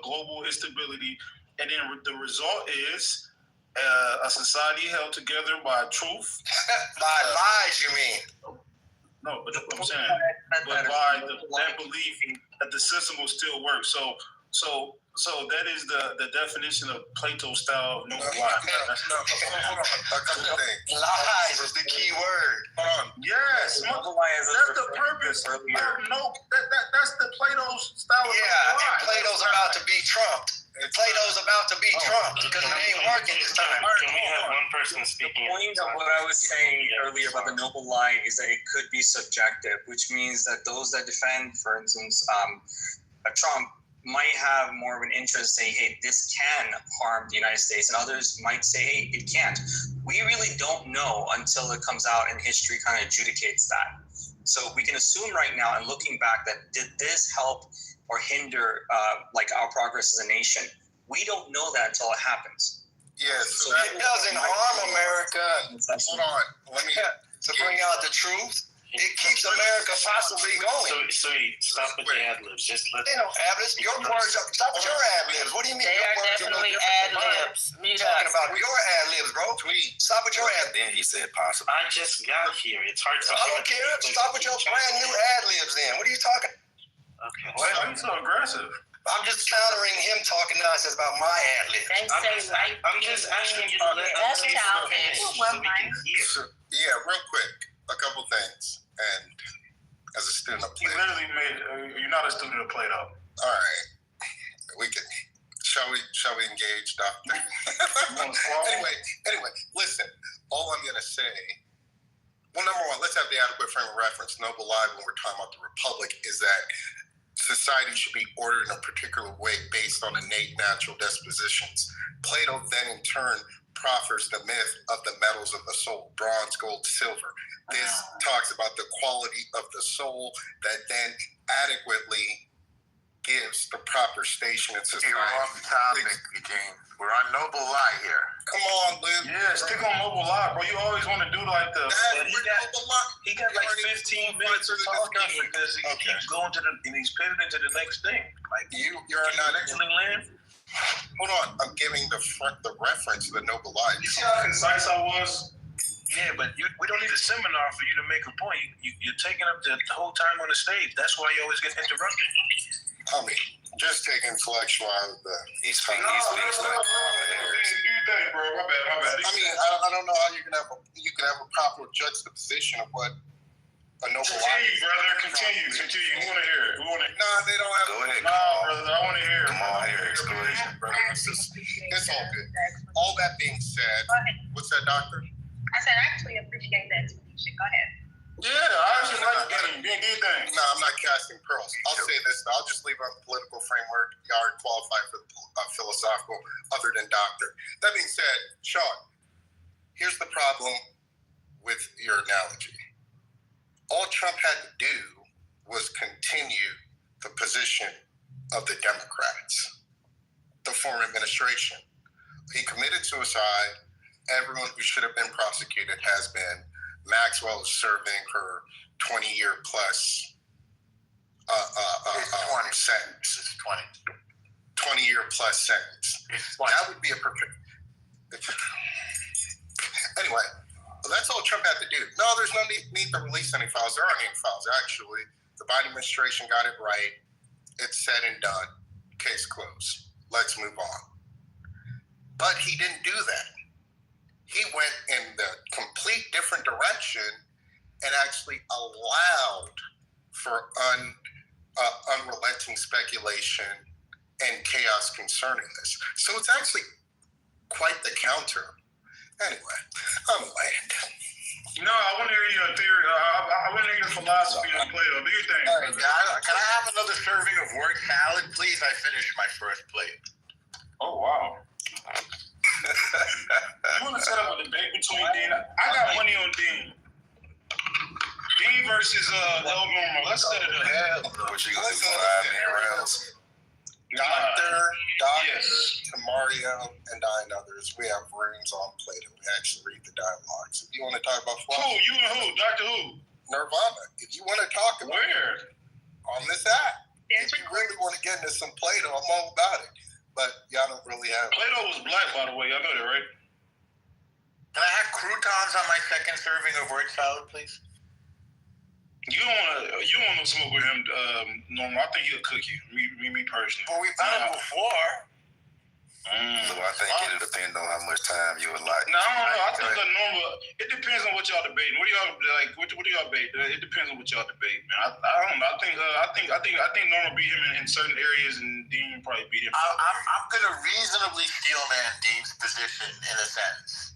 Q: global instability, and then the result is a society held together by truth.
U: By lies, you mean?
Q: No, but what I'm saying, but by that belief that the system will still work. So that is the definition of Plato's style of noble lie.
U: Lies is the key word.
Q: Yes, that's the purpose of that's the Plato's style of
U: noble lie. And Plato's about to be trumped. Plato's about to be trumped because it ain't working this time.
H: Can we have one person speaking?
V: The point of what I was saying earlier about the noble lie is that it could be subjective, which means that those that defend, for instance, Trump might have more of an interest saying, hey, this can harm the United States, and others might say, hey, it can't. We really don't know until it comes out and history kind of adjudicates that. So we can assume right now, and looking back, that did this help or hinder our progress as a nation? We don't know that until it happens.
U: Yes, so it doesn't harm America. Hold on, let me to bring out the truth. It keeps America possibly going.
H: So stop with the ad-libs. Just let
U: they don't ad-libs. Your words. Stop with your ad-libs. What do you mean?
F: They are definitely ad-libs.
U: Talking about your ad-libs, bro. Tweet. Stop with your ad-libs.
B: Then he said possible.
H: I just got here. It's hard to.
U: I don't care. Stop with your brand new ad-libs. Then what are you talking?
H: Okay.
Q: Why are you so aggressive?
U: I'm just countering him talking nonsense about my ad-libs.
H: I'm just asking you to let us
F: childish.
H: So we can hear.
A: Yeah, real quick, a couple things. And as a student of Plato,
Q: you literally made. You're not a student of Plato.
A: All right, we can. Shall we engage, Doctor? anyway, listen. All I'm gonna say. Well, number one, let's have the adequate frame of reference. Noble lie when we're talking about the Republic is that society should be ordered in a particular way based on innate natural dispositions. Plato then in turn proffers the myth of the metals of the soul, bronze, gold, silver. This talks about the quality of the soul that then adequately gives the proper station in society.
U: You're off topic again. We're on noble lie here.
A: Come on, Lou.
Q: Yeah, stick on noble lie, bro. You always want to do like the.
J: He got like 15 minutes of talking because he keeps going to and he's pivoting to the next thing. Like
A: you're not
J: actually land.
A: Hold on, I'm giving the reference to the noble lie.
Q: You see how concise I was?
J: Yeah, but we don't need a seminar for you to make a point. You're taking up the whole time on the stage. That's why you always get interrupted.
A: I mean, just take intellectual out of the.
B: He speaks like.
Q: Do you think, bro? My bad.
A: I mean, I don't know how you can have a proper juxtaposition of what a noble lie.
Q: Continue, brother. Continue. We want to hear it.
A: Nah, they don't have.
B: Go ahead.
Q: Nah, brother. I want to hear it.
B: Come on, Eric. Go ahead, brother.
A: It's all good. All that being said, what's that, Doctor?
N: I said, I actually appreciate that explanation. Go ahead.
Q: Yeah, I actually like the game. Do you think?
A: No, I'm not casting pearls. I'll say this. I'll just leave it on the political framework. You are qualified for the philosophical, other than doctor. That being said, Sean, here's the problem with your analogy. All Trump had to do was continue the position of the Democrats, the former administration. He committed suicide. Everyone who should have been prosecuted has been. Maxwell is serving her 20-year plus sentence. 20-year plus sentence. That would be a perfect. Anyway, that's all Trump had to do. No, there's no need to release any files. There aren't any files. Actually, the Biden administration got it right. It's said and done. Case closed. Let's move on. But he didn't do that. He went in the complete different direction and actually allowed for unrelenting speculation and chaos concerning this. So it's actually quite the counter. Anyway, I'm land.
Q: No, I want to hear your theory. I want to hear your philosophy on Plato. Do you think?
U: Right, can I have another serving of word salad, please? I finished my first plate.
Q: Oh, wow. You want to set up a debate between Dean. I got money on Dean. Dean versus El Normo. Let's set it up.
B: What you gonna do? 5-minute rounds.
A: Doctor, Mario, and 9 others. We have rooms on Plato. We actually read the dialogues. If you want to talk about
Q: who, you and who? Dr. Who?
A: Nirvana. If you want to talk about
Q: where
A: on this app. If you really want to get into some Plato, I'm all about it. But y'all don't really have.
Q: Plato was black, by the way. Y'all know that, right?
K: Can I have croutons on my second serving of word salad, please?
Q: You don't want to smoke with him, Norman. I think he'll cook you. Me personally.
K: Well, we've done it before.
B: So I think it'll depend on how much time you would like.
Q: No, I think the normal. It depends on what y'all debating. What do y'all like? What do y'all debate? It depends on what y'all debate, man. I don't know. I think Norman beat him in certain areas, and Dean probably beat him.
K: I'm gonna reasonably steelman Dean's position in a sentence.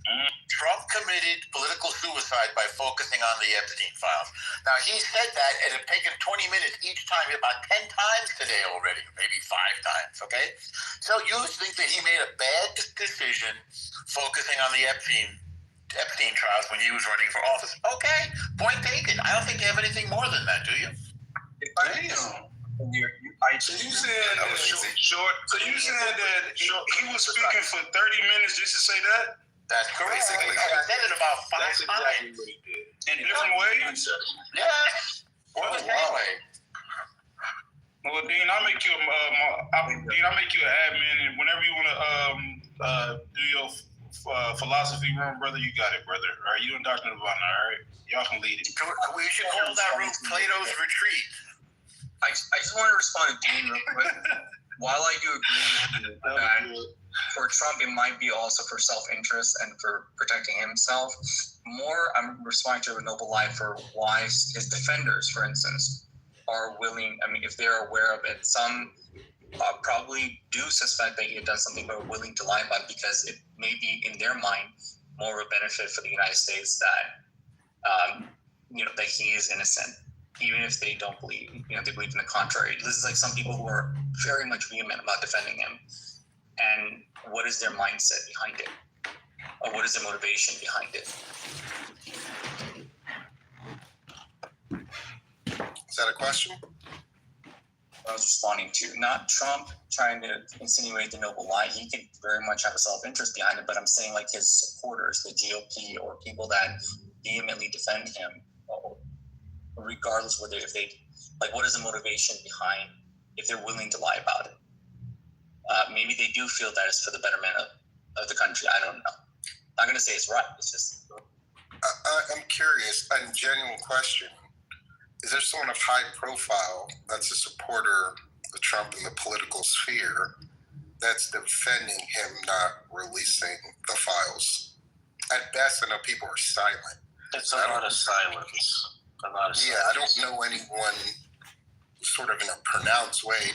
K: Trump committed political suicide by focusing on the Epstein files. Now, he said that it had taken 20 minutes each time, about 10 times today already, maybe 5 times, okay? So you think that he made a bad decision focusing on the Epstein trials when he was running for office. Okay, point taken. I don't think you have anything more than that, do you?
Q: Damn. So you said that he was speaking for 30 minutes just to say that?
K: That's correct.
B: Basically.
K: I said it about 5 times.
Q: Exactly what he did. In different ways?
K: Yes. Or the same way.
Q: Well, Dean, I'll make you an admin, and whenever you want to do your philosophy room, brother, you got it, brother. All right, you and Dr. Nirvana, all right? Y'all can lead it.
K: We should call that room Plato's Retreat.
V: I just want to respond to Dean real quick. While I do agree that for Trump, it might be also for self-interest and for protecting himself. More, I'm responding to a noble lie for why his defenders, for instance, are willing. I mean, if they're aware of it, some probably do suspect that he had done something, but are willing to lie about it because it may be in their mind more of a benefit for the United States that that he is innocent, even if they don't believe. They believe in the contrary. This is like some people who are very much vehement about defending him. And what is their mindset behind it? Or what is their motivation behind it?
A: Is that a question?
V: I was responding to not Trump trying to insinuate the noble lie. He could very much have a self-interest behind it, but I'm saying like his supporters, the GOP, or people that vehemently defend him, regardless whether if they like, what is the motivation behind if they're willing to lie about it? Maybe they do feel that it's for the betterment of the country. I don't know. I'm not going to say it's right. It's just.
A: I'm curious. A genuine question. Is there someone of high profile that's a supporter of Trump in the political sphere that's defending him not releasing the files? At best, I know people are silent.
U: It's a lot of silence.
A: Yeah, I don't know anyone sort of in a pronounced way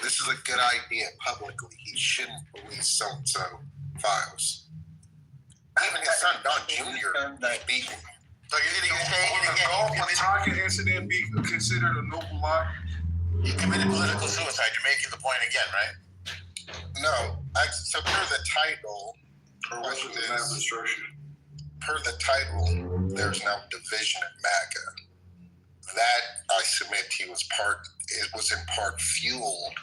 A: this is a good idea publicly. He shouldn't release so-and-so files. Even his son, Don Jr., is beaten.
K: So you're saying it again?
Q: Golf and talking incident be considered a noble lie?
K: You committed political suicide. You're making the point again, right?
A: No. So per the title, there's no division in MAGA. That, I submit to you, was in part fueled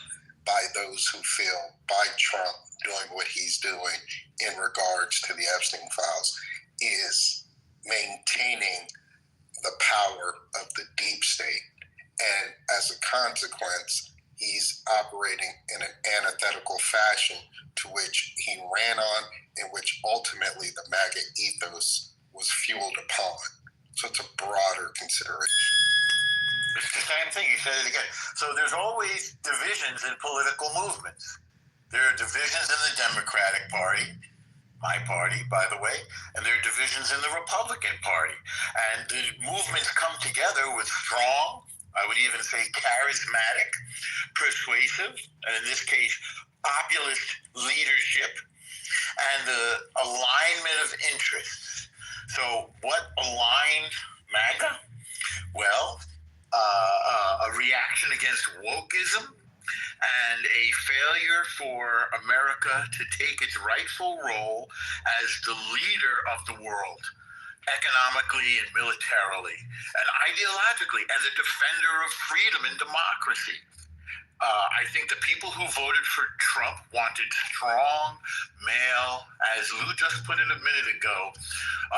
A: by those who feel by Trump doing what he's doing in regards to the Epstein files is maintaining the power of the deep state. And as a consequence, he's operating in an antithetical fashion to which he ran on, in which ultimately the MAGA ethos was fueled upon. So it's a broader consideration.
K: It's the same thing. You said it again. So there's always divisions in political movements. There are divisions in the Democratic Party, my party, by the way, and there are divisions in the Republican Party. And the movements come together with strong, I would even say charismatic, persuasive, and in this case, populist leadership, and the alignment of interests. So what aligned MAGA? Well, a reaction against wokeism
U: and a failure for America to take its rightful role as the leader of the world, economically and militarily, and ideologically, as a defender of freedom and democracy. I think the people who voted for Trump wanted strong, male, as Lou just put it a minute ago,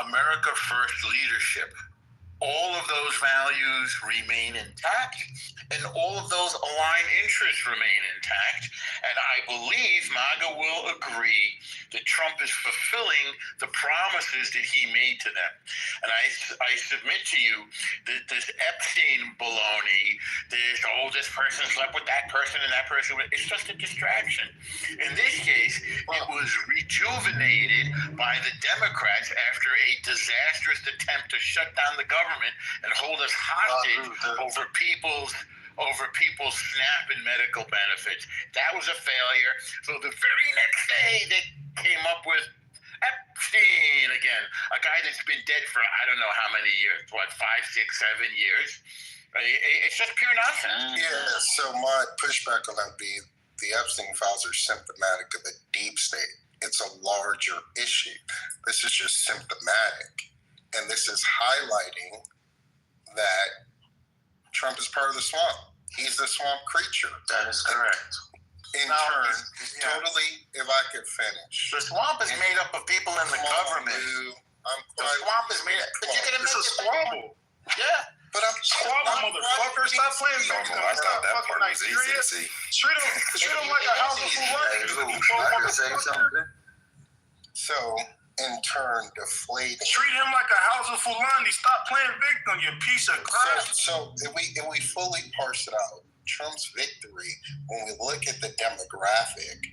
U: America First leadership. All of those values remain intact, and all of those aligned interests remain intact. And I believe MAGA will agree that Trump is fulfilling the promises that he made to them. And I submit to you that this Epstein baloney, this person slept with that person and that person, it's just a distraction. In this case, it was rejuvenated by the Democrats after a disastrous attempt to shut down the government and hold us hostage over people's SNAP and medical benefits. That was a failure. So the very next day they came up with Epstein again, a guy that's been dead for I don't know how many years, 5, 6, 7 years. It's just pure nonsense.
A: Yeah, so my pushback on that be the Epstein files are symptomatic of the deep state. It's a larger issue. This is just symptomatic. And this is highlighting that Trump is part of the swamp. He's the swamp creature.
U: That is correct.
A: In turn, totally, if I could finish.
U: The swamp is made up of people in the government. The swamp is made up. But you can
Q: It's a squabble.
U: Yeah.
A: But I'm
Q: squabble, motherfucker. Stop playing victim.
B: I thought that part was easy to see.
Q: Treat him like a house of Fulani.
A: So, in turn, deflating.
Q: Treat him like a house of Fulani. Stop playing victim, you piece of crap.
A: So if we fully parse it out, Trump's victory, when we look at the demographic,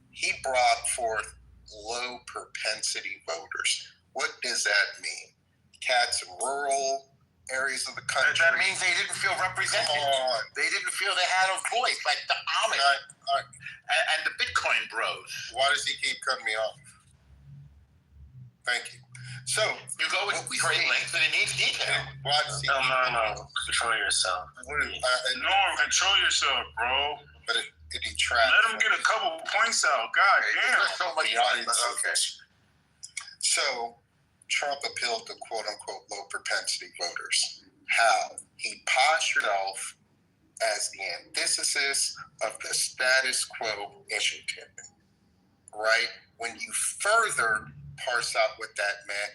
A: he brought forth low propensity voters. What does that mean? Cats in rural areas of the country.
U: That means they didn't feel represented. They didn't feel they had a voice, like the Amish and the Bitcoin bros.
A: Why does he keep cutting me off? Thank you. So
U: you go with great length, but it needs detail.
A: Why does he?
U: No. Control yourself.
Q: Norm, control yourself, bro.
A: But it detracts.
Q: Let him get a couple points out. God damn.
U: So much
A: okay. So Trump appealed to quote unquote low propensity voters. How? He postured off as the antithesis of the status quo in Washington. Right? When you further parse out what that meant,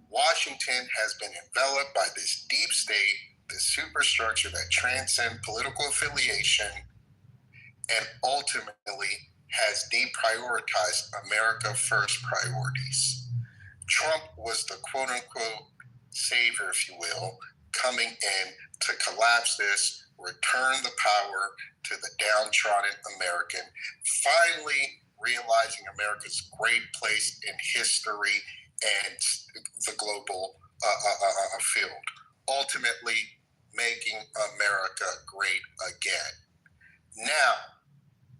A: Washington has been enveloped by this deep state, this superstructure that transcends political affiliation and ultimately has deprioritized America First priorities. Trump was the quote-unquote savior, if you will, coming in to collapse this, return the power to the downtrodden American, finally realizing America's great place in history and the global field, ultimately making America great again. Now,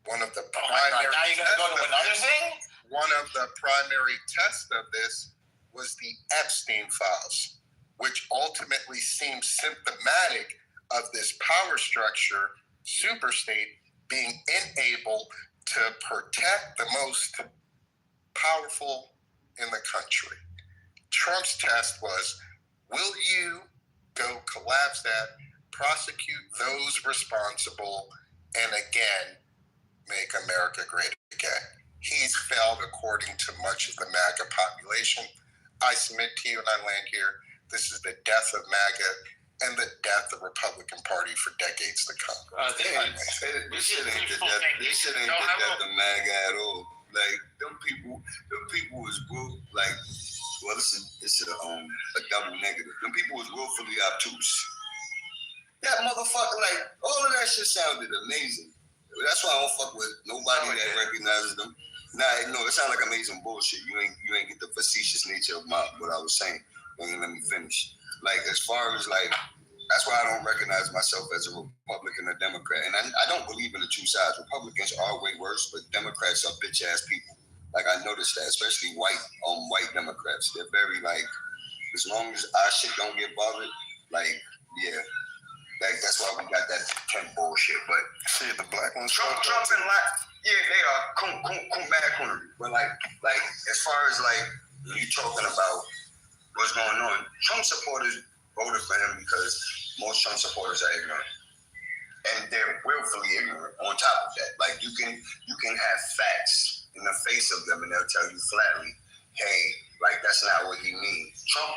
A: one of the primary
U: now you're gonna go to another thing?
A: One of the primary tests of this was the Epstein files, which ultimately seems symptomatic of this power structure, superstate, being unable to protect the most powerful in the country. Trump's test was, will you go collapse that, prosecute those responsible, and again, make America great again? He's failed according to much of the MAGA population. I submit to you, and I land here, this is the death of MAGA and the death of the Republican Party for decades to come.
E: This shit ain't the death of MAGA at all. Like, them people was like, well, it's a double negative. Them people was willfully obtuse. That motherfucker, like, all of that shit sounded amazing. That's why I don't fuck with nobody that recognizes them. Nah, no, it sounds like amazing bullshit. You ain't get the facetious nature of what I was saying. Let me finish. Like, as far as like, that's why I don't recognize myself as a Republican or Democrat. And I don't believe in the two sides. Republicans are way worse, but Democrats are bitch ass people. Like, I noticed that, especially white Democrats. They're very like, as long as our shit don't get bothered, like, yeah. Like, that's why we got that 10 bullshit. But
A: Shit, the black ones.
E: Trump and like, yeah, they are come back on. But like as far as like you talking about what's going on, Trump supporters voted for him because most Trump supporters are ignorant, and they're willfully ignorant. On top of that, like you can have facts in the face of them, and they'll tell you flatly, hey, like that's not what he means. Trump,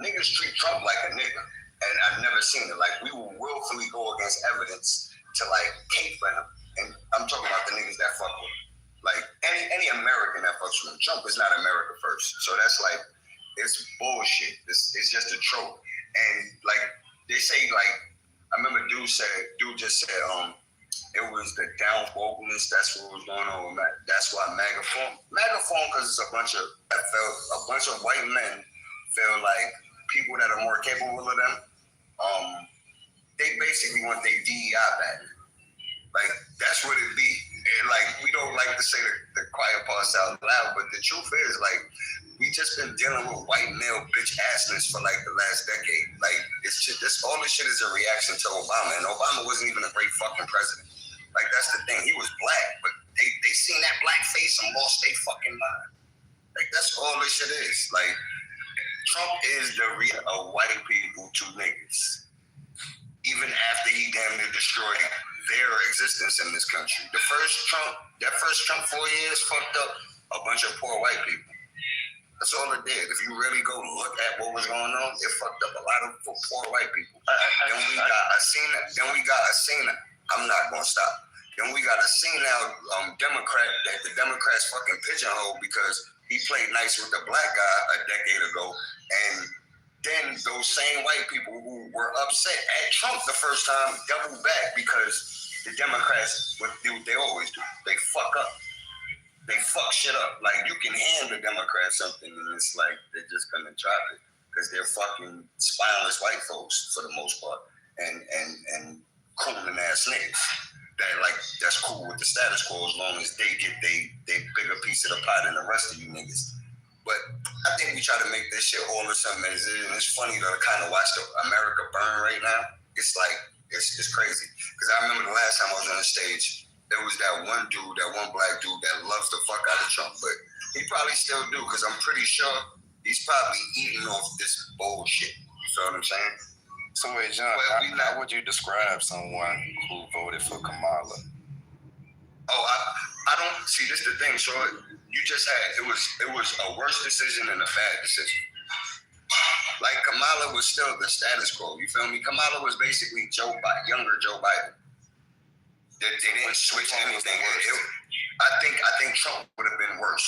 E: niggas treat Trump like a nigga, and I've never seen it. Like we will willfully go against evidence to like cape for him, and I'm talking about the niggas that fuck with him. Like any American that fucks with him, Trump is not America first. So that's like, it's bullshit. It's just a trope. And like they say, like I remember dude just said, it was the down wokeness. That's what was going on with that's why MAGA formed because it's a bunch of white men feel like people that are more capable of them. They basically want their DEI back. Like that's what it be. And like we don't like to say the quiet parts out loud, but the truth is like we just been dealing with white male bitch assness for like the last decade. Like it's just all this shit is a reaction to Obama, and Obama wasn't even a great fucking president. Like that's the thing. He was black, but they seen that black face and lost their fucking mind. Like that's all this shit is. Like Trump is the of white people to niggas. Even after he damn near destroyed their existence in this country. That first Trump 4 years fucked up a bunch of poor white people. That's all it did. If you really go look at what was going on, it fucked up a lot of poor white people. Then we got a scene. I'm not gonna stop. Then we got a senile Democrat that the Democrats fucking pigeonhole because he played nice with the black guy a decade ago, and then those same white people who were upset at Trump the first time doubled back because the Democrats do what they always do. They fuck up. They fuck shit up. Like you can hand the Democrats something and it's like they're just gonna drop it because they're fucking spineless white folks for the most part and cooling ass niggas. That's cool with the status quo as long as they get they bigger piece of the pie than the rest of you niggas. But I think we try to make this shit all or something as it is. And it's funny to kind of watch the America burn right now. It's like, it's crazy. Because I remember the last time I was on the stage, there was that one black dude that loves the fuck out of Trump. But he probably still do, because I'm pretty sure he's probably eating off this bullshit. You feel what I'm saying?
P: So wait, John, how would you describe someone who voted for Kamala?
E: Oh, I don't see. This the thing. So you just had it was a worse decision and a bad decision. Like Kamala was still the status quo. You feel me? Kamala was basically younger Joe Biden. They didn't switch anything. I think Trump would have been worse.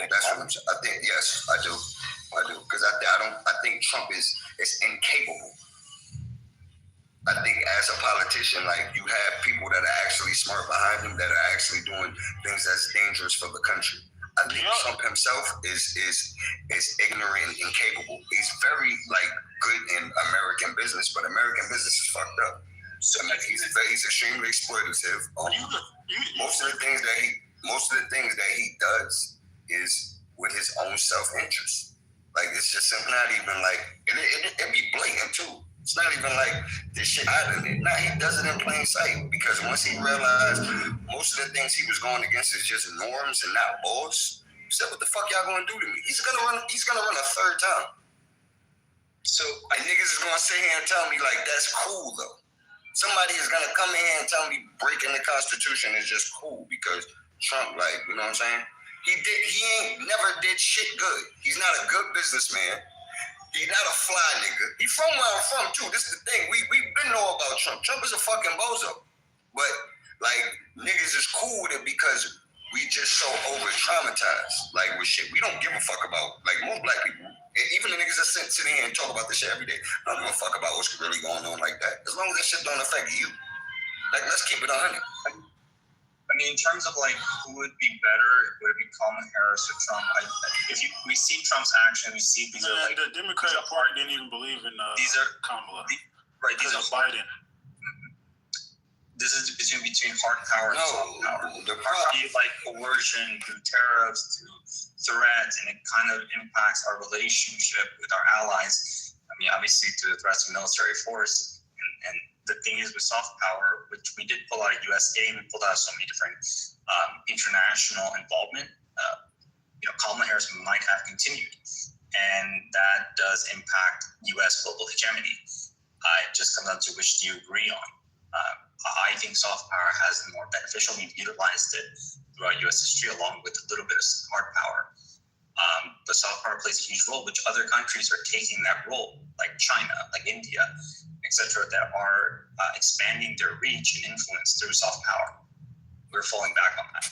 E: That's what I'm saying. I think yes, I do, because I think Trump is incapable. I think as a politician, like you have people that are actually smart behind him that are actually doing things that's dangerous for the country. I think Trump himself is ignorant and incapable. He's very good in American business, but American business is fucked up. So he's extremely exploitative. Most of the things that he does is with his own self-interest. Like it's just simply not even it be blatant too. It's not even like this shit hiding it. Nah, he does it in plain sight because once he realized most of the things he was going against is just norms and not laws, he said, "What the fuck y'all gonna do to me?" He's gonna run a third time. So niggas is gonna sit here and tell me that's cool though. Somebody is gonna come in here and tell me breaking the Constitution is just cool because Trump, you know what I'm saying? He ain't never did shit good. He's not a good businessman. He's not a fly nigga. He from where I'm from too. This is the thing. We been know about Trump. Trump is a fucking bozo. But niggas is cool with it because we just so over traumatized with shit. We don't give a fuck about most black people. Even the niggas that sit here and talk about this shit every day. I don't give a fuck about what's really going on like that. As long as that shit don't affect you. Let's keep it 100.
V: I mean, in terms of who would be better, would it be Kamala Harris or Trump? We see Trump's action, we see these are
Q: the Democratic Party didn't even believe in Kamala.
V: These are
Q: Biden.
V: This is between hard power and soft power. Coercion through tariffs, through threats, and it kind of impacts our relationship with our allies. I mean, obviously through the threats of military force and the thing is with soft power, which we did pull out of USA, we pulled out so many different international involvement. Kamala Harris might have continued, and that does impact U.S. global hegemony. It just comes down to which do you agree on. I think soft power has been more beneficial. We've utilized it throughout U.S. history along with a little bit of hard power. But soft power plays a huge role, which other countries are taking that role, like China, like India, etc., that are expanding their reach and influence through soft power. We're falling back on that.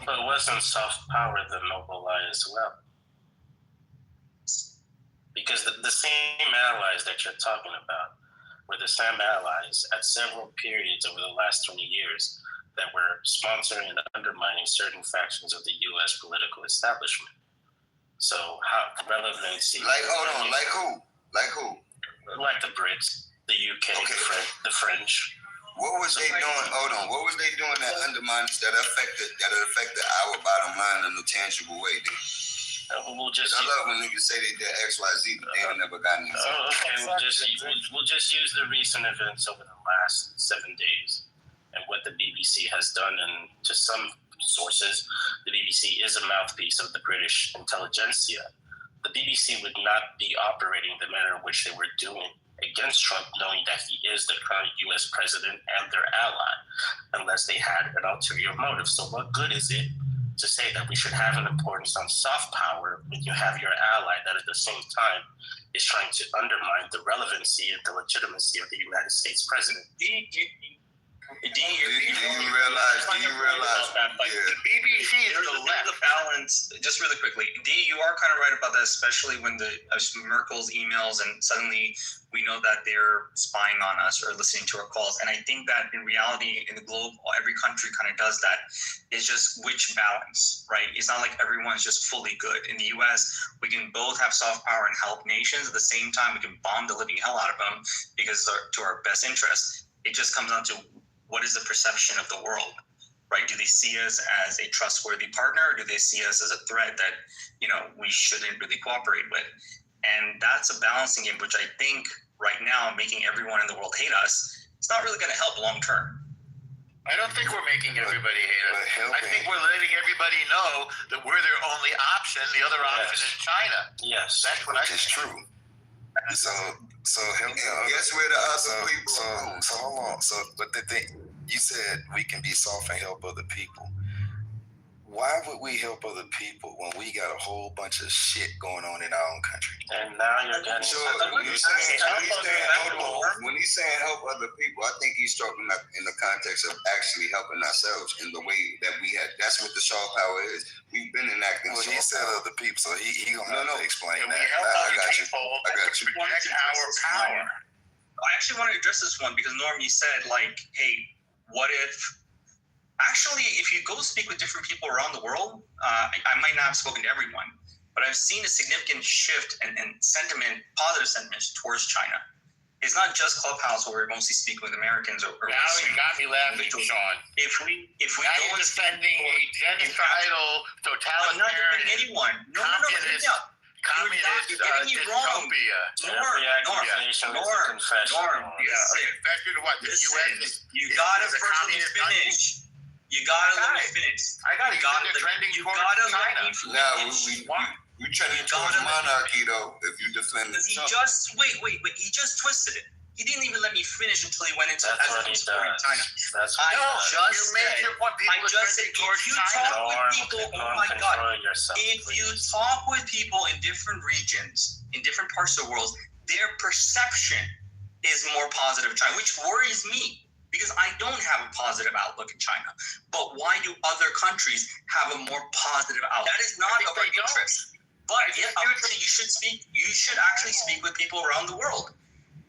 I: But wasn't soft power the noble lie as well? Because the same allies that you're talking about were the same allies at several periods over the last 20 years that were sponsoring and undermining certain factions of the U.S. political establishment. So how relevancy?
E: Like, hold on, like who? Like who?
I: Like the Brits, the UK, okay. the French.
E: What was they doing? Hold on. What was they doing that undermined that affected our bottom line in a tangible way?
I: We'll just.
E: I love when niggas say they did X, Y, Z, but they ain't never gotten it.
I: Okay, we'll just use the recent events over the last 7 days and what the BBC has done, and to some sources, the BBC is a mouthpiece of the British intelligentsia. The BBC would not be operating the manner in which they were doing against Trump, knowing that he is the current U.S. president and their ally, unless they had an ulterior motive. So what good is it to say that we should have an importance on soft power when you have your ally that at the same time is trying to undermine the relevancy and the legitimacy of the United States president?
V: Do you realize
U: the BBC is the left. The balance, just really quickly, you are kind of right about that, especially when Merkel's emails and suddenly we know that they're spying on us or listening to our calls. And I think that in reality, in the globe, every country kind of does that. It's just which balance, right? It's not like everyone's just fully good. In the US, we can both have soft power and help nations. At the same time, we can bomb the living hell out of them because to our best interest. It just comes down to what is the perception of the world, right? Do they see us as a trustworthy partner, or do they see us as a threat that, we shouldn't really cooperate with? And that's a balancing game, which I think right now, making everyone in the world hate us, it's not really going to help long term. I don't think we're making everybody hate us. I think we're letting everybody know that we're their only option. The other option is China.
I: Yes,
U: that's what
P: is true. So help me.
E: Guess where the other people?
P: So hold on. So, but the thing you said, we can be soft and help other people. Why would we help other people when we got a whole bunch of shit going on in our own country?
I: And now you're getting.
E: When he's saying help other people, I think he's talking about in the context of actually helping ourselves in the way that we had. That's what the soft power is. We've been enacting.
P: Well, he said other people, so he gonna have to explain that.
U: I got you. Reject our power.
V: I actually want to address this one because Norm, you said hey, what if? Actually, if you go speak with different people around the world, I might not have spoken to everyone, but I've seen a significant shift and sentiment, positive sentiment towards China. It's not just Clubhouse where we mostly speak with Americans or
U: now you got me laughing, Sean.
V: If we
U: now
V: go
U: you're defending a genocidal, totalitarian,
V: I'm not defending anyone. No.
U: Communist
V: dystopia. Norm.
U: Confession to what? The U.S.
V: You gotta first let me finish. You gotta let me finish.
U: I got it. You gotta let me finish.
E: We trending towards monarchy though. If you defend it,
V: he just wait. He just twisted it. He didn't even let me finish until he went into China.
I: That's
U: you made your point.
V: I just said if you talk with people, oh my God, if you talk with people in different regions, in different parts of the world, their perception is more positive of China, which worries me. Because I don't have a positive outlook in China. But why do other countries have a more positive outlook? That is not of our interest. But you should actually speak with people around the world,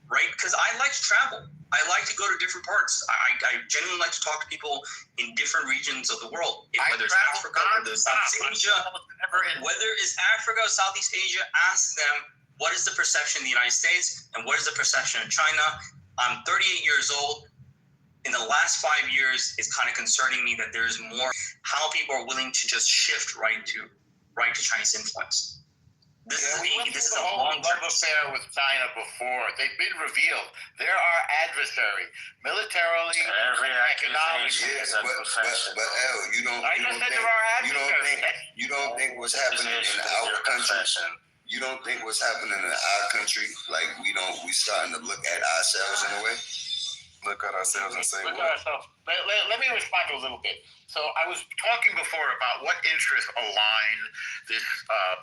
V: right? Because I like to travel. I like to go to different parts. I genuinely like to talk to people in different regions of the world. Whether it's Africa, whether it's Southeast Asia, whether it's Africa or Southeast Asia, ask them what is the perception in the United States and what is the perception in China. I'm 38 years old. In the last 5 years, it's kind of concerning me that there's more how people are willing to just shift right to Chinese influence. This is
U: the
V: a
U: whole
V: long
U: love affair with China before. They've been revealed. They're our adversary, militarily,
H: Every
U: economically.
H: accusation is a profession.
E: But L, you don't think what's happening in our country. You don't think what's happening in our country, like we starting to look at ourselves in a way?
P: Look at ourselves and say,
U: Let me respond to a little bit. So I was talking before about what interests align this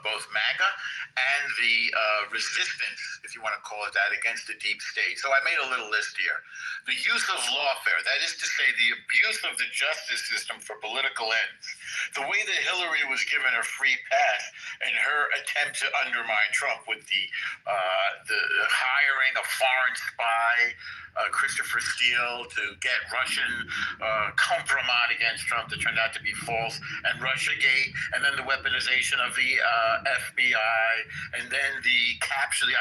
U: both MAGA and the resistance, if you want to call it that, against the deep state. So I made a little list here. The use of lawfare, that is to say, the abuse of the justice system for political ends. The way that Hillary was given a free pass in her attempt to undermine Trump with the hiring a foreign spy, Christopher Steele, to get Russian compromise against Trump that turned out to be false, and Russiagate, and then the weaponization of the FBI, and then the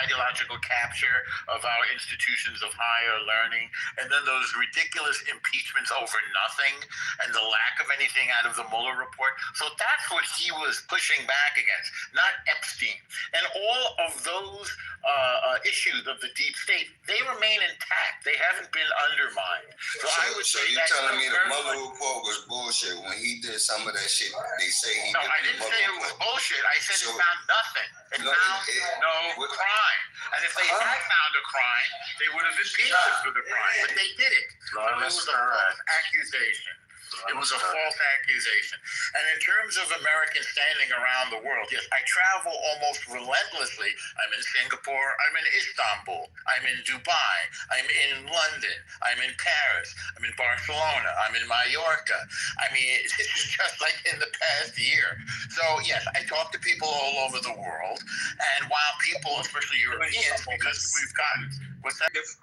U: ideological capture of our institutions of higher learning, and then those ridiculous impeachments over nothing, and the lack of anything out of the Mueller report. So that's what he was pushing back against, not Epstein. And all of those issues of the deep state, they remain intact. They haven't been undermined. So I would say
E: you're telling me the Mueller report was bullshit when he did some of that shit? They say he
U: No, I didn't say it was bullshit. I said it found nothing. It found no crime. And if they had found a crime, they would have impeached him for the crime. But they didn't. So it was a false accusation. It was a false accusation. And in terms of Americans standing around the world, yes, I travel almost relentlessly. I'm in Singapore, I'm in Istanbul, I'm in Dubai, I'm in London, I'm in Paris, I'm in Barcelona, I'm in Mallorca. I mean, this is just like in the past year. So yes, I talk to people all over the world. And while people, especially Europeans, because we've gotten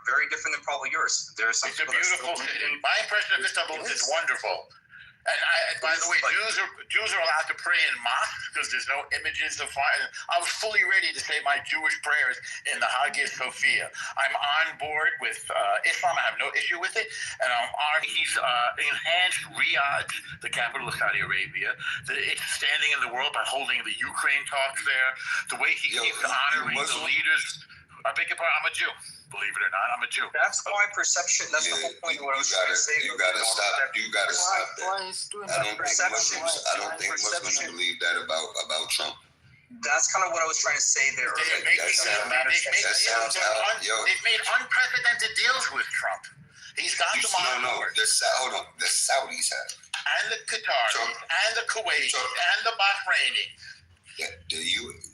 V: very different than probably yours. There's some.
U: It's a beautiful city. My impression of Istanbul is wonderful. And by the way, Jews are allowed to pray in mosques because there's no images of fire. I was fully ready to say my Jewish prayers in the Hagia Sophia. I'm on board with Islam. I have no issue with it. And he's enhanced Riyadh, the capital of Saudi Arabia. It's standing in the world by holding the Ukraine talks there. The way he keeps honoring the leaders. I beg your pardon, I'm a Jew. Believe it or not, I'm a Jew.
V: That's why perception. That's the whole point of what I was trying to say.
E: You gotta stop. You gotta stop that. I don't think Muslims believe that about Trump.
V: That's kind of what I was trying to say there.
U: They've made unprecedented deals with Trump. He's got them on board.
E: Hold on. The Saudis have.
U: And the Qataris, and the Kuwaitis, and the Bahrainis.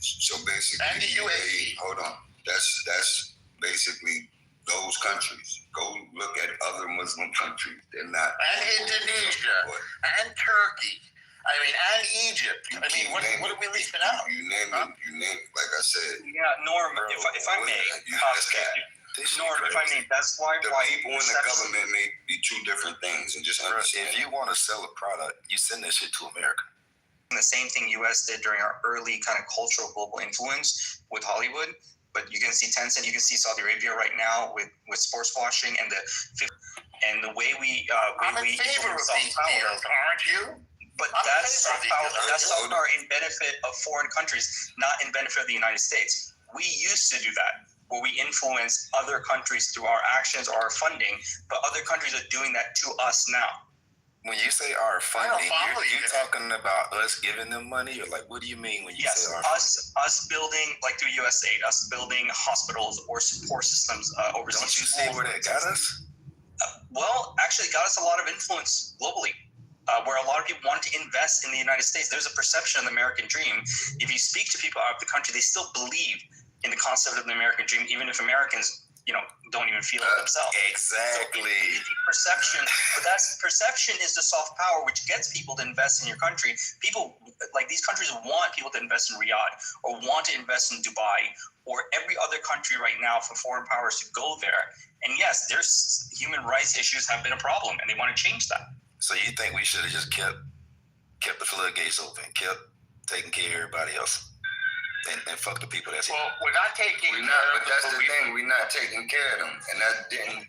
E: So basically,
U: and the UAE.
E: Hold on. That's basically those countries. Go look at other Muslim countries. They're not.
U: And Indonesia, and Turkey. I mean, and Egypt. I mean, what are we leaving out?
E: You name it. Like I said.
V: Yeah, Norm. If I may. Norm, if I may, that's why
E: the people in the government may be two different things, and just understand.
P: If you want to sell a product, you send that shit to America.
V: The same thing U.S. did during our early kind of cultural global influence with Hollywood. But you can see Tencent, you can see Saudi Arabia right now with sports washing and the way we
U: I'm in favor of these deals, aren't you?
V: But that's soft power in benefit of foreign countries, not in benefit of the United States. We used to do that, where we influence other countries through our actions or our funding, but other countries are doing that to us now.
P: When you say our funding, you're talking about us giving them money, or like, what do you mean when you say our funding?
V: Us building, like through USAID, us building hospitals or support systems overseas.
P: Don't you see where that got us?
V: Well, actually, it got us a lot of influence globally, where a lot of people want to invest in the United States. There's a perception of the American dream. If you speak to people out of the country, they still believe in the concept of the American dream, even if Americans don't even feel it themselves.
P: Exactly.
V: So perception, but perception is the soft power which gets people to invest in your country. People like these countries want people to invest in Riyadh or want to invest in Dubai or every other country right now for foreign powers to go there. And yes, there's human rights issues have been a problem, and they want to change that.
P: So you think we should have just kept the floodgates open, kept taking care of everybody else? And fuck the people that's
U: here. Well, we're not taking care of them.
E: But that's the thing, we're not taking care of them. And that didn't,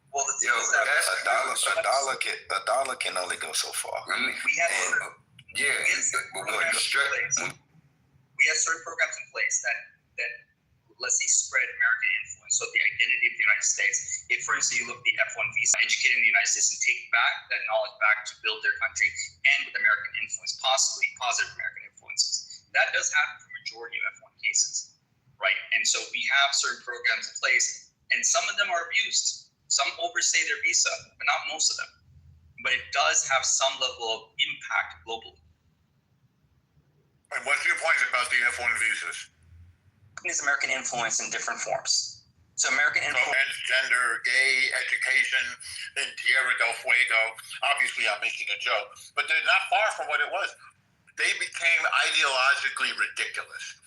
V: well,
P: a dollar can only go so far.
E: But when you stretch,
V: we have certain programs in place that let's say spread American influence, so the identity of the United States. If, for instance, you look at the F1 visa, educating the United States and take back that knowledge back to build their country and with American influence, possibly positive American influences. That does happen for the majority of F1 cases, right? And so we have certain programs in place, and some of them are abused. Some overstay their visa, but not most of them. But it does have some level of impact globally.
K: And what's your point about the F1 visas?
V: Is American influence in different forms. So American influence.
K: Transgender, gay, education in Tierra del Fuego. Obviously, I'm making a joke, but they're not far from what it was. They became ideologically ridiculous.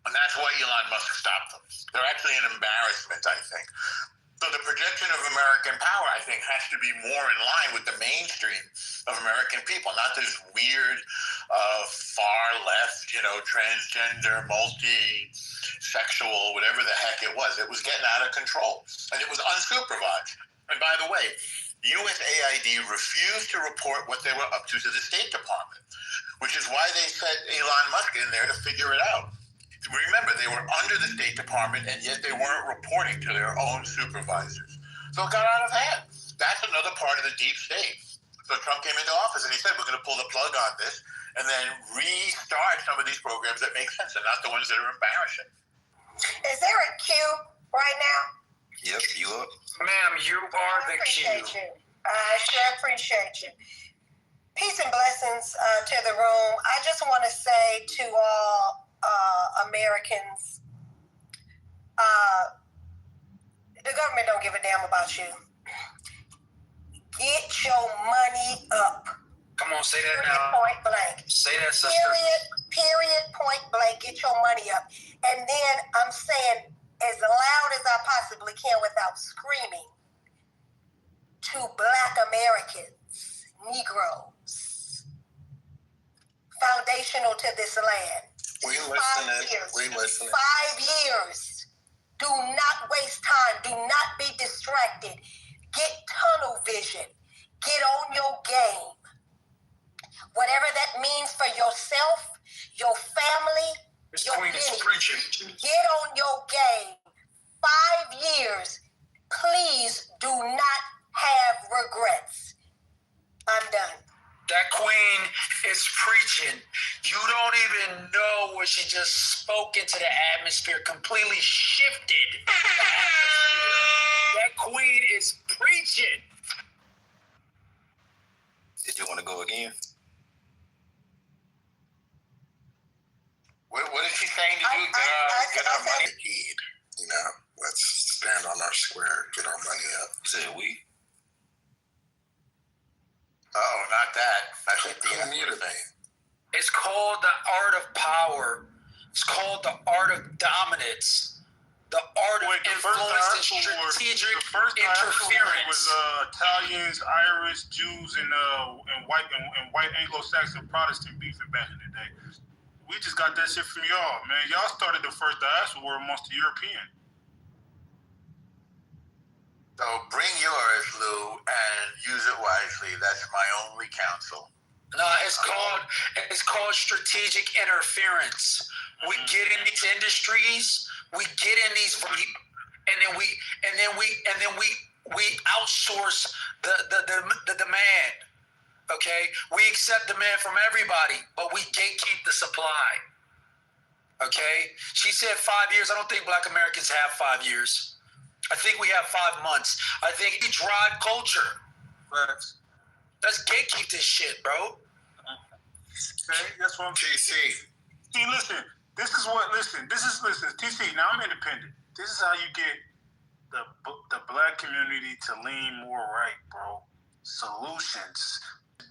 K: And that's why Elon Musk stopped them. They're actually an embarrassment, I think. So the projection of American power, I think, has to be more in line with the mainstream of American people, not this weird, far left, transgender, multi-sexual, whatever the heck it was. It was getting out of control, and it was unsupervised. And by the way, USAID refused to report what they were up to the State Department, which is why they set Elon Musk in there to figure it out. Remember, they were under the State Department, and yet they weren't reporting to their own supervisors. So it got out of hand. That's another part of the deep state. So Trump came into office, and he said, we're going to pull the plug on this and then restart some of these programs that make sense and not the ones that are embarrassing.
D: Is there a queue right now?
P: Yep, you up.
L: Ma'am, you are the queue.
D: I sure appreciate you. Peace and blessings to the room. I just want to say to all Americans, the government don't give a damn about you. Get your money up.
L: Come on, say that
D: period,
L: now.
D: Point blank.
L: Say that, sister.
D: Period, point blank. Get your money up. And then I'm saying as loud as I possibly can without screaming to Black Americans, Negroes, foundational to this land.
A: We listening.
D: 5 years. Do not waste time. Do not be distracted. Get tunnel vision. Get on your game. Whatever that means for yourself, your family,
L: Ms.
D: your
L: Queen is preaching.
D: Get on your game. 5 years. Please do not have regrets. I'm done.
L: That queen is preaching. You don't even know what she just spoke into the atmosphere, completely shifted the atmosphere. That queen is preaching.
P: Did you want to go again?
K: What is she saying to you? Get our money.
A: Let's stand on our square, get our money up.
P: Say we.
K: Oh, not that. That's the
A: thing.
L: It's called the art of power. It's called the art of dominance. The art of influence and strategic interference.
O: Was Italians, Irish, Jews, and white Anglo-Saxon Protestant beefing back in the day. We just got that shit from y'all, man. Y'all started the first diaspora war amongst the European.
K: So bring yours, Lou, and use it wisely. That's my only counsel.
L: No, it's called strategic interference. We get in these industries, we get in these, and then we outsource the demand. Okay, we accept demand from everybody, but we gatekeep the supply. Okay, she said 5 years. I don't think Black Americans have 5 years. I think we have 5 months. I think we drive culture. Let's gatekeep this shit, bro.
O: Okay, that's what I'm
A: TC.
O: See, listen. TC, now I'm independent. This is how you get the Black community to lean more right, bro. Solutions.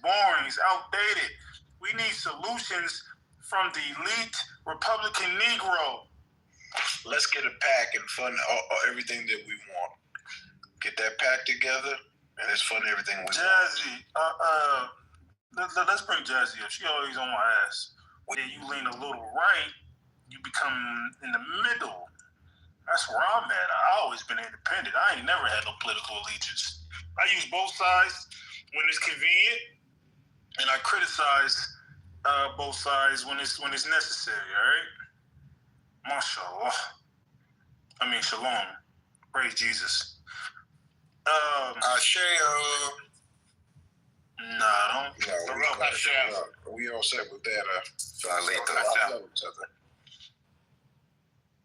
O: Boring, it's outdated. We need solutions from the elite Republican Negro.
J: Let's get a pack and fund everything that we want. Get that pack together, and let's fund everything we want.
O: Jazzy, let's bring Jazzy up. She always on my ass. When you lean a little right, you become in the middle. That's where I'm at. I always been independent. I ain't never had no political allegiance. I use both sides when it's convenient, and I criticize
Q: both sides when it's necessary. All right. Mashallah. I mean, shalom. Praise Jesus.
A: Asheo.
Q: Nah,
A: we all set with that.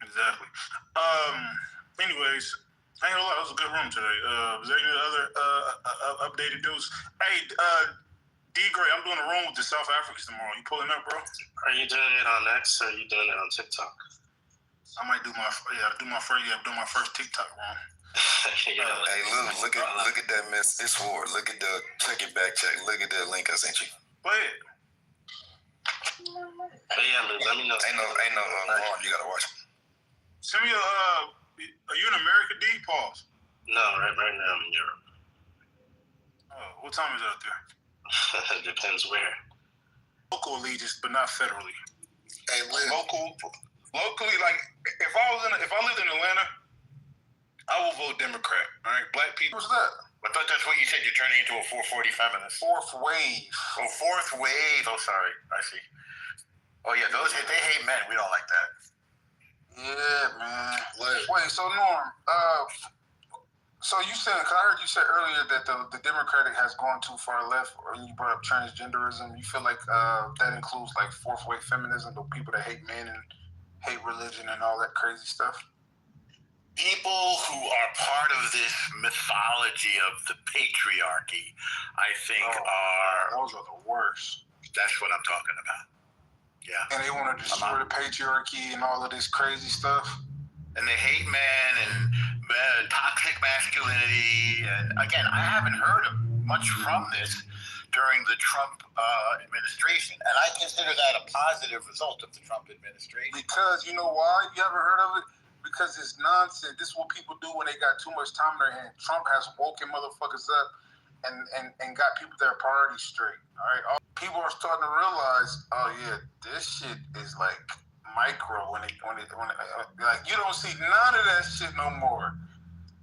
Q: Exactly. Anyways, I ain't gonna lie, it was a good room today. Was there any other updated news? Hey, D Gray, I'm doing a room with the South Africans tomorrow. You pulling up, bro?
I: Are you doing it on X or are you doing it on TikTok?
Q: I might do my first TikTok room.
P: Hey, look at that mess. It's Ward. Look at the check it back check. Look at the link I sent you.
Q: Go ahead.
I: Hey, yeah, Lou, let me know.
P: Ain't no harm. You gotta watch it.
Q: Send me are you in America, D? Pause.
I: No, right now I'm in Europe.
Q: Oh, what time is it out there?
I: Depends where.
Q: Local allegiance, but not federally.
A: Hey,
Q: Locally, like if I lived in Atlanta, I will vote Democrat. All right, black people.
A: What's that? I thought that's what you said. You're turning into a 440 feminist.
Q: Fourth wave.
A: Oh, fourth wave. Oh, sorry. I see. Oh yeah, they hate men. We don't like that.
Q: Yeah, man. Wait, so Norm, so you said, cause I heard you say earlier that the Democratic has gone too far left, or you brought up transgenderism. You feel like that includes like fourth wave feminism, the people that hate men and hate religion and all that crazy stuff?
A: People who are part of this mythology of the patriarchy, I think
Q: those are the worst.
A: That's what I'm talking about. Yeah.
Q: And they want to destroy the patriarchy and all of this crazy stuff.
A: And they hate men and toxic masculinity. And again, I haven't heard of much from this during the Trump administration. And I consider that a positive result of the Trump administration.
Q: Because you know why? You haven't heard of it? Because it's nonsense. This is what people do when they got too much time in their hand. Trump has woken motherfuckers up and got people their priorities straight. All right. People are starting to realize, oh yeah, this shit is like micro when it like you don't see none of that shit no more.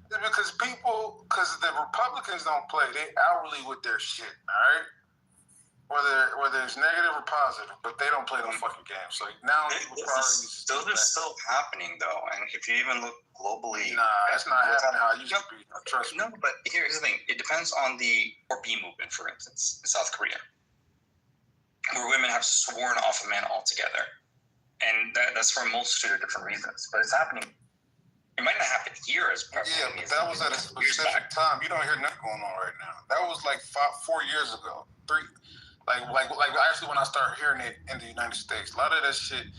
Q: It's because the Republicans don't play. They outwardly with their shit. All right. Whether it's negative or positive, but they don't play no fucking game. So now
V: those are still happening though, and if you even look globally,
Q: that's not happening how it used to be. Trust me.
V: No, but here's the thing: it depends on the 4B movement, for instance, in South Korea, where women have sworn off of men altogether, and that's for a multitude of different reasons. But it's happening. It might not happen here as prevalent.
Q: Yeah, but that was at a specific time. You don't hear nothing going on right now. That was like 4 years ago. Like actually when I started hearing it in the United States, a lot of that shit.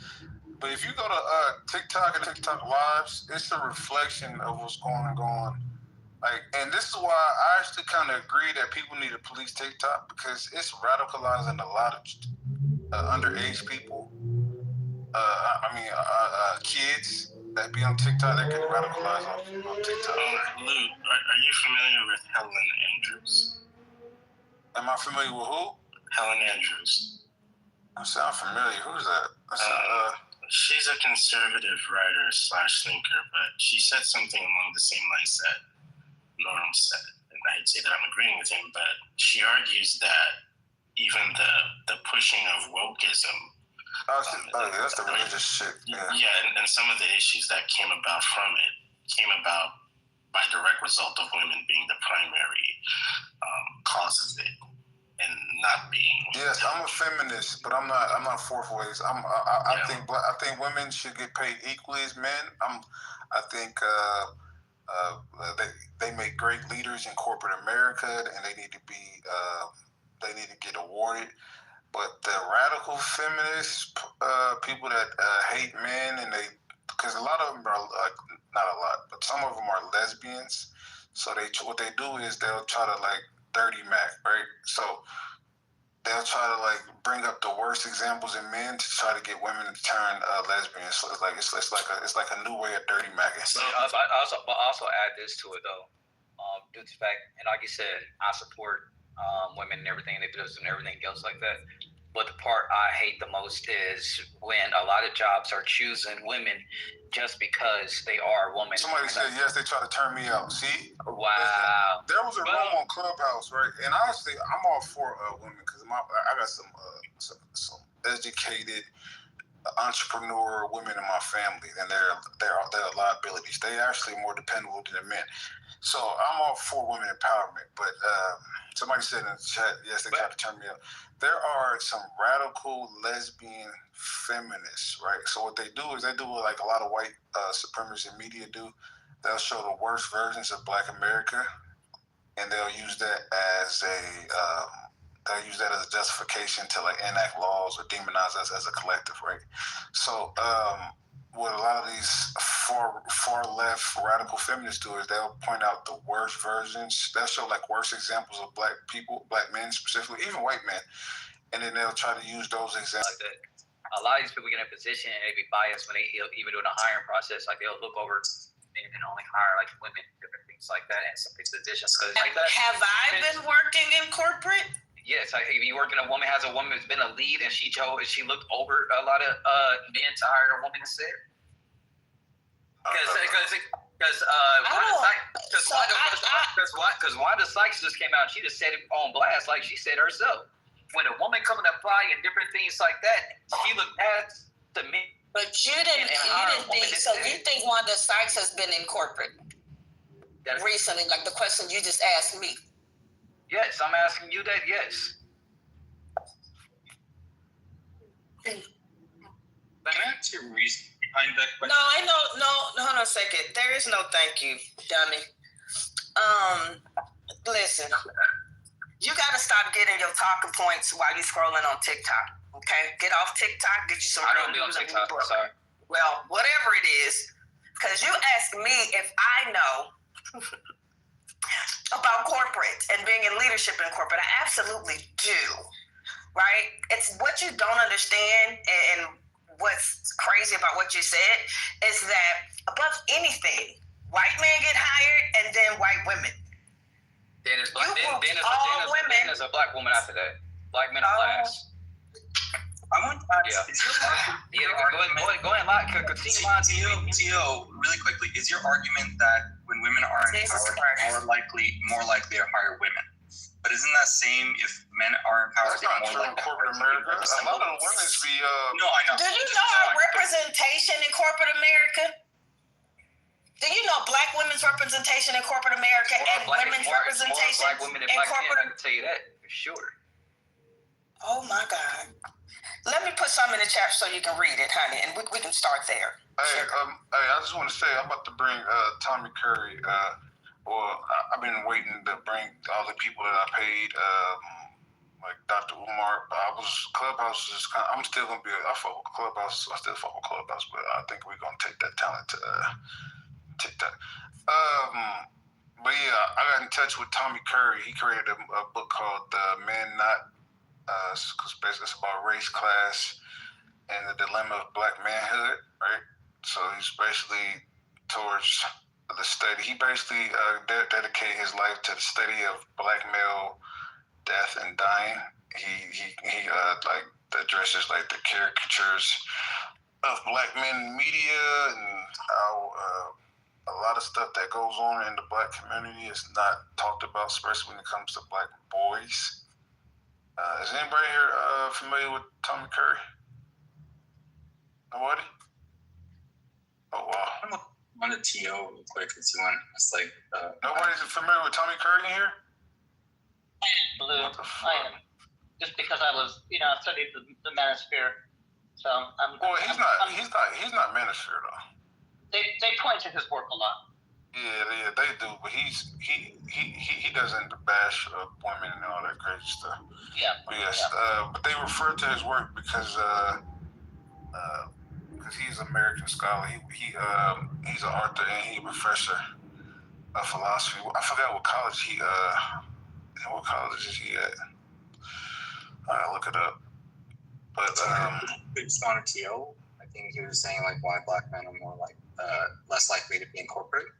Q: But if you go to TikTok and TikTok lives, it's a reflection of what's going on. Like, and this is why I actually kind of agree that people need to police TikTok because it's radicalizing a lot of underage people. Kids that be on TikTok that get radicalized on TikTok.
I: Lou, are you familiar with Helen Andrews?
Q: Am I familiar with who?
I: Helen Andrews.
Q: I sound familiar. Who's that?
I: She's a conservative writer / thinker, but she said something along the same lines that Norm said. And I hate to say that I'm agreeing with him, but she argues that even the pushing of wokeism.
Q: That's the religious shit.
I: Yeah, and some of the issues that came about from it came about by direct result of women being the primary cause of it. And not being.
Q: Yes, I'm a feminist, but I'm not fourth ways. I think women should get paid equally as men. I think they make great leaders in corporate America, and they need to get awarded. But the radical feminists, people that hate men, and because a lot of them are not a lot, but some of them are lesbians. So what they do is they'll try to like dirty Mac, right? So they'll try to like bring up the worst examples in men to try to get women to turn lesbian. So it's like a new way of dirty Mac.
G: I also add this to it though, due to the fact, and like you said, I support women and everything they do and everything else like that. But the part I hate the most is when a lot of jobs are choosing women just because they are a woman.
O: Somebody said yes. They tried to turn me out. See?
G: Wow.
O: There was a room on Clubhouse, right? And honestly, I'm all for women because I got some educated entrepreneur women in my family, and they're liabilities. They actually more dependable than men. So I'm all for women empowerment. But somebody said in the chat, yes, they tried to turn me out. There are some radical lesbian feminists, right? So what they do is they do what like a lot of white supremacist media do. They'll show the worst versions of Black America, and they'll use that as a justification to like enact laws or demonize us as a collective, right? So what a lot of these far left radical feminists do is they'll point out the worst versions. They'll show like worst examples of Black people, Black men specifically, even white men, and then they'll try to use those examples.
G: A lot of these people get in a position and they be biased when they even doing a hiring process. Like they'll look over and only hire like women, different things like that, and some positions. Like that.
C: Have I been working in corporate?
G: Yes, if you work in a woman has been a lead, and she looked over a lot of men to hire a woman instead. Because Wanda Sykes just came out. She just said it on blast, like she said herself. When a woman coming to apply and different things like that, she looked past to me.
C: But you didn't think so. You think Wanda Sykes has been in corporate recently? Like the question you just asked me.
G: Yes, I'm asking you that. Yes.
V: Can I ask your reason behind that question?
C: No, I know. No, hold on a second. There is no thank you, dummy. Listen, you got to stop getting your talking points while you're scrolling on TikTok. Okay, get off TikTok. Get you some.
G: I don't be on TikTok. Sorry.
C: Well, whatever it is, because you asked me if I know about corporate and being in leadership in corporate. I absolutely do. Right? It's what you don't understand, and what's crazy about what you said is that above anything, white men get hired and then white women.
G: Then there's a Black woman after that. Black men are last.
V: I want to ask, is your argument,
G: go ahead, continue.
V: T.O., really quickly, is your argument that when women are empowered, more likely to hire women? But isn't that same if men are empowered?
O: That's not true in corporate America. A lot of the women's be.
V: No, I know.
C: Do you know our representation in corporate America? Do you know Black women's representation in corporate America and women's representation
G: Black women in corporate? I can tell you that for sure.
C: Oh my God. Let me put some in the chat so you can read it, honey, and we can start there.
O: Hey, I just want to say I'm about to bring Tommy Curry. I've been waiting to bring all the people that I paid, like Dr. Umar. Clubhouse is kind of, I'm still gonna be. I fuck with Clubhouse. I still fuck with Clubhouse, but I think we're gonna take that talent to TikTok. But yeah, I got in touch with Tommy Curry. He created a book called "Men Not." Because basically it's about race, class, and the dilemma of Black manhood, right? So he's basically towards the study. He basically dedicated his life to the study of Black male death and dying. He like addresses like the caricatures of Black men in media and how a lot of stuff that goes on in the Black community is not talked about, especially when it comes to Black boys. Is anybody here familiar with Tommy Curry? Nobody? Oh, wow.
V: On the TO real quick, it's one. It's like
O: nobody's familiar with Tommy Curry in here?
R: Blue. I am. Just because I was, I studied the manosphere, so I'm.
O: Well, he's not manosphere though.
R: They point to his work a lot.
O: Yeah, they do, but he doesn't bash women and all that crazy stuff.
R: Yeah.
O: But yes, but they refer to his work because he's an American scholar. He's an author and he's a professor of philosophy. I forgot what college what college is he at? I gotta look it up. But
V: based on a TO, I think he was saying like why Black men are more like less likely to be in corporate.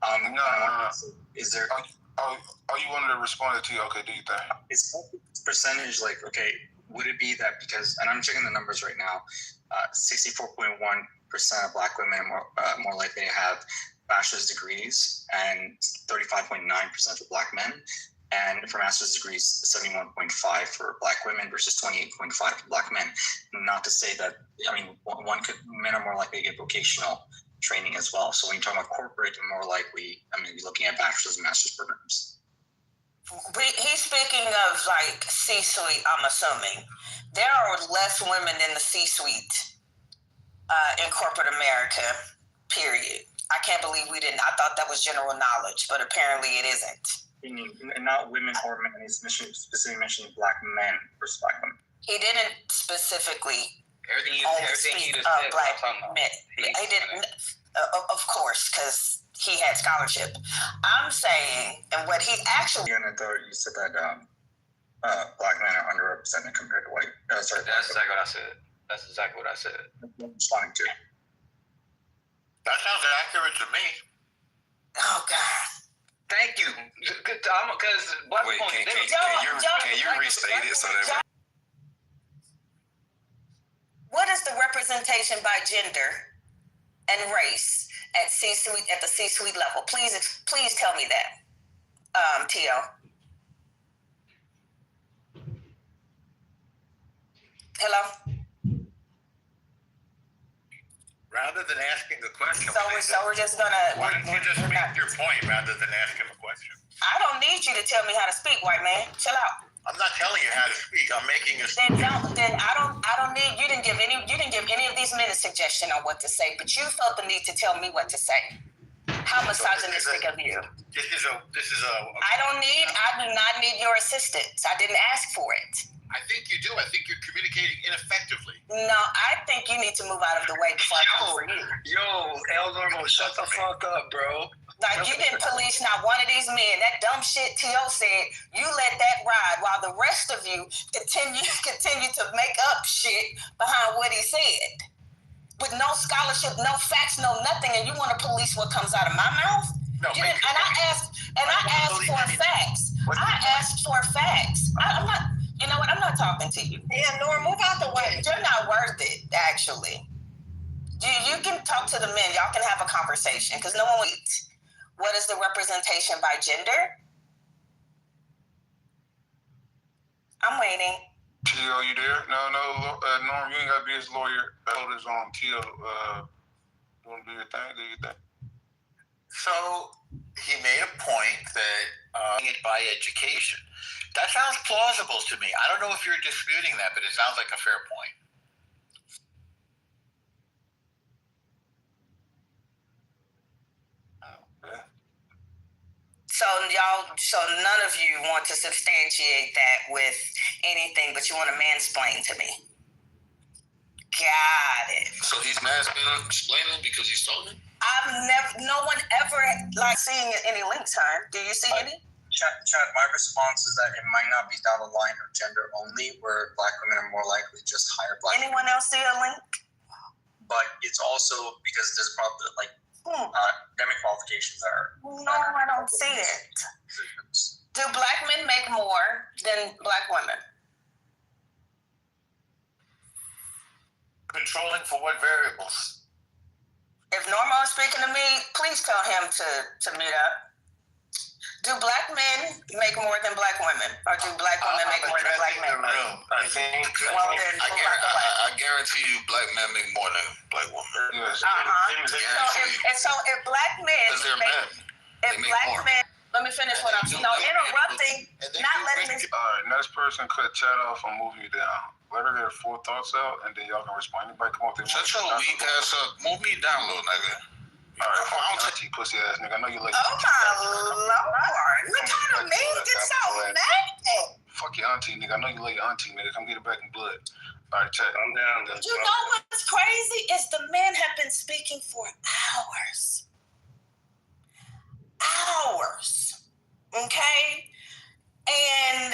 O: No.
V: Is there?
O: You wanted to respond to? Okay, do you think?
V: Is percentage like okay? Would it be that because, and I'm checking the numbers right now, 64.1 of Black women are more likely to have bachelor's degrees, and 35.9% for Black men. And for master's degrees, 71.5 for Black women versus 28.5 for Black men. Not to say that, men are more likely to get vocational training as well. So when you talk about corporate, you're more likely, you're looking at bachelor's and master's programs.
C: He's speaking of like C-suite, I'm assuming. There are less women in the C-suite in corporate America, period. I can't believe we didn't. I thought that was general knowledge, but apparently it isn't.
V: Not women or men. He's specifically mentioning Black men versus Black women.
C: He didn't specifically
G: Everything
C: speak of Black men. He didn't, of course, because he had scholarship. I'm saying, and what he actually...
V: And I thought you said that Black men are underrepresented compared to white.
G: That's exactly what I said. That's exactly what I said.
V: I'm responding to.
U: That sounds accurate to me.
C: Oh, God.
G: Thank you. Good time, because Black
P: Wait, can you restate it so that...
C: What is the representation by gender and race at the C-suite level? Please tell me that, T.O. Hello?
U: Rather than asking a question,
C: so we're just gonna...
U: Why don't you just make your point rather than asking a question?
C: I don't need you to tell me how to speak, white man. Chill out.
U: I'm not telling you how to speak. I'm making a...
C: Then I don't need... You didn't give any of these men a suggestion on what to say, but you felt the need to tell me what to say. How misogynistic of you.
U: This is a...
C: I do not need your assistance. I didn't ask for it.
U: I think you do. I think you're communicating ineffectively.
C: No, I think you need to move out of the way before I come for you.
L: Yo, El Normo, shut the fuck up, bro.
C: Like, you didn't police not one of these men. That dumb shit T.O. said, you let that ride while the rest of you continue to make up shit behind what he said. With no scholarship, no facts, no nothing, and you want to police what comes out of my mouth?
U: No,
C: you didn't, and I asked for facts. I asked for facts. I'm not... You know what? I'm not talking to you.
D: Yeah, Nora, move out the way.
C: You're not worth it, actually. You can talk to the men. Y'all can have a conversation because no one will eat. What is the representation by gender? I'm waiting.
O: T.O., you there? No, Norm, you ain't got to be his lawyer. Elders on T.O. You want to do your thing? Do your thing.
U: So he made a point that it by education. That sounds plausible to me. I don't know if you're disputing that, but it sounds like a fair point.
O: Okay.
C: So none of you want to substantiate that with anything, but you want to mansplain to me. Got it.
U: So he's mansplaining because he's stolen?
C: No one ever seeing any links, huh? Do you see any?
V: Chad, my response is that it might not be down the line of gender only, where Black women are more likely just hire Black
C: Anyone
V: women.
C: else see a link?
V: But it's also because there's probably academic qualifications are...
C: No, I don't see it. Do Black men make more than Black women?
U: Controlling for what variables?
C: If Normo is speaking to me, please tell him to mute up. Do Black men make more than Black women? Or do Black women make more than Black men?
U: I think...
C: Well, then,
U: I guarantee you Black men make more than Black women.
C: So if Black men...
U: Because they're men.
C: If Black men... Let me finish what I'm saying. No, interrupting, not letting me...
O: All right, next person cut chat off and move you down. Let her get her full thoughts out, and then y'all can respond. Anybody come up with
U: Shut your weak ass up. Move me down, little nigga.
O: All right, I don't touch you, pussy ass nigga. I know you like...
C: Oh, my Lord. Look how the men get so mad.
O: Fuck your auntie, nigga. I know you like your auntie, nigga. Come get it back in blood. All right, chat. I'm down.
C: You know what's crazy is the men have been speaking for hours. Okay? And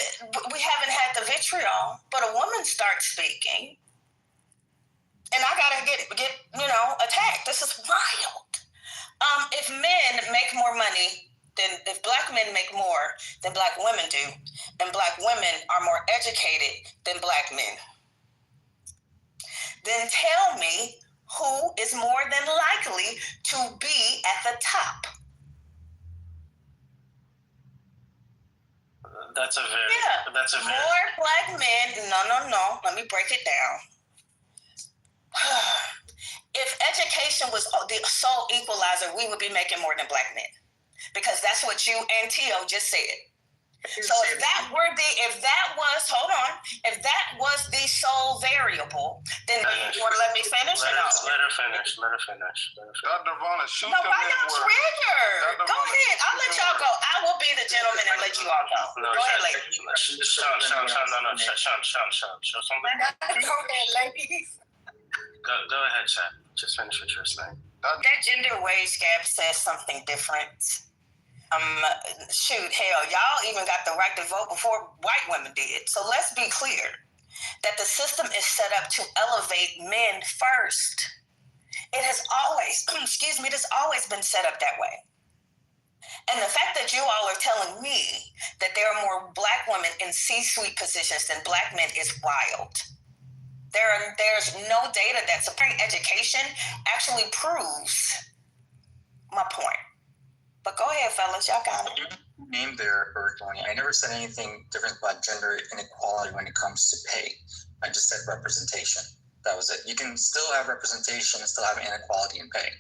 C: we haven't had the vitriol, but a woman starts speaking, and I gotta get attacked. This is wild. If men make more money if Black men make more than Black women do, and Black women are more educated than Black men, then tell me who is more than likely to be at the top.
I: That's a very
C: more black men. No. Let me break it down. If education was the sole equalizer, we would be making more than black men, because that's what you and Tio just said. So if that was the sole variable, then you want to let me finish or no?
I: Let her finish.
O: Dr. Vonna, shoot
C: no,
O: them
C: why
O: in
C: y'all
O: words.
C: triggered? Go ahead. I'll let y'all go. I will be the gentleman and let you all go.
I: No,
C: go ahead, ladies.
I: Sean, show something. Go ahead, Sean. Just finish what you were saying.
C: That gender wage gap says something different. Y'all even got the right to vote before white women did. So let's be clear that the system is set up to elevate men first. It has always, it has always been set up that way. And the fact that you all are telling me that there are more black women in C-suite positions than black men is wild. There's no data that supporting education actually proves my point. But go ahead, fellas, y'all got it.
V: Name there, Bertoni. I never said anything different about gender inequality when it comes to pay. I just said representation. That was it. You can still have representation and still have inequality in pay.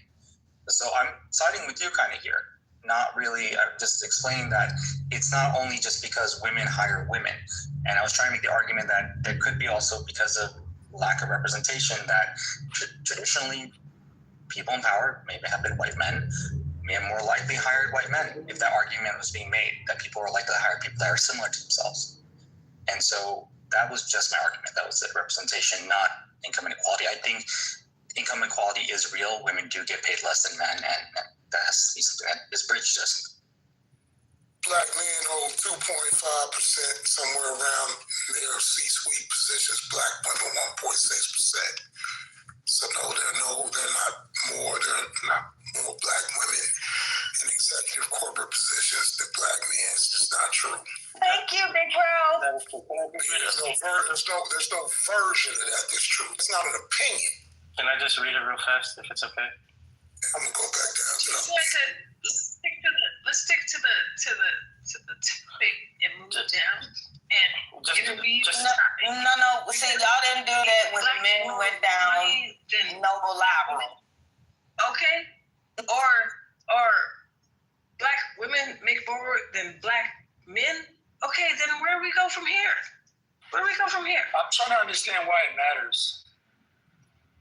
V: So I'm siding with you kind of here. Not really, I'm just explaining that it's not only just because women hire women. And I was trying to make the argument that there could be also because of lack of representation that traditionally people in power, maybe have been white men, may have more likely hired white men if that argument was being made, that people are likely to hire people that are similar to themselves. And so that was just my argument. That was the representation, not income inequality. I think income inequality is real. Women do get paid less than men, and that has to be something that is bridged.
A: Black men hold 2.5%, somewhere around their C-suite positions. Black women 1.6%. So no, they're not more black women in executive corporate positions than black men. It's just not true.
C: Thank you, big bro.
A: There's no version of that that's true. It's not an opinion.
I: Can I just read it real fast, if it's okay?
A: I'm gonna go back down to
N: Let's stick to the topic and move down. And interview.
C: No. See, y'all didn't do that when the men went down Noble Library.
N: Okay. Or black women make more than black men. Okay, then where do we go from here?
Q: I'm trying to understand why it matters.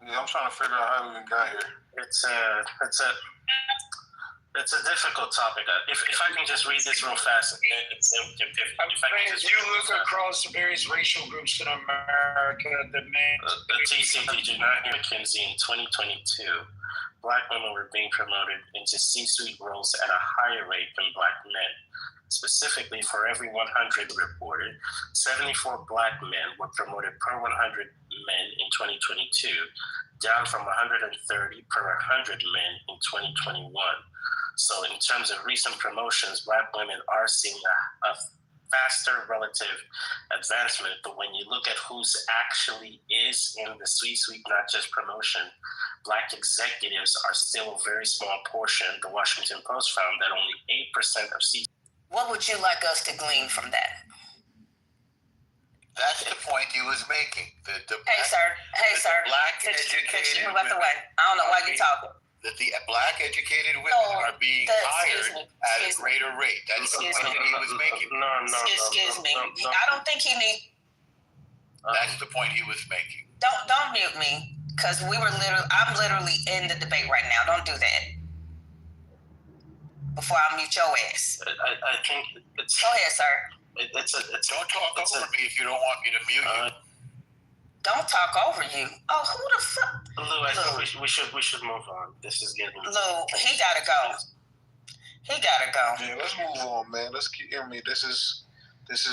O: Yeah, I'm trying to figure out how we even got here.
I: It's a difficult topic. If I can just read this real fast,
Q: you look across the various racial groups in America, the
I: TCD did not hear McKinsey in 2022. Black women were being promoted into C-suite roles at a higher rate than black men. Specifically, for every 100 reported, 74 black men were promoted per 100 men in 2022, down from 130 per 100 men in 2021. So in terms of recent promotions, black women are seeing a faster relative advancement, but when you look at who's actually is in the C-suite, not just promotion, black executives are still a very small portion. The Washington Post found that only 8% of C.
C: What would you like us to glean from that?
U: That's the point he was making.
C: Hey, sir.
U: Black
C: Could
U: educated
C: you move out the way? I don't know why you're talking.
U: That the black educated women are being hired at a greater rate. That's the point that he was making.
C: Excuse me. I don't think he need.
U: That's the point he was making.
C: Don't mute me, because I'm literally in the debate right now. Don't do that. Before I mute your ass.
I: I think it's.
C: Go ahead, sir.
U: Don't talk over me if you don't want me to mute you.
C: Don't talk over you. Oh, who the fuck?
I: Lou, I think we should move on. This is getting.
C: Lou, he gotta go.
O: Yeah, let's move on, man. Let's keep. This is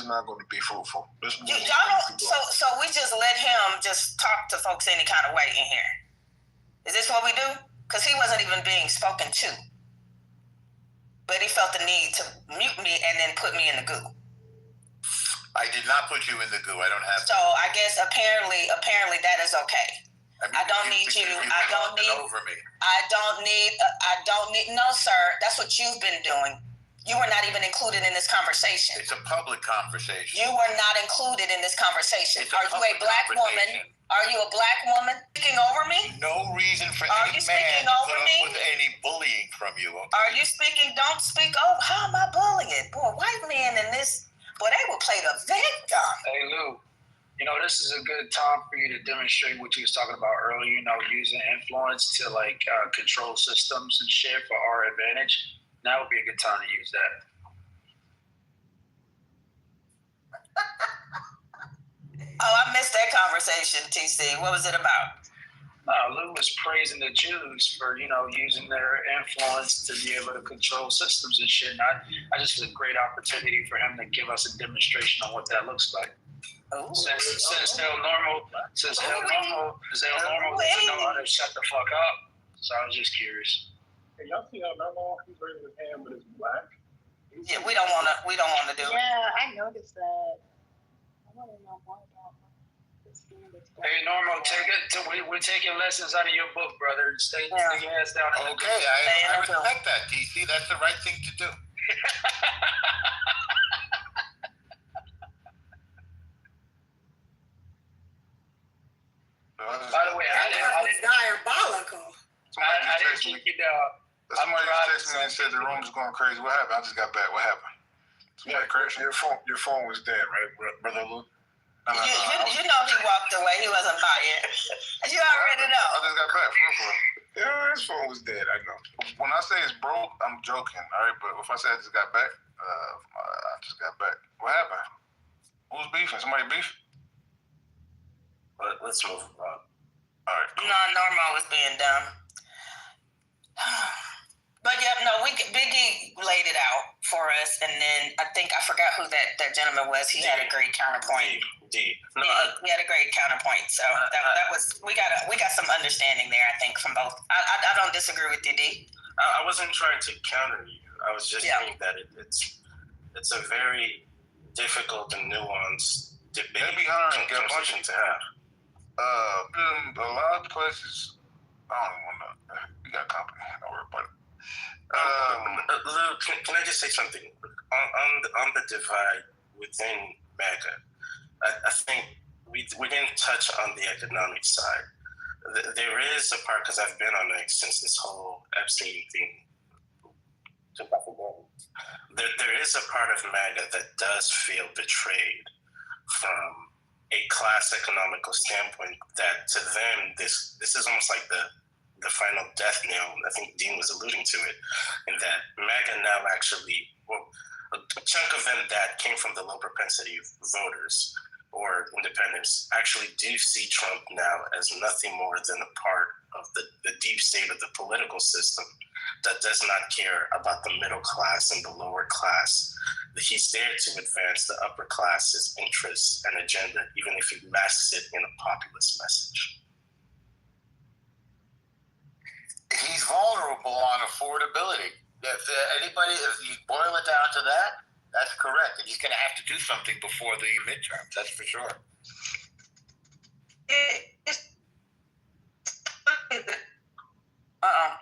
O: not going to be fruitful. Let's move on.
C: Y'all don't. So we just let him just talk to folks any kind of way in here. Is this what we do? Because he wasn't even being spoken to. But he felt the need to mute me and then put me in the goo.
U: I did not put you in the goo. I don't have.
C: So I guess apparently that is okay. I don't need you. I don't need.
K: Over me.
C: I don't need. No, sir. That's what you've been doing. You were not even included in this conversation.
K: It's a public conversation.
C: You were not included in this conversation. Are you a black woman? Are you a black woman speaking over me?
K: No reason for any man to put up with any bullying from you. Okay?
C: Are you speaking? Don't speak over. How am I bullying? Boy, white men in this. Boy, they will play the victim.
M: Hey, Lou. You know, this is a good time for you to demonstrate what you was talking about earlier, you know, using influence to, like, control systems and shit for our advantage. Now would be a good time to use that.
C: Oh, I missed that conversation, TC. What was it about?
M: Lou was praising the Jews for, you know, using their influence to be able to control systems and shit. And I just was a great opportunity for him to give us a demonstration on what that looks like. Since hell normal doesn't know how to shut the fuck up. So I was just curious.
S: Hey, y'all see how normal he's raising his hand, but it's black?
C: Yeah, we don't want to do it.
W: Yeah, I noticed that. I want to know more about this.
M: Hey, Normal, we're taking lessons out of your book, brother. Stay your ass down.
K: Okay, I respect that, DC. That's the right thing to do.
M: By the way, I didn't
D: diabolical.
M: I didn't kick you down.
O: Somebody just texted me and said the room is going crazy. What happened? I just got back. What happened?
Q: Yeah, Chris, your phone was dead, right, Brother Lou?
C: You know he walked away. He wasn't buying. You already know.
O: I just got back. Yeah, his phone was dead. I know. When I say it's broke, I'm joking. All right, but if I say I just got back, I just got back. What happened? Who's beefing? Somebody beef?
I: Let's move on.
O: All right. Cool.
C: No, Normal was being dumb. But yeah, no, Big D laid it out for us, and then I think I forgot who that gentleman was. He had a great counterpoint.
I: D.
C: No, he had a great counterpoint. So that was we got some understanding there. I think from both. I don't disagree with you, D.
I: I wasn't trying to counter you. I was just saying that it's a very difficult and nuanced debate conversation to have.
O: A lot of places. I don't even want to. We got company. Don't worry about it.
I: Lou, can I just say something? On the divide within MAGA, I think we didn't touch on the economic side. There is a part, because I've been on it since this whole Epstein thing. There is a part of MAGA that does feel betrayed from a class economical standpoint, that to them, this is almost like the final death nail. I think Dean was alluding to it, in that MAGA now actually, a chunk of them that came from the low propensity voters or independents actually do see Trump now as nothing more than a part of the deep state of the political system that does not care about the middle class and the lower class. He's there to advance the upper class's interests and agenda, even if he masks it in a populist message.
K: He's vulnerable on affordability. If you boil it down to that, that's correct. And he's going to have to do something before the midterms, that's for sure.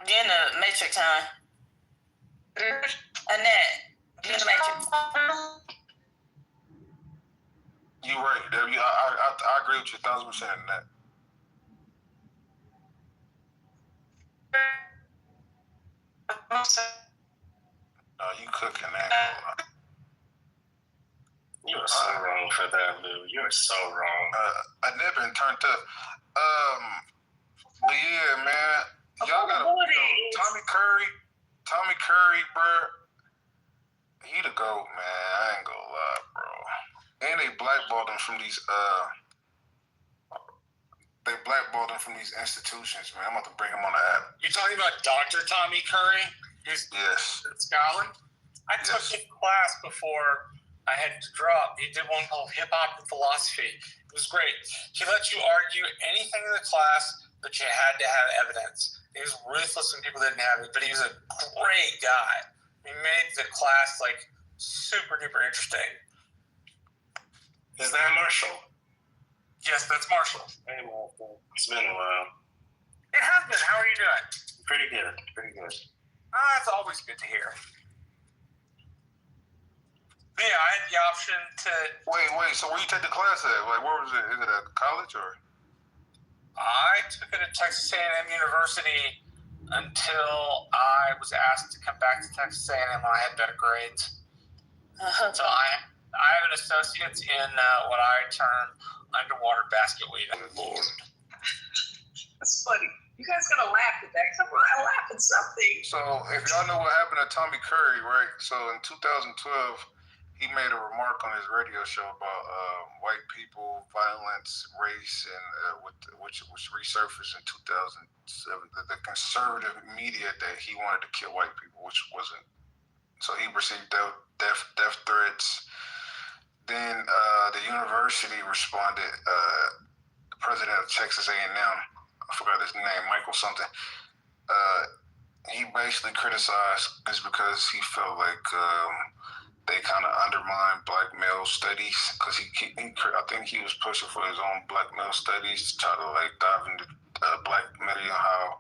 C: You're in the Matrix, huh? Annette, you're in the Matrix.
O: You're right, Debbie. I agree with you 1,000% in that. You cooking that.
I: You are so wrong for that, Lou. You are so wrong.
O: I never been turned up. But yeah, man, y'all gotta Tommy Curry, bro. He the GOAT, man. I ain't gonna lie, bro. And they blackballed him from these institutions, man. I'm about to bring him on the app.
X: You talking about Dr. Tommy Curry? Who's in Scotland? I took his class before I had to drop. He did one called Hip Hop and Philosophy. It was great. He let you argue anything in the class, but you had to have evidence. He was ruthless when people didn't have it, but he was a great guy. He made the class super duper interesting.
I: Is that Marshall?
X: Yes, that's Marshall.
I: Hey, Marshall. It's been a while.
X: It has been. How are you doing?
I: Pretty good. Pretty good.
X: It's always good to hear. Yeah, I had the option to.
O: Wait. So where you take the class at? Like, where was it? Is it a college or?
X: I took it at Texas A&M University until I was asked to come back to Texas A&M when I had better grades. So I have an associate's in what I term underwater basket weaving.
O: Lord.
N: That's funny. You guys gotta laugh at that. Come on, I laugh at something.
O: So if y'all know what happened to Tommy Curry, right? So in 2012, he made a remark on his radio show about white people, violence, race, and which resurfaced in 2007. The conservative media that he wanted to kill white people, which wasn't. So he received death threats. Then the university responded. The president of Texas A&M, I forgot his name, Michael something. He basically criticized this because he felt like they kind of undermined black male studies, because I think he was pushing for his own black male studies to try to like dive into black men, how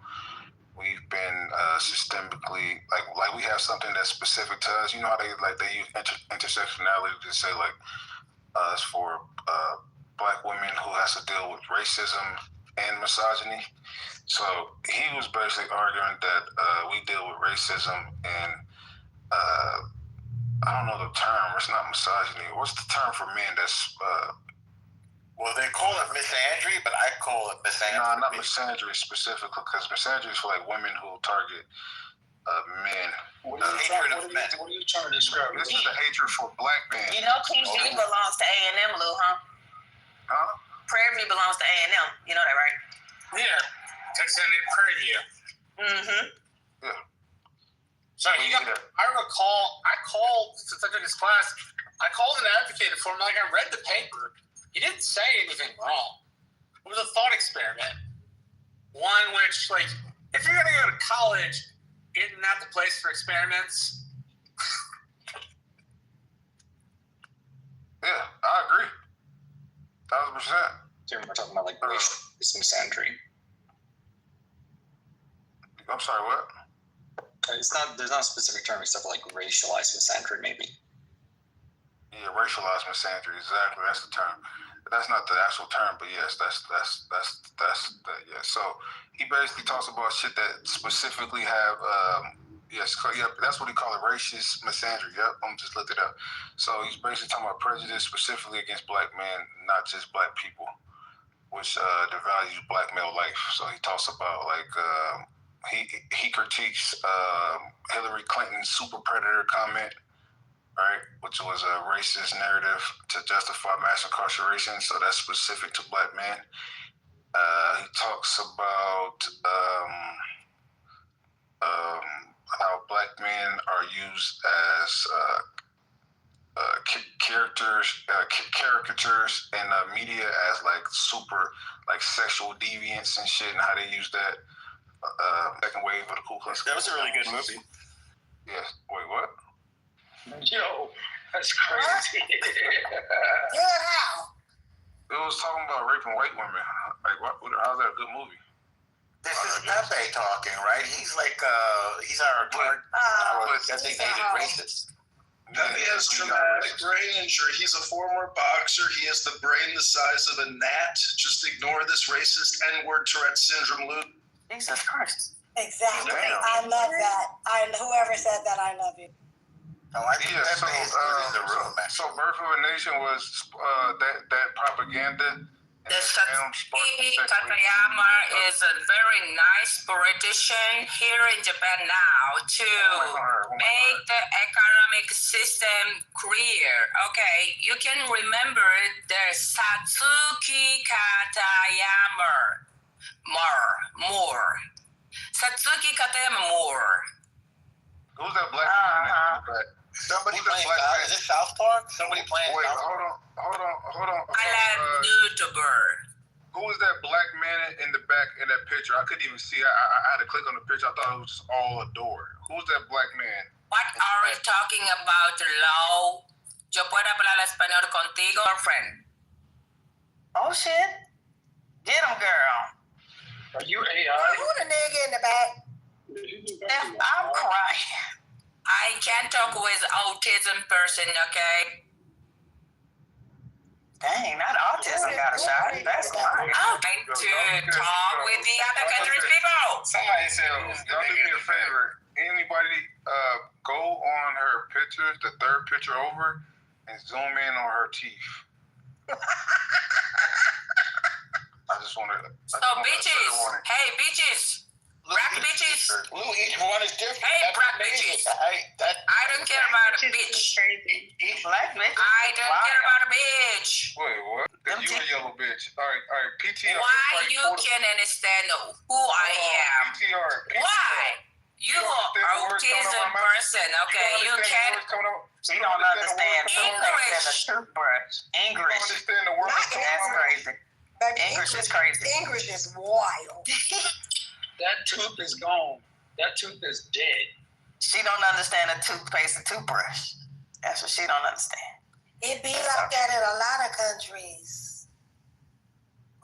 O: we've been systemically like we have something that's specific to us. You know how they use intersectionality to say like it's for black women who has to deal with racism and misogyny. So he was basically arguing that we deal with racism and I don't know the term. It's not misogyny. What's the term for men that's
K: well, they call it misandry, but I call it misandry.
O: No, not misandry specifically, because misandry is for like women who target men.
J: What are you trying to describe?
O: This is the hatred for black men.
C: You know, PG belongs to A&M, Lou, huh?
O: Huh? Prairie
C: View belongs to A&M. You know that, right?
X: Yeah, Texas A&M Prairie View.
C: Mm-hmm.
O: Yeah.
X: So I recall, since I took his class, I called and advocated for him. Like, I read the paper. He didn't say anything wrong. It was a thought experiment. One which, like, if you're going to go to college, isn't that the place for experiments?
O: Yeah, I agree. 1,000%.
B: So we're talking about like race misandry.
O: I'm sorry, what?
B: There's not a specific term except for like racialized misandry, maybe.
O: Yeah, racialized misandry, exactly. That's the term. That's not the actual term, but yes, that's yeah. So he basically talks about shit that specifically have that's what he called it, racist misandry. Yep, I'm just looked it up. So he's basically talking about prejudice specifically against black men, not just black people, which devalues black male life. So he talks about like he critiques Hillary Clinton's super predator comment, right, which was a racist narrative to justify mass incarceration. So that's specific to black men. He talks about how black men are used as caricatures in media as like super like sexual deviants and shit, and how they use that second wave of the Ku Klux Klan.
B: That was a really good movie.
O: Yeah. Wait, what?
M: Yo, that's crazy.
O: It was talking about raping white women. Like, how's that a good movie?
K: This is Pepe talking, right? He's like, he's our designated racist.
J: Pepe has traumatic brain injury. He's a former boxer. He has the brain the size of a gnat. Just ignore this racist N-word Tourette syndrome, Luke.
C: Jesus Christ.
D: Exactly. I love that. Whoever said that, I love you.
K: Oh, I think Pepe is in the room.
O: So Birth of a Nation was that propaganda.
F: The Satsuki Katayama is a very nice politician here in Japan now to make the economic system clear. Okay, you can remember the Satsuki Katayama more. Satsuki Katayama more.
O: Who's that black man?
K: Somebody playing is it South Park? Somebody playing South
O: Park? Hold on.
F: I love YouTuber.
O: Who was that black man in the back in that picture? I couldn't even see. I had to click on the picture. I thought it was just all a door. Who's that black man?
F: What are you talking about, Lau? Yo puedo hablar español contigo, friend.
C: Oh shit. Get him, girl.
M: Are you AI?
D: Who the nigga in the back?
C: I'm crying.
F: I can't talk with autism person, okay?
C: Dang, not autism got a shot. That's fine.
F: I'm trying to talk with the other country's people.
O: Somebody said, y'all do me a favor. Anybody go on her pictures, the third picture over, and zoom in on her teeth. I just want to.
F: So, bitches. Hey, bitches. Black bitches.
K: Lou, each one is different.
F: Hey,
K: That's
F: black
K: amazing.
F: bitches.
K: I
F: don't care about a bitch.
C: Black bitch.
F: I don't care about a bitch.
O: Wait, what? Because you a yellow bitch. All right, PTR.
F: Why you can understand who I am?
O: PTR.
F: Why? You are autism person, okay? You can't.
C: She don't understand
F: English.
C: English.
O: Understand the word.
C: That's crazy.
D: Baby,
C: English is crazy.
D: English is wild.
M: That tooth is gone. That tooth is dead.
C: She don't understand a toothpaste and toothbrush. That's what she don't understand.
D: It be like that in a lot of countries.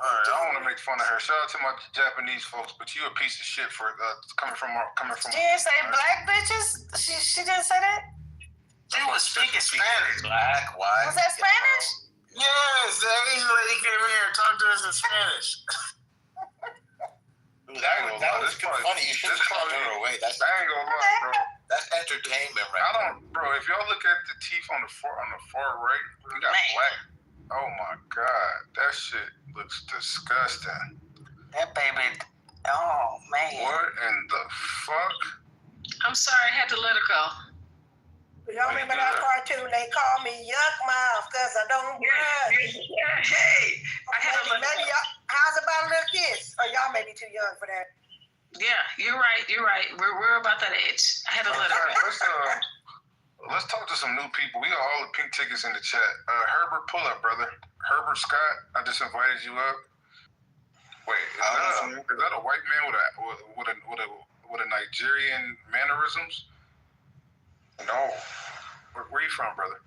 O: All right, I don't want to make fun of her. Shout out to my Japanese folks, but you a piece of shit for coming from.
C: She didn't say black bitches. She didn't say that.
J: She was speaking Spanish.
K: Black, white.
C: Was that Spanish?
J: Yes, the Asian lady came here and talked to us in Spanish.
K: That was funny. You should have called her away.
O: I ain't gonna lie, bro.
K: That's entertainment, right?
O: Bro. If y'all look at the teeth on the far right, we got black. Oh my god, that shit looks disgusting.
C: That baby. Oh man.
O: What in the fuck?
N: I'm sorry, I had to let her go.
D: Y'all remember that cartoon? They call me Yuck Mouth because I don't brush.
N: Yeah, hey. I had to let her go.
D: How's about a little kiss? Or y'all may be too young for that.
N: Yeah, you're right. We're about that age. I had to let her go.
O: Let's talk to some new people. We got all the pink tickets in the chat. Herbert, pull up, brother. Herbert Scott, I just invited you up. Wait, is that a white man with a Nigerian mannerisms? No. Where you from, brother?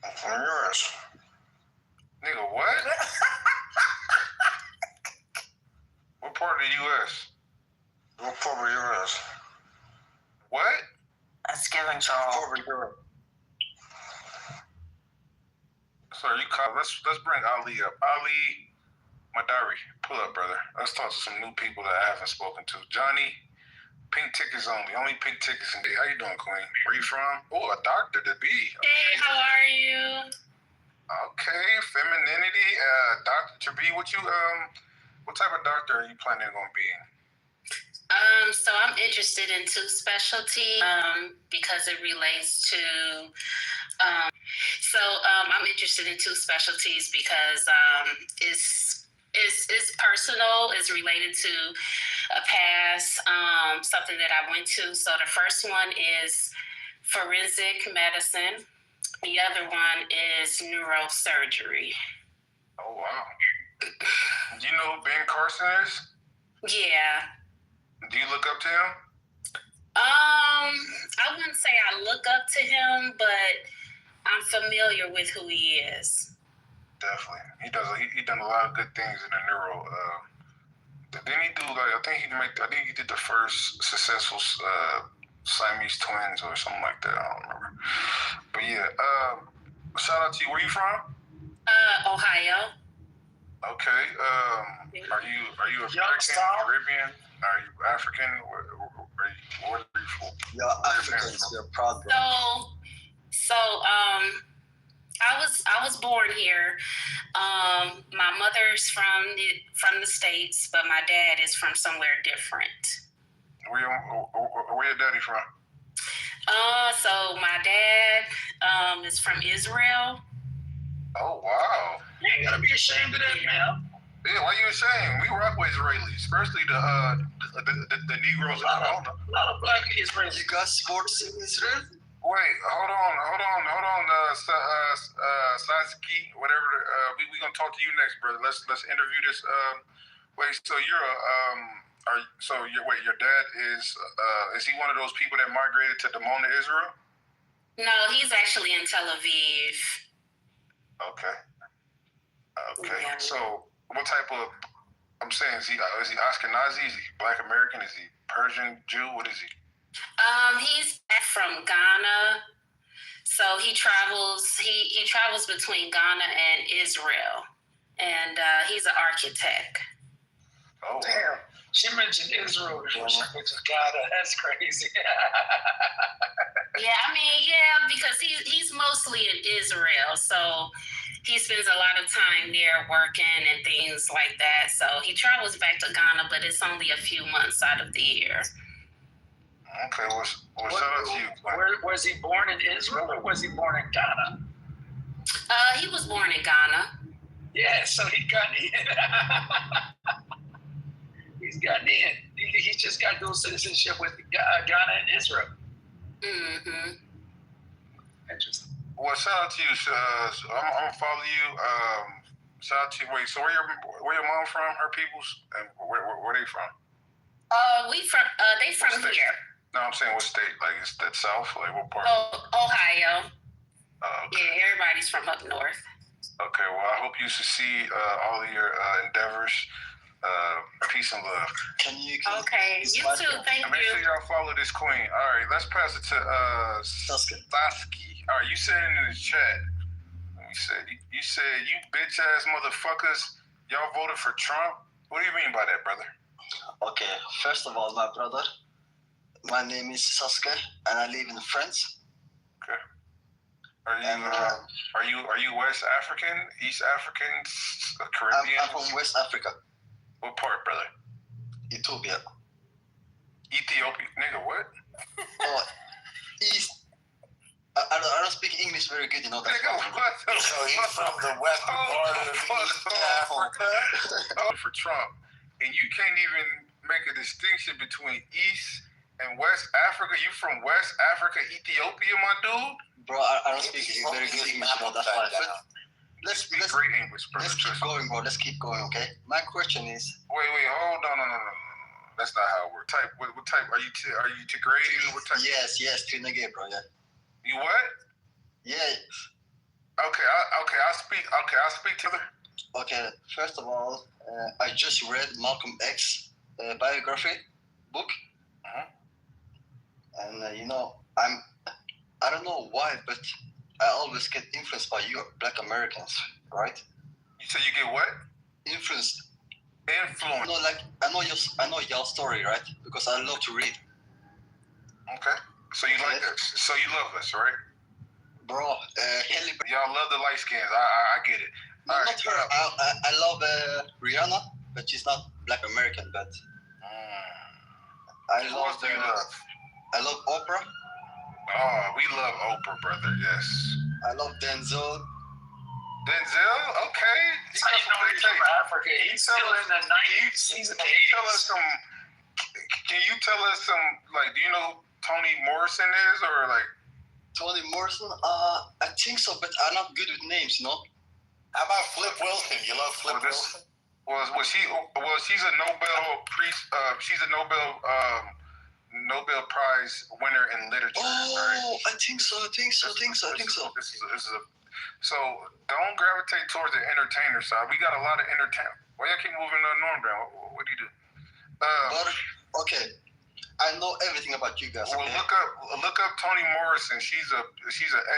O: I'm from the U.S. Nigga, what? What part of the U.S.? What part of the U.S.? What?
C: That's giving Charles.
O: Sorry, let's bring Ali up. Ali, my diary, pull up, brother. Let's talk to some new people that I haven't spoken to. Johnny, pink tickets only pink tickets. Hey, how you doing, Queen? Where you from? Oh, a doctor to be.
E: Hey, how are you?
O: Okay, femininity, Dr. to be. What type of doctor are you planning on being?
E: So I'm interested in tooth specialty because it relates to. I'm interested in tooth specialties because it's personal. It's related to a past, something that I went to. So the first one is forensic medicine. The other one is neurosurgery.
O: Oh wow! Do you know who Ben Carson is?
E: Yeah.
O: Do you look up to him?
E: I wouldn't say I look up to him, but I'm familiar with who he is.
O: Definitely, he does. He done a lot of good things in the neuro. Didn't he do I think he did the first successful Siamese twins or something like that. I don't remember. But yeah, shout out to you. Where you from?
E: Ohio.
O: Okay. Are you American, Caribbean? Are you African? Where are you from?
H: You're Africans. You're proud.
E: So I was born here. My mother's from the States, but my dad is from somewhere different.
O: Where your daddy from?
E: So my dad is from Israel.
O: Oh wow!
M: You ain't gotta be ashamed of that, man.
O: Yeah, why you ashamed? We rock with Israelis, especially the Negroes.
M: A lot of black Israelis.
H: You got sports in Israel?
O: Wait, hold on, Sasuke, whatever. We gonna talk to you next, brother. Let's interview this. Wait, so your dad is he one of those people that migrated to Dimona, Israel?
E: No, he's actually in Tel Aviv.
O: Okay. Okay,
E: Yeah.
O: so what type of? I'm saying, is he Ashkenazi? Is he Black American? Is he Persian, Jew? What is he?
E: He's from Ghana, so he travels. He travels between Ghana and Israel, and he's an architect.
O: Oh,
M: damn! She mentioned Israel before she mentioned Ghana. That's crazy.
E: Yeah, I mean, yeah, because he's mostly in Israel, so he spends a lot of time there working and things like that. So he travels back to Ghana, but it's only a few months out of the year.
O: Okay, well, shout out to you.
M: Was he born in Israel or was he born in Ghana?
E: He was born in Ghana.
M: Yeah, so he got in. He's gotten in. He just got dual citizenship with Ghana and Israel.
E: Mm-hmm.
M: Interesting.
O: Well, shout out to you. I'm gonna follow you. Shout out to you. Wait, so where your mom from? Her peoples, and where they from?
E: They from here.
O: No, I'm saying what state? Like, is that South? Like, what part?
E: Ohio.
O: Okay.
E: Yeah, everybody's from up north.
O: Okay, well, I hope you succeed all of your endeavors. Peace and love.
E: Okay, you too. Thank you.
O: Make sure y'all follow this queen. All right, let's pass it to Sasuke. All right, you said in the chat. You said you bitch ass motherfuckers. Y'all voted for Trump. What do you mean by that, brother?
H: Okay, first of all, my brother, my name is Sasuke, and I live in France.
O: Okay. Are you West African, East African, Caribbean?
H: I'm from West Africa.
O: What part, brother?
H: Ethiopia.
O: Ethiopia, nigga, what?
H: Oh, East. I don't speak English very good, you know. That's
O: nigga, what?
U: So he's from the western part of East Africa.
O: For Trump, and you can't even make a distinction between East and West Africa. You from West Africa, Ethiopia, my dude?
H: Bro, I don't speak very good English, you know. That's why. Let's
O: great English, brother.
H: Let's keep going, bro. Let's keep going, okay? My question is.
O: Wait, hold on, no. That's not how it works. What type? Are you Tigrayan? What type?
H: Yes, Trinidad, bro. Yeah.
O: You what?
H: Yeah.
O: Okay. I speak to the.
H: Okay. First of all, I just read Malcolm X biography book, and I don't know why, but I always get influenced by you, Black Americans, right?
O: So you get what?
H: Influenced.
O: Influence.
H: No, like I know your story, right? Because I love to read.
O: Okay. So you like us. So you love us, right?
H: Bro,
O: y'all love the light skins. I get it.
H: No, not her. I love Rihanna, but she's not Black American. But I love Oprah.
O: Oh, we love Oprah, brother. Yes.
H: I love Denzel.
O: Denzel, okay.
M: He's from Africa. He's still in the 90s.
O: Can you tell us some, like, do you know who Toni Morrison is, or like?
H: Toni Morrison? I think so, but I'm not good with names, you know.
U: How about Flip Wilson? You love Flip Wilson?
O: She's a she's a Nobel Prize winner in literature.
H: Oh,
O: right?
H: I think so.
O: So don't gravitate towards the entertainer side. We got a lot of entertainment. Why y'all keep moving the norm down? What do you do?
H: But okay, I know everything about you guys.
O: Well,
H: okay?
O: look up Toni Morrison. She's an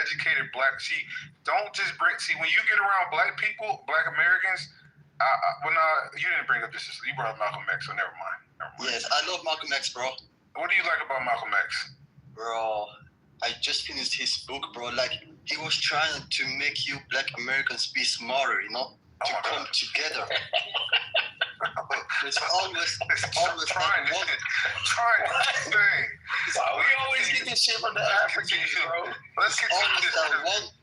O: educated black. She don't just bring. See, when you get around black people, Black Americans. You didn't bring up this. You brought up Malcolm X, so never mind.
H: Yes, I love Malcolm X, bro.
O: What do you like about Malcolm X?
H: Bro, I just finished his book, bro. Like, he was trying to make you Black Americans be smarter, you know? To come together. It's always
O: trying
H: that one.
O: Trying to thing.
M: We always get this shit from the Africans, bro.
O: Let's get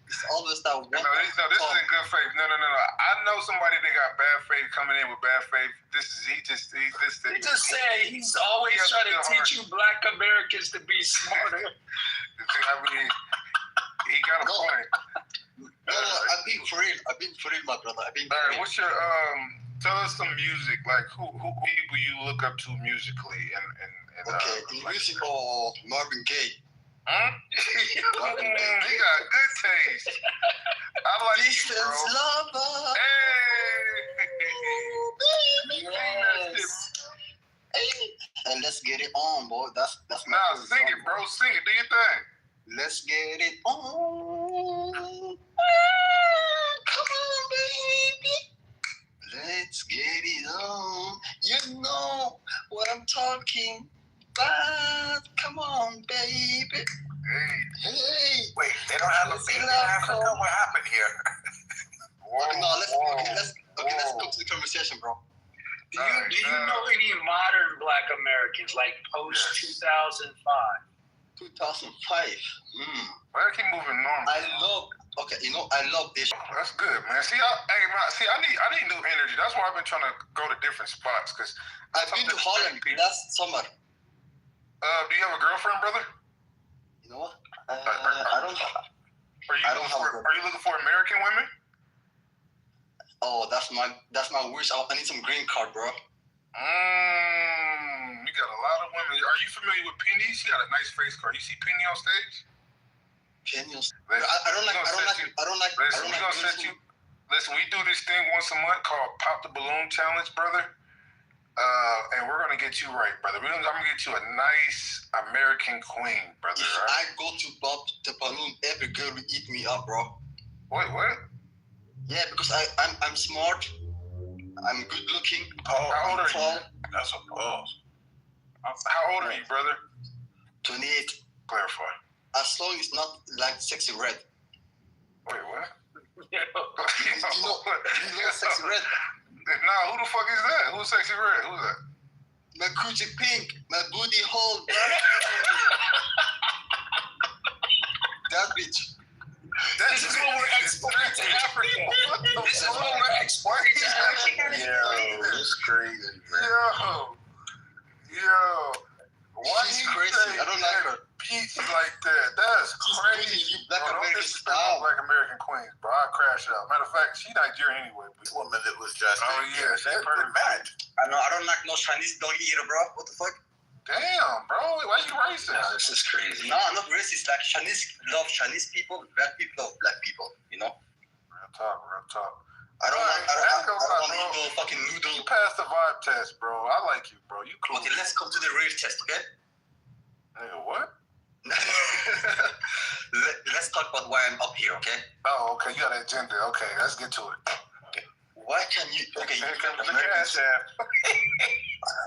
H: It's always that one.
O: No, this is in good faith. No. I know somebody that got bad faith coming in with bad faith. He just
M: said he's always trying to teach you Black Americans to be smarter.
O: He got a point.
H: No, I've been for real, my brother.
O: All right, what's your tell us some music, like who people you look up to musically and
H: okay, in music or Marvin Gaye.
O: Huh? He got good taste. I like you, bro.
H: Lover.
O: Hey.
H: It On, boy. That's my
O: sing it, bro. Sing it. Do your thing.
H: Let's get it on. Come on, baby. Let's get it on. You know what I'm talking about. Come on, baby. Hey.
U: Wait, they don't have a baby in Africa? What happened here?
H: Okay, no, let's go to the conversation, bro.
M: Do you know any modern Black Americans like post 2005?
H: 2005.
O: Why I keep moving normal?
H: I love this.
O: That's good, man. I need new energy. That's why I've been trying to go to different spots. Cause
H: I've been to Holland last summer.
O: Do you have a girlfriend, brother?
H: You know what? I don't.
O: Are you looking for American women?
H: Oh, that's my wish. I need some green card, bro.
O: You got a lot of women. Are you familiar with Penny? She got a nice face card. You see Penny on stage?
H: Penny on stage. I don't like.
O: Listen, we do this thing once a month called Pop the Balloon Challenge, brother. And we're gonna get you right, brother. I'm gonna get you a nice American queen, brother.
H: If
O: right?
H: I go to Pop the Balloon, every girl will eat me up, bro.
O: What?
H: Yeah, because I'm smart. I'm good looking.
O: How old are
H: tall.
O: you? That's a pause. How old are you, brother?
H: 28.
O: Clarify.
H: As long as it's not like Sexy Red.
O: Wait, what?
H: you know Sexy Red?
O: Nah, who the fuck is that? Who's Sexy Red? Who's that?
H: My coochie pink, my booty hole, bro. That bitch.
M: This is what we're exporting to Africa. This is what we're exporting to Africa.
O: Yo, it's crazy, man. Yo.
H: She's crazy. I don't like her.
O: Peach like that. That's crazy.
H: You Black American
O: style. Black American queens, bro. I crash out. Matter of fact, she Nigerian anyway.
U: This woman that was just.
O: Oh yeah, that's perfect match.
H: I know. I don't like no Chinese dog eater, bro. What the fuck?
O: Damn, bro. Why you racist?
U: No, this is crazy.
H: No, I'm not racist. Like Chinese love Chinese people. Black people love black people. You know.
O: Real talk.
H: I don't eat no fucking noodle.
O: You passed the vibe test, bro. I like you, bro. You cool.
H: Okay, let's come to the real test, okay?
O: Nigga, what?
H: Let's talk about why I'm up here, okay?
O: Oh, okay. You got an agenda. Okay, let's get to it.
H: Okay. Why can you? Okay,
O: here comes the cash app.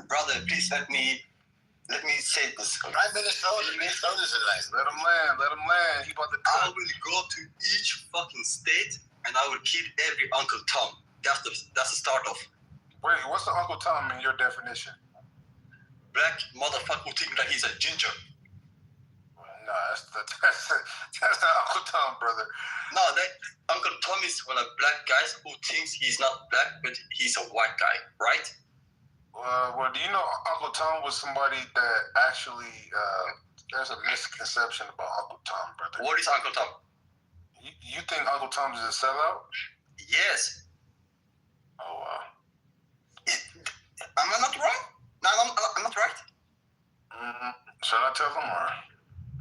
H: Brother, please let me say this.
U: Minnesota's a nice.
O: Let him land. He about to
H: I will go to each fucking state and I will kill every Uncle Tom. That's the start of.
O: Wait, what's the Uncle Tom in your definition?
H: Black motherfucker who thinks that he's a ginger.
O: No, that's not Uncle Tom, brother.
H: No, Uncle Tom is one of black guys who thinks he's not black, but he's a white guy, right?
O: Well, do you know Uncle Tom was somebody that actually, there's a misconception about Uncle Tom, brother.
H: What is Uncle Tom?
O: You think Uncle Tom is a sellout?
H: Yes.
O: Oh, wow.
H: Am I not wrong? No, I'm not right.
O: Should I tell him or?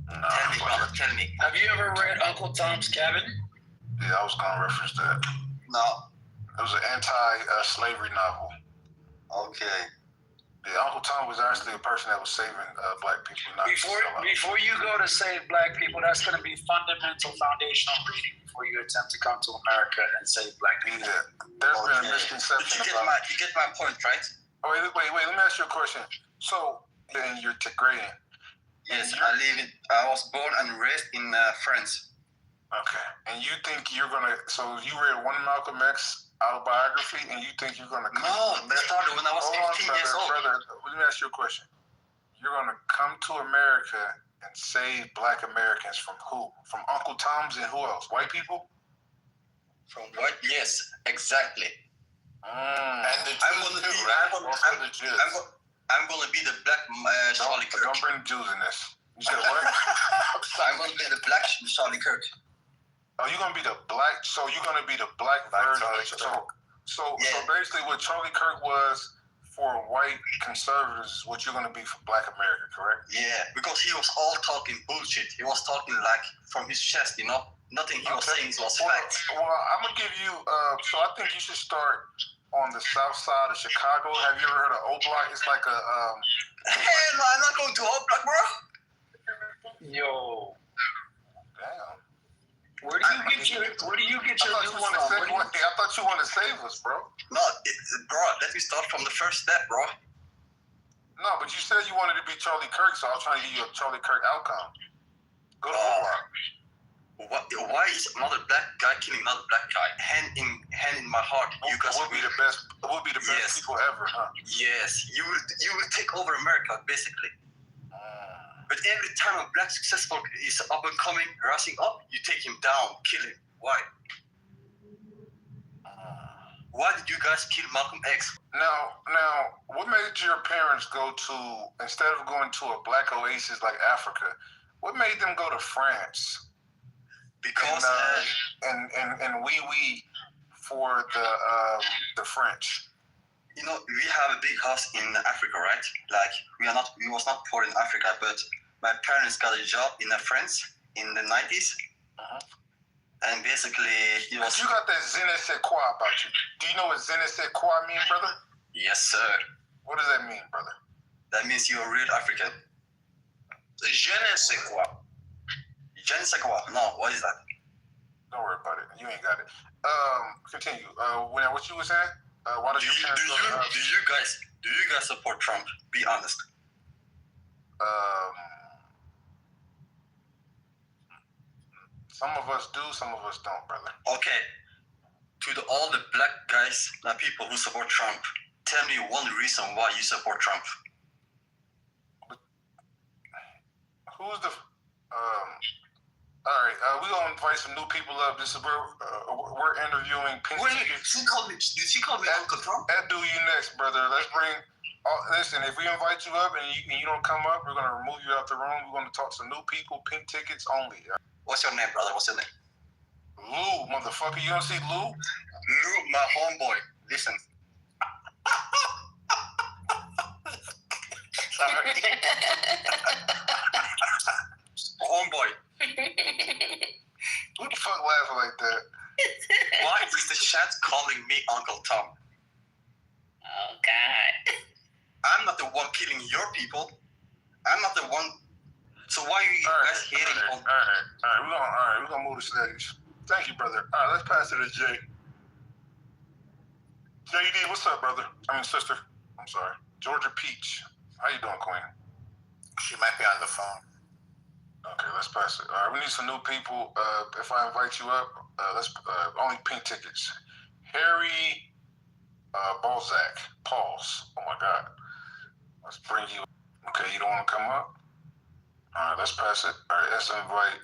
O: No,
H: tell me, brother, tell me.
M: Have you ever read Uncle Tom's Cabin?
O: Yeah, I was going to reference that.
H: No.
O: It was an anti-slavery novel.
H: Okay.
O: Yeah, Uncle Tom was actually a person that was saving black people. Not
M: before you go to save black people, that's going to be fundamental foundational reading before you attempt to come to America and save black people.
O: Yeah, there's been a misconception about.
H: You get my point, right?
O: Oh, wait. Let me ask you a question. So, then you're Tigrayan.
H: Yes, I was born and raised in France.
O: Okay, and you think you're gonna? So you read one Malcolm X autobiography, and you think you're gonna?
H: No, that started when I was 18 years old.
O: Brother, let me ask you a question. You're gonna come to America and save Black Americans from who? From Uncle Tom's and who else? White people?
H: From white? Yes, exactly.
U: And the Jews,
H: I'm gonna be the black Charlie Kirk.
O: Don't bring Jews in this. You said what?
H: I'm gonna be the black Charlie Kirk.
O: Oh, you're gonna be the black. So you're gonna be the black version. So basically, what Charlie Kirk was for white conservatives, what you're gonna be for Black America, correct?
H: Yeah, because he was all talking bullshit. He was talking like from his chest, you know. Nothing he was saying was facts.
O: Well, I'm gonna give you. So I think you should start on the south side of Chicago. Have you ever heard of O Block? It's like a
L: Hell no, I'm not going to O Block, bro.
J: Yo.
O: Damn.
J: Where do you get your news from?
O: I thought you wanted to save us, bro.
L: No, bro, let me start from the first step, bro.
O: No, but you said you wanted to be Charlie Kirk, so I was trying to give you a Charlie Kirk outcome. Go to
L: Why is another black guy killing another black guy? Hand in my heart. You guys
O: would be the best. Would be the best people ever, huh?
L: Yes, you will take over America, basically. But every time a black successful is up and coming, rising up, you take him down, kill him. Why? Why did you guys kill Malcolm X?
O: Now, what made your parents go to, instead of going to a black oasis like Africa, what made them go to France?
L: Because
O: and we for the French.
L: You know, we have a big house in Africa, right? Like we was not poor in Africa, but my parents got a job in France in the 90s. And basically,
O: you got that je ne sais quoi about you. Do you know what je ne sais quoi mean, brother?
L: Yes, sir.
O: What does that mean, brother?
L: That means you're a real African.
J: Je ne sais quoi.
L: Je ne sais quoi. No, what is that?
O: Don't worry about it. You ain't got it. Continue. What you were saying? Why did
L: do you guys support Trump? Be honest.
O: Some of us do, some of us don't, brother.
L: Okay. To all the black guys, the people who support Trump, tell me one reason why you support Trump.
O: Who's the? All right, we're gonna invite some new people up. This is we're interviewing.
L: Did she call me Uncle Trump?
O: That do you next, brother. Let's bring. Listen, if we invite you up and you don't come up, we're gonna remove you out the room. We're gonna talk to new people. Pink tickets only.
L: What's your name, brother? What's your name?
O: Lou, motherfucker. You don't see Lou?
L: Lou, my homeboy. Listen. Sorry. Homeboy.
O: Who the fuck laughing like that?
L: Why is the chat calling me Uncle Tom?
E: Oh, God.
L: I'm not the one killing your people. I'm not the one. So why are you guys hating on?
O: All right. We're gonna move the stage. Thank you, brother. All right, let's pass it to Jay. JD, what's up, brother? Sister. I'm sorry. Georgia Peach. How you doing, Queen?
U: She might be on the phone.
O: Okay, let's pass it. All right, we need some new people. If I invite you up, let's only pink tickets. Harry Balzac. Pause. Oh my God. Let's bring you. Okay, you don't want to come up? All right, let's pass it. All right, let's invite.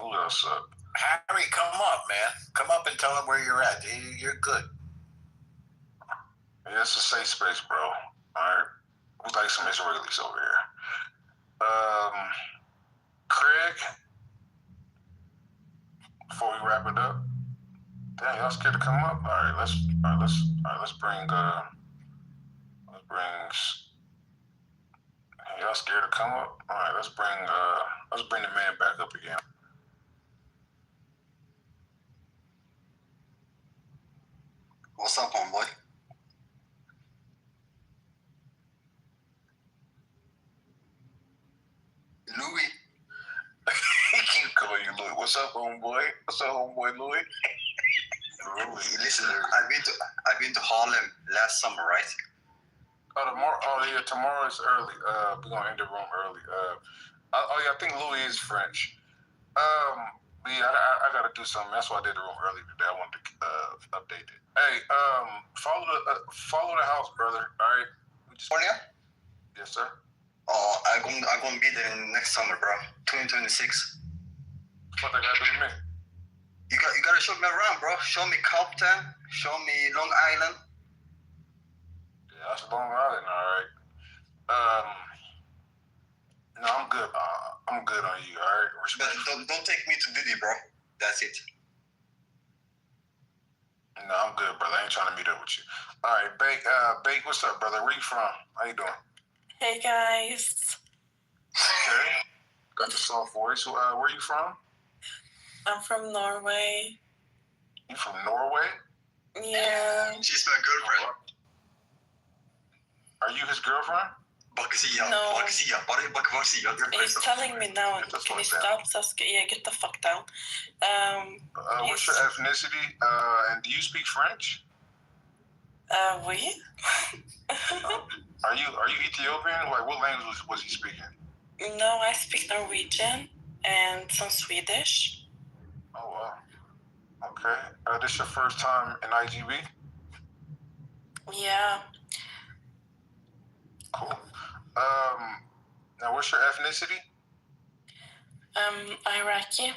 O: Who else up?
U: Harry, come up, man. Come up and tell them where you're at. You're good.
O: Yeah, it's a safe space, bro. All right. We like some Israelis over here. Craig, before we wrap it up. Damn, y'all scared to come up? All right, let's bring y'all scared to come up? All right, let's bring the man back up again.
L: What's up, homeboy? Louis.
O: He keep calling you Louis. What's up, homeboy? What's up, homeboy, Louis?
L: Listen, I've been to Harlem last summer, right?
O: Tomorrow is early. We're gonna end the room early. I think Louis is French. I gotta do something. That's why I did the room early today. I wanted to update it. Hey, follow the house, brother. All right.
L: California?
O: Yes, sir.
L: I'm gonna be there next summer, bro. 2026.
O: What they gotta do with me?
L: You gotta show me around, bro. Show me Compton. Show me Long Island.
O: Yeah, that's Long Island, all right. No, I'm good. I'm good on you, all right?
L: Don't take me to Diddy, bro. That's it.
O: No, I'm good, brother. I ain't trying to meet up with you. All right, Bake, what's up, brother? Where you from? How you doing?
G: Hey, guys.
O: Okay. Got the soft voice. Where you from?
G: I'm from Norway.
O: You from Norway?
G: Yeah.
H: She's my girlfriend.
O: Are you his girlfriend?
G: No. He's telling me now. Can you stop, Sasuke? Yeah, get the fuck down.
O: What's your ethnicity? And do you speak French?
G: Oui.
O: Are you Ethiopian? Like, what language was he speaking?
G: No, I speak Norwegian and some Swedish.
O: Oh wow. Okay. This your first time in IGB?
G: Yeah.
O: Cool. Now what's your ethnicity?
G: Iraqi.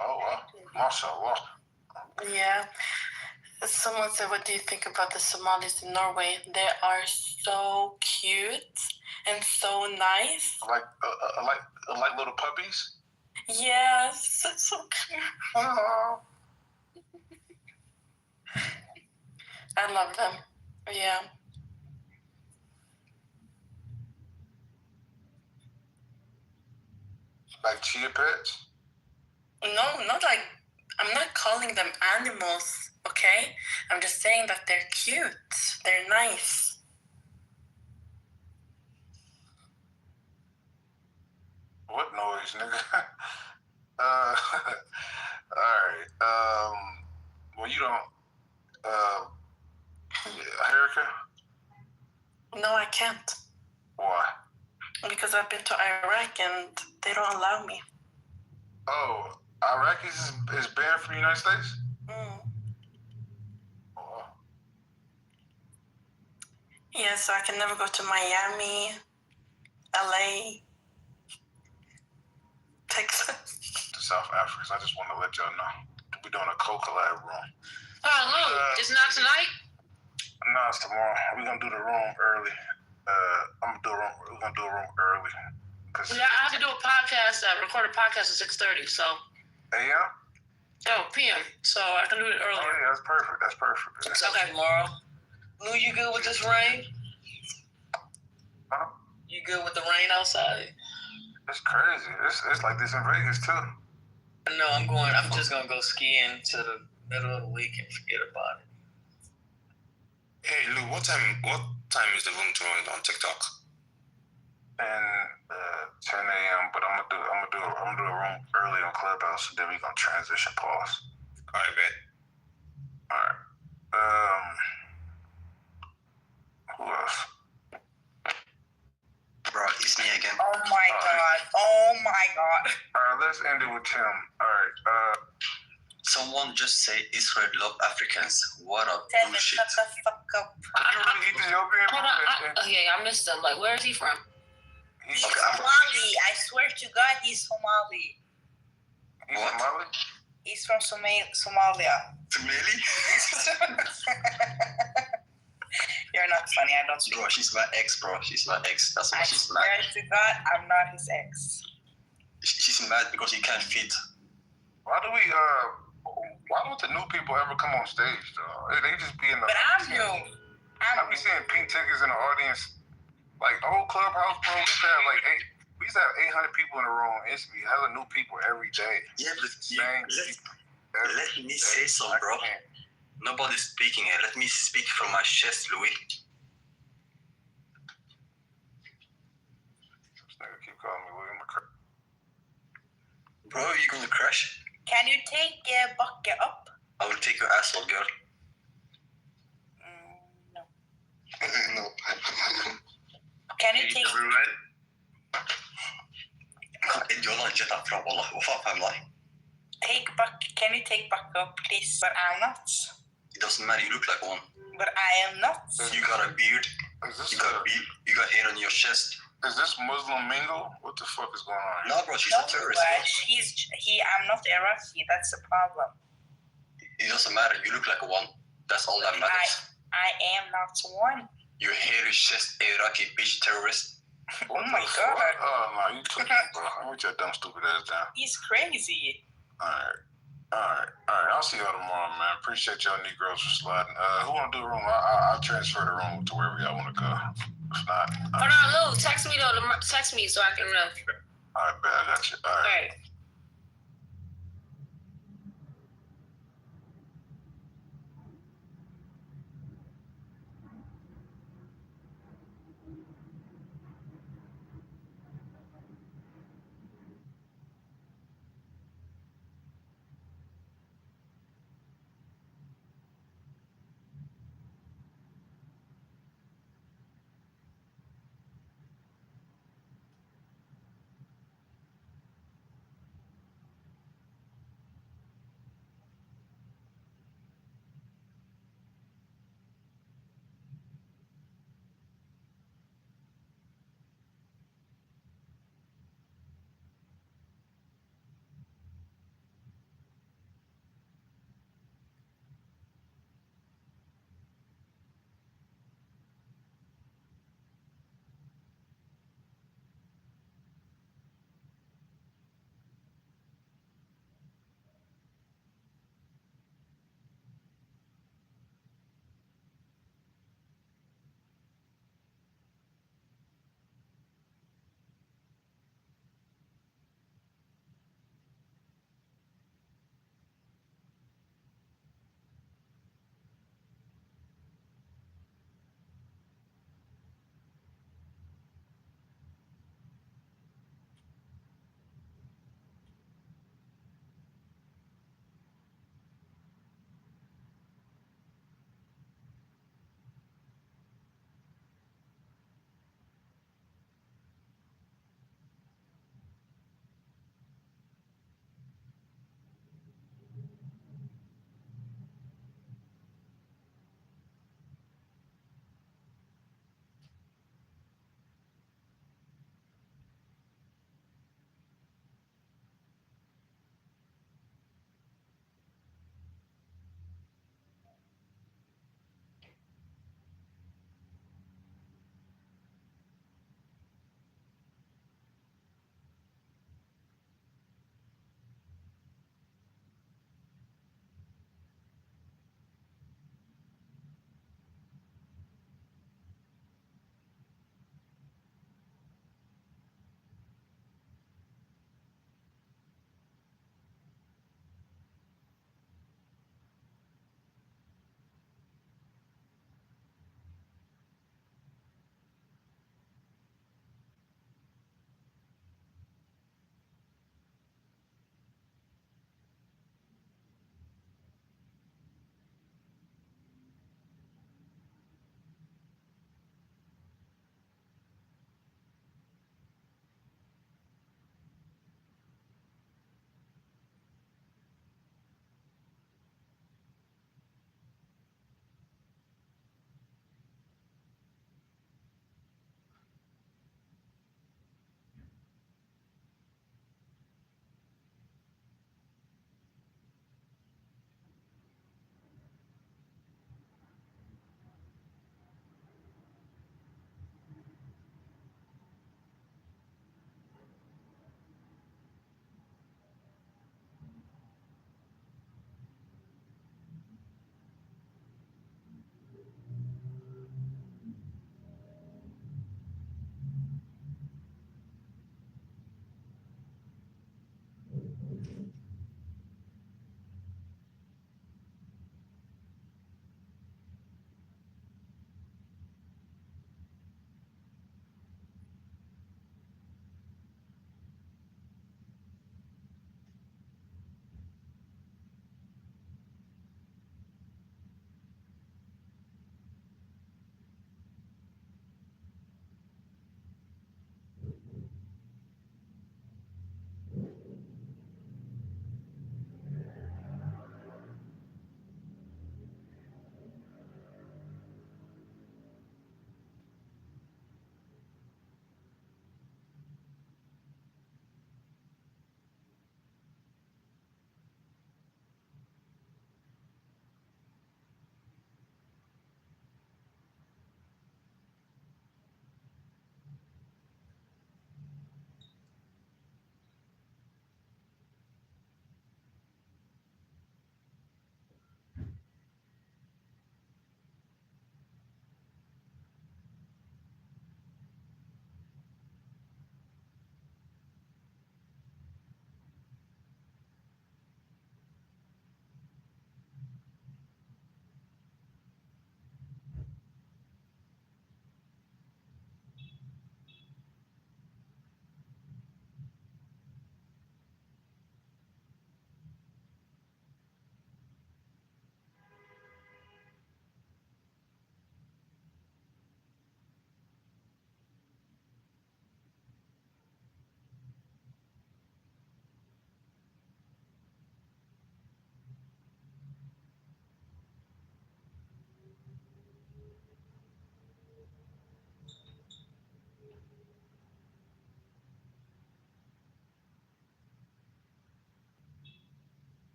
O: Oh wow. MashaAllah.
G: Yeah. Someone said, what do you think about the Somalis in Norway? They are so cute and so nice.
O: Like little puppies?
G: Yes, it's so cute. Oh. I love them. Yeah.
O: Like cheetah pets?
G: No, not like, I'm not calling them animals, okay? I'm just saying that they're cute. They're nice.
O: What noise, nigga? Alright. Well, you don't, Erica?
G: No, I can't.
O: Why?
G: Because I've been to Iraq and they don't allow me.
O: Oh, Iraqis is banned from the United States? Oh.
G: Yeah, so I can never go to Miami, LA, Texas.
O: To South Africa. I just want to let y'all know. We're doing a co-collab room.
F: Oh, it's not tonight?
O: No, it's tomorrow. We're going to do the room early. We're going to do a room early.
F: Yeah, I have to do a podcast, record a podcast at 6:30, so.
O: AM?
F: Oh, PM. So I can do it earlier.
O: Oh, yeah, that's perfect. That's perfect.
F: It's okay. Tomorrow. Lou, you good with this rain?
O: Huh?
F: You good with the rain outside?
O: It's crazy. It's like this in Vegas, too.
F: No, I'm just going to go skiing to the middle of the week and forget about it.
P: Hey, Lou, what time is the room tomorrow on TikTok?
O: And 10 a.m. But I'm gonna do a room early on Clubhouse, and then we gonna transition pause.
P: All right, bet.
O: All right. Who else?
H: Bro, it's me again.
C: Oh my god. Oh my god.
O: All right, let's end it with Tim. All right.
H: Someone just say Israel love Africans. What a
C: Tell
H: bullshit.
C: me, shut the fuck up.
O: Ethiopian?
F: Hold on. I missed him. Like, where is he from?
C: He's Somali. I swear to God, he's Somali.
O: He's Somali?
C: He's from Somalia.
H: Somali?
C: You're not funny. I don't speak.
H: Bro, she's my ex, bro. She's my ex. That's why she's mad.
C: I swear to God, I'm not his ex.
H: She's mad because he can't fit.
O: Why don't the new people ever come on stage, though? They just be in the...
C: But I'm new.
O: I be seeing pink tickets in the audience. Like, old Clubhouse, bro, we used to have 800 people in the room. It used to be hella new people every day.
H: Yeah, but let me say something, bro. Nobody's speaking here. Let me speak from my chest, Louis.
O: This nigga keep calling me William McCray.
H: Bro, are you gonna crash?
C: Can you take Bakke up?
H: I will take your asshole, girl.
C: No.
O: No.
C: Can you take... Can you take Bakke up, please? But I'm not.
H: It doesn't matter. You look like one.
C: But I am not.
H: You got a beard. You got hair on your chest.
O: Is this Muslim mingle? What the fuck is going on here?
H: No, bro, she's a terrorist.
C: I'm not Iraqi. That's the problem.
H: It doesn't matter. You look like one. That's all that matters.
C: I am not one.
H: Your hair is just Iraqi bitch terrorist.
C: Oh my god.
O: Oh no, you took it, bro. Let me your dumb stupid ass down.
C: He's crazy.
O: Alright. I'll see y'all tomorrow, man. Appreciate y'all Negroes for sliding. Who wanna do the room? I'll transfer the room to wherever y'all wanna go. If not,
F: hold on, Lou. Text me though. Text me so I can know.
O: Alright, bet. I got you. All right.